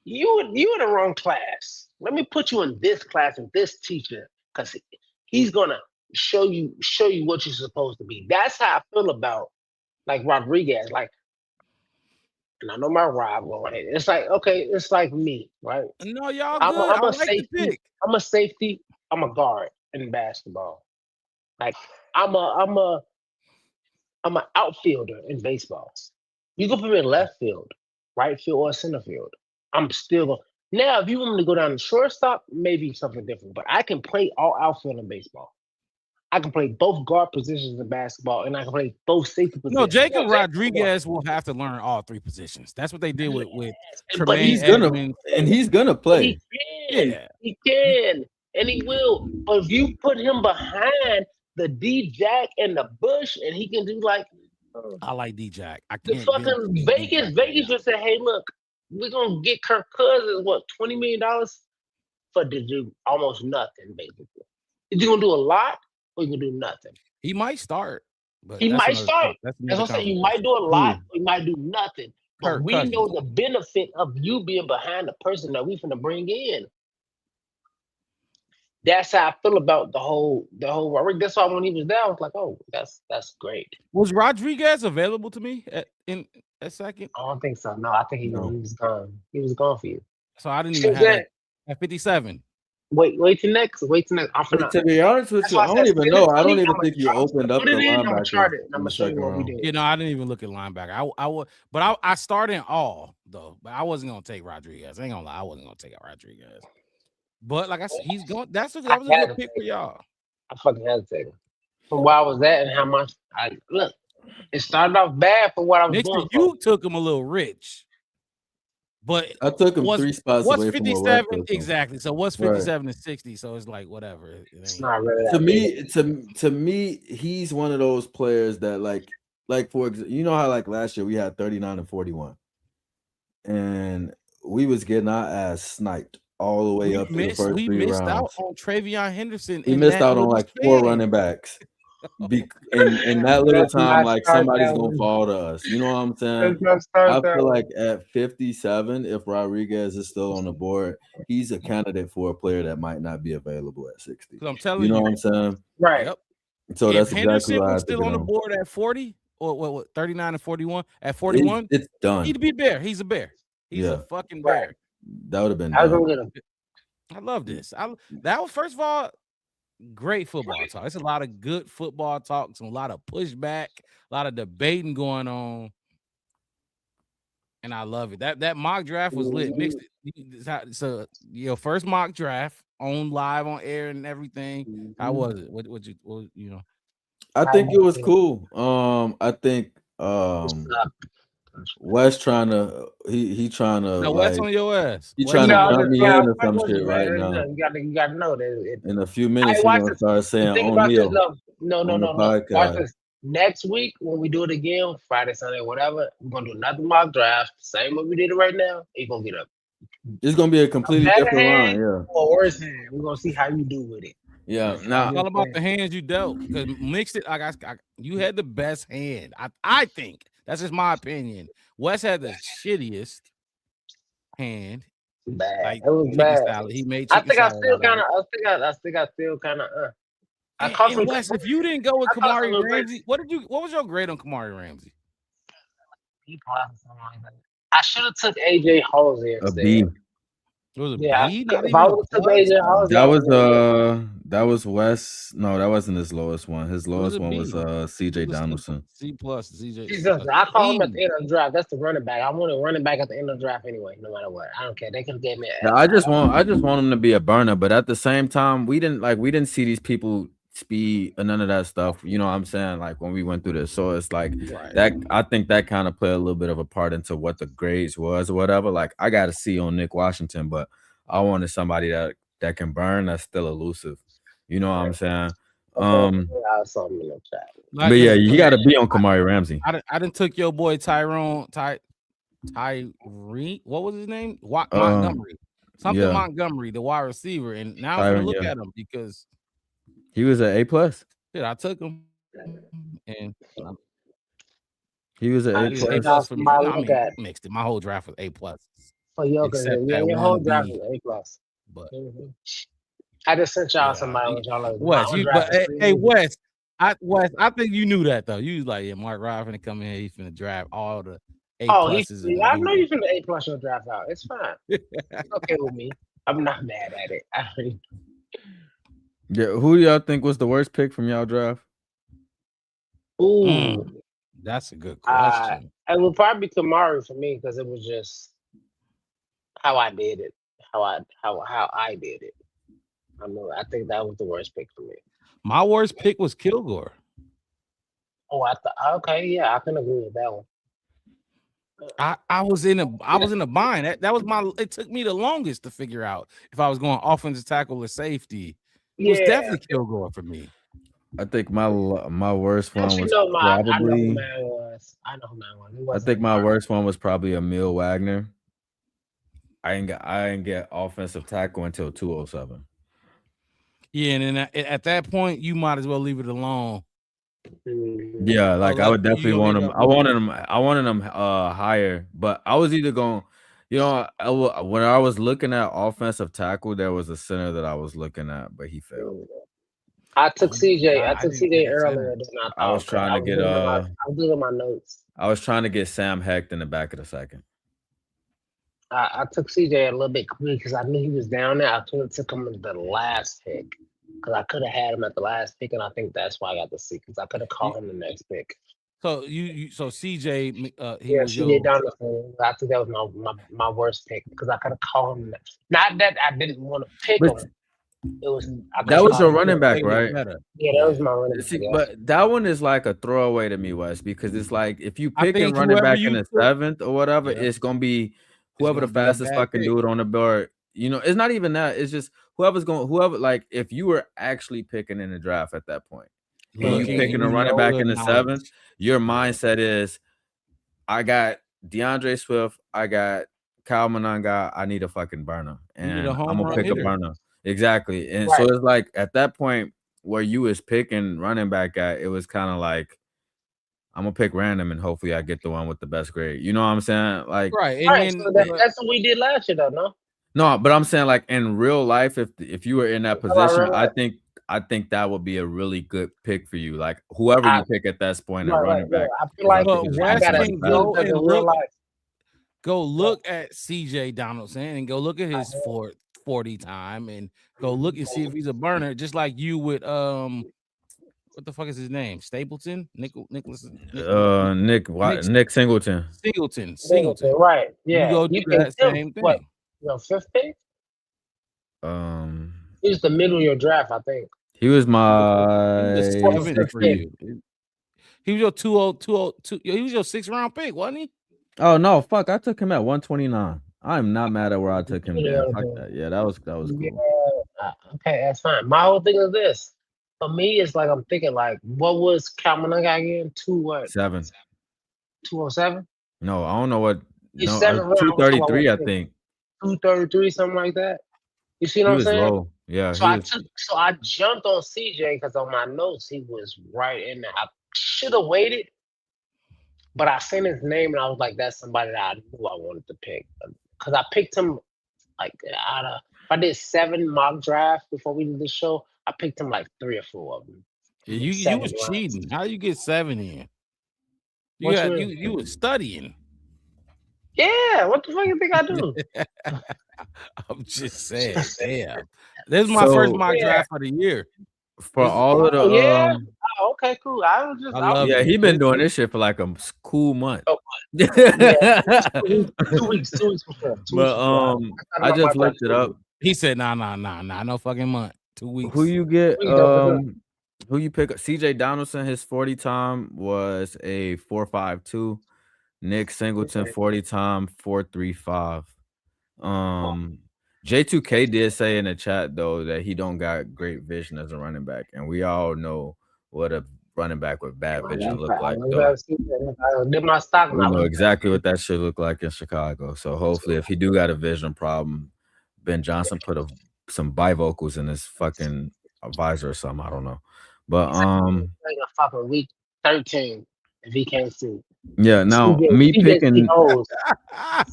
You in the wrong class. Let me put you in this class with this teacher because he's gonna show you what you're supposed to be. That's how I feel about like Rodriguez. Like, and I know my rival. It's like, okay, it's like me, right? No, y'all I'm good. a I like the safety. pick. I'm a safety. I'm a guard in basketball. Like I'm an outfielder in baseball. You can put me in left field, right field, or center field. I'm still now. If you want me to go down to shortstop, maybe something different. But I can play all outfield in baseball. I can play both guard positions in basketball, and I can play both safety positions. No, Jacob Rodriguez will have to learn all 3 positions. That's what they did with But Tremaine he's gonna play. He can, and he will. But if you put him behind the D-Jack and the Bush, and he can do like I like D-Jack. The fucking Vegas just said, hey, look, we're gonna get Kirk Cousins what $20 million for to do almost nothing, basically. Is he gonna do a lot or you gonna do nothing? He might start. But he might start. That's what I'm saying. You might do a lot, or you might do nothing. But we know the benefit of you being behind the person that we finna bring in. That's how I feel about the whole. That's why when he was there, I was like, "Oh, that's great." Was Rodriguez available to me in a second? I don't think so. No, I think he was gone. He was gone for you. So I didn't even have that at 57. Wait till next. To be honest with you, I don't even know. I don't even think you opened up the linebacker. I'm gonna show you what we did. You know, I didn't even look at linebacker. I would, but I started in all though. But I wasn't gonna take Rodriguez. I ain't gonna lie, I wasn't gonna take out Rodriguez. But like I said, he's going. That was a good pick for y'all. I fucking hesitated from where I was at and how much. Look, it started off bad for what I was doing. You took him a little rich, but I took him 3 spots away from 57 exactly. So what's 57 and 60? So it's like whatever. It's not really to me, he's one of those players that like for example, you know how like last year we had 39 and 41, and we was getting our ass sniped all the way up to the first 3 rounds. We missed out on Travion Henderson. He missed out on like 4 running backs. In that little time, like somebody's gonna fall to us. You know what I'm saying? I feel like at 57, if Rodriguez is still on the board, he's a candidate for a player that might not be available at 60. I'm telling you, know what I'm saying? Right. Yep. So if that's Henderson exactly why I was still on the board at 40 or what 39 and 41 at 41, it's done. He'd be a bear. He's a bear. He's a fucking bear. That would have been. I was gonna get him. I love this. That was, first of all, great football talk. It's a lot of good football talks and a lot of pushback, a lot of debating going on. And I love it. That mock draft was lit. Mixed it. So your first mock draft on live on air and everything. How was it? What you know? I think it was cool. I think Wes trying to he trying to No, like Wes on your ass. he Wes trying to on your jump ass. me Yeah, in or I'm some with shit you, right man. now. You gotta know that. In a few minutes, Hey, he watch gonna this. start saying Think about this. O'Neal No. on the Watch podcast. this. Next week when we do it again, Friday, Sunday, whatever, we're gonna do another mock draft. Same way we did it right now. You're gonna get It's gonna be a a completely better different line, hand yeah. or a worse hand. We're gonna see how you do with it. Yeah. It's Now all about the hands you dealt. Because mixed it, you had the best hand. I think that's just my opinion. Wes had the shittiest hand. Bad. Like It was chicken bad. salad. He made I chicken think I salad. still out of kind it. of. I think I still kind of. I caught And some. Wes, if you didn't go with I caught some Kamari little Ramsey, what was your grade on Kamari Ramsey? I should have took AJ Halsey a instead. B. It was a Yeah, B, not if even I a would have took plus. AJ Halsey, That was Wes. No, that wasn't his lowest one. His lowest a one was B. CJ Donaldson. C plus. CJ. Jesus, I call him at the end of the draft. That's the running back. I want a running back at the end of the draft anyway, no matter what. I don't care. They could have gave me. Yeah, I just want him to be a burner, but at the same time, we didn't see these people speed or none of that stuff. You know what I'm saying? Like when we went through this, so it's like that. I think that kind of played a little bit of a part into what the grades was or whatever. Like I got to see on Nick Washington, but I wanted somebody that can burn, that's still elusive. You know what I'm saying? But yeah, you got to be on Kamari Ramsey. I didn't took your boy Tyree. What was his name? Montgomery. Something yeah. Montgomery, the wide receiver, and now I'm gonna look at him because he was an A+. Yeah, I took him, and he was an A+ for me. I mean, mixed it. My whole draft was A+. Oh, your whole draft was A+. But I just sent y'all somebody. Wes, Wes, I think you knew that though. You was like, yeah, Mark Ryan finna come in here. He's finna draft all the A+. I know you finna A+ your draft out. It's fine. It's okay with me. I'm not mad at it. Yeah, who do y'all think was the worst pick from y'all draft? Ooh, that's a good question. It would probably be Kamari for me because it was just how I did it, how I did it. I think that was the worst pick for me. My worst pick was Kilgore. Oh, okay, yeah, I can agree with that one. I was in a bind. It took me the longest to figure out if I was going offensive tackle or safety. It was definitely Kilgore for me. I think my worst one was probably. I know who man was. I think my worst one was probably Emil Wagner. I didn't get offensive tackle until 207. Yeah, and then at that point, you might as well leave it alone. Yeah, like I would definitely want him. I wanted him higher, but I was either going. You know, when I was looking at offensive tackle, there was a center that I was looking at, but he failed. I took CJ. I took CJ earlier than I was trying to get I was doing my notes. I was trying to get Sam Hecht in the back of the second. I took CJ a little bit because I knew he was down there. I could have took him at the last pick because I could have had him at the last pick, and I think that's why I got the C because I could have called him the next pick. So so CJ, CJ Donaldson. I think that was my worst pick because I could have called him. Not that I didn't want to pick him. It was that was your running back, right? Yeah, that was my running back. See, but that one is like a throwaway to me, Wes, because it's like if you pick a running back in the 7th or whatever, it's gonna be whoever the fastest fucking dude on the board. You know, it's not even that. It's just whoever like if you were actually picking in the draft at that point, and you picking a running back in the 7th, your mindset is, I got DeAndre Swift, I got Kyle Monanga, I need a fucking burner, and I'm gonna pick a burner. Exactly. And so it's like at that point where you was picking running back at, it was kind of like, I'm gonna pick random and hopefully I get the one with the best grade. You know what I'm saying? Like so that's what we did last year though, no, but I'm saying like in real life, if you were in that position, I think that would be a really good pick for you. Like whoever you pick at that point at running back. I feel like go look at CJ Donaldson and go look at his 40 time and go look and see if he's a burner, just like you with what the fuck is his name? Stapleton? Nicholas Nick Singleton. Singleton. Right. Yeah. You go do that picked him, same what, thing. your fifth pick? Um, He was the middle of your draft, I think. he was He my was 7th sixth for pick. you. He was your 202. He was your 6th round pick, wasn't he? Oh no, fuck! I took him at 129. I'm not mad at where I took him. Yeah, Fuck that. Yeah, that was cool. Okay, that's fine. My whole thing is this. For me, it's like I'm thinking like, what was Kalmananga again? 7. 207? No, I don't know what. He's No, 7th round. 233. I think 233, something like that. You see what he I'm was saying? low. Yeah, So I jumped on CJ because on my notes he was right in there. I should have waited, but I seen his name and I was like, that's somebody that I knew I wanted to pick. Because I picked him like out of, if I did 7 mock drafts before we did this show, I picked him like 3 or 4 of them. Yeah, you 7 was rounds. cheating. How you get 7 in? What you mean? You was studying. Yeah, what the fuck you think I do? I'm just saying. Damn. This is my first mock draft of the year. For all of the Oh, okay, cool. I was just I love yeah, it. he been doing this shit for like a cool month. Oh, 2 weeks before. But I just looked it up. He said, nah, no fucking month. 2 weeks. Who you get? Who you got? Who you pick? CJ Donaldson, his 40 time was a 4.52. Nick Singleton 40 time 4.35. J2K did say in the chat though that he don't got great vision as a running back, and we all know what a running back with bad vision look like. Though. We know exactly what that should look like in Chicago. So hopefully, if he do got a vision problem, Ben Johnson put some bifocals in his fucking visor or something. I don't know, but like a fucking week 13 if he can't see. Yeah, now me picking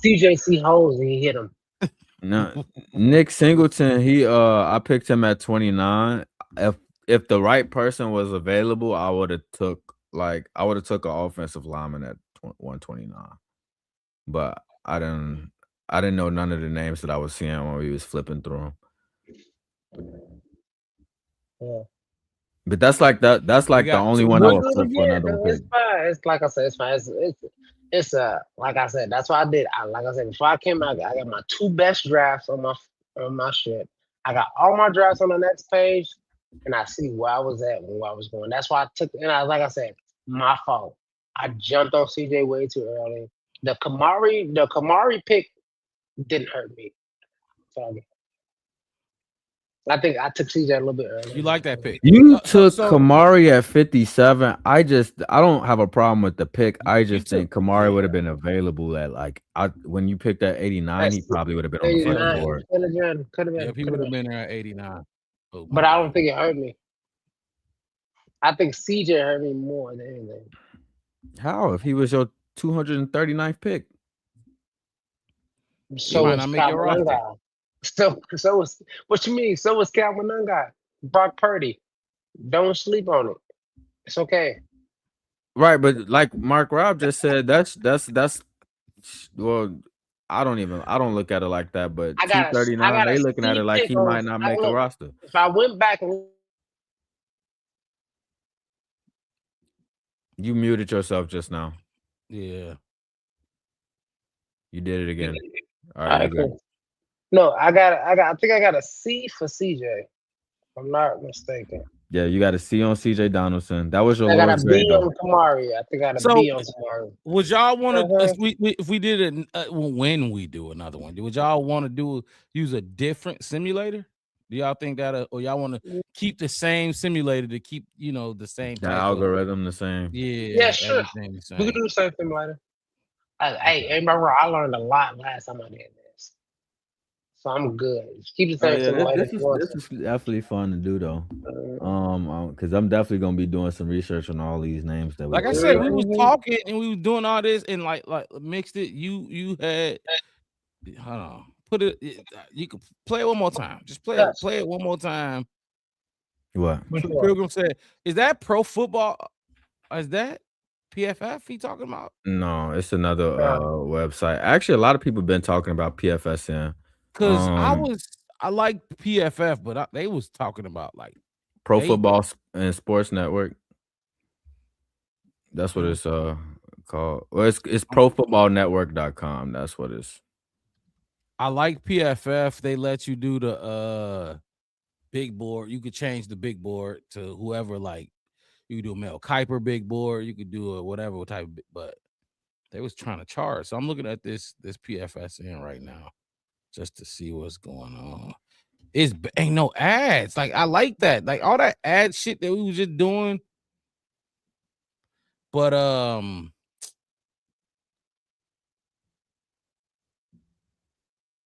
CJ see holes and he hit him. No, Nick Singleton, I picked him at 29. If the right person was available, I would have took an offensive lineman at 129. But I didn't know none of the names that I was seeing when we was flipping through them. Yeah. But that's like the only one I would flip for another pick. It's fine. It's like I said, it's fine. It's like I said, that's what I did. Like I said, before I came out, I got my 2 best drafts on my shit. I got all my drafts on the next page, and I see where I was at and where I was going. That's why I took. And like I said, my fault. I jumped on CJ way too early. The Kamari pick didn't hurt me. So I think I took CJ a little bit early. You like that pick? You took Kamari at 57. I don't have a problem with the pick. I just think Kamari would have been available at when you picked at 89, he probably would have been on the fucking board. Could have been. If he would have been there at 89. But I don't think it hurt me. I think CJ hurt me more than anything. How? If he was your 239th pick. So was Kalmananga. So was what you mean? So was Kalmananga. Brock Purdy. Don't sleep on it. It's okay. Right, but like Mark Rob just said, that's well, I don't look at it like that, but 239, they looking at it like he might not make a roster. If I went back and you muted yourself just now. Yeah. You did it again. All right. Cool. No, I think I got a C for CJ. If I'm not mistaken. Yeah, you got a C on CJ Donaldson. That was your lowest grade. I got a B though. on Kamari. I think I got a B on Kamari. Would y'all want to, if we did it, when we do another one, would y'all want to use a different simulator? Do y'all think that, or y'all want to keep the same simulator to keep, the same algorithm the same? Yeah, sure. We can do the same simulator. Hey, remember, I learned a lot last time I did this, so I'm good. Keep the same simulator. This is definitely fun to do though. Because I'm definitely gonna be doing some research on all these names that. Like I said, we was talking and we was doing all this and like mixed it. You had, hold on. Put it. You can play it one more time. Just play it one more time. What? Pilgrim said, "Is that pro football? Is that PFF he talking about?" No, it's another website. Actually, a lot of people been talking about PFSN. Because I like PFF, but they was talking about like Pro They- Football and Sports Network. That's what Mm. it's called. Well, it's profootballnetwork.com. That's what it's. I like PFF. They let you do the big board. You could change the big board to whoever, like you could do a Mel Kiper big board, you could do a whatever type of, but they was trying to charge. So I'm looking at this PFSN right now just to see what's going on. Ain't no ads. Like I like that. Like all that ad shit that we was just doing. But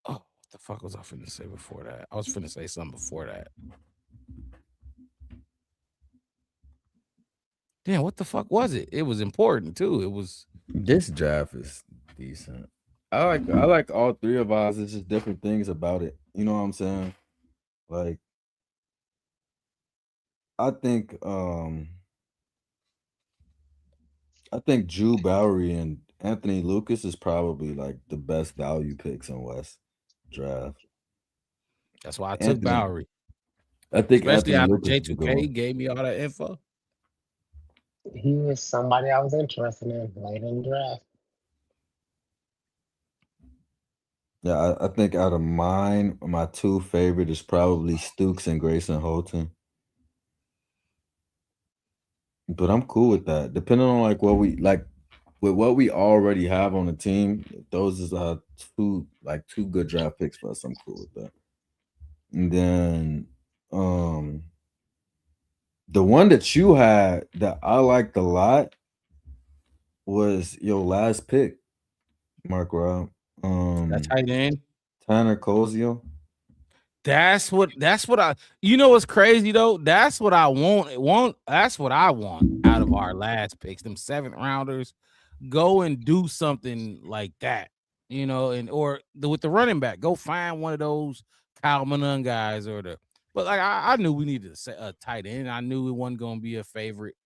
what the fuck was I finna say before that? I was finna say something before that. Damn, what the fuck was it? It was important too. It was This draft is decent. I like all three of ours. It's just different things about it. You know what I'm saying? Like, I think Drew Bowery and Anthony Lucas is probably like the best value picks in West draft. that's why I took Anthony- Bowery. I think Especially Anthony after Lucas is a good J2K one. gave me all that info. He was somebody I was interested in late in the draft. Yeah, I think out of mine, my two favorite is probably Stooks and Grayson Holton. But I'm cool with that. Depending on like what we like with what we already have on the team, those is two good draft picks for us. I'm cool with that. And then the one that you had that I liked a lot was your last pick, Mark Rob. That's tight end. Tanner Kozio. That's what I, you know what's crazy though? That's what I want. That's what I want out of our last picks, them 7th rounders. Go and do something like that, you know, and with the running back, go find one of those Kyle Manon guys but like I knew we needed a tight end. I knew it wasn't gonna be a favorite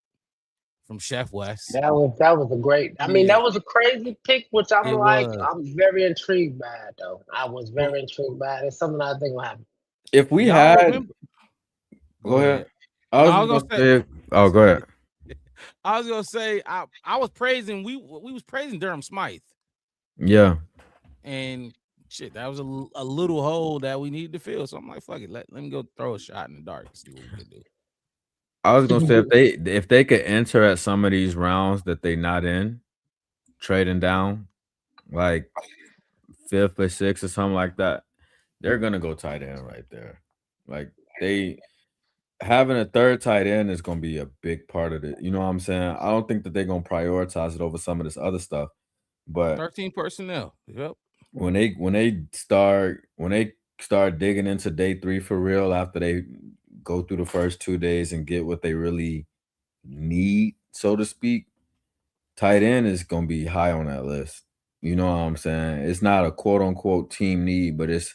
from Chef West. That was a great. I mean, that was a crazy pick, which I'm I'm very intrigued by it, though. I was very intrigued by it. It's something I think will happen. If we Y'all had, remember- go ahead. I was gonna say. Oh, go ahead. I was gonna say I was praising we was praising Durham Smythe, Yeah. and shit, that was a little hole that we needed to fill. So I'm like, fuck it, let me go throw a shot in the dark and see what we can do. I was gonna say if they could enter at some of these rounds that they not in, trading down, like 5th or 6th or something like that, they're gonna go tight end right there. Like they having a third tight end is gonna be a big part of it. You know what I'm saying? I don't think that they're gonna prioritize it over some of this other stuff. But 13 personnel. Yep. when they start digging into day 3 for real after they go through the first 2 days and get what they really need, so to speak, tight end is gonna be high on that list. You know what I'm saying? It's not a quote unquote team need, but it's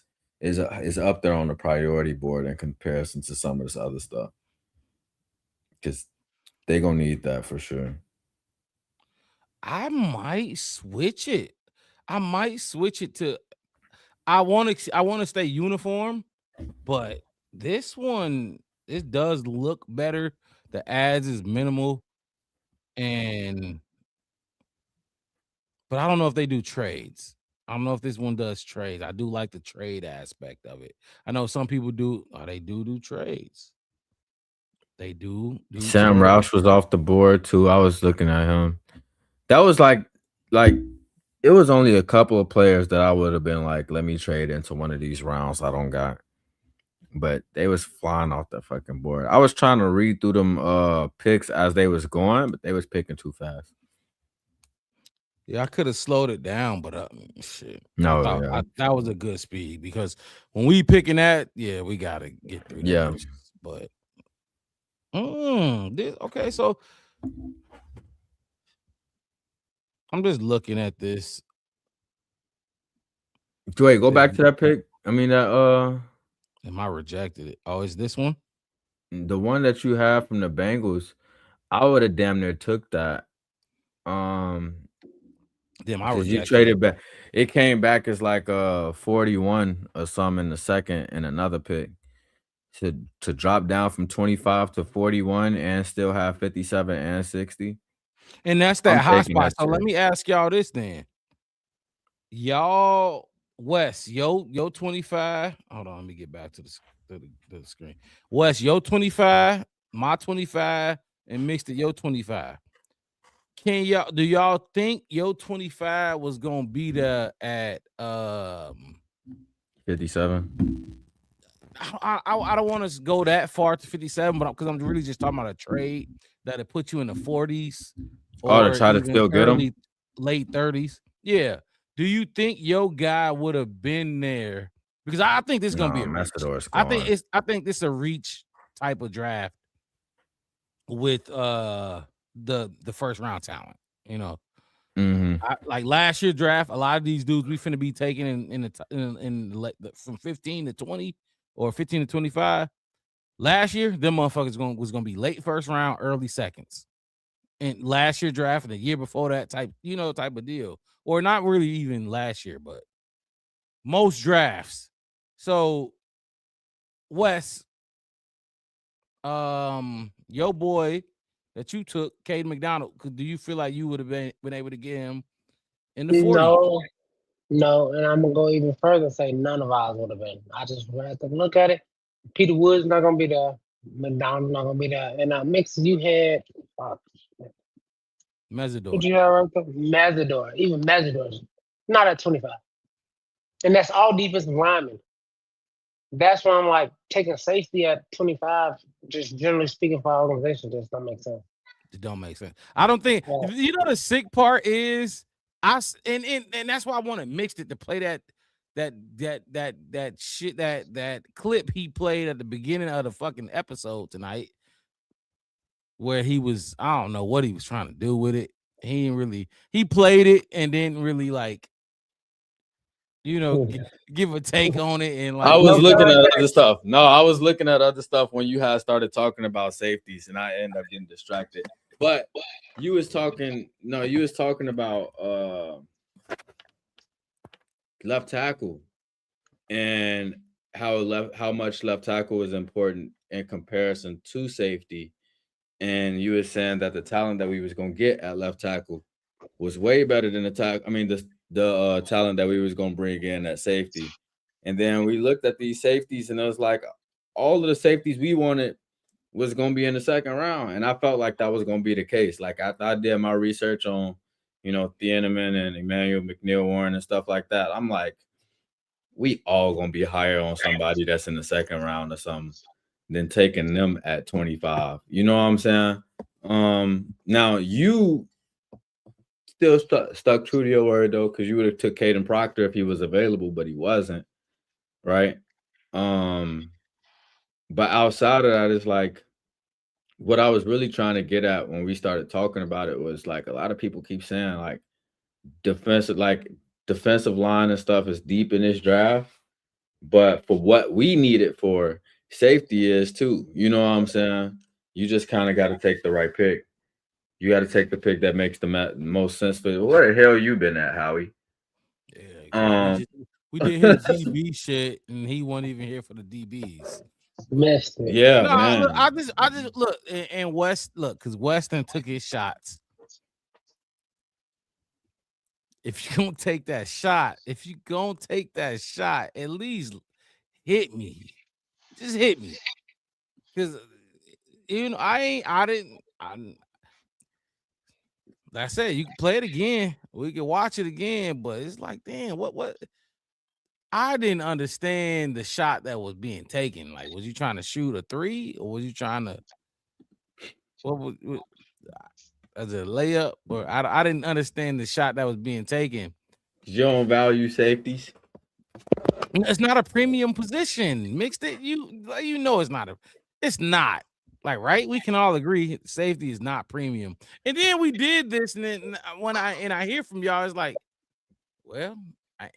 up there on the priority board in comparison to some of this other stuff. Because they're gonna need that for sure. I might switch it. To I want to stay uniform, but this one, it does look better. The ads is minimal, but I don't know if they do trades. I don't know if this one does trades. I do like the trade aspect of it. I know some people do. They do trades. They do. Sam trades. Roush was off the board too. I was looking at him. That was like it was only a couple of players that I would have been like, let me trade into one of these rounds I don't got. But they was flying off the fucking board. I was trying to read through them picks as they was going, but they was picking too fast. Yeah, I could have slowed it down, but shit. No, that was a good speed because when we picking that, yeah, we gotta get through. Yeah, but okay, so I'm just looking at this. Wait, go back to that pick. I mean that Am I rejected it? Oh, is this one? The one that you have from the Bengals, I would have damn near took that. Then I Because you reject it. traded back. It came back as like 41 or some in the second and another pick. To drop down from 25 to 41 and still have 57 and 60. And that's I'm that hot taking spot. that So let trade. me ask y'all this then. Y'all, Wes, yo 25. Hold on, let me get back to the screen. Wes, yo 25, my 25, and mixed it yo 25. Do y'all think yo 25 was gonna be there at 57. I don't want to go that far to 57, but because I'm really just talking about a trade that'll put you in the 40s Oh, to or try to even still get him? early late 30s. Yeah. Do you think your guy would have been there? Because I think this is gonna be a reach. Messidor's I gone. think this is a reach type of draft with the first round talent. You know, like last year's draft, a lot of these dudes we finna be taking from 15 to 20 or 15 to 25. Last year, them motherfuckers was gonna be late first round, early seconds. And last year draft and the year before that type of deal. Or not really even last year, but most drafts. So Wes, your boy that you took, Caden McDonald, do you feel like you would have been able to get him in the 40s? No, and I'm gonna go even further and say none of ours would have been. I just had to look at it. Peter Wood's not gonna be there. McDonald's not gonna be there. And mix you had Mesidor. Who'd you have right there? Mazador. Even Mazador's not at 25. And that's all defensive linemen. That's why I'm like taking safety at 25, just generally speaking for our organization, just don't make sense. It don't make sense. I don't think the sick part is and that's why I want to mix it to play that shit that clip he played at the beginning of the fucking episode tonight, where he was, I don't know what he was trying to do with it. He played it and didn't really like, give a take on it. And like, I was looking at other stuff. No, I was looking at other stuff when you had started talking about safeties, and I ended up getting distracted. But you was talking about left tackle and how much left tackle is important in comparison to safety. And you were saying that the talent that we was gonna get at left tackle was way better than the talent that we was gonna bring in at safety. And then we looked at these safeties, and it was like all of the safeties we wanted was gonna be in the second round, and I felt like that was gonna be the case. Like I did my research on, Thieneman and Emmanuel McNeil-Warren and stuff like that. I'm like, we all gonna be higher on somebody that's in the second round or something than taking them at 25. You know what I'm saying? Now you still stuck true to your word though, because you would have took Caden Proctor if he was available, but he wasn't, right? But outside of that, it's like what I was really trying to get at when we started talking about it was like a lot of people keep saying like defensive line and stuff is deep in this draft, but for what we need it for, safety is too. You know what I'm saying? You just kind of got to take the right pick. You got to take the pick that makes the most sense for you. Where the hell you been at, Howie? Yeah, we did his DB shit, and he wasn't even here for the DBs. Missed it. Yeah, no, man. Look, I just look, and because Weston took his shots. If you're gonna take that shot, at least hit me. Just hit me. Because like I said, you can play it again. We can watch it again, but it's like, damn, what? I didn't understand the shot that was being taken. Like, was you trying to shoot a three, or was you trying to as a layup? Or I didn't understand the shot that was being taken. You don't value safeties? It's not a premium position. Mixed it, it's not. Like, right? We can all agree safety is not premium. And then we did this, and then when I hear from y'all, it's like, well,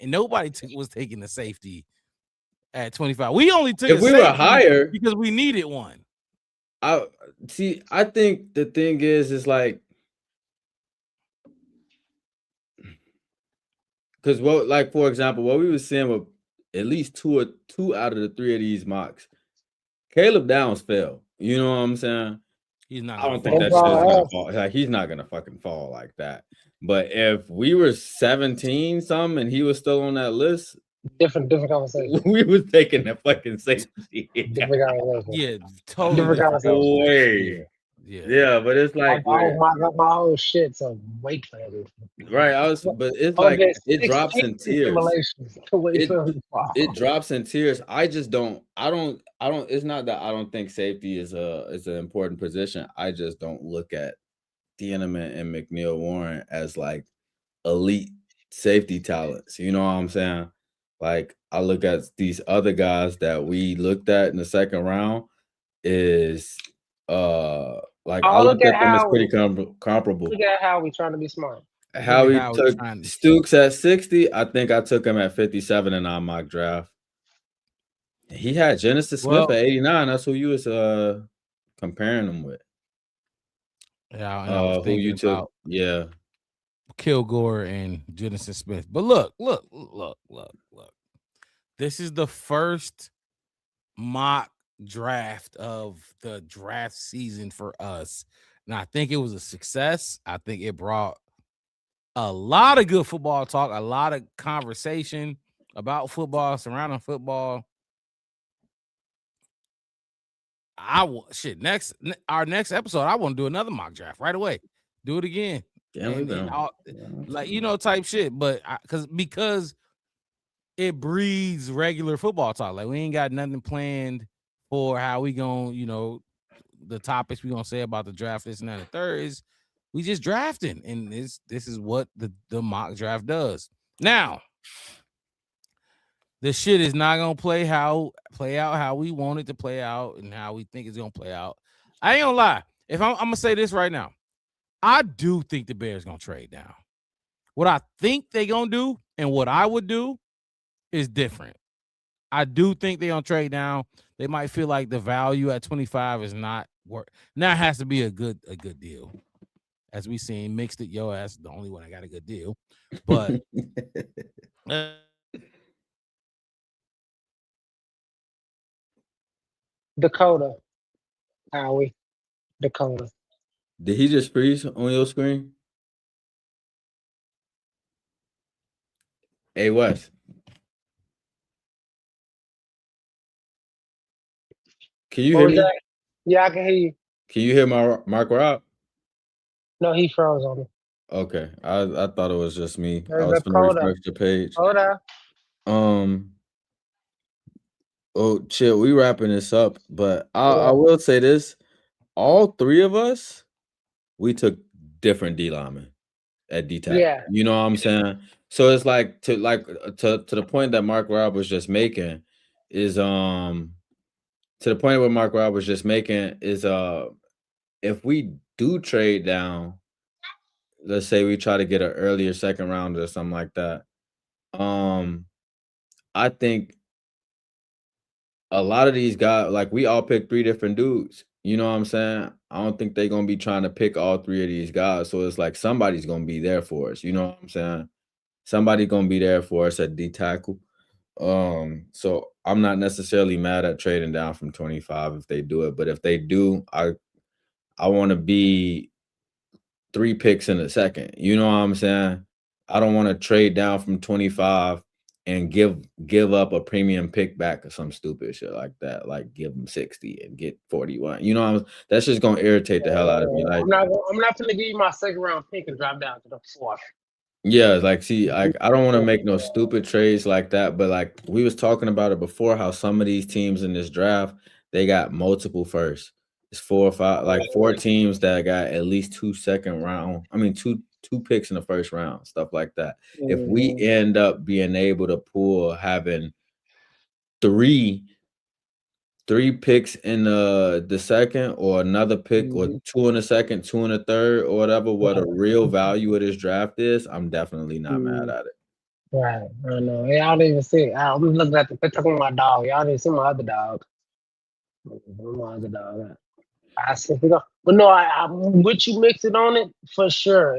nobody was taking the safety at 25. We only took if we were higher because we needed one. I think the thing is like because what, like for example, what we were saying with at least two out of the three of these mocks, Caleb Downs fell. You know what I'm saying? He's not. I don't gonna think fall. that shit is fall gonna off. fall. Like he's not gonna fucking fall like that. But if we were 17 something and he was still on that list, Different conversation. we was taking that fucking safety. Different conversation. Yeah, totally. Different different. conversation. Way. Yeah. Yeah, but it's like my whole shit. So wait for it. right. But it's like it drops in tears. It drops in tears. I just don't. I don't. It's not that I don't think safety is an important position. I just don't look at Thieneman and McNeil Warren as like elite safety talents. You know what I'm saying? Like I look at these other guys that we looked at in the second round is like I look at them as pretty comparable. Look at how we trying to be smart. How he took Stooks at 60. I think I took him at 57 in our mock draft. He had Genesis Smith at 89. That's who you was comparing him with. Yeah, who you took? Yeah, Kilgore and Genesis Smith. But look. This is the first mock draft of the draft season for us. And I think it was a success. I think it brought a lot of good football talk, a lot of conversation about football, surrounding football. Our next episode, I want to do another mock draft right away. Do it again. Type shit. But because it breeds regular football talk. Like we ain't got nothing planned for how we gonna, the topics we gonna say about the draft, this and that, and the third is we just drafting, and this is what the mock draft does. Now, the shit is not gonna play out how we want it to play out and how we think it's gonna play out. I ain't gonna lie. If I'm gonna say this right now, I do think the Bears gonna trade down. What I think they gonna do and what I would do is different. I do think they gonna trade down. They might feel like the value at 25 is not worth. Now it has to be a good deal. As we seen, mixed it. Yo, that's the only one I got a good deal. But Dakota. Howie. Dakota. Did he just freeze on your screen? Hey, Wes. Can you hear me? Yeah, I can hear you. Can you hear Mark Rob? No, he froze on me. Okay, I thought it was just me. There's I was gonna refresh the page. Hold on. Oh shit, we wrapping this up, but I will say this: all three of us, we took different D linemen at D-Tac. Yeah. You know what I'm saying? So it's like to the point that Mark Rob was just making is to the point where Mark Rob was just making is if we do trade down, let's say we try to get an earlier second round or something like that. I think a lot of these guys, like we all picked three different dudes. You know what I'm saying? I don't think they're gonna be trying to pick all three of these guys. So it's like somebody's gonna be there for us. You know what I'm saying? Somebody's gonna be there for us at D tackle. So I'm not necessarily mad at trading down from 25 if they do it, but if they do, I want to be 3 picks in a second. You know what I'm saying? I don't want to trade down from 25 and give up a premium pick back or some stupid shit like that. Like give them 60 and get 41. You know, that's just gonna irritate the hell out of me. Like I'm not gonna give you my second round pick and drop down to the 4th. Yeah, like see, I don't want to make no stupid trades like that, but like we was talking about it before, how some of these teams in this draft, they got multiple firsts. It's 4 or 5, like 4 teams that got at least 2 picks in the first round, stuff like that. Mm-hmm. If we end up being able to pull having 3 picks in the second, or another pick, or 2 in the second, 2 in the third, or whatever, what a real value of this draft is, I'm definitely not mad at it. Right. I know. Y'all didn't even see. I'm looking at the picture of my dog. Y'all didn't see my other dog. I said, but no, I'm with you mixing on it for sure.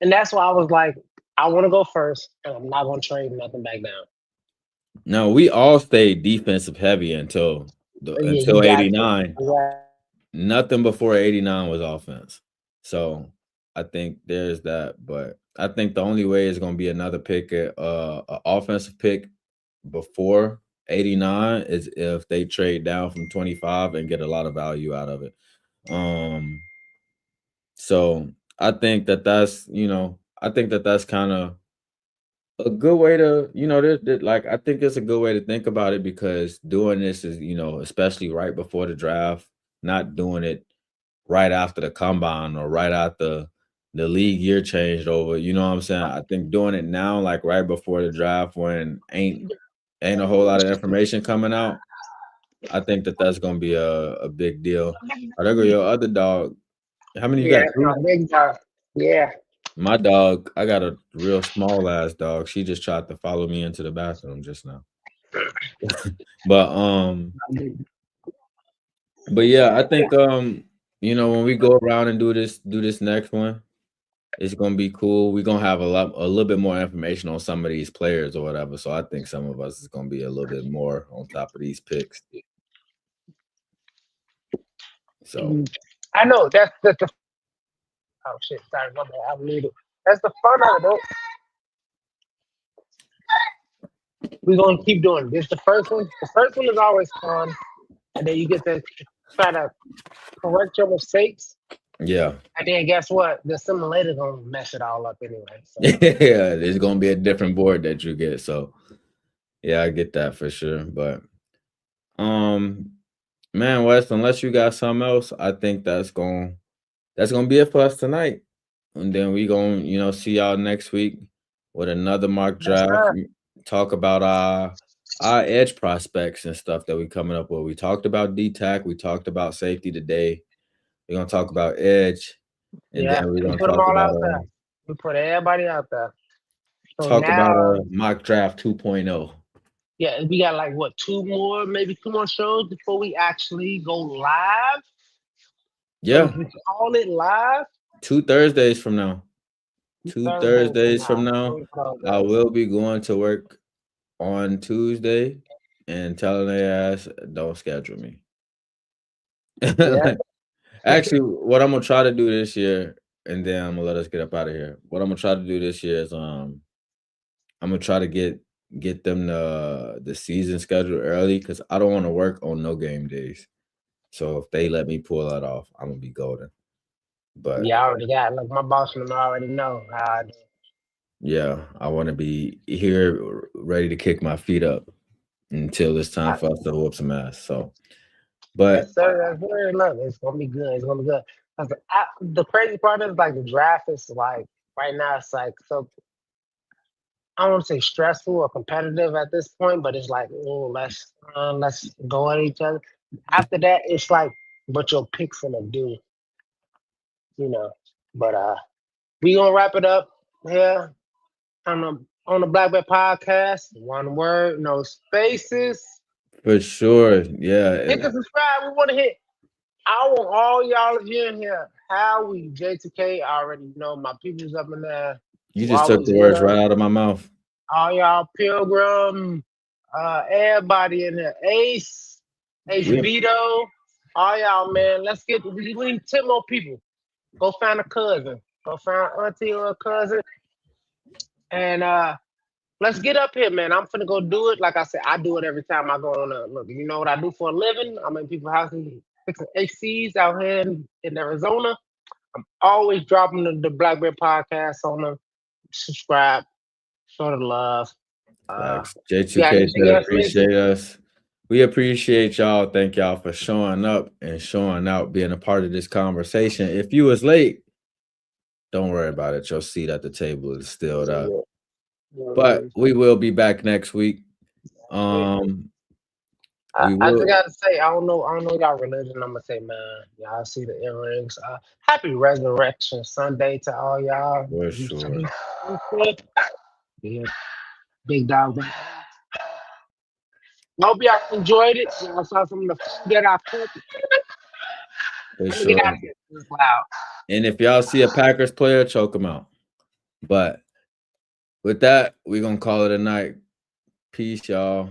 And that's why I was like, I want to go first, and I'm not going to trade nothing back down. No, we all stayed defensive heavy until Yeah, you got 89. Yeah. Nothing before 89 was offense. So I think there's that, but I think the only way is going to be another pick, an offensive pick before 89 is if they trade down from 25 and get a lot of value out of it. So I think that's, I think that's kind of a good way to, like, I think it's a good way to think about it, because doing this is, especially right before the draft, not doing it right after the combine or right after the league year changed over. You know what I'm saying? I think doing it now, like right before the draft, when ain't a whole lot of information coming out, I think that's gonna be a big deal. Oh, there go your other dog. How many you Yeah, got? Two? my big dog. Yeah. My dog, I got a real small ass dog. She just tried to follow me into the bathroom just now. But yeah, I think when we go around and do this next one, it's gonna be cool. We're gonna have a little bit more information on some of these players or whatever. So I think some of us is gonna be a little bit more on top of these picks. So I know that's the oh shit, sorry, my bad. I muted. That's the fun of it. We're gonna keep doing this. The first one is always fun, and then you get to try to correct your mistakes. yeah. And then guess what? The simulator gonna mess it all up anyway. So. Yeah, there's gonna be a different board that you get. So yeah, I get that for sure. But man, Wes, unless you got something else, I think that's gonna be it for us tonight. And then we gonna, see y'all next week with another mock draft. Talk about our edge prospects and stuff that we coming up with. We talked about D-Tac, we talked about safety today. We're gonna talk about edge, and then we're gonna put them talk all about out there. We put everybody out there. So talk now, about mock draft 2.0. Yeah, we got like what, maybe two more shows before we actually go live. Yeah, So we call it live. 2 Thursdays from now. 2 Thursdays from now, I will be going to work on Tuesday and telling their ass, don't schedule me. Yeah. Actually, what I'm gonna try to do this year, and then I'm gonna let us get up out of here. What I'm gonna try to do this year is I'm gonna try to get them the season schedule early, because I don't want to work on no game days. So if they let me pull that off, I'm gonna be golden. But yeah, I already got. Look, my boss already know how I do. Yeah, I want to be here ready to kick my feet up until it's time for us to whoop some ass. So, but yes, sir, look, it's gonna be good. It's gonna be good. The crazy part is like the draft is like right now. It's like so. I don't want to say stressful or competitive at this point, but it's like, oh, let's go at each other. After that, it's like what your picks gonna do, But we gonna wrap it up here on the Black Bear Podcast. One word, no spaces. For sure, yeah. Hit and subscribe. We want to hit. I want all y'all here. Howie, J2K, I already know my people's up in there. You just took the words right out of my mouth. All y'all, Pilgrim, everybody in there, Ace Vito, all y'all, man. We need 10 more people. Go find a cousin. Go find an auntie or a cousin. And let's get up here, man. I'm finna go do it. Like I said, I do it every time I go on look. You know what I do for a living? I'm in people's houses fixing ACs out here in Arizona. I'm always dropping the Black Bear Podcast on them. Subscribe, show the love. J2K said appreciate us. We appreciate y'all. Thank y'all for showing up and showing out, being a part of this conversation. If you was late, don't worry about it. Your seat at the table is still up. But we will be back next week. I just gotta say, I don't know y'all religion. I'm gonna say, man, y'all see the earrings. Happy Resurrection Sunday to all y'all. For sure. Yeah. Big dog. I hope y'all enjoyed it. Y'all saw some of the food that I put. For sure. Get out of here. It's loud. And if y'all see a Packers player, choke them out. But with that, we're gonna call it a night. Peace, y'all.